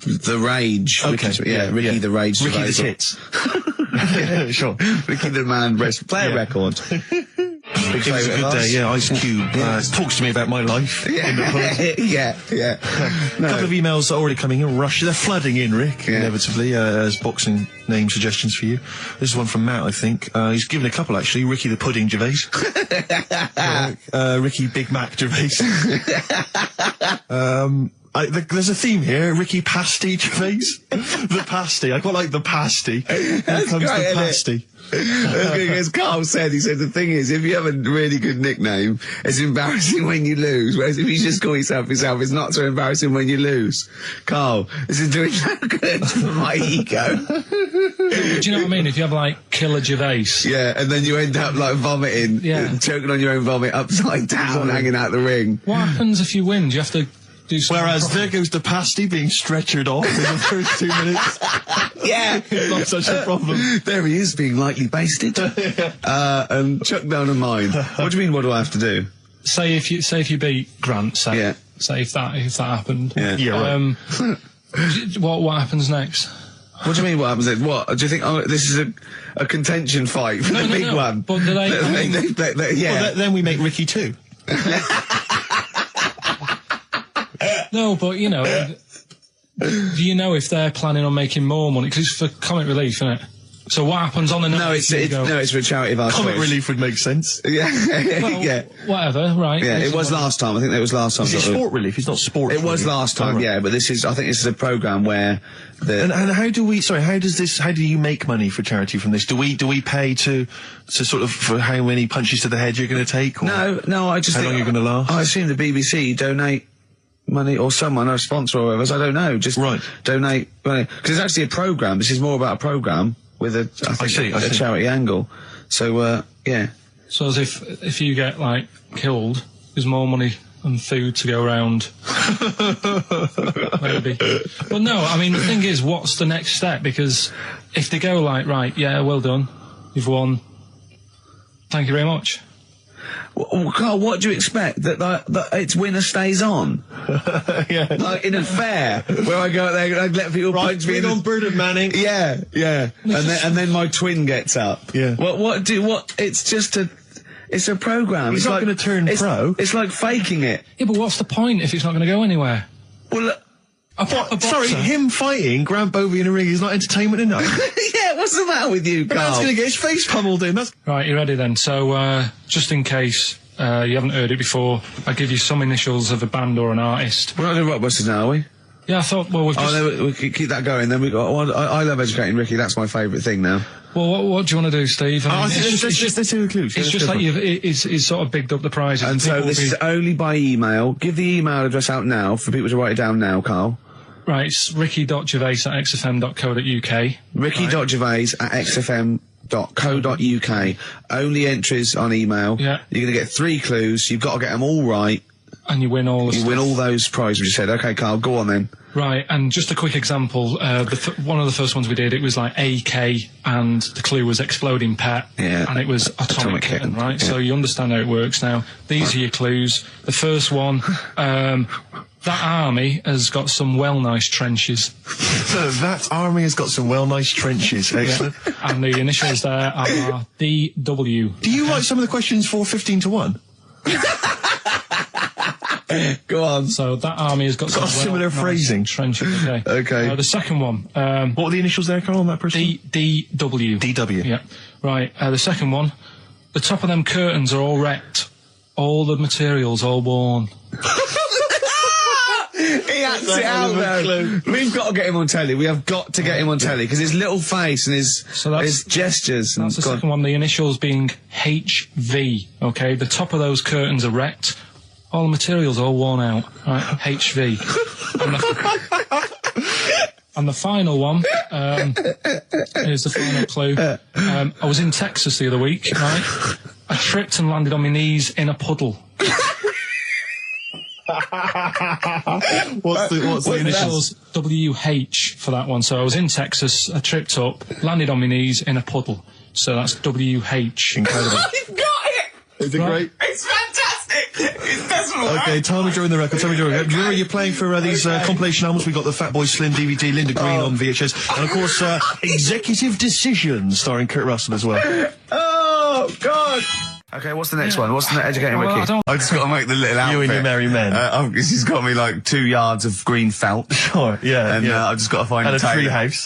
Speaker 1: the rage.
Speaker 2: Okay,
Speaker 1: Ricky the Rage.
Speaker 2: Ricky the
Speaker 1: Gervais.
Speaker 2: Tits. Yeah, sure.
Speaker 1: Ricky the Man. Play a record.
Speaker 2: It was a good day, yeah. Ice Cube talks to me about my life in the pub.
Speaker 1: yeah.
Speaker 2: A couple of emails are already coming in. They're flooding in, Rick, inevitably, as boxing name suggestions for you. This is one from Matt, I think. He's given a couple, actually. Ricky the Pudding Gervais. Ricky Big Mac Gervais. There's a theme here. Ricky Pasty Gervais. The Pasty. I quite like the Pasty. Here comes
Speaker 1: great,
Speaker 2: the
Speaker 1: isn't it?
Speaker 2: Pasty.
Speaker 1: As Carl said, he said the thing is, if you have a really good nickname, it's embarrassing when you lose. Whereas if you just call yourself, it's not so embarrassing when you lose. Carl, this is doing so good for my ego.
Speaker 3: Do you know what I mean? If you have like Killer Gervais.
Speaker 1: Yeah, and then you end up like vomiting, choking on your own vomit upside down, hanging out the ring.
Speaker 3: What happens if you win? Do you have to do something?
Speaker 2: Whereas there goes the Pasty being stretchered off in the first 2 minutes.
Speaker 1: Yeah,
Speaker 2: Not such a problem.
Speaker 1: There he is, being lightly basted, and chucked down a mine. What do you mean? What do I have to do?
Speaker 3: Say if you beat Grant, say if that happened.
Speaker 2: Yeah,
Speaker 3: right. What happens next?
Speaker 1: What do you mean? What happens then? What do you think? Oh, this is a contention fight for the big one.
Speaker 3: But do they?
Speaker 2: Well, then we make Ricky 2.
Speaker 3: No, but do you know if they're planning on making more money? Because it's for comic relief, isn't it? So what happens on the night?
Speaker 1: No, it's for a charity of our
Speaker 2: Comic
Speaker 1: choice.
Speaker 2: relief would make sense.
Speaker 1: Yeah,
Speaker 3: Well,
Speaker 1: yeah.
Speaker 3: Whatever, right?
Speaker 1: Yeah, it was last time. I think it was last time.
Speaker 2: Is it
Speaker 1: sort of.
Speaker 2: sport relief? It's not sport.
Speaker 1: It was last time, yeah. But this is. I think this is a program where
Speaker 2: And how do we? Sorry, how do you make money for charity from this? Do we pay to sort of for how many punches to the head you're going to take? Or
Speaker 1: No. I just
Speaker 2: how
Speaker 1: think
Speaker 2: long you're going to last?
Speaker 1: I assume the BBC donate money, or someone, or a sponsor, or whatever. I don't know. Just donate money, because it's actually a program. This is more about a program with a a charity angle. So yeah.
Speaker 3: So as if you get like killed, there's more money and food to go around. Maybe. But no, I mean the thing is, what's the next step? Because if they go like, right, yeah, well done, you've won, thank you very much.
Speaker 1: Well, Carl, what do you expect? That it's winner stays on?
Speaker 2: Yeah.
Speaker 1: Like in a fair, where I go out there and I let people punch me.
Speaker 2: on Bird and Manning.
Speaker 1: Yeah. And then my twin gets up.
Speaker 2: Yeah.
Speaker 1: It's just It's a program.
Speaker 2: He's
Speaker 1: It's
Speaker 2: not
Speaker 1: like-
Speaker 2: gonna turn
Speaker 1: it's-
Speaker 2: pro.
Speaker 1: It's like faking it.
Speaker 8: Yeah, but what's the point if it's not going to go anywhere?
Speaker 1: Well, look,
Speaker 8: A boxer.
Speaker 2: Sorry, him fighting Grant Bovey in a ring is not entertainment enough.
Speaker 1: yeah, what's the matter with you,
Speaker 2: The man's
Speaker 1: Carl?
Speaker 2: going to get his face pummeled in. That's
Speaker 8: Right, you ready then? So, just in case you haven't heard it before, I'll give you some initials of a band or an artist.
Speaker 1: We're not doing Rockbusters now, are we?
Speaker 8: Yeah, I thought, well, we've just...
Speaker 1: Oh, no, we can keep that going. Then we got. I love educating Ricky. That's my favourite thing now.
Speaker 8: Well, what do you want to do, Steve? I mean,
Speaker 2: let's do the clues.
Speaker 8: it's just like he's sort of bigged up the prizes.
Speaker 1: And so
Speaker 8: People
Speaker 1: this
Speaker 8: will
Speaker 1: is only by email. Give the email address out now for people to write it down now, Carl.
Speaker 8: Right, it's ricky.gervais@xfm.co.uk.
Speaker 1: Ricky.gervais@xfm.co.uk. Only entries on email.
Speaker 8: Yeah.
Speaker 1: You're going to get 3 clues. You've got to get them all right.
Speaker 8: And you win all the
Speaker 1: You
Speaker 8: stuff.
Speaker 1: win all those prizes you said. Okay, Carl, go on then.
Speaker 8: Right, and just a quick example, one of the first ones we did, it was like AK, and the clue was exploding pet,
Speaker 1: Yeah.
Speaker 8: and it was atomic kitten, right?
Speaker 1: yeah.
Speaker 8: So you understand how it works now. These are your clues. The first one, that army has got some well nice trenches.
Speaker 2: That army has got some well nice trenches. Excellent.
Speaker 8: And the initials there are DW.
Speaker 2: Do you write some of the questions for 15 to 1?
Speaker 1: Go on.
Speaker 8: So that army has got some
Speaker 2: Got a similar
Speaker 8: well-nice
Speaker 2: phrasing.
Speaker 8: trenches, okay.
Speaker 1: Okay.
Speaker 8: The second one,
Speaker 2: What were the initials there, Carl, on that person?
Speaker 8: DW.
Speaker 2: DW.
Speaker 8: Yeah. Right, the second one, the top of them curtains are all wrecked. All the materials all worn.
Speaker 1: He acts it out though. We've got to get him on telly. We have got to get him on telly because his little face and his gestures. And
Speaker 8: That's the second one. The initials being HV. Okay, the top of those curtains are wrecked. All the materials all worn out. Right, HV. And the final one is the final clue. I was in Texas the other week. Right, I tripped and landed on my knees in a puddle.
Speaker 2: What's the
Speaker 8: Initials WH for that one. So I was in Texas, I tripped up, landed on my knees in a puddle. So that's WH.
Speaker 2: Incredible.
Speaker 1: You've got it.
Speaker 2: Is it great?
Speaker 1: It's fantastic. It's desperate.
Speaker 2: Okay, tell me during the record. Do you remember you're playing for these compilation albums? We got the Fatboy Slim DVD, Linda Green on VHS, and of course Executive Decision, starring Kurt Russell as well.
Speaker 1: Oh God. Okay, what's the next one? What's the educating Ricky? I just got to make the little outfit.
Speaker 2: You and your merry men.
Speaker 1: She's got me like 2 yards of green felt.
Speaker 2: Sure, yeah,
Speaker 1: And
Speaker 2: yeah.
Speaker 1: I've just got to find
Speaker 2: And a
Speaker 1: tailor.
Speaker 2: tree house.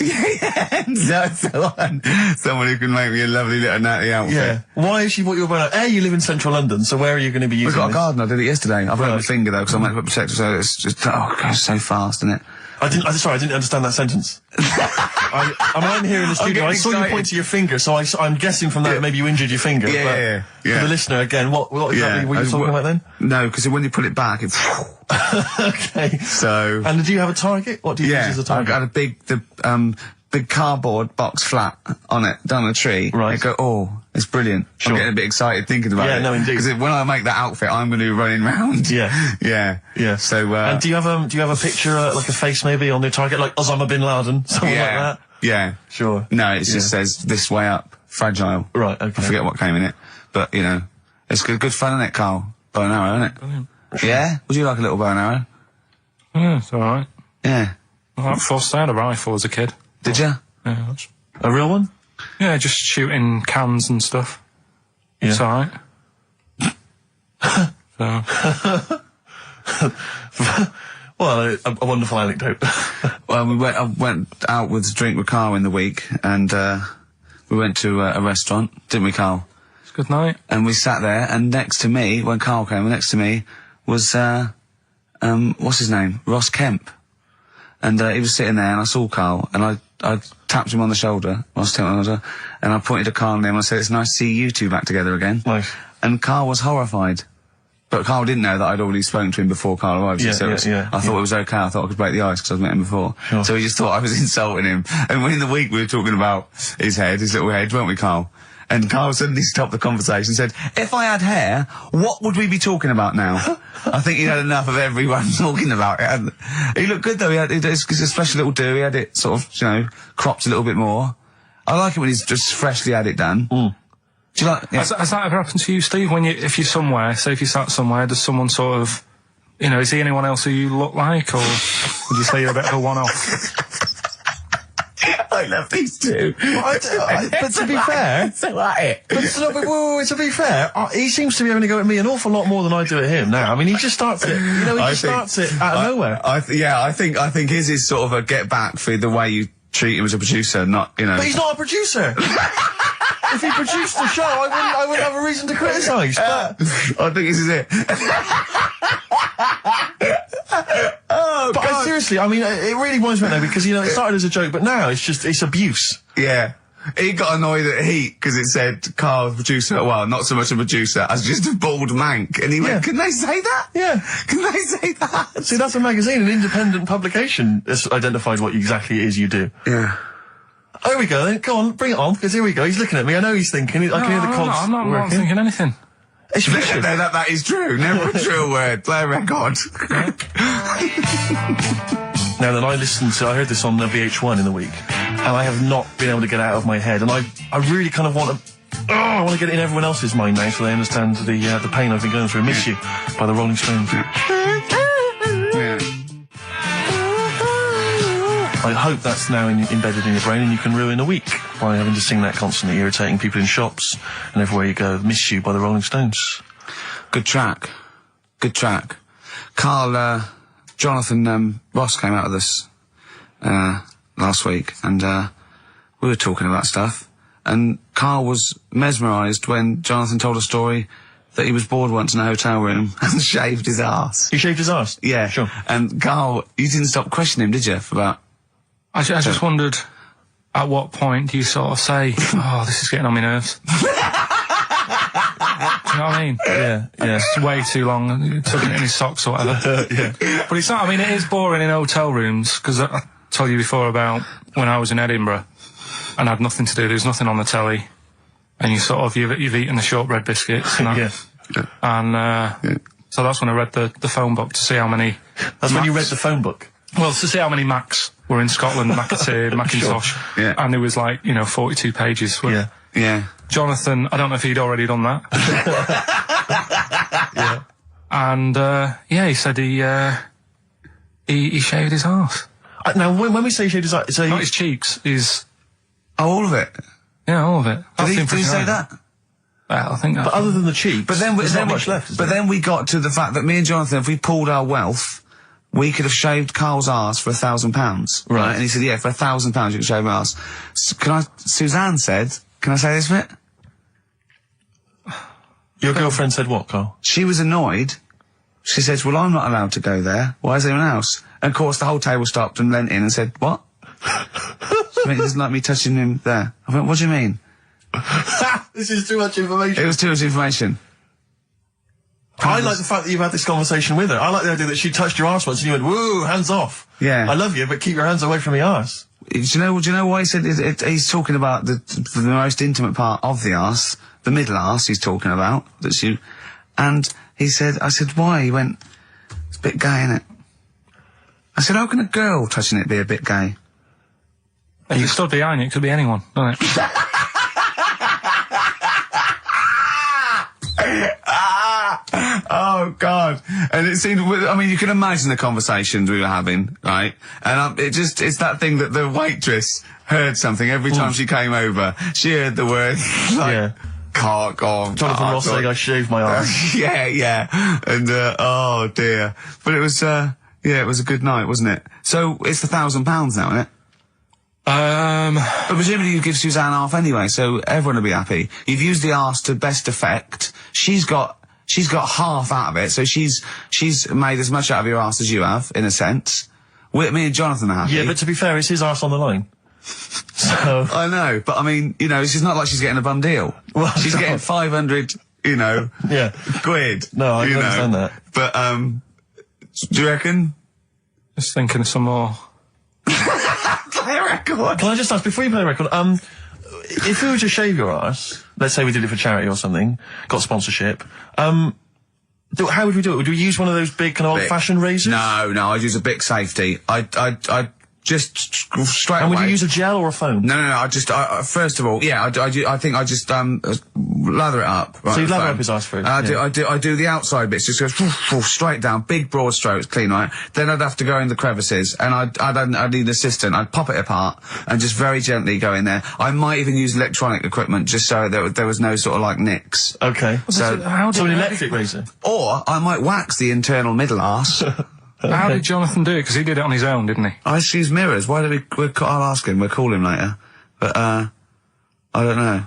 Speaker 1: Someone who can make me a lovely little natty outfit.
Speaker 2: Yeah. Why is she what you're about? You live in central London, so where are you going to be using
Speaker 1: We've got a
Speaker 2: this?
Speaker 1: garden. I did it yesterday. I've broken my
Speaker 2: Right.
Speaker 1: finger though because I'm a protector, so it's just it goes so fast, isn't it?
Speaker 2: Sorry, I didn't understand that sentence. I'm here in the studio. I
Speaker 1: getting
Speaker 2: saw you
Speaker 1: excited.
Speaker 2: point to your finger, so I'm guessing from that maybe you injured your finger.
Speaker 1: Yeah,
Speaker 2: but
Speaker 1: yeah.
Speaker 2: For the listener, again, what exactly were you talking about then?
Speaker 1: No, because when you pull it back, it's
Speaker 2: Okay.
Speaker 1: so.
Speaker 2: And do you have a target? What do you use as a
Speaker 1: I've
Speaker 2: target?
Speaker 1: got a big cardboard box flat on it, down a tree.
Speaker 2: Right.
Speaker 1: I go, oh, it's brilliant.
Speaker 2: Sure.
Speaker 1: I'm getting a bit excited thinking about
Speaker 2: Yeah,
Speaker 1: it.
Speaker 2: no, indeed.
Speaker 1: Because when I make that outfit, I'm going to be running round.
Speaker 2: Yeah.
Speaker 1: Yeah.
Speaker 2: Yeah.
Speaker 1: So,
Speaker 2: and do you have a picture, like a face maybe on the target, like Osama bin Laden, something like that?
Speaker 1: Yeah.
Speaker 2: Sure.
Speaker 1: No, it just says this way up, fragile.
Speaker 2: Right, okay.
Speaker 1: I forget what came in it. But, you know, it's good fun, isn't it, Carl? Bow and arrow, isn't it?
Speaker 8: Brilliant.
Speaker 1: Yeah? Would you like a little bow and arrow?
Speaker 8: Yeah, it's alright.
Speaker 1: Yeah.
Speaker 8: I forced out a rifle as a kid.
Speaker 1: Did you?
Speaker 8: Yeah, that's-
Speaker 2: A real one?
Speaker 8: yeah, just shooting cans and stuff.
Speaker 2: Yeah.
Speaker 8: It's alright. So,
Speaker 2: Well, a wonderful anecdote.
Speaker 1: Well, I went out with a drink with Carl in the week, and we went to a restaurant, didn't we, Carl?
Speaker 8: it's a good night.
Speaker 1: And we sat there, and next to me, when Carl came, next to me was what's his name? Ross Kemp. And he was sitting there, and I saw Carl, and I tapped him on the shoulder, Ross Kemp on the shoulder, and I pointed to Carl and him, and I said, "It's nice to see you two back together again."
Speaker 2: Nice.
Speaker 1: And Carl was horrified. But Carl didn't know that I'd already spoken to him before Carl arrived.
Speaker 2: Yeah,
Speaker 1: so
Speaker 2: yeah,
Speaker 1: it was-
Speaker 2: yeah,
Speaker 1: I thought it was okay. I thought I could break the ice because I'd met him before.
Speaker 2: Sure.
Speaker 1: So he just thought I was insulting him. And when in the week we were talking about his little head, weren't we, Carl? And Carl suddenly stopped the conversation and said, "If I had hair, what would we be talking about now?" I think he'd had enough of everyone talking about it. And he looked good though. It's a special little do. He had it sort of, cropped a little bit more. I like it when he's just freshly had it done.
Speaker 2: Mm.
Speaker 1: Do you like? Yeah.
Speaker 8: Has that ever happened to you, Steve? If you're somewhere, say if you sat somewhere, does someone sort of, is he anyone else who you look like, or would you say you're a bit of a one-off?
Speaker 1: I love these two.
Speaker 2: But to be fair,
Speaker 1: so what?
Speaker 2: to be fair, he seems to be having a go at me an awful lot more than I do at him now. I mean, he just starts it. You know, he starts it out of nowhere.
Speaker 1: I think his is sort of a get back for the way you treat him as a producer, not, you know.
Speaker 2: But he's not a producer. If he produced the show, I wouldn't have a reason to criticise. But
Speaker 1: I think this is it.
Speaker 2: But seriously, I mean, it really winds me up now because, you know, it started as a joke, but now it's abuse.
Speaker 1: Yeah. He got annoyed at Heat because it said Karl, producer, well, not so much a producer as just a bald mank. And he went, can they say that?
Speaker 2: Yeah.
Speaker 1: Can they say that?
Speaker 2: See, that's a magazine, an independent publication that's identified what exactly it is you do.
Speaker 1: Yeah.
Speaker 2: Oh, here we go then. Go on, bring it on, because here we go. He's looking at me. I know he's thinking. I can hear the cogs
Speaker 3: I'm not thinking anything.
Speaker 2: It's fiction.
Speaker 1: No, that is true. Never a true word. Play a record.
Speaker 2: Now then, I heard this on VH1 in the week, and I have not been able to get it out of my head, and I really kind of want to, I want to get it in everyone else's mind now so they understand the pain I've been going through. Miss You by the Rolling Stones.
Speaker 1: Yeah.
Speaker 2: I hope that's now embedded in your brain and you can ruin a week by having to sing that constantly, irritating people in shops and everywhere you go. Miss You by the Rolling Stones.
Speaker 1: Good track. Good track. Karl, Jonathan Ross came out with us last week, and we were talking about stuff, and Karl was mesmerised when Jonathan told a story that he was bored once in a hotel room and shaved his arse.
Speaker 2: He shaved his arse?
Speaker 1: Yeah.
Speaker 2: Sure.
Speaker 1: And Karl, you didn't stop questioning him, did you, about...
Speaker 3: I just wondered, at what point do you sort of say, oh, this is getting on my nerves? Do you know what I mean?
Speaker 2: Yeah.
Speaker 3: It's way too long, tucking it in his socks or whatever.
Speaker 2: Yeah.
Speaker 3: But it's not, I mean, it is boring in hotel rooms, because I told you before about when I was in Edinburgh and I had nothing to do, there was nothing on the telly, and you've eaten the shortbread biscuits and that.
Speaker 2: Yeah.
Speaker 3: And, so that's when I read the phone book to see how many...
Speaker 2: That's when you read the phone book?
Speaker 3: Well, to see how many Macs were in Scotland, McAteer, Macintosh.
Speaker 1: Sure. Yeah.
Speaker 3: And there was 42 pages.
Speaker 2: Yeah.
Speaker 1: Yeah.
Speaker 3: Jonathan, I don't know if he'd already done that.
Speaker 2: Yeah.
Speaker 3: And, he said he shaved his arse.
Speaker 2: Now, when we say shaved his arse...
Speaker 3: Not his cheeks, his...
Speaker 1: Oh, all of it?
Speaker 3: Yeah, all of it.
Speaker 1: Did he say that?
Speaker 3: Well, I think that's...
Speaker 2: But other than the cheeks,
Speaker 1: But then,
Speaker 2: there's not much left.
Speaker 1: Then we got to the fact that me and Jonathan, if we pulled our wealth, we could have shaved Karl's arse for £1,000.
Speaker 2: Right.
Speaker 1: And he said, yeah, for £1,000 you can shave my arse. Suzanne said, can I say this bit?
Speaker 2: Your girlfriend said what, Karl?
Speaker 1: She was annoyed. She says, well, I'm not allowed to go there. Why is anyone else? And of course, the whole table stopped and leant in and said, what? She went, he doesn't like me touching him there. I went, what do you mean?
Speaker 2: This is too much information.
Speaker 1: It was too much information.
Speaker 2: I like the fact that you've had this conversation with her. I like the idea that she touched your arse once and you went, woo, hands off.
Speaker 1: Yeah.
Speaker 2: I love you, but keep your hands away from the arse.
Speaker 1: Do you know why he said he's talking about the most intimate part of the arse, the middle arse he's talking about, and I said, why? He went, it's a bit gay, innit? I said, how can a girl touching it be a bit gay?
Speaker 3: If you stood behind it, it could be anyone, doesn't it?
Speaker 1: Oh, God. And it seemed, I mean, you can imagine the conversations we were having, right? And it's that thing that the waitress heard something every time she came over. She heard the word, cock or...
Speaker 2: Jonathan Ross saying I shaved my arse.
Speaker 1: Yeah. And, oh, dear. But it was, it was a good night, wasn't it? So, it's £1,000 now, isn't it? But presumably you give Suzanne half anyway, so everyone will be happy. You've used the arse to best effect. She's got half out of it, so she's made as much out of your arse as you have, in a sense. Me and Jonathan are happy.
Speaker 2: Yeah, but to be fair, it's his arse on the line. So...
Speaker 1: I know, but I mean, it's just not like she's getting a bum deal.
Speaker 2: Well,
Speaker 1: she's getting 500,
Speaker 2: yeah,
Speaker 1: quid.
Speaker 2: No, I understand that.
Speaker 1: But, do you reckon?
Speaker 3: Just thinking of some more...
Speaker 1: Play a record.
Speaker 2: Can I just ask, before you play a record, if we were to shave your arse, let's say we did it for charity or something, got sponsorship, how would we do it? Would we use one of those big kind of old-fashioned razors?
Speaker 1: No, I'd use a Bic Safety. I'd Just straight
Speaker 2: And
Speaker 1: away.
Speaker 2: would you use a gel or a foam?
Speaker 1: No. I first of all, yeah, I think I just lather it up. Right,
Speaker 2: So you lather
Speaker 1: foam.
Speaker 2: up his ice first?
Speaker 1: I
Speaker 2: Yeah.
Speaker 1: do the outside bits. Just goes straight down, big broad strokes, clean right. Then I'd have to go in the crevices, and I'd need an assistant. I'd pop it apart and just very gently go in there. I might even use electronic equipment just so there was no sort of like nicks.
Speaker 2: Okay.
Speaker 1: So,
Speaker 2: So an electric razor?
Speaker 1: or I might wax the internal middle arse.
Speaker 3: How did Jonathan do it? Because he did it on his own, didn't he?
Speaker 1: I just use mirrors. Why do I'll ask him. We'll call him later. But I don't know.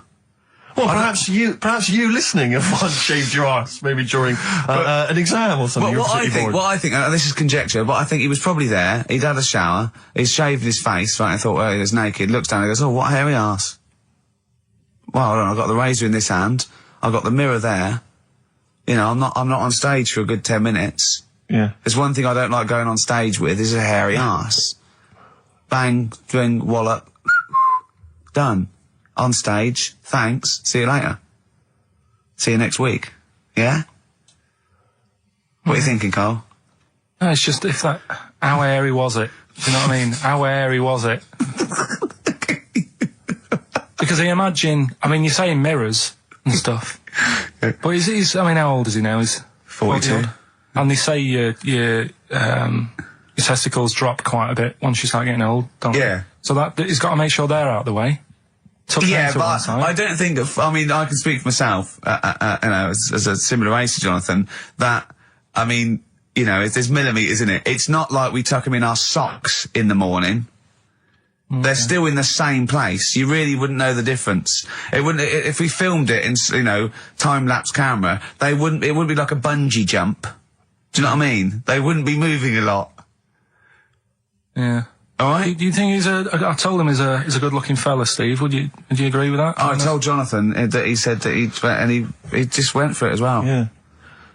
Speaker 2: Well, perhaps you listening have once shaved your arse, maybe during an exam or something.
Speaker 1: Well, what I think, this is conjecture, but I think he was probably there. He'd had a shower. He'd shaved his face. Right, I thought, well, he was naked. Looks down and goes, oh, what a hairy arse. Well, hold on, I've got the razor in this hand. I've got the mirror there. You know, I'm not on stage for a good 10 minutes.
Speaker 2: Yeah.
Speaker 1: There's one thing I don't like going on stage with is a hairy arse. Bang, drink, wallop, done. On stage, thanks, see you later. See you next week. Yeah? What are you thinking, Carl?
Speaker 3: No, it's just how hairy was it? Do you know what I mean? How hairy was it? Because I mean, you're saying mirrors and stuff. But he's how old is he now? He's
Speaker 1: 42.
Speaker 3: And they say your testicles drop quite a bit once you start getting old, don't they?
Speaker 1: Yeah.
Speaker 3: So he's got to make sure they're out of the way. Tuck
Speaker 1: Yeah,
Speaker 3: them to one
Speaker 1: but
Speaker 3: side.
Speaker 1: I don't think I mean, I can speak for myself, you know, as a similar age to Jonathan, that, I mean, you know, there's millimetres in it. It's not like we tuck them in our socks in the morning. They're still in the same place. You really wouldn't know the difference. It wouldn't, if we filmed it in, you know, time-lapse camera, it wouldn't be like a bungee jump. Do you know what I mean? They wouldn't be moving a lot.
Speaker 3: Yeah.
Speaker 1: Alright?
Speaker 3: Do you think I told him he's a good-looking fella, Steve. Would you agree with that?
Speaker 1: I told Jonathan that he said that he just went for it as well.
Speaker 2: Yeah.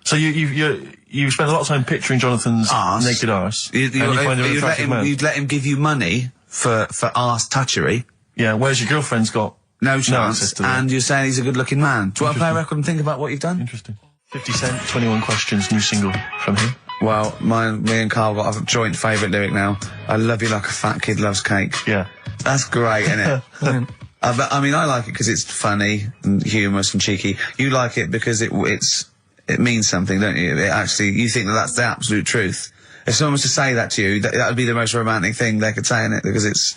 Speaker 2: So you spent a lot of time picturing Jonathan's
Speaker 1: Arse.
Speaker 2: naked arse.
Speaker 1: You'd let him give you money for arse touchery.
Speaker 2: Yeah, whereas your girlfriend's got
Speaker 1: No
Speaker 2: access
Speaker 1: chance.
Speaker 2: to that.
Speaker 1: And you're saying he's a good-looking man. Do you want to play a record and think about what you've done?
Speaker 2: Interesting. 50 Cent, 21 Questions, new single from him.
Speaker 1: Well, me and Carl got a joint favourite lyric now. I love you like a fat kid loves cake.
Speaker 2: Yeah.
Speaker 1: That's great, isn't it? But, I mean, I like it because it's funny and humorous and cheeky. You like it because it means something, don't you? You think that's the absolute truth. If someone was to say that to you, that would be the most romantic thing they could say, innit? Because it's...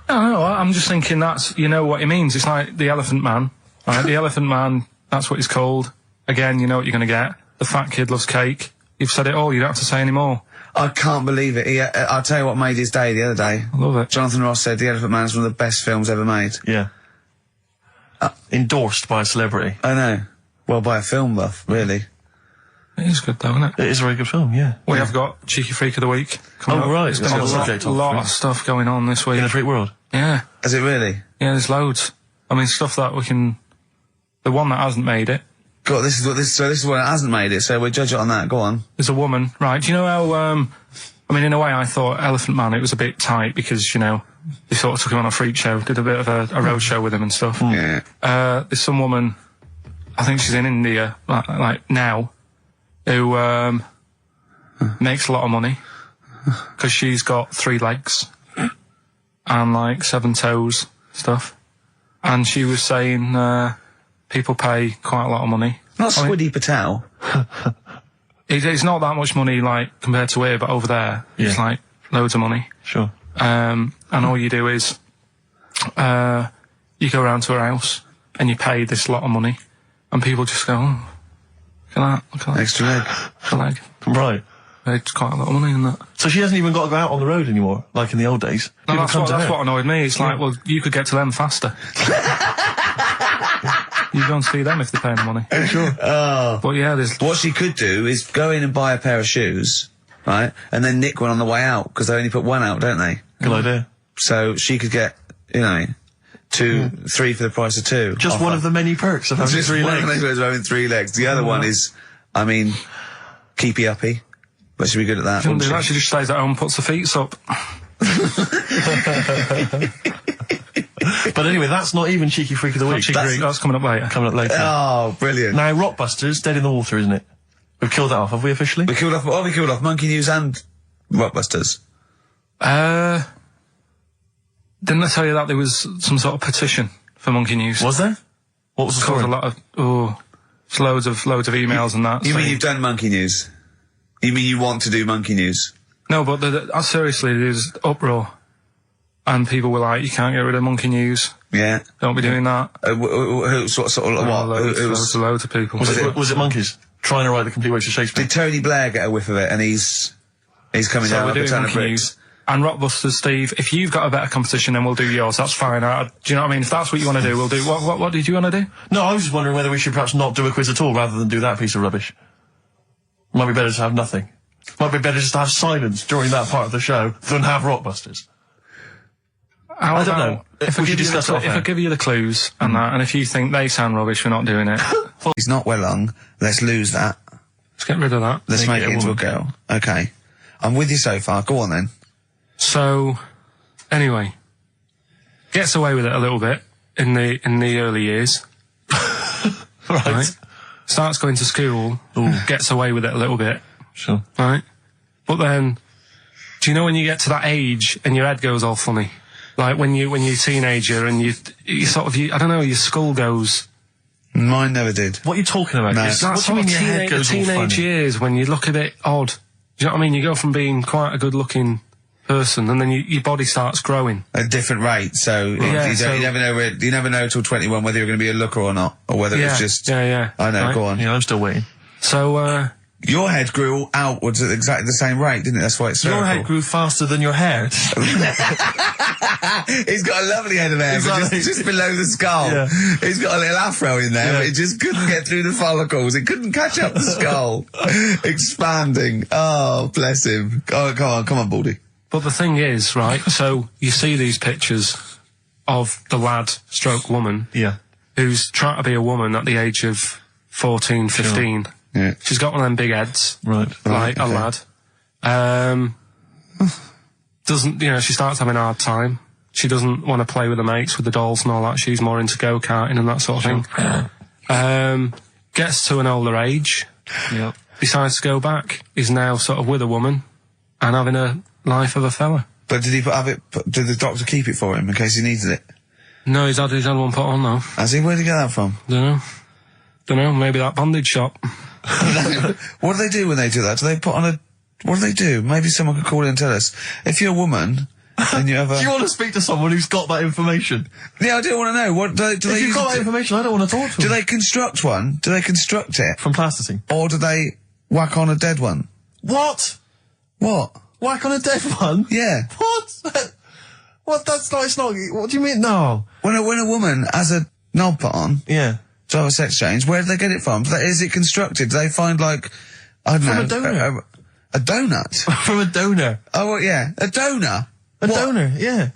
Speaker 3: No, I'm just thinking you know what it means. It's like the Elephant Man, right? The Elephant Man, that's what he's called. Again, you know what you're going to get. The fat kid loves cake. You've said it all, you don't have to say any more.
Speaker 1: I can't believe it. I'll tell you what made his day the other day.
Speaker 3: I love it.
Speaker 1: Jonathan Ross said The Elephant Man is one of the best films ever made.
Speaker 2: Yeah. Endorsed by a celebrity.
Speaker 1: I know. Well, by a film buff, really.
Speaker 3: It is good though, isn't it?
Speaker 2: It is a very good film, yeah.
Speaker 3: We have got Cheeky Freak of the Week coming up.
Speaker 2: Right.
Speaker 3: There's
Speaker 2: It's
Speaker 3: been
Speaker 2: on
Speaker 3: a
Speaker 2: the subject of
Speaker 3: lot of
Speaker 2: freaks.
Speaker 3: stuff going on this week.
Speaker 2: In the freak world.
Speaker 3: Yeah.
Speaker 1: Is it really?
Speaker 3: Yeah, there's loads. I mean, stuff that we can... The one that hasn't made it.
Speaker 1: God, this is what hasn't made it, so we'll judge it on that. Go on.
Speaker 3: There's a woman, right? Do you know how, I mean, in a way I thought Elephant Man, it was a bit tight because, you know, they sort of took him on a freak show, did a bit of a road show with him and stuff.
Speaker 1: Yeah.
Speaker 3: There's some woman, I think she's in India, like now, who, makes a lot of money because she's got 3 legs and like 7 toes, stuff. And she was saying, people pay quite a lot of money.
Speaker 1: Not Squiddy Patel.
Speaker 3: It's not that much money, like, compared to here, but over there, it's like loads of money.
Speaker 2: Sure.
Speaker 3: And all you do is, you go around to her house and you pay this lot of money, and people just go, oh, look at that.
Speaker 1: Extra leg.
Speaker 3: Extra leg.
Speaker 2: Right.
Speaker 3: It's quite a lot of money in that.
Speaker 2: So she hasn't even got to go out on the road anymore, like in the old days.
Speaker 3: No,
Speaker 2: People
Speaker 3: that's what annoyed me. It's like, well, you could get to them faster. You go and see them if they're paying the money.
Speaker 2: Sure.
Speaker 1: Oh.
Speaker 3: But yeah, there's...
Speaker 1: What she could do is go in and buy a pair of shoes, right, and then nick one on the way out, because they only put one out, don't they?
Speaker 2: Good idea.
Speaker 1: So she could get, you know, 2, 3 for the price of 2.
Speaker 2: Just one of the many perks of having
Speaker 1: Just
Speaker 2: 3
Speaker 1: one
Speaker 2: legs.
Speaker 1: of having 3 legs. The other one is, I mean, keepy uppy. But she'd be good at that, wouldn't she?
Speaker 3: She just stays at home and puts her feet up.
Speaker 2: But anyway, that's not even Cheeky Freak of the Week.
Speaker 3: That's coming up later.
Speaker 2: Coming up later.
Speaker 1: Oh, brilliant.
Speaker 2: Now, Rockbusters, Dead in the Water, isn't it? We've killed that off, have we officially?
Speaker 1: We killed off Monkey News and Rockbusters.
Speaker 3: Didn't I tell you that there was some sort of petition for Monkey News?
Speaker 2: Was there? What was the story?
Speaker 3: A lot of it's loads of emails and that.
Speaker 4: You mean you've done Monkey News? You mean you want to do Monkey News?
Speaker 3: No, but seriously, there's uproar, and people were like, "You can't get rid of Monkey News.
Speaker 4: Yeah.
Speaker 3: Don't be doing that."
Speaker 4: Loads
Speaker 3: Loads of people.
Speaker 2: Was it monkeys trying to write the complete works of Shakespeare?
Speaker 4: Did Tony Blair get a whiff of it, and he's coming down like a ton of bricks?
Speaker 3: And Rockbusters, Steve, if you've got a better competition, then we'll do yours. That's fine. Do you know what I mean? If that's what you want to do, we'll do. What did you want to do?
Speaker 2: No, I was just wondering whether we should perhaps not do a quiz at all rather than do that piece of rubbish. Might be better to have nothing. Might be better just to have silence during that part of the show than have Rockbusters. I don't know.
Speaker 3: If I give you the clues and that, and if you think they sound rubbish, we're not doing it.
Speaker 4: He's not well long. Let's lose that.
Speaker 3: Let's get rid of that.
Speaker 4: Let's make it into a girl. Okay. I'm with you so far. Go on then.
Speaker 3: So, anyway, gets away with it a little bit in the early years. right. Starts going to school, gets away with it a little bit.
Speaker 2: Sure.
Speaker 3: Right. But then, do you know when you get to that age and your head goes all funny? Like when you're a teenager and you sort of, I don't know, your skull goes...
Speaker 4: Mine never did.
Speaker 2: What are you talking about?
Speaker 4: No.
Speaker 3: That's what you mean your head goes all funny? Teenage years when you look a bit odd. Do you know what I mean? You go from being quite a good-looking person, and then your body starts growing
Speaker 4: at a different rate. So you never know. You never know till 21 whether you're going to be a looker or not, or whether it's just.
Speaker 3: Yeah.
Speaker 4: I know.
Speaker 3: Right.
Speaker 4: Go on.
Speaker 2: Yeah, I'm still waiting.
Speaker 3: So
Speaker 4: your head grew outwards at exactly the same rate, didn't it? That's why it's
Speaker 2: your head grew faster than your hair.
Speaker 4: He's got a lovely head of hair, but just below the skull.
Speaker 2: Yeah.
Speaker 4: He's got a little afro in there, but it just couldn't get through the follicles. It couldn't catch up the skull. Expanding. Oh, bless him. Oh, come on, Baldy.
Speaker 3: But the thing is, right, so you see these pictures of the lad/woman who's trying to be a woman at the age of 14, 15.
Speaker 4: Sure. Yeah.
Speaker 3: She's got one of them big heads.
Speaker 2: Right.
Speaker 3: Like a lad. She starts having a hard time. She doesn't want to play with the mates, with the dolls and all that. She's more into go-karting and that sort of thing. Gets to an older age.
Speaker 2: Yep.
Speaker 3: Decides to go back. Is now sort of with a woman and having a life of a fella.
Speaker 4: But did the doctor keep it for him in case he needed it?
Speaker 3: No, he's had one put on though.
Speaker 4: Has he? Where'd he get that from?
Speaker 3: Don't know, maybe that bondage shop.
Speaker 4: What do they do when they do that? Do they put on what do they do? Maybe someone could call in and tell us. If you're a woman and you have a...
Speaker 2: Do you want to speak to someone who's got that information?
Speaker 4: Yeah, I do want to know. What do they
Speaker 2: If you've got that information, I don't want to talk to them.
Speaker 4: Do they construct one? Do they construct it?
Speaker 2: From plasticine?
Speaker 4: Or do they whack on a dead one?
Speaker 2: What?
Speaker 4: What?
Speaker 2: Whack on a dead one?
Speaker 4: Yeah.
Speaker 2: What? What? That's not, it's not, what do you mean? No.
Speaker 4: When a woman has a knob put on...
Speaker 2: Yeah.
Speaker 4: To have a sex change, where do they get it from? Is it constructed? Do they find, like, I don't know...
Speaker 2: From a donor.
Speaker 4: A donut?
Speaker 2: From a donor.
Speaker 4: Oh, well, yeah. A donor?
Speaker 2: A donor, yeah.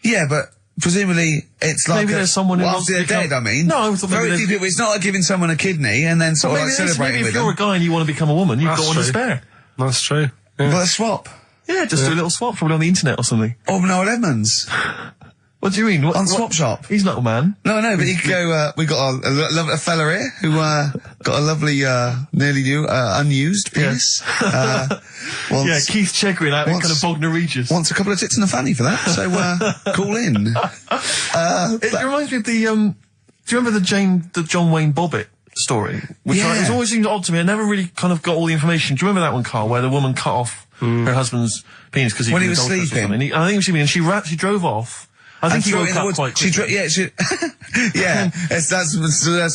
Speaker 4: Yeah, but presumably it's like...
Speaker 2: Maybe there's someone who wants
Speaker 4: after they're dead, I mean.
Speaker 2: No, I thought
Speaker 4: very few people... It's not like giving someone a kidney and then sort of like celebrating with them.
Speaker 2: Maybe if you're a guy and you want to become a woman, you've got one to spare.
Speaker 3: That's true. Yeah.
Speaker 4: Well, a swap.
Speaker 2: Yeah, just do a little swap, probably on the internet or something.
Speaker 4: Or Noel Edmonds.
Speaker 2: What do you mean?
Speaker 4: On Swap Shop.
Speaker 2: He's not a man.
Speaker 4: No, but he could go, we got a fella here who, got a lovely, nearly new, unused penis.
Speaker 2: Keith Chegwin out in kind of Bognor Regis.
Speaker 4: Wants a couple of tits and a fanny for that, so, call in.
Speaker 2: It reminds me of the, do you remember the John Wayne Bobbitt story? Which it's always seemed odd to me. I never really kind of got all the information. Do you remember that one, Carl, where the woman cut off her husband's penis because
Speaker 4: when he was sleeping?
Speaker 2: I think he was sleeping, and she drove off. I think he woke up quite quickly.
Speaker 4: That's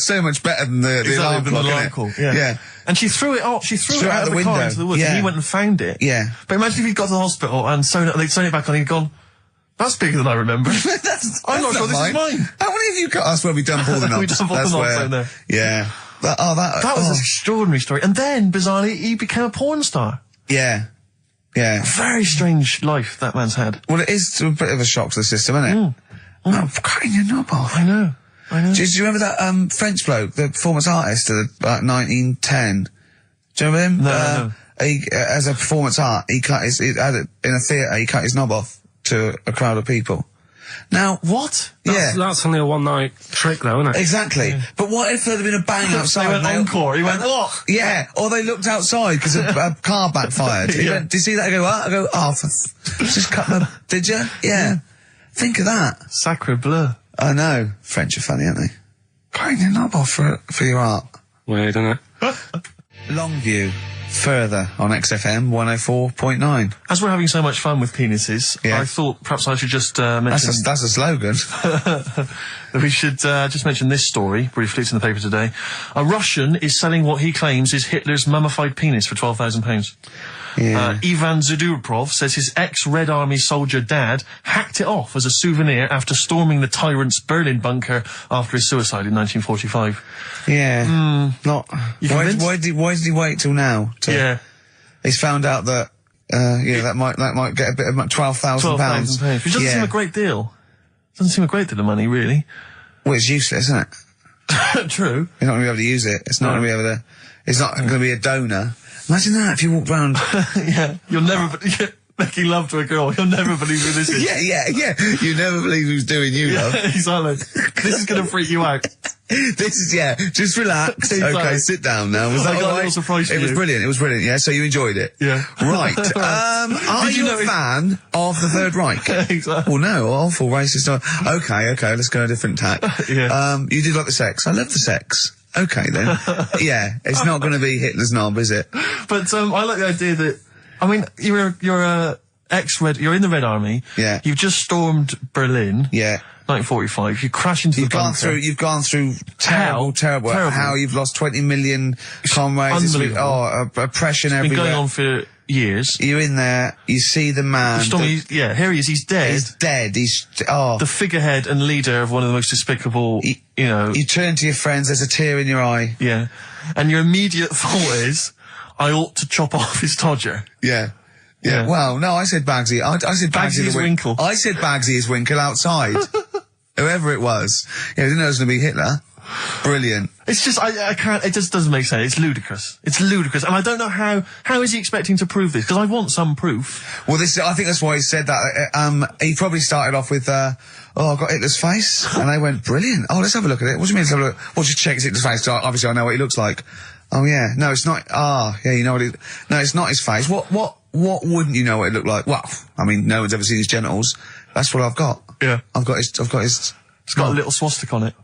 Speaker 4: so much better than the alarm clock.
Speaker 2: Yeah. And she threw it out of the car into the woods, and he went and found it.
Speaker 4: Yeah.
Speaker 2: But imagine if he'd got to the hospital and they'd sewn it back on, and he'd gone, that's bigger than I remember. I'm not sure this is mine.
Speaker 4: How many of you got us where we dump all the knobs?
Speaker 2: We dump all the knobs out there.
Speaker 4: Yeah. That
Speaker 2: was an extraordinary story. And then, bizarrely, he became a porn star.
Speaker 4: Yeah. Yeah.
Speaker 2: Very strange life that man's had.
Speaker 4: Well, it is a bit of a shock to the system, isn't it? Oh, cutting your knob off.
Speaker 2: I know.
Speaker 4: Do you remember that French bloke, the performance artist of about 1910? Do you remember him?
Speaker 2: No.
Speaker 4: He, as a performance art, in a theatre, he cut his knob off to a crowd of people. Now,
Speaker 2: what?
Speaker 3: That's only a one-night trick, though, isn't it?
Speaker 4: Exactly. Yeah. But what if there's been a bang outside?
Speaker 2: They went encore. He went, what?
Speaker 4: Yeah. Or they looked outside because a car backfired. He went, did you see that? I go, what? I go, just cut the... Did you? Yeah. Think of that.
Speaker 2: Sacre bleu.
Speaker 4: I know. French are funny, aren't they? Great, you're not off for your art.
Speaker 3: Weird, isn't it?
Speaker 4: Longview. Further on XFM 104.9.
Speaker 2: As we're having so much fun with penises,
Speaker 4: Yeah.
Speaker 2: I thought perhaps I should just mention...
Speaker 4: That's a slogan.
Speaker 2: We should just mention this story briefly. It's in the paper today. A Russian is selling what he claims is Hitler's mummified penis for £12,000.
Speaker 4: Yeah.
Speaker 2: Ivan Zadurprov says his ex-Red Army soldier dad hacked it off as a souvenir after storming the tyrant's Berlin bunker after his suicide in 1945.
Speaker 4: Yeah. Not.
Speaker 2: You
Speaker 4: Why
Speaker 2: convinced?
Speaker 4: did he wait till now?
Speaker 2: Yeah.
Speaker 4: He's found out that. That might get a bit of £12,000.
Speaker 2: £12,000. Which doesn't seem a great deal. Doesn't seem a great deal of money, really.
Speaker 4: Well, it's useless, isn't it?
Speaker 2: True.
Speaker 4: You're not going to be able to use it. It's not going to be able to. It's not going to be a donor. Imagine that if you walked round.
Speaker 2: Yeah. You'll never. Making love to a girl, you'll never believe who this is.
Speaker 4: Yeah. You never believe who's doing you, love.
Speaker 2: Exactly. This is going to freak you out.
Speaker 4: This is, just relax.
Speaker 2: Exactly.
Speaker 4: Okay, sit down now. Was that
Speaker 2: I got a
Speaker 4: all right?
Speaker 2: little surprise for
Speaker 4: It was
Speaker 2: you.
Speaker 4: brilliant, yeah, so you enjoyed it?
Speaker 2: Yeah.
Speaker 4: Right, are
Speaker 2: Did you
Speaker 4: you a fan of the Third Reich?
Speaker 2: Exactly.
Speaker 4: Well, no, awful racist. Okay, let's go a different tack.
Speaker 2: Yeah.
Speaker 4: You did like the sex. I love the sex. Okay, then. Yeah, it's not going to be Hitler's knob, is it?
Speaker 2: But, I like the idea that, I mean, you're a ex-Red, you're in the Red Army.
Speaker 4: Yeah.
Speaker 2: You've just stormed Berlin.
Speaker 4: Yeah.
Speaker 2: 1945. You crash into the bunker.
Speaker 4: You've gone through terrible. How you've lost 20 million comrades.
Speaker 2: Unbelievable.
Speaker 4: Oppression
Speaker 2: Been
Speaker 4: everywhere.
Speaker 2: going on for years.
Speaker 4: You're in there, you see the man.
Speaker 2: Here he is, he's dead.
Speaker 4: He's dead,
Speaker 2: The figurehead and leader of one of the most despicable,
Speaker 4: You turn to your friends, there's a tear in your eye.
Speaker 2: Yeah. And your immediate thought is, I ought to chop off his todger.
Speaker 4: Yeah. Well, no, I said Bagsy. I said
Speaker 2: Bagsy's Winkle.
Speaker 4: I said Bagsy's Winkle outside. Whoever it was. Yeah, I didn't know it was going to be Hitler. Brilliant.
Speaker 2: It's just, I can't, it just doesn't make sense. It's ludicrous. And I don't know how is he expecting to prove this? Because I want some proof.
Speaker 4: Well, I think that's why he said that. He probably started off with, I've got Hitler's face. And they went, brilliant. Oh, let's have a look at it. What do you mean let's have a look? Well, just check his Hitler's face. Obviously I know what he looks like. Oh, yeah. No, it's not. You know what no, it's not his face. What wouldn't you know what it looked like? Well, I mean, no one's ever seen his genitals. That's what I've got.
Speaker 2: Yeah.
Speaker 4: I've got his.
Speaker 2: It's got a little swastika on it.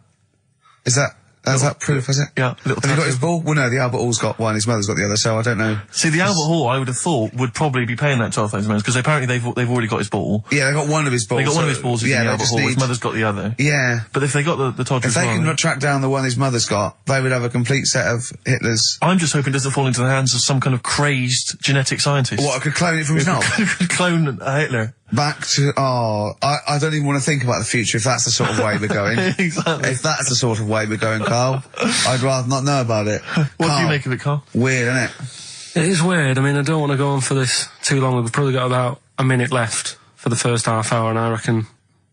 Speaker 4: Is that proof, is it?
Speaker 2: Yeah, little
Speaker 4: Have you got
Speaker 2: tattoo.
Speaker 4: his ball? Well, no, the Albert Hall's got one, his mother's got the other, so I don't know.
Speaker 2: See, the Albert Hall, I would have thought, would probably be paying that £12,000 because apparently they've already got his ball.
Speaker 4: Yeah, they got one of his balls.
Speaker 2: They got one of his balls in the Albert Hall. His mother's got the other.
Speaker 4: Yeah.
Speaker 2: But if they got the Todger
Speaker 4: If they can track down the one his mother's got, they would have a complete set of Hitler's.
Speaker 2: I'm just hoping it doesn't fall into the hands of some kind of crazed genetic scientist.
Speaker 4: What, I could clone it from his knob?
Speaker 2: Could clone Hitler.
Speaker 4: Back to, I don't even want to think about the future if that's the sort of way we're going.
Speaker 2: Exactly.
Speaker 4: If that's the sort of way we're going, Carl, I'd rather not know about it.
Speaker 2: What do you make of it, Carl?
Speaker 4: Weird, isn't it?
Speaker 3: It is weird. I mean, I don't want to go on for this too long. We've probably got about a minute left for the first half hour, and I reckon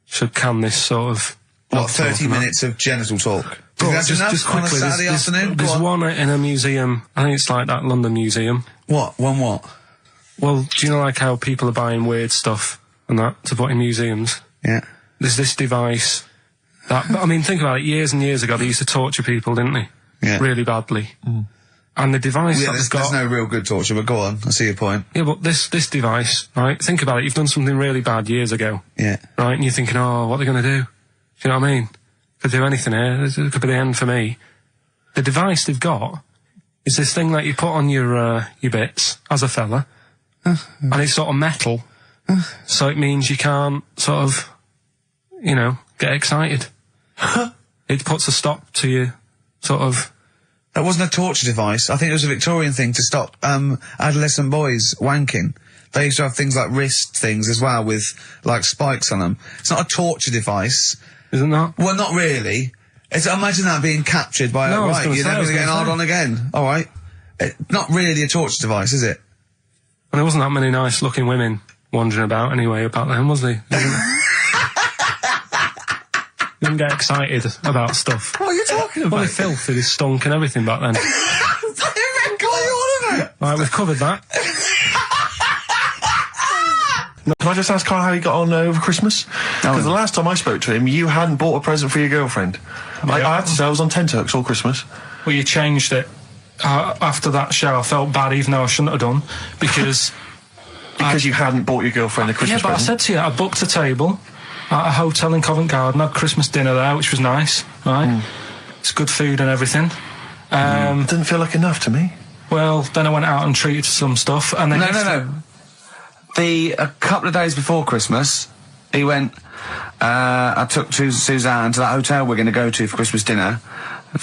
Speaker 3: should can this sort of...
Speaker 4: What, 30 minutes of genital talk? Do you think that's enough
Speaker 3: just
Speaker 4: on a
Speaker 3: quickly,
Speaker 4: Saturday afternoon?
Speaker 3: There's
Speaker 4: Go on.
Speaker 3: one in a museum. I think it's like that London Museum.
Speaker 4: What? One what?
Speaker 3: Well, do you know like how people are buying weird stuff and that to put in museums?
Speaker 4: Yeah.
Speaker 3: There's this device that, I mean, think about it, years and years ago they used to torture people, didn't they?
Speaker 4: Yeah.
Speaker 3: Really badly. And the device
Speaker 4: Yeah,
Speaker 3: that
Speaker 4: there's
Speaker 3: they've got...
Speaker 4: no real good torture, but go on, I see your point.
Speaker 3: Yeah, but this device, right, think about it, you've done something really bad years ago.
Speaker 4: Yeah.
Speaker 3: Right, and you're thinking, oh, what are they going to do? Do you know what I mean? Could do anything here, it could be the end for me. The device they've got is this thing that you put on your bits, as a fella, and it's sort of metal, so it means you can't sort of, get excited. It puts a stop to you, sort of...
Speaker 4: That wasn't a torture device. I think it was a Victorian thing to stop adolescent boys wanking. They used to have things like wrist things as well with, like, spikes on them. It's not a torture device.
Speaker 3: Is it not?
Speaker 4: Well, not really. Imagine that being captured by,
Speaker 3: No,
Speaker 4: right, you're never going to get hard on again. All right. Not really a torture device, is it?
Speaker 3: And there wasn't that many nice-looking women wandering about anyway about them, was there? You didn't get excited about stuff.
Speaker 2: What are you talking about?
Speaker 3: Well, they filthy, they stunk and everything back then. Right, we've covered that.
Speaker 2: Can I just ask Carl how he got on over Christmas? Because the last time I spoke to him, you hadn't bought a present for your girlfriend. I have to say, I was on tenterhooks all Christmas.
Speaker 3: Well, you changed it. After that show, I felt bad, even though I shouldn't have done, because...
Speaker 2: Because you hadn't bought your girlfriend a Christmas
Speaker 3: Yeah, but
Speaker 2: present.
Speaker 3: I said to you, I booked a table, at a hotel in Covent Garden. Had Christmas dinner there, which was nice, right? It's good food and everything.
Speaker 2: Didn't feel like enough to me.
Speaker 3: Well, then I went out and treated some stuff, and then
Speaker 1: No. A couple of days before Christmas, he went. I took Suzanne to that hotel we're going to go to for Christmas dinner.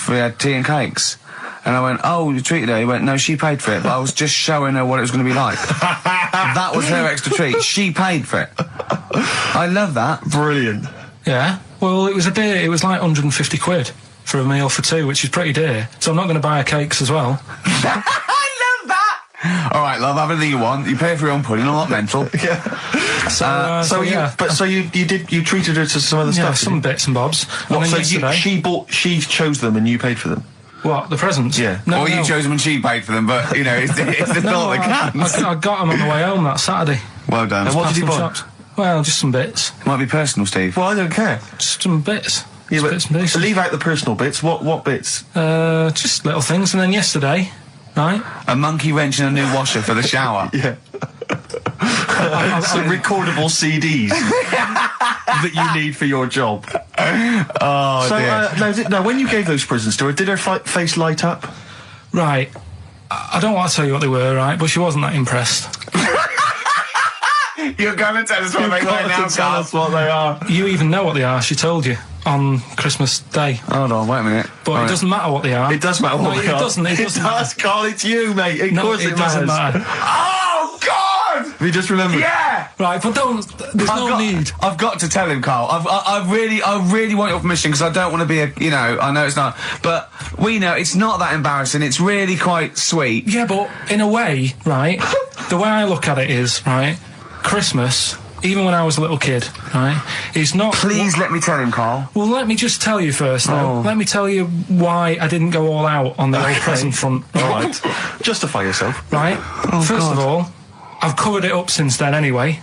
Speaker 1: We had tea and cakes. And I went, oh, you treated her? He went, no, she paid for it, but I was just showing her what it was going to be like. That was her extra treat. She paid for it. I love that.
Speaker 2: Brilliant.
Speaker 3: Yeah. Well, it was it was like 150 quid for a meal for two, which is pretty dear. So I'm not going to buy her cakes as well.
Speaker 1: I love that. All right, love, have anything you want. You pay for your own pudding. I'm not mental.
Speaker 2: Yeah. So you treated her to some other stuff?
Speaker 3: Some bits and bobs.
Speaker 2: What, so she chose them and you paid for them?
Speaker 3: What, the presents?
Speaker 2: Yeah.
Speaker 1: No, you chose them and she paid for them, but, you know, it's the thought that counts.
Speaker 3: I got them on the way home that Saturday.
Speaker 1: Well done.
Speaker 2: And what did you buy?
Speaker 3: Shops. Well, just some bits.
Speaker 1: It might be personal, Steve.
Speaker 2: Well, I don't care.
Speaker 3: Just some bits.
Speaker 2: Yeah, but
Speaker 3: bits and pieces.
Speaker 2: leave out the personal bits. What bits?
Speaker 3: Just little things. And then yesterday, right?
Speaker 1: A monkey wrench and a new washer for the shower.
Speaker 2: Yeah. Some recordable CDs that you need for your job.
Speaker 1: Oh, dear.
Speaker 2: Now, when you gave those presents to her, did her face light up?
Speaker 3: Right. I don't want to tell you what they were, right? But she wasn't that impressed.
Speaker 1: You're going to tell us what they were now,
Speaker 2: tell us what they are.
Speaker 3: You even know what they are. She told you on Christmas Day.
Speaker 1: Hold on, wait a minute.
Speaker 3: But it doesn't matter what they are.
Speaker 2: It does matter what they are.
Speaker 3: It doesn't.
Speaker 2: It does, Carl. It's you, mate. Of course it
Speaker 3: doesn't matter.
Speaker 1: Oh, God!
Speaker 2: Have you just remembered?
Speaker 1: Yeah!
Speaker 3: Right, but there's no need.
Speaker 1: I've got to tell him, Carl. I really want your permission because I don't want to be I know it's not, but we know it's not that embarrassing. It's really quite sweet.
Speaker 3: Yeah, but in a way, right, the way I look at it is, right, Christmas, even when I was a little kid, right, is not...
Speaker 1: Please let me tell him, Carl.
Speaker 3: Well, let me just tell you first, though. Let me tell you why I didn't go all out on the old present front.
Speaker 2: All right. Justify yourself.
Speaker 3: Right. First of all, I've covered it up since then anyway,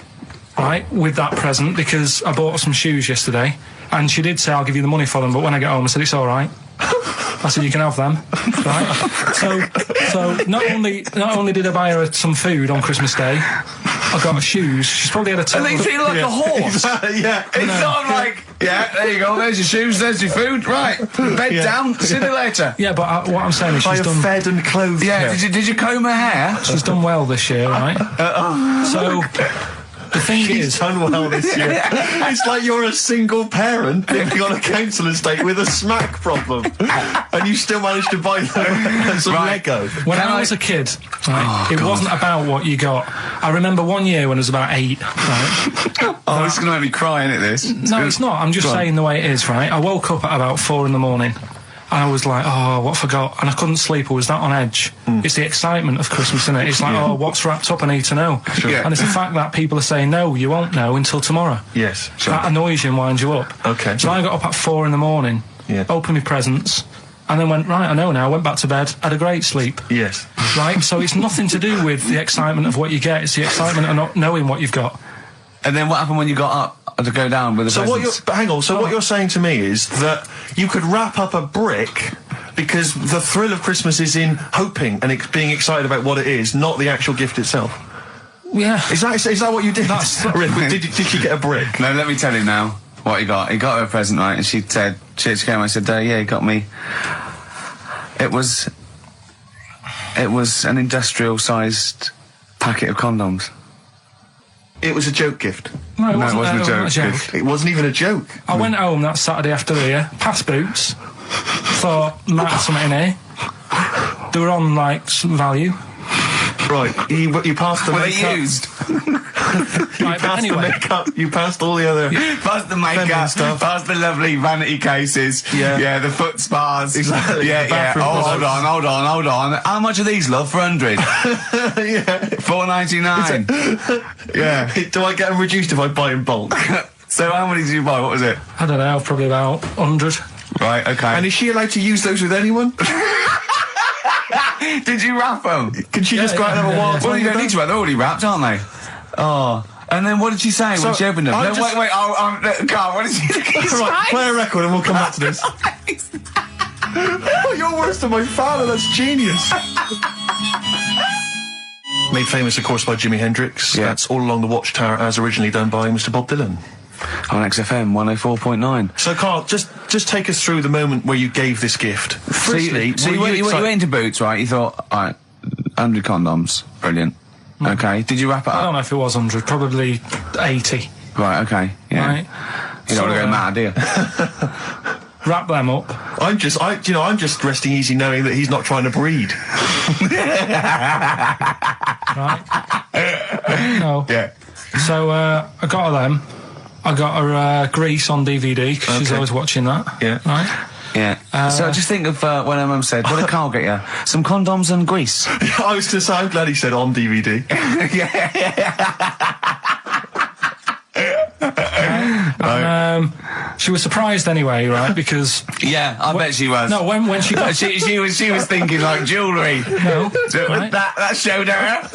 Speaker 3: right, with that present, because I bought her some shoes yesterday, and she did say, I'll give you the money for them, but when I get home, I said, it's all right. I said, you can have them, right? So not only did I buy her some food on Christmas Day, I got her shoes. She's probably had a total...
Speaker 1: And they feel like a horse.
Speaker 2: Yeah.
Speaker 1: It's sort of like, yeah, there you go, there's your shoes, there's your food, right. Bed down, see you later.
Speaker 3: Yeah, but what I'm saying is she's done...
Speaker 2: fed and clothed.
Speaker 1: Yeah, did you comb her hair?
Speaker 3: She's done well this year, right? So... The thing
Speaker 2: She's done well this year. It's like you're a single parent living on a council estate with a smack problem, and you still managed to buy them some Lego.
Speaker 3: When I was a kid, right, it wasn't about what you got. I remember one year when I was about 8, right?
Speaker 1: Oh, it's going to make me cry, isn't it, this?
Speaker 3: No, it's not. I'm just saying the way it is, right? I woke up at about 4 in the morning. And I was like, oh, what I forgot? And I couldn't sleep. I was that on edge. It's the excitement of Christmas, isn't it? It's like, oh, what's wrapped up? I need to know.
Speaker 1: Sure. Yeah.
Speaker 3: And it's the fact that people are saying, no, you won't know until tomorrow.
Speaker 2: Yes. Sure.
Speaker 3: That annoys you and winds you up.
Speaker 2: Okay.
Speaker 3: So I got up at 4 in the morning, opened my presents, and then went, right, I know now, went back to bed, had a great sleep.
Speaker 2: Yes.
Speaker 3: Right? So it's nothing to do with the excitement of what you get. It's the excitement of not knowing what you've got.
Speaker 1: And then what happened when you got up to go down with the presents?
Speaker 2: What you're saying to me is that you could wrap up a brick because the thrill of Christmas is in hoping and being excited about what it is, not the actual gift itself.
Speaker 3: Yeah.
Speaker 2: Is that what you did? Did she get a brick?
Speaker 1: No, let me tell you now what he got. He got her a present, right? And she said, she came, I said, yeah, he got me. It was an industrial-sized packet of condoms.
Speaker 2: It was a joke gift.
Speaker 3: No, it wasn't a joke.
Speaker 2: It wasn't even a joke.
Speaker 3: I went home that Saturday after here, past Boots, thought, might have something in here. They were on, like, some value.
Speaker 2: Right, you passed the
Speaker 1: Were
Speaker 2: makeup.
Speaker 1: they used?
Speaker 3: Right, but anyway.
Speaker 2: The makeup, you passed all the other...
Speaker 1: Past the makeup,
Speaker 2: stuff.
Speaker 1: past the lovely vanity cases.
Speaker 2: Yeah.
Speaker 1: The foot spas.
Speaker 2: Exactly.
Speaker 1: Yeah. Oh, hold on. How much are these, love, for 100?
Speaker 2: Yeah.
Speaker 1: $4.99. Yeah.
Speaker 2: Do I get them reduced if I buy in bulk?
Speaker 1: So how many did you buy? What was it?
Speaker 3: I don't know, probably about 100.
Speaker 1: Right, okay.
Speaker 2: And is she allowed to use those with anyone?
Speaker 1: Did you wrap them?
Speaker 2: Can she just go out and have a wild
Speaker 1: Well, you don't need to wrap, they're already wrapped, aren't they? Oh. And then what did she say when she opened them? No, wait, Carl, what did she say?
Speaker 2: Right, play a record and we'll come back to this. Oh, you're worse than my father, that's genius. Made famous, of course, by Jimi Hendrix.
Speaker 1: Yeah.
Speaker 2: That's All Along the Watchtower, as originally done by Mr. Bob Dylan.
Speaker 1: on XFM 104.9.
Speaker 2: So, Carl, just take us through the moment where you gave this gift. Firstly,
Speaker 1: So you went into Boots, right? You thought, all right, 100 condoms, brilliant. Okay, did you wrap it
Speaker 3: I
Speaker 1: up?
Speaker 3: don't know if it was 100, probably 80.
Speaker 1: Right, okay, yeah.
Speaker 3: Right.
Speaker 1: You don't want to go mad, do you?
Speaker 3: Wrap them up.
Speaker 2: I'm just resting easy knowing that he's not trying to breed.
Speaker 3: Right. No.
Speaker 1: Yeah.
Speaker 3: So I got her them. I got her Grease on DVD because she's
Speaker 2: Okay.
Speaker 3: always watching that.
Speaker 2: Yeah.
Speaker 3: Right.
Speaker 1: Yeah. So just think of when her mum said, what did Carl get you? Some condoms and grease.
Speaker 2: I was going to say, I'm glad he said on DVD.
Speaker 3: And, she was surprised anyway, right? Because
Speaker 1: Yeah, I bet she was.
Speaker 3: no, when she got
Speaker 1: she was thinking like jewellery.
Speaker 3: no,
Speaker 1: So
Speaker 3: right?
Speaker 1: that showed her.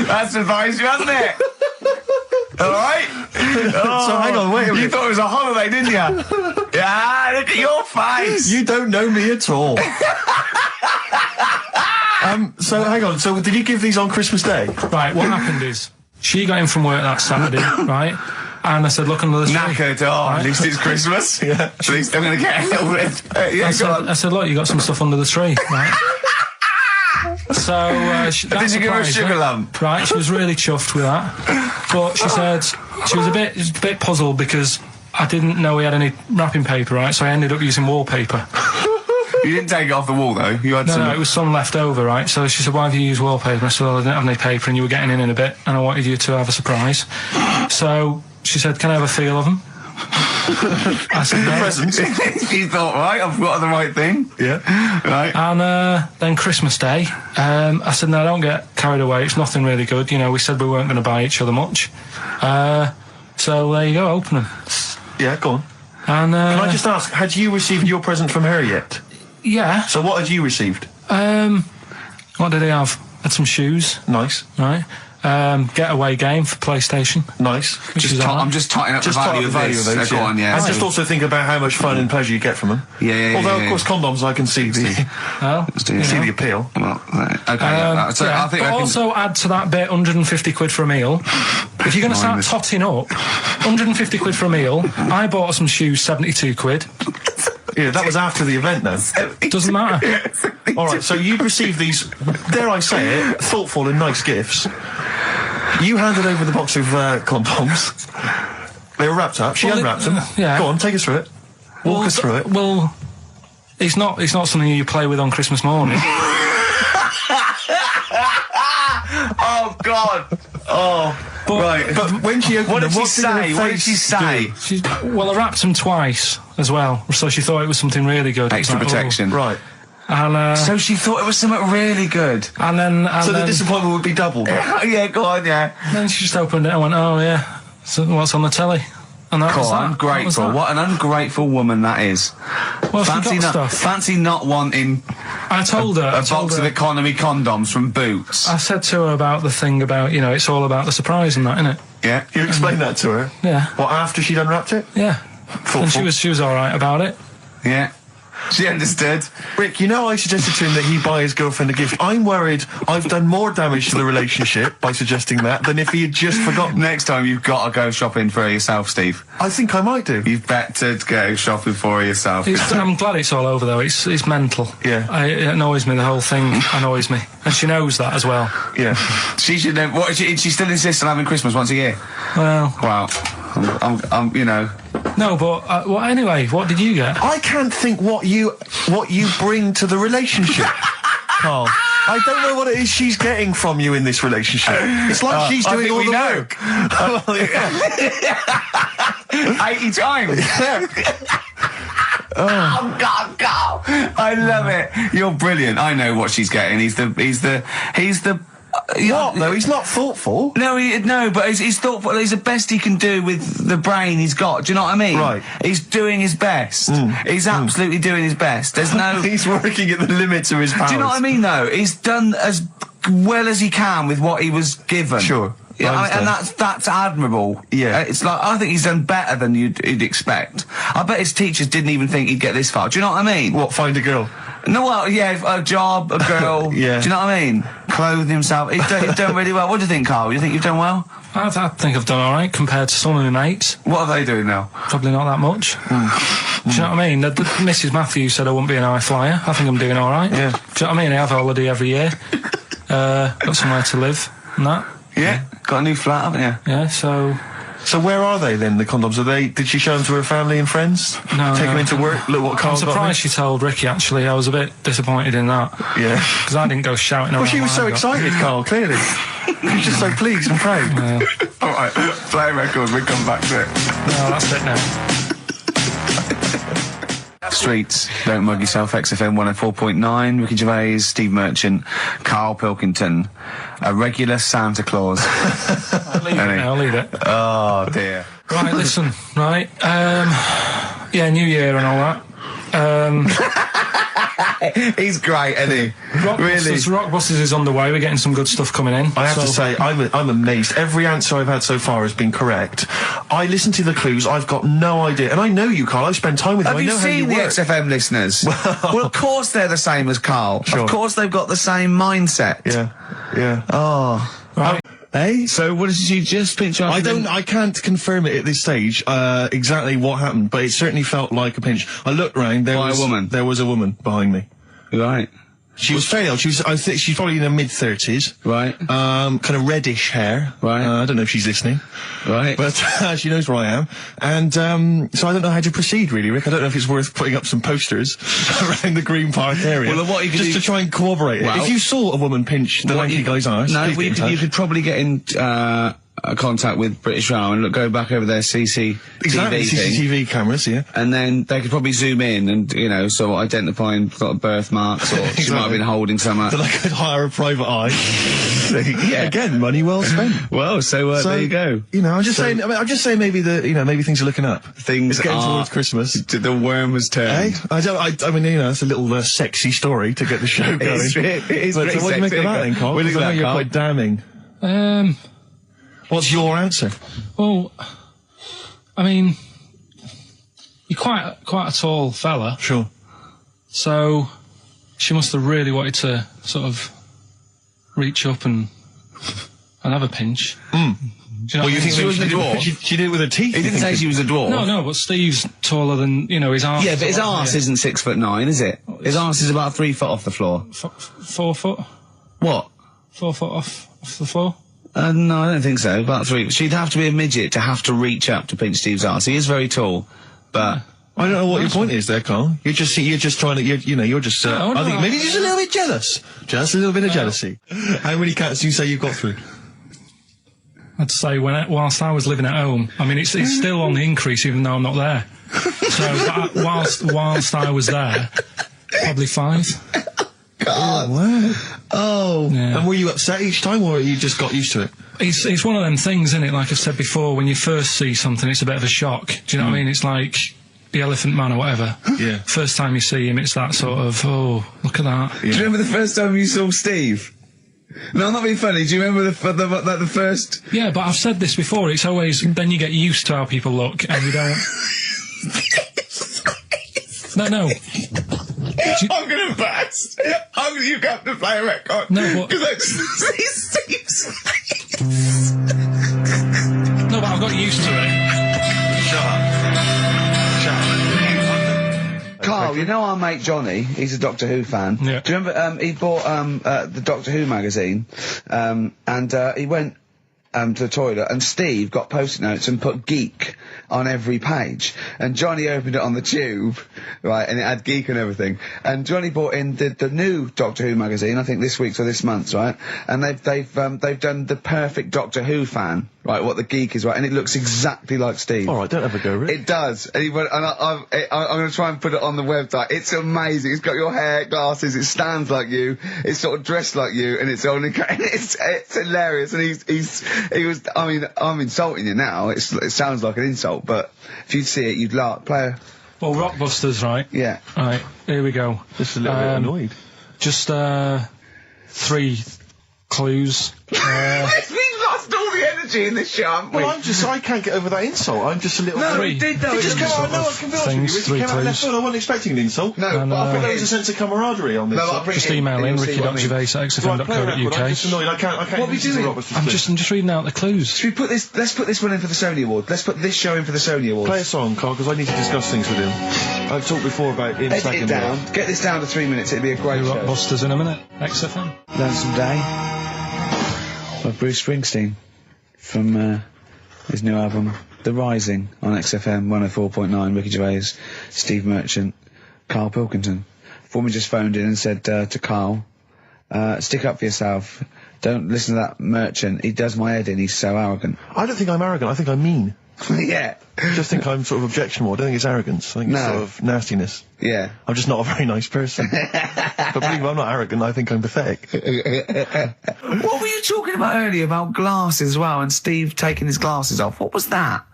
Speaker 1: That surprised you, hasn't it? All right.
Speaker 2: So hang on, wait a
Speaker 1: You
Speaker 2: minute.
Speaker 1: thought it was a holiday, didn't you? Yeah, look at your face.
Speaker 2: You don't know me at all. So hang on. So did you give these on Christmas Day?
Speaker 3: Right, what happened is she got in from work that Saturday, right? And I said, look under the tree.
Speaker 1: Knackered. Oh, at least it's Christmas.
Speaker 2: Yeah.
Speaker 1: At least I'm going to get a little bit. Yeah, go on.
Speaker 3: I said, look, you got some stuff under the tree, right? So that
Speaker 1: Did you give her a
Speaker 3: surprised
Speaker 1: sugar
Speaker 3: her,
Speaker 1: lump?
Speaker 3: Right, she was really chuffed with that. But she said she was a bit puzzled because I didn't know we had any wrapping paper, right? So I ended up using wallpaper.
Speaker 1: You didn't take it off the wall, though. You had some.
Speaker 3: No, it was some left over, right? So she said, why have you used wallpaper? I said, well, I didn't have any paper and you were getting in a bit and I wanted you to have a surprise. So she said, can I have a feel of them? I said, no.
Speaker 2: Presents.
Speaker 1: You thought, right, I've got the right thing.
Speaker 2: Yeah.
Speaker 1: Right.
Speaker 3: And then Christmas Day, I said, no, don't get carried away. It's nothing really good. You know, we said we weren't going to buy each other much. So there you go, open them.
Speaker 2: Yeah, go on.
Speaker 3: And
Speaker 2: Can I just ask, had you received your present from her yet?
Speaker 3: yeah.
Speaker 2: So what had you received?
Speaker 3: What did he have? Had some shoes,
Speaker 2: Nice.
Speaker 3: right? Getaway game for PlayStation.
Speaker 2: Nice.
Speaker 3: Which is all right.
Speaker 1: I'm just totting up
Speaker 2: Just
Speaker 1: the
Speaker 2: talk
Speaker 1: value
Speaker 2: the
Speaker 1: of
Speaker 2: value
Speaker 1: this.
Speaker 2: of those,
Speaker 1: Go on, yeah.
Speaker 2: And just also think about how much fun and pleasure you get from them.
Speaker 1: Yeah.
Speaker 2: Although, of course, condoms, I can see the
Speaker 3: Well,
Speaker 1: do it.
Speaker 2: see the appeal.
Speaker 1: Well, okay, yeah. So
Speaker 3: yeah,
Speaker 1: I think
Speaker 3: but
Speaker 1: I can.
Speaker 3: also add to that bit 150 quid for a meal. If you're going to start
Speaker 1: Mindless.
Speaker 3: totting up, 150 quid for a meal. I bought some shoes, 72 quid.
Speaker 2: Yeah, that was after the event, though.
Speaker 3: Doesn't matter.
Speaker 2: All right, so you received these, dare I say it, thoughtful and nice gifts. You handed over the box of condoms. They were wrapped up. She
Speaker 3: Well,
Speaker 2: unwrapped them.
Speaker 3: yeah.
Speaker 2: Go on, take us through it. Walk us through it.
Speaker 3: Well, it's not something you play with on Christmas morning.
Speaker 1: Oh God! Oh, right.
Speaker 2: But when she opened
Speaker 1: What
Speaker 2: them,
Speaker 1: did she say? What did she say?
Speaker 3: Well, I wrapped them twice as well, so she thought it was something really good.
Speaker 1: Extra
Speaker 3: Like, oh.
Speaker 1: protection.
Speaker 2: Right.
Speaker 3: And
Speaker 1: So she thought it was something really good.
Speaker 3: and then
Speaker 2: So the
Speaker 3: then,
Speaker 2: disappointment would be doubled.
Speaker 1: Yeah, go on, yeah.
Speaker 3: then she just opened it and went, oh yeah, so what's on the telly? And that was
Speaker 1: God,
Speaker 3: that.
Speaker 1: I'm
Speaker 3: That was
Speaker 1: grateful.
Speaker 3: that.
Speaker 1: What an ungrateful woman that is.
Speaker 3: Well, she got stuff.
Speaker 1: Fancy not wanting
Speaker 3: I told her.
Speaker 1: a box of economy condoms from Boots.
Speaker 3: I said to her about the thing about, you know, it's all about the surprise and that, innit?
Speaker 1: Yeah.
Speaker 2: You explained that to her?
Speaker 3: Yeah.
Speaker 2: What, after she'd unwrapped it?
Speaker 3: Yeah. And she was all right about it.
Speaker 1: Yeah. She understood.
Speaker 2: Rick, you know I suggested to him that he buy his girlfriend a gift. I'm worried I've done more damage to the relationship by suggesting that than if he had just forgotten.
Speaker 1: Next time you've got to go shopping for her yourself, Steve.
Speaker 2: I think I might do.
Speaker 1: You've better go shopping for her yourself.
Speaker 3: I'm glad it's all over though. It's mental.
Speaker 2: Yeah.
Speaker 3: It annoys me. The whole thing annoys me, and she knows that as well.
Speaker 2: Yeah.
Speaker 1: She should know. What? She still insists on having Christmas once a year.
Speaker 3: Well,
Speaker 1: Wow. I'm you know.
Speaker 3: no, but well, anyway, what did you get?
Speaker 2: I can't think what you bring to the relationship, Carl. I don't know what it is she's getting from you in this relationship. It's like she's
Speaker 1: I
Speaker 2: doing
Speaker 1: think
Speaker 2: all
Speaker 1: we
Speaker 2: the
Speaker 1: know.
Speaker 2: work.
Speaker 1: 80 times. Oh God, God! I love it. You're brilliant. I know what she's getting. He's the.
Speaker 2: What though? He's not thoughtful.
Speaker 1: No, but he's thoughtful. He's the best he can do with the brain he's got. Do you know what I mean?
Speaker 2: Right.
Speaker 1: He's doing his best. He's absolutely doing his best. There's no.
Speaker 2: He's working at the limits of his powers.
Speaker 1: Do you know what I mean? Though he's done as well as he can with what he was given.
Speaker 2: Sure.
Speaker 1: Yeah,
Speaker 2: I
Speaker 1: and
Speaker 2: understand.
Speaker 1: that's admirable.
Speaker 2: Yeah.
Speaker 1: It's like, I think he's done better than you'd expect. I bet his teachers didn't even think he'd get this far. Do you know what I mean?
Speaker 2: What? Find a girl.
Speaker 4: No, well, yeah, a job, a girl.
Speaker 2: Yeah.
Speaker 4: Do you know what I mean? Clothing himself. He's done really well. What do you think, Carl? You think you've done well?
Speaker 3: I think I've done all right compared to some of my mates.
Speaker 4: What are they doing now?
Speaker 3: Probably not that much. Do you know what I mean? The Mrs. Matthews said I wouldn't be an high flyer. I think I'm doing all right.
Speaker 2: Yeah.
Speaker 3: Do you know what I mean? I have a holiday every year. Got somewhere to live and that.
Speaker 4: Yeah. Got a new flat, haven't you?
Speaker 3: Yeah, so
Speaker 2: where are they then, the condoms? Did she show them to her family and friends?
Speaker 3: No,
Speaker 2: Take
Speaker 3: no.
Speaker 2: them into work? Look what
Speaker 3: I'm
Speaker 2: Carl's got
Speaker 3: surprised she told Ricky, actually. I was a bit disappointed in that.
Speaker 2: Yeah.
Speaker 3: Because I didn't go shouting around.
Speaker 2: Well, she was so
Speaker 3: what I got.
Speaker 2: excited, Carl, clearly. She was just so pleased and proud.
Speaker 3: Yeah.
Speaker 4: All right, play a record, we'll come back to it.
Speaker 3: No, that's it now.
Speaker 1: Streets, Don't Mug Yourself, XFM 104.9, Ricky Gervais, Steve Merchant, Karl Pilkington, a regular Santa Claus.
Speaker 3: I'll leave it now, I'll leave it.
Speaker 1: Oh dear.
Speaker 3: Right, listen, right. Yeah, New Year and all that.
Speaker 1: He's great, isn't he?
Speaker 3: Rockbusters is on the way. We're getting some good stuff coming in.
Speaker 2: I have to say, I'm amazed. Every answer I've had so far has been correct. I listened to the clues. I've got no idea. And I know you, Carl. I've spent time with you.
Speaker 1: Have
Speaker 2: I
Speaker 1: you
Speaker 2: know how you
Speaker 1: seen the
Speaker 2: work.
Speaker 1: XFM listeners? Well, of course they're the same as Carl.
Speaker 2: Sure.
Speaker 1: Of course they've got the same mindset.
Speaker 2: Yeah.
Speaker 1: Oh.
Speaker 3: Right.
Speaker 2: Hey?
Speaker 1: So what did you just pinch off?
Speaker 2: I can't confirm it at this stage, exactly what happened, but it certainly felt like a pinch. I looked round, there was a woman behind me.
Speaker 1: Right.
Speaker 2: She was fairly old. I think she's probably in her mid-30s.
Speaker 1: Right.
Speaker 2: Kind of reddish hair.
Speaker 1: Right.
Speaker 2: I don't know if she's listening.
Speaker 1: Right.
Speaker 2: But she knows where I am. And so I don't know how to proceed, really, Rick. I don't know if it's worth putting up some posters around the Green Park area.
Speaker 1: Well, what you could
Speaker 2: just
Speaker 1: do-
Speaker 2: to try and corroborate it.
Speaker 1: Well-
Speaker 2: If you saw a woman pinch the lanky guy's arse,
Speaker 1: No,
Speaker 2: please get in
Speaker 1: you
Speaker 2: touch.
Speaker 1: could probably get in contact with British Rail and go back over their CCTV
Speaker 2: Exactly,
Speaker 1: thing.
Speaker 2: CCTV cameras, yeah.
Speaker 1: And then they could probably zoom in and, sort of identifying sort of birthmarks, or she might have been holding some.
Speaker 2: Then I could hire a private eye.
Speaker 1: Yeah.
Speaker 2: Again, money well spent.
Speaker 1: Well, so there you go.
Speaker 2: I'm just saying. I'm just saying. Maybe maybe things are looking up.
Speaker 1: Things
Speaker 2: It's getting
Speaker 1: are
Speaker 2: towards Christmas.
Speaker 1: The worm has turned.
Speaker 2: Hey, I mean, it's a little sexy story to get the show going.
Speaker 1: It is
Speaker 2: But
Speaker 1: pretty
Speaker 2: what do you make
Speaker 1: sexy,
Speaker 2: of that, then, Carl?
Speaker 1: What do you
Speaker 2: Because I know
Speaker 1: think
Speaker 2: you're
Speaker 1: of that,
Speaker 2: quite damning. What's your answer?
Speaker 3: Well, I mean, you're quite a tall fella.
Speaker 2: Sure.
Speaker 3: So she must have really wanted to sort of reach up and have a pinch. Do you know
Speaker 2: Well, you
Speaker 3: what I
Speaker 2: think
Speaker 3: mean?
Speaker 2: she was a dwarf? She did it with her teeth.
Speaker 1: He didn't say she was a dwarf.
Speaker 3: No, but Steve's taller than, his arse.
Speaker 1: Yeah, but his arse isn't 6'9", is it? His arse is about 3 foot off the floor.
Speaker 3: 4 foot?
Speaker 1: What?
Speaker 3: 4 foot off the floor?
Speaker 1: No, I don't think so. About 3. She'd have to be a midget to have to reach up to pinch Steve's arse. He is very tall, but
Speaker 2: I don't know what your point is there, Carl. You're just trying to, you're just,
Speaker 3: No,
Speaker 2: I think
Speaker 3: no.
Speaker 2: maybe just a little bit jealous. Just a little bit of jealousy. How many cats do you say you've got through?
Speaker 3: I'd say whilst I was living at home, I mean, it's still on the increase even though I'm not there. So whilst I was there, probably 5.
Speaker 2: God. Wow.
Speaker 1: oh,
Speaker 3: Yeah.
Speaker 2: And were you upset each time, or you just got used to it?
Speaker 3: It's one of them things, isn't it? Like I've said before, when you first see something, it's a bit of a shock. Do you know what I mean? It's like the Elephant Man or whatever.
Speaker 2: Yeah.
Speaker 3: First time you see him, it's that sort of, oh, look at that.
Speaker 1: do you remember the first time you saw Steve? No, I'm not being funny. Do you remember the first?
Speaker 3: Yeah, but I've said this before. It's always then you get used to how people look, and you don't. No.
Speaker 1: I'm gonna burst. You have to play a record.
Speaker 3: No, what?
Speaker 1: Because I see Steve's.
Speaker 3: No, but I've got used to it.
Speaker 1: Carl, you know our mate Johnny, he's a Doctor Who fan.
Speaker 3: Yeah.
Speaker 1: Do you remember, he bought, the Doctor Who magazine, and he went, to the toilet, and Steve got post-it notes and put geek on every page. And Johnny opened it on the tube, right, and it had geek and everything. And Johnny bought in the new Doctor Who magazine, I think this week's or this month's, right? And they've done the perfect Doctor Who fan, right, what the geek is, right, and it looks exactly like Steve.
Speaker 2: Alright, don't have a go, Rick.
Speaker 1: It does. And he went, and I'm going to try and put it on the website. It's amazing. It's got your hair, glasses, it stands like you, it's sort of dressed like you, and it's only, it's hilarious. And he was, I mean, I'm insulting you now. It sounds like an insult, but if you'd see it, you'd laugh. Play
Speaker 3: Well, Rockbusters, right?
Speaker 1: Yeah.
Speaker 3: Right, here we go.
Speaker 2: Just a little bit annoyed.
Speaker 3: Just 3 clues.
Speaker 1: We've lost all the energy energy in this show, haven't we?
Speaker 2: Well, I can't get over that insult. I'm just a little...
Speaker 1: No,
Speaker 3: Three.
Speaker 1: he did though.
Speaker 2: It just came out, no, I can be honest with you,
Speaker 3: Things,
Speaker 2: it came out left
Speaker 3: clues.
Speaker 2: field. I wasn't expecting an insult.
Speaker 1: No,
Speaker 3: And,
Speaker 1: but I
Speaker 2: There
Speaker 1: think
Speaker 2: was a sense of camaraderie on this.
Speaker 1: No, I'll bring
Speaker 3: Just
Speaker 1: it in,
Speaker 3: email
Speaker 1: and
Speaker 3: in,
Speaker 1: you'll see what I mean.
Speaker 2: Right, play a record. I'm
Speaker 3: ricky.gervais@xfm.co.uk.
Speaker 2: just annoyed. I can't
Speaker 1: What are we
Speaker 2: listen to
Speaker 1: doing?
Speaker 2: Robert's
Speaker 3: I'm just reading out the clues.
Speaker 1: Should we put this? Let's put this one in for the Sony Award. Let's put this show in for the Sony Award.
Speaker 2: Play a song, Carl, because I need to discuss things with him. I've talked before about in
Speaker 1: Edit
Speaker 2: second.
Speaker 1: it down. Get this down to 3 minutes. It'd be a great show.
Speaker 3: Rockbusters in a minute. XFM.
Speaker 4: Lonesome Day by Bruce Springsteen from his new album The Rising on XFM 104.9. Ricky Gervais, Steve Merchant, Karl Pilkington. Foreman just phoned in and said to Karl, stick up for yourself. Don't listen to that Merchant. He does my head in. He's so arrogant.
Speaker 2: I don't think I'm arrogant. I think I'm mean.
Speaker 1: Yeah.
Speaker 2: I just think I'm sort of objectionable. I don't think it's arrogance. I think it's
Speaker 1: No.
Speaker 2: sort of nastiness.
Speaker 1: Yeah.
Speaker 2: I'm just not a very nice person. But believe me, I'm not arrogant. I think I'm pathetic.
Speaker 4: What were you talking about earlier about glasses as well, and Steve taking his glasses off? What was that?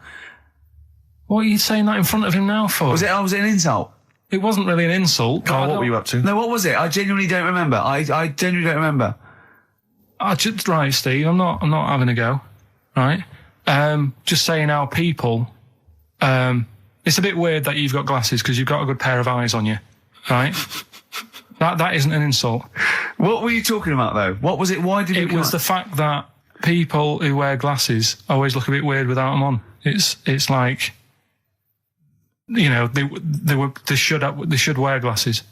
Speaker 3: What are you saying that in front of him now for?
Speaker 4: Was it an insult?
Speaker 3: It wasn't really an insult.
Speaker 2: Carl, what were you up to?
Speaker 4: No, what was it? I genuinely don't remember. I genuinely don't remember.
Speaker 3: Right, Steve, I'm not having a go. Right? Just saying how people, it's a bit weird that you've got glasses because you've got a good pair of eyes on you. Right? That isn't an insult.
Speaker 4: What were you talking about, though? What was it? Why did
Speaker 3: It was the fact that people who wear glasses always look a bit weird without them on. It's like, you know, they should wear glasses.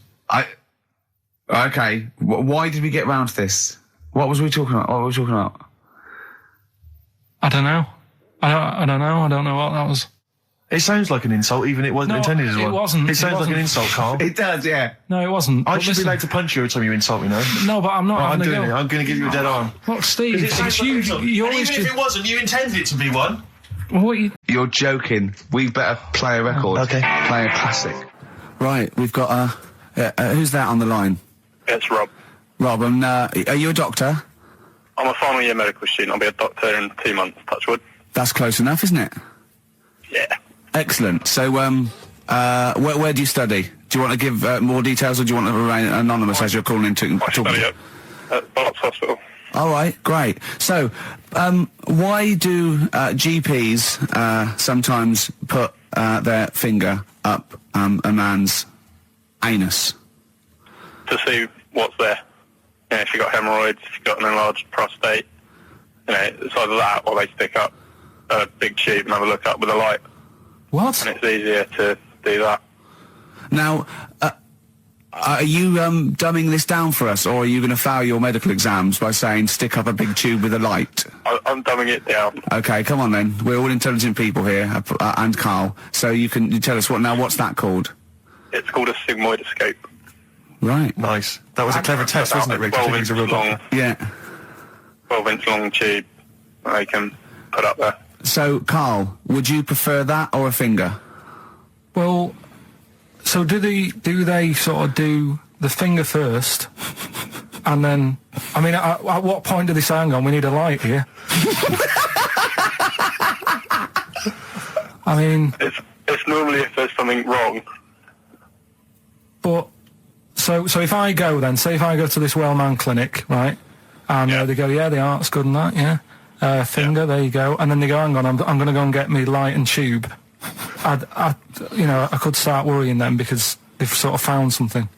Speaker 4: Okay. Why did we get round to this? What was we talking about?
Speaker 3: I don't know. I don't know. I don't know what that was.
Speaker 2: It sounds like an insult, even it wasn't
Speaker 3: No,
Speaker 2: intended as
Speaker 3: it
Speaker 2: one.
Speaker 3: wasn't.
Speaker 2: It sounds
Speaker 3: It
Speaker 2: like an
Speaker 3: wasn't.
Speaker 2: insult, Carl.
Speaker 1: It does, yeah.
Speaker 3: No, it wasn't.
Speaker 2: I
Speaker 3: But
Speaker 2: should
Speaker 3: listen-
Speaker 2: be allowed to punch you every time you insult me now.
Speaker 3: No, but I'm not
Speaker 2: I'm
Speaker 3: having
Speaker 2: doing
Speaker 3: a
Speaker 2: it.
Speaker 3: go.
Speaker 2: I'm going to give you a dead arm.
Speaker 3: Look, Steve, it's you. You always
Speaker 2: Even if
Speaker 3: just.
Speaker 2: it wasn't, you intended it to be one.
Speaker 3: What you?
Speaker 1: You're joking. We better play a record.
Speaker 2: Okay.
Speaker 1: Play a classic.
Speaker 4: Right, we've got who's that on the line?
Speaker 6: It's Rob.
Speaker 4: Rob, and are you a doctor?
Speaker 6: I'm a final year medical student. I'll be a doctor in 2 months, touch wood.
Speaker 4: That's close enough, isn't it?
Speaker 6: Yeah.
Speaker 4: Excellent. So, where do you study? Do you want to give more details, or do you want to remain anonymous as you're calling in to
Speaker 6: I study at Barts Hospital.
Speaker 4: All right, great. So, why do GPs sometimes put their finger up a man's anus?
Speaker 6: To see what's there. You know, if you've got hemorrhoids, if you've got an enlarged prostate, you know, it's either that or they stick up a big tube and have a look up with a light.
Speaker 3: What?
Speaker 6: And it's easier to do that.
Speaker 4: Now, are you dumbing this down for us, or are you going to fail your medical exams by saying stick up a big tube with a light?
Speaker 6: I'm dumbing it down.
Speaker 4: Okay, come on then. We're all intelligent people here, and Carl. So you tell us what's that called?
Speaker 6: It's called a sigmoidoscope.
Speaker 4: Right.
Speaker 2: Nice. That was a clever test, wasn't it, Rick?
Speaker 6: 12
Speaker 2: I think
Speaker 6: inch
Speaker 2: he's a robot.
Speaker 6: long,
Speaker 4: Yeah.
Speaker 6: 12-inch long tube that they can put up there.
Speaker 4: So, Carl, would you prefer that or a finger?
Speaker 3: Well, so do they sort of do the finger first, and then? I mean, at what point do they say, "Hang on, we need a light here"? I mean,
Speaker 6: It's normally if there's something wrong.
Speaker 3: but so if I go then, say if I go to this Wellman clinic, right, and they go, yeah, the art's good and that, yeah, finger, there you go, and then they go, hang on, I'm going to go and get me light and tube. I could start worrying then because they've sort of found something.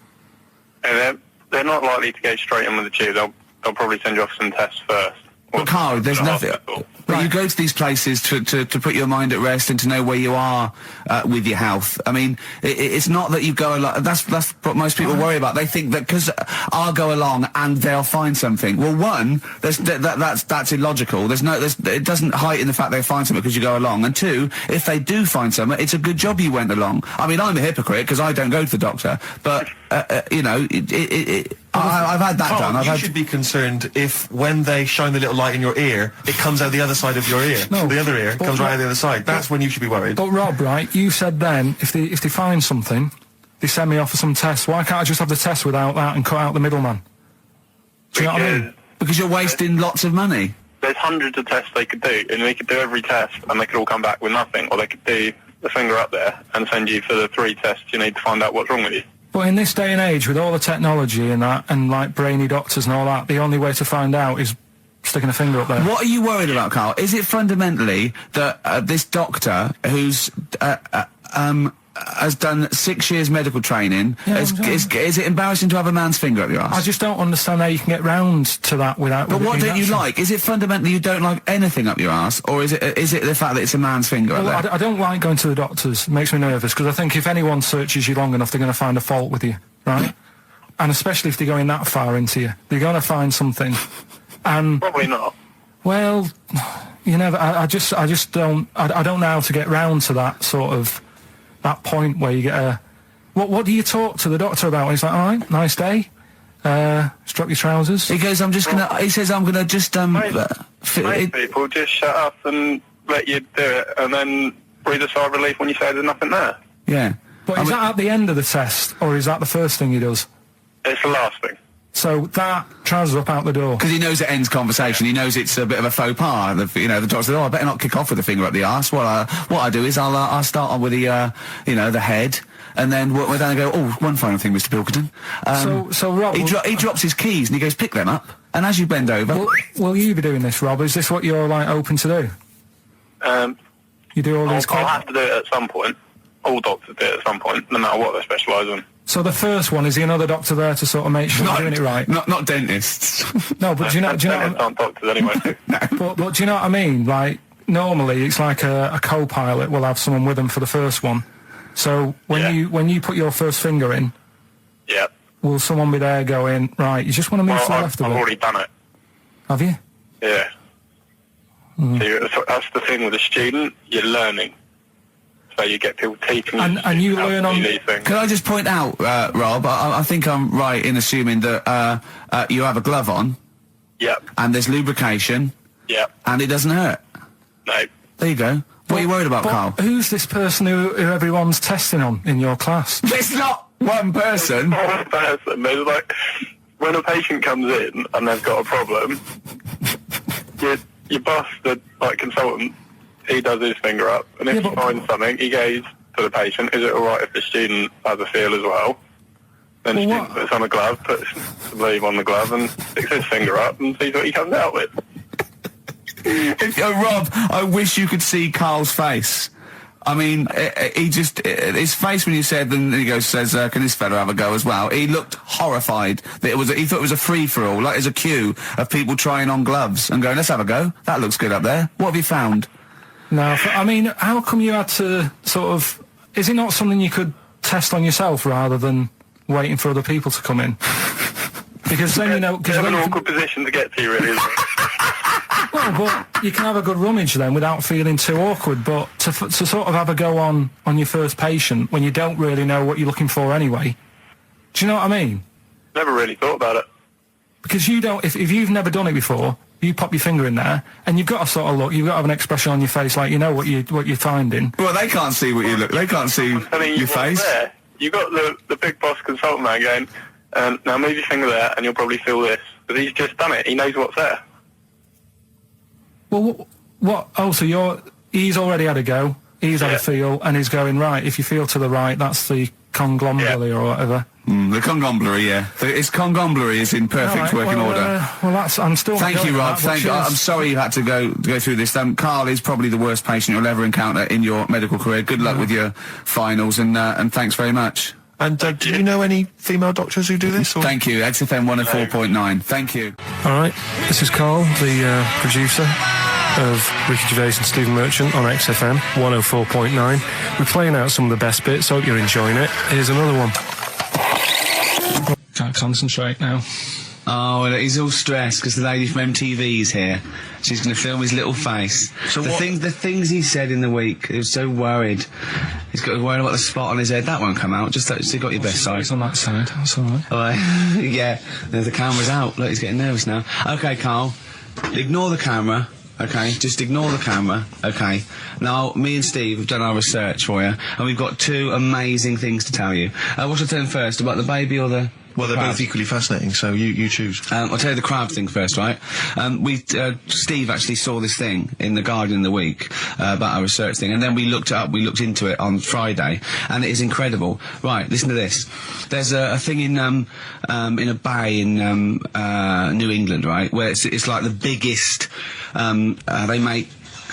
Speaker 6: And they're not likely to go straight in with the tube. They'll probably send you off some tests first.
Speaker 4: But Carl, there's
Speaker 6: To the
Speaker 4: nothing.
Speaker 6: hospital.
Speaker 4: But you go to these places to put your mind at rest and to know where you are with your health. I mean, it's not that you go along. That's what most people worry about. They think that because I'll go along and they'll find something. Well, one, that's illogical. It doesn't heighten the fact they find something because you go along. And two, if they do find something, it's a good job you went along. I mean, I'm a hypocrite because I don't go to the doctor, but I've had that
Speaker 2: Carl,
Speaker 4: done.
Speaker 2: you should be concerned if when they shine the little light in your ear, it comes out the other side of your ear.
Speaker 3: No.
Speaker 2: The other ear comes right out the other side. That's when you should be worried.
Speaker 3: But Rob, right, you said then if they find something, they send me off for some tests. Why can't I just have the test without that and cut out the middleman? Do you know what I mean?
Speaker 4: Because you're wasting lots of money.
Speaker 6: There's hundreds of tests they could do, and they could do every test, and they could all come back with nothing. Or they could do the finger up there and send you for the 3 tests you need to find out what's wrong with you.
Speaker 3: But in this day and age, with all the technology and that, and like brainy doctors and all that, the only way to find out is
Speaker 8: sticking a finger up there.
Speaker 4: What are you worried about, Carl? Is it fundamentally that this doctor who's has done 6 years medical training, is it embarrassing to have a man's finger up your ass?
Speaker 8: I just don't understand how you can get round to that without...
Speaker 4: But what don't you like? Is it fundamentally you don't like anything up your ass, or is it the fact that it's a man's finger up there?
Speaker 8: I don't like going to the doctors. It makes me nervous, because I think if anyone searches you long enough, they're going to find a fault with you, right? And especially if they're going that far into you. They're going to find something. And...
Speaker 10: Probably not.
Speaker 8: Well, you never... I just don't... I don't know how to get round to that sort of... that point where you get a... What do you talk to the doctor about? He's like, all right, nice day. Strap your trousers.
Speaker 4: He goes, he says, I'm gonna just,
Speaker 10: Most people just shut up and let you do it, and then breathe a sigh of relief when you say there's nothing there.
Speaker 4: Yeah.
Speaker 8: But is that at the end of the test, or is that the first thing he does?
Speaker 10: It's the last thing.
Speaker 8: So that trousers up out the door.
Speaker 4: Because he knows it ends conversation. He knows it's a bit of a faux pas. The doctor says, "Oh, I better not kick off with the finger up the arse." What I do is I'll start on with the the head, and then we're then go. Oh, one final thing, Mr. Pilkington.
Speaker 8: So Rob,
Speaker 4: he drops his keys and he goes, "Pick them up." And as you bend over,
Speaker 8: will you be doing this, Rob? Is this what you're like open to do? You do all these.
Speaker 10: I'll have to do it at some point. All doctors do it at some point, no matter what they specialise in.
Speaker 8: So the first one, is he another doctor there to sort of make sure you're doing it right?
Speaker 4: Not dentists.
Speaker 8: No, but do you know?
Speaker 10: Dentists aren't doctors anyway.
Speaker 4: No.
Speaker 8: But do you know what I mean? Like normally, it's like a co-pilot will have someone with them for the first one. So when you put your first finger in, will someone be there going, right? You just want to move to the left of it?
Speaker 10: I've already done it.
Speaker 8: Have you?
Speaker 10: Yeah. So that's the thing with a student. You're learning. So you get people teaching you.
Speaker 8: And you learn on...
Speaker 10: these things.
Speaker 4: Can I just point out, Rob, I think I'm right in assuming that you have a glove on.
Speaker 10: Yep.
Speaker 4: And there's lubrication.
Speaker 10: Yep.
Speaker 4: And it doesn't hurt.
Speaker 10: No.
Speaker 4: There you go. What are you worried about, Carl?
Speaker 8: Who's this person who everyone's testing on in your class?
Speaker 4: It's not one person.
Speaker 10: One person. There's like, when a patient comes in and they've got a problem, your boss, the consultant, he does his finger up, and if he finds something, he goes to the patient, is it alright if the student has a feel as well? Then the student puts on a glove, puts the sleeve on the glove, and sticks his finger up and sees what he comes out with.
Speaker 4: Rob, I wish you could see Carl's face. I mean, his face when you said, then he says, can this fella have a go as well? He looked horrified that he thought it was a free-for-all, like there's a queue of people trying on gloves and going, let's have a go. That looks good up there. What have you found?
Speaker 8: No, I mean, how come you had to sort of... Is it not something you could test on yourself rather than waiting for other people to come in? Because then, you know...
Speaker 10: It's an awkward position to get to, really, isn't it?
Speaker 8: Well, but you can have a good rummage then without feeling too awkward, but to sort of have a go on your first patient when you don't really know what you're looking for anyway. Do you know what I mean?
Speaker 10: Never really thought about it.
Speaker 8: Because you don't... If you've never done it before... You pop your finger in there, and you've got to sort of look. You've got to have an expression on your face, like you know what you're finding.
Speaker 4: Well, they can't see what you look. They can't see your face.
Speaker 10: There. You got the big boss consultant man going. Now move your finger there, and you'll probably feel this. But he's just done it. He knows what's there.
Speaker 8: Well, what? Oh, so he's already had a go. He's had a feel, and he's going right. If you feel to the right, that's the conglomerate or whatever.
Speaker 4: The congomblery, yeah. Its congomblery is in perfect working order.
Speaker 8: I'm still...
Speaker 4: Thank you, Rob. I'm sorry you had to go through this. Carl is probably the worst patient you'll ever encounter in your medical career. Good luck with your finals, and thanks very much.
Speaker 2: And do you know any female doctors who do this? Or?
Speaker 4: Thank you. XFM 104.9. Thank you.
Speaker 8: All right. This is Carl, the producer of Ricky Gervais and Stephen Merchant on XFM 104.9. We're playing out some of the best bits. Hope you're enjoying it. Here's another one. Can't concentrate now.
Speaker 1: Oh, well, he's all stressed because the lady from MTV is here. She's going to film his little face. So the things he said in the week, he was so worried. He's got worried about the spot on his head. That won't come out. Just you got your best side.
Speaker 8: It's on that side. That's all right.
Speaker 1: All right. Yeah. The camera's out. Look, he's getting nervous now. Okay, Carl. Ignore the camera. Okay, just ignore the camera. Okay. Now, me and Steve have done our research for you, and we've got two amazing things to tell you. What should I tell him first, about the baby or the
Speaker 2: Well, they're both equally fascinating, so you choose.
Speaker 1: I'll tell you the crab thing first, right? Steve actually saw this thing in The Guardian of the Week about our research thing, and then we looked it up, we looked into it on Friday, and it is incredible. Right, listen to this. There's a thing in a bay in New England, right, where it's like the biggest, they make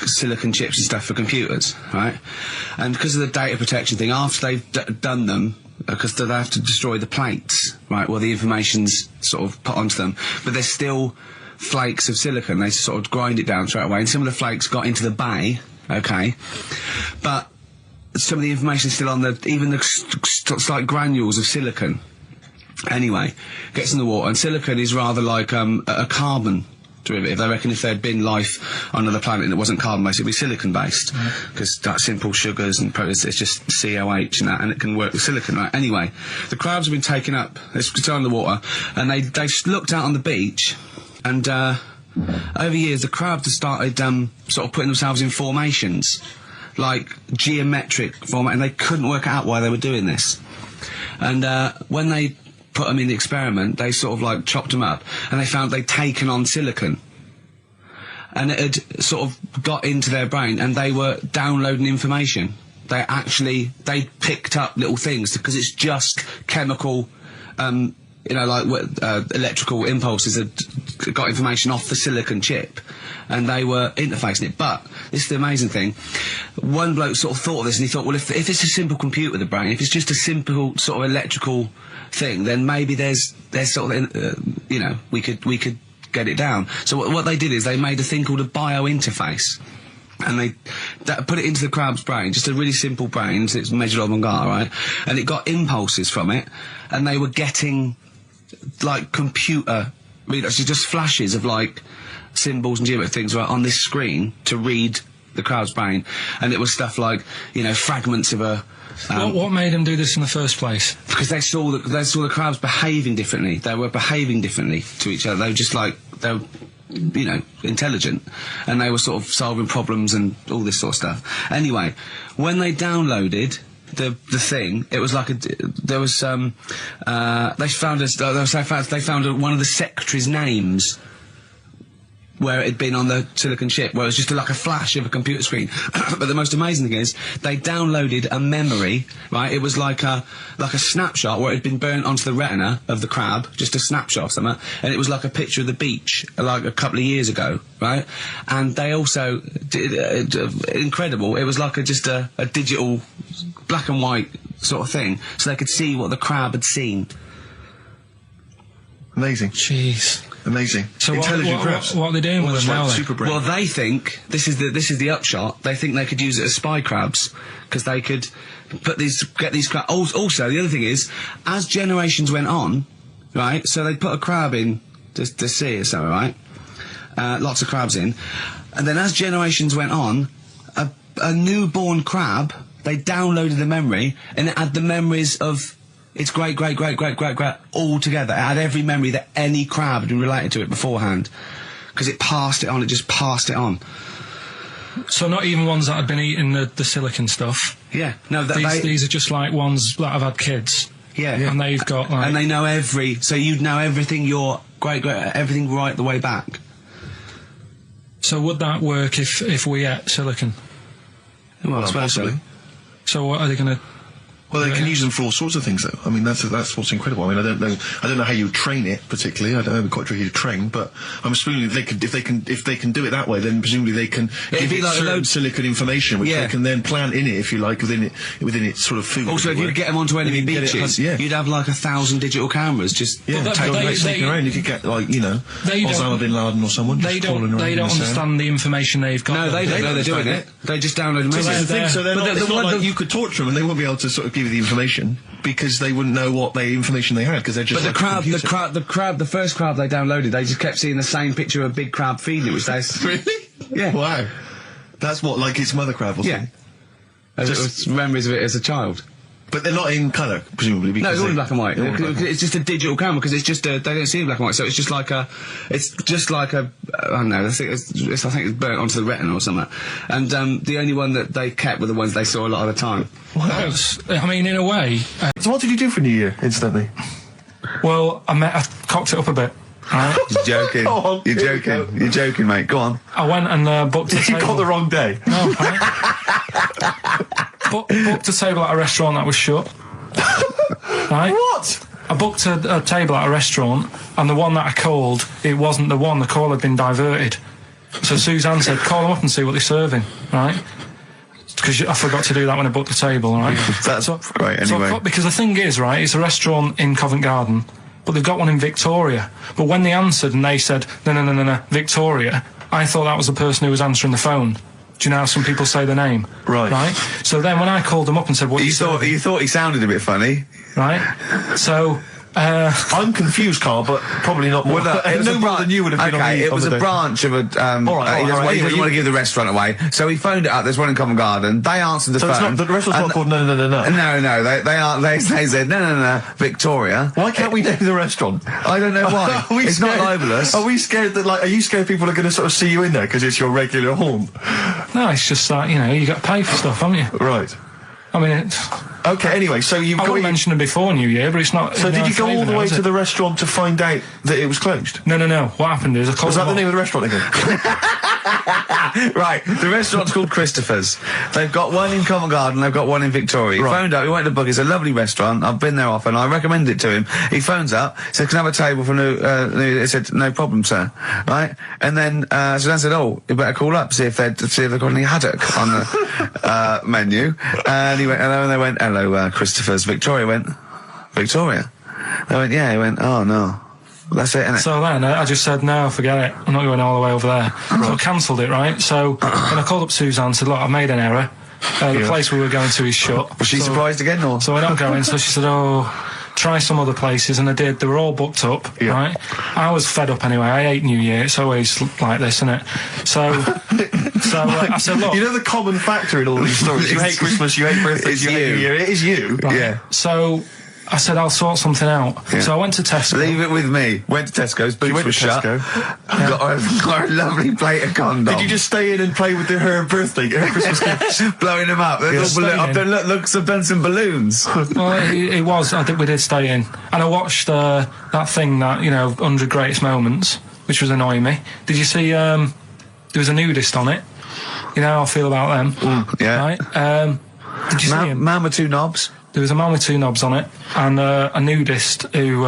Speaker 1: silicon chips and stuff for computers, right? And because of the data protection thing, after they've done them, because they have to destroy the plates, right, well, the information's sort of put onto them, but there's still flakes of silicon. They sort of grind it down straight away, and some of the flakes got into the bay, okay, but some of the information's still on even the slight granules of silicon. Anyway, gets in the water, and silicon is rather like a carbon derivative. I reckon if there'd been life on another planet that wasn't carbon-based, it'd be silicon-based, because like simple sugars and it's just COH and that, and it can work with silicon, right? Anyway, the crabs have been taken up, it's still in the water, and they looked out on the beach, and over years the crabs have started sort of putting themselves in formations, like geometric format, and they couldn't work out why they were doing this. And when they put them in the experiment, they sort of like chopped them up, and they found they'd taken on silicon, and it had sort of got into their brain, and they were downloading information. They picked up little things, because it's just chemical, you know, like electrical impulses that got information off the silicon chip, and they were interfacing it. But this is the amazing thing. One bloke sort of thought of this, and he thought, well, if it's a simple computer, the brain, if it's just a simple sort of electrical thing, then maybe there's sort of, you know, we could get it down. So what they did is they made a thing called a biointerface, and they put it into the crab's brain, just a really simple brain, so it's measured avant-garde, right? And it got impulses from it, and they were getting like computer, actually just flashes of like symbols and geometric things right on this screen to read the crab's brain, and it was stuff like, you know, fragments of a.
Speaker 8: What made them do this in the first place?
Speaker 1: Because they saw the crabs behaving differently. They were behaving differently to each other. They were just like, they were, you know, intelligent, and they were sort of solving problems and all this sort of stuff. Anyway, when they downloaded the thing, it was like there was they found one of the secretary's names where it had been on the silicon chip, where it was just like a flash of a computer screen. But the most amazing thing is, they downloaded a memory, right? It was like a snapshot where it had been burnt onto the retina of the crab, just a snapshot of something, and it was like a picture of the beach, like a couple of years ago, right? And they also did, incredible, it was like just a digital black and white sort of thing, so they could see what the crab had seen.
Speaker 2: Amazing.
Speaker 8: Jeez.
Speaker 2: Amazing.
Speaker 8: So
Speaker 2: intelligent crabs.
Speaker 8: What are they doing with them now?
Speaker 2: Super brain.
Speaker 1: Well, they think this is the upshot. They think they could use it as spy crabs, because they could get these crabs. Also, the other thing is, as generations went on, right? So they'd put a crab in the sea or something, right? Lots of crabs in, and then as generations went on, a newborn crab, they downloaded the memory, and it had the memories of its great all together. It had every memory that any crab had been related to it beforehand, because it passed it on. It just passed it on.
Speaker 8: So not even ones that had been eating the silicon stuff.
Speaker 1: Yeah, no,
Speaker 8: these are just like ones that have had kids.
Speaker 1: Yeah,
Speaker 8: and they've got like,
Speaker 1: and they know so you'd know everything. Your everything right the way back.
Speaker 8: So would that work if we ate silicon?
Speaker 1: Well, I suppose so.
Speaker 8: So what are they going to?
Speaker 2: Well, they can use them for all sorts of things, though. I mean, that's what's incredible. I mean, I don't know how you train it particularly. I don't know quite tricky to train, but I'm assuming if they can do it that way, then presumably they can give it like certain silicon information, which they can then plant in it, if you like, within its sort of food.
Speaker 1: Also, if you get them onto enemy beaches, you'd have like 1,000 digital cameras just
Speaker 2: taking around. You could get like, you know, Osama bin Laden or someone.
Speaker 8: They don't understand the information they've got.
Speaker 1: No, they don't know they're doing it. They just download them.
Speaker 2: So they're not, you could torture them and they won't be able to sort of give you the information, because they wouldn't know what information they had, because they're just. But
Speaker 1: the first crab they downloaded, they just kept seeing the same picture of a big crab feeding it, which they.
Speaker 2: Really?
Speaker 1: Yeah.
Speaker 2: Wow. That's what, like its mother crab or something?
Speaker 1: Yeah. Just memories of it as a child.
Speaker 2: But they're not in colour, presumably. Because
Speaker 1: no, it's all in black and white. It's just a digital camera, because it's just they don't see in black and white, so it's just like a I don't know. I think it's burnt onto the retina or something. And the only one that they kept were the ones they saw a lot of the time.
Speaker 8: Wow. I mean, in a way.
Speaker 2: So what did you do for New Year, incidentally?
Speaker 3: Well, I cocked it up a bit. Right?
Speaker 1: You're joking.
Speaker 2: Go on.
Speaker 1: You're joking. You're joking, mate. Go on.
Speaker 3: I went and booked a
Speaker 2: You
Speaker 3: table.
Speaker 2: got the wrong day.
Speaker 3: No, right? Booked a table at a restaurant that was shut. Right?
Speaker 2: What?
Speaker 3: I booked a table at a restaurant, and the one that I called, it wasn't the one. The call had been diverted. So Suzanne said, call them up and see what they're serving, right? Because I forgot to do that when I booked the table, right?
Speaker 1: That's right, anyway.
Speaker 3: Because the thing is, right, it's a restaurant in Covent Garden, but they've got one in Victoria. But when they answered and they said, no, Victoria, I thought that was the person who was answering the phone. Do you know how some people say the name?
Speaker 2: Right.
Speaker 3: Right? So then when I called them up and said, what
Speaker 1: You thought he sounded a bit funny.
Speaker 3: right? So...
Speaker 2: I'm confused, Carl, but probably not more.
Speaker 1: Well, it was
Speaker 2: no
Speaker 1: a
Speaker 2: more than you would have been on the
Speaker 1: it was
Speaker 2: on the
Speaker 1: a
Speaker 2: day.
Speaker 1: branch of a. He doesn't want to give the restaurant away, so he phoned it up. There's one in Covent Garden. They answered the
Speaker 2: So
Speaker 1: phone.
Speaker 2: the restaurant's not called No.
Speaker 1: No. They said no, Victoria.
Speaker 2: Why can't we name the restaurant?
Speaker 1: I don't know why. It's not libelous.
Speaker 2: Are we scared that, like, are you scared people are going to sort of see you in there because it's your regular haunt?
Speaker 3: No, it's just that, you got to pay for stuff, haven't you?
Speaker 2: Right.
Speaker 3: I mean, it's...
Speaker 2: Okay, anyway, so you've
Speaker 3: I
Speaker 2: got...
Speaker 3: wouldn't mention it before New Year, but it's not...
Speaker 2: So did you go all the way to
Speaker 3: the...
Speaker 2: the restaurant to find out that it was closed?
Speaker 3: No. What happened is I called
Speaker 2: Was that
Speaker 3: them
Speaker 2: the name
Speaker 3: up.
Speaker 2: of the restaurant again?
Speaker 1: Right, the restaurant's called Christopher's. They've got one in Covent Garden, they've got one in Victoria. He phoned up, he went to book, it's a lovely restaurant, I've been there often, I recommend it to him. He phones up, said, can I have a table for he said, no problem, sir. Right? And then, Suzanne said, oh, you better call up, see if they've got any haddock on the, menu. And he went, hello, and they went, hello, Christopher's. Victoria went, Victoria? They went, yeah, he went, oh no. That's it, innit?
Speaker 3: So then I just said, no, forget it. I'm not going all the way over there. So I cancelled it, right? So then I called up Suzanne and said, look, I've made an error. The place we were going to is shut.
Speaker 1: Was she surprised again, or?
Speaker 3: So we're not going. So she said, oh, try some other places. And I did. They were all booked up, right? I was fed up anyway. I hate New Year. It's always like this, isn't it? So I said, look.
Speaker 2: You know the common factor in all these stories? You hate Christmas, you hate birthdays, you hate New Year. It is you.
Speaker 3: Right.
Speaker 1: Yeah.
Speaker 3: So I said, I'll sort something out.
Speaker 1: Yeah.
Speaker 3: So I went to Tesco.
Speaker 1: Leave it with me. Went to Tesco's, boots
Speaker 2: went
Speaker 1: were
Speaker 2: to
Speaker 1: shut. Got a lovely plate of condoms.
Speaker 2: Did you just stay in and play with her Christmas gift?
Speaker 1: blowing them up? I've done some balloons.
Speaker 3: Well, it was. We did stay in. And I watched that thing that, 100 Greatest Moments, which was annoying me. Did you see, there was a nudist on it? You know how I feel about them?
Speaker 1: Yeah.
Speaker 3: Right? Did you see him?
Speaker 1: Man with two knobs.
Speaker 3: There was a man with two knobs on it, and a nudist who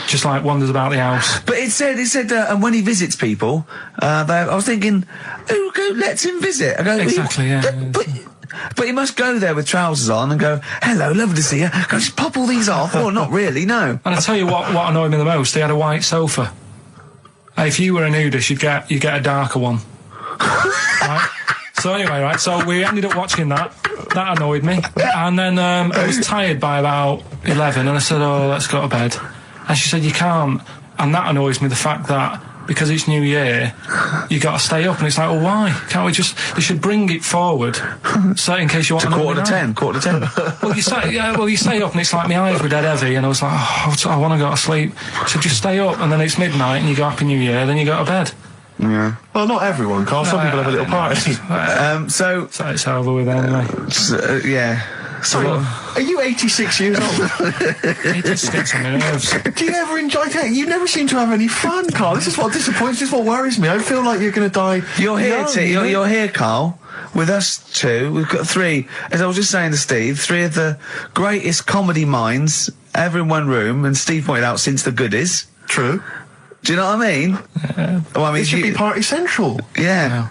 Speaker 3: just like wanders about the house.
Speaker 1: But it said, and when he visits people, I was thinking, who lets him visit? I go,
Speaker 3: Exactly, yeah.
Speaker 1: But you must go there with trousers on and go, hello, lovely to see you. Go, just pop all these off. Well, not really, no.
Speaker 3: And I tell you what annoyed me the most, they had a white sofa. If you were a nudist, you'd get a darker one. Right? So anyway, right, so we ended up watching that. That annoyed me. And then I was tired by about 11, and I said, oh, let's go to bed. And she said, you can't. And that annoys me, the fact that because it's New Year, you got to stay up. And it's like, well, why? Can't we just... They should bring it forward, so in case you want to...
Speaker 1: Quarter to 10.
Speaker 3: Well, you stay up, and it's like my eyes were dead heavy, and I was like, oh, I want to go to sleep. So just stay up, and then it's midnight, and you go Happy New Year, then you go to bed.
Speaker 1: Yeah.
Speaker 2: Well, not everyone, Carl. Some people have a little party.
Speaker 3: So it's over with anyway.
Speaker 1: Yeah.
Speaker 2: Sorry, are you 86 years old?
Speaker 3: It just gets on my nerves.
Speaker 2: Do you ever enjoy it? You never seem to have any fun, Carl. This is what disappoints, this is what worries me. I feel like you're going to die.
Speaker 1: You're here, Carl, with us two. We've got three, as I was just saying to Steve, three of the greatest comedy minds ever in one room, and Steve pointed out, since the goodies.
Speaker 2: True.
Speaker 1: Do you know what I mean? Well, I mean,
Speaker 2: it should be party central.
Speaker 1: Yeah.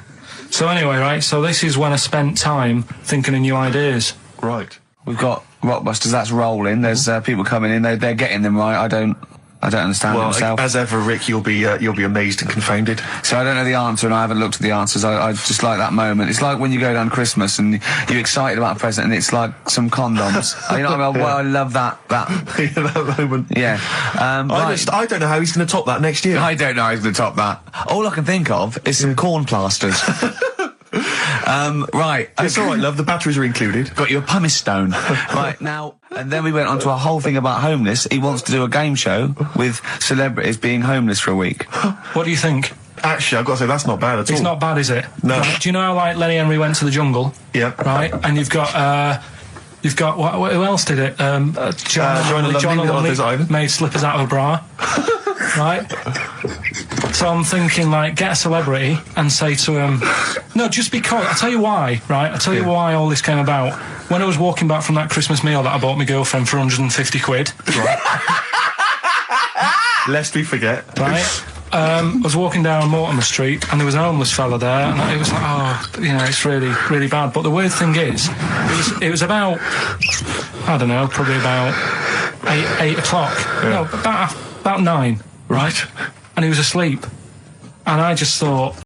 Speaker 3: So anyway, right, so this is when I spent time thinking of new ideas.
Speaker 2: Right.
Speaker 1: We've got Rockbusters, that's rolling. There's people coming in, they're getting them right. I don't understand it myself.
Speaker 2: As ever, Rick, you'll be amazed and confounded.
Speaker 1: So I don't know the answer, and I haven't looked at the answers. I just like that moment. It's like when you go down Christmas and you're excited about a present, and it's like some condoms. You know what I mean? Well, I love that.
Speaker 2: That moment.
Speaker 1: Yeah.
Speaker 2: I don't know how he's going to top that next year.
Speaker 1: I don't know how he's going to top that. All I can think of is some corn plasters. Right.
Speaker 2: It's all right, love. The batteries are included.
Speaker 1: Got you a pumice stone. Right, now, and then we went on to a whole thing about homeless. He wants to do a game show with celebrities being homeless for a week.
Speaker 3: What do you think?
Speaker 2: Actually, I've got to say, that's not bad at all.
Speaker 3: It's not bad, is it?
Speaker 2: No.
Speaker 3: Right, do you know how, like, Lenny Henry went to the jungle?
Speaker 2: Yeah.
Speaker 3: Right? And you've got, You've got who else did it? John Lovely made slippers out of a bra, right? So I'm thinking, like, get a celebrity and say to him, no, just because. I'll tell you why, right? I'll tell you why all this came about. When I was walking back from that Christmas meal that I bought my girlfriend for 150 quid, right?
Speaker 2: Lest we forget.
Speaker 3: Right? I was walking down Mortimer Street and there was a homeless fella there, and it was like, oh, you know, it's really, really bad. But the weird thing is, it was about, I don't know, probably about 8 o'clock. Yeah. No, about 9, right? And he was asleep. And I just thought,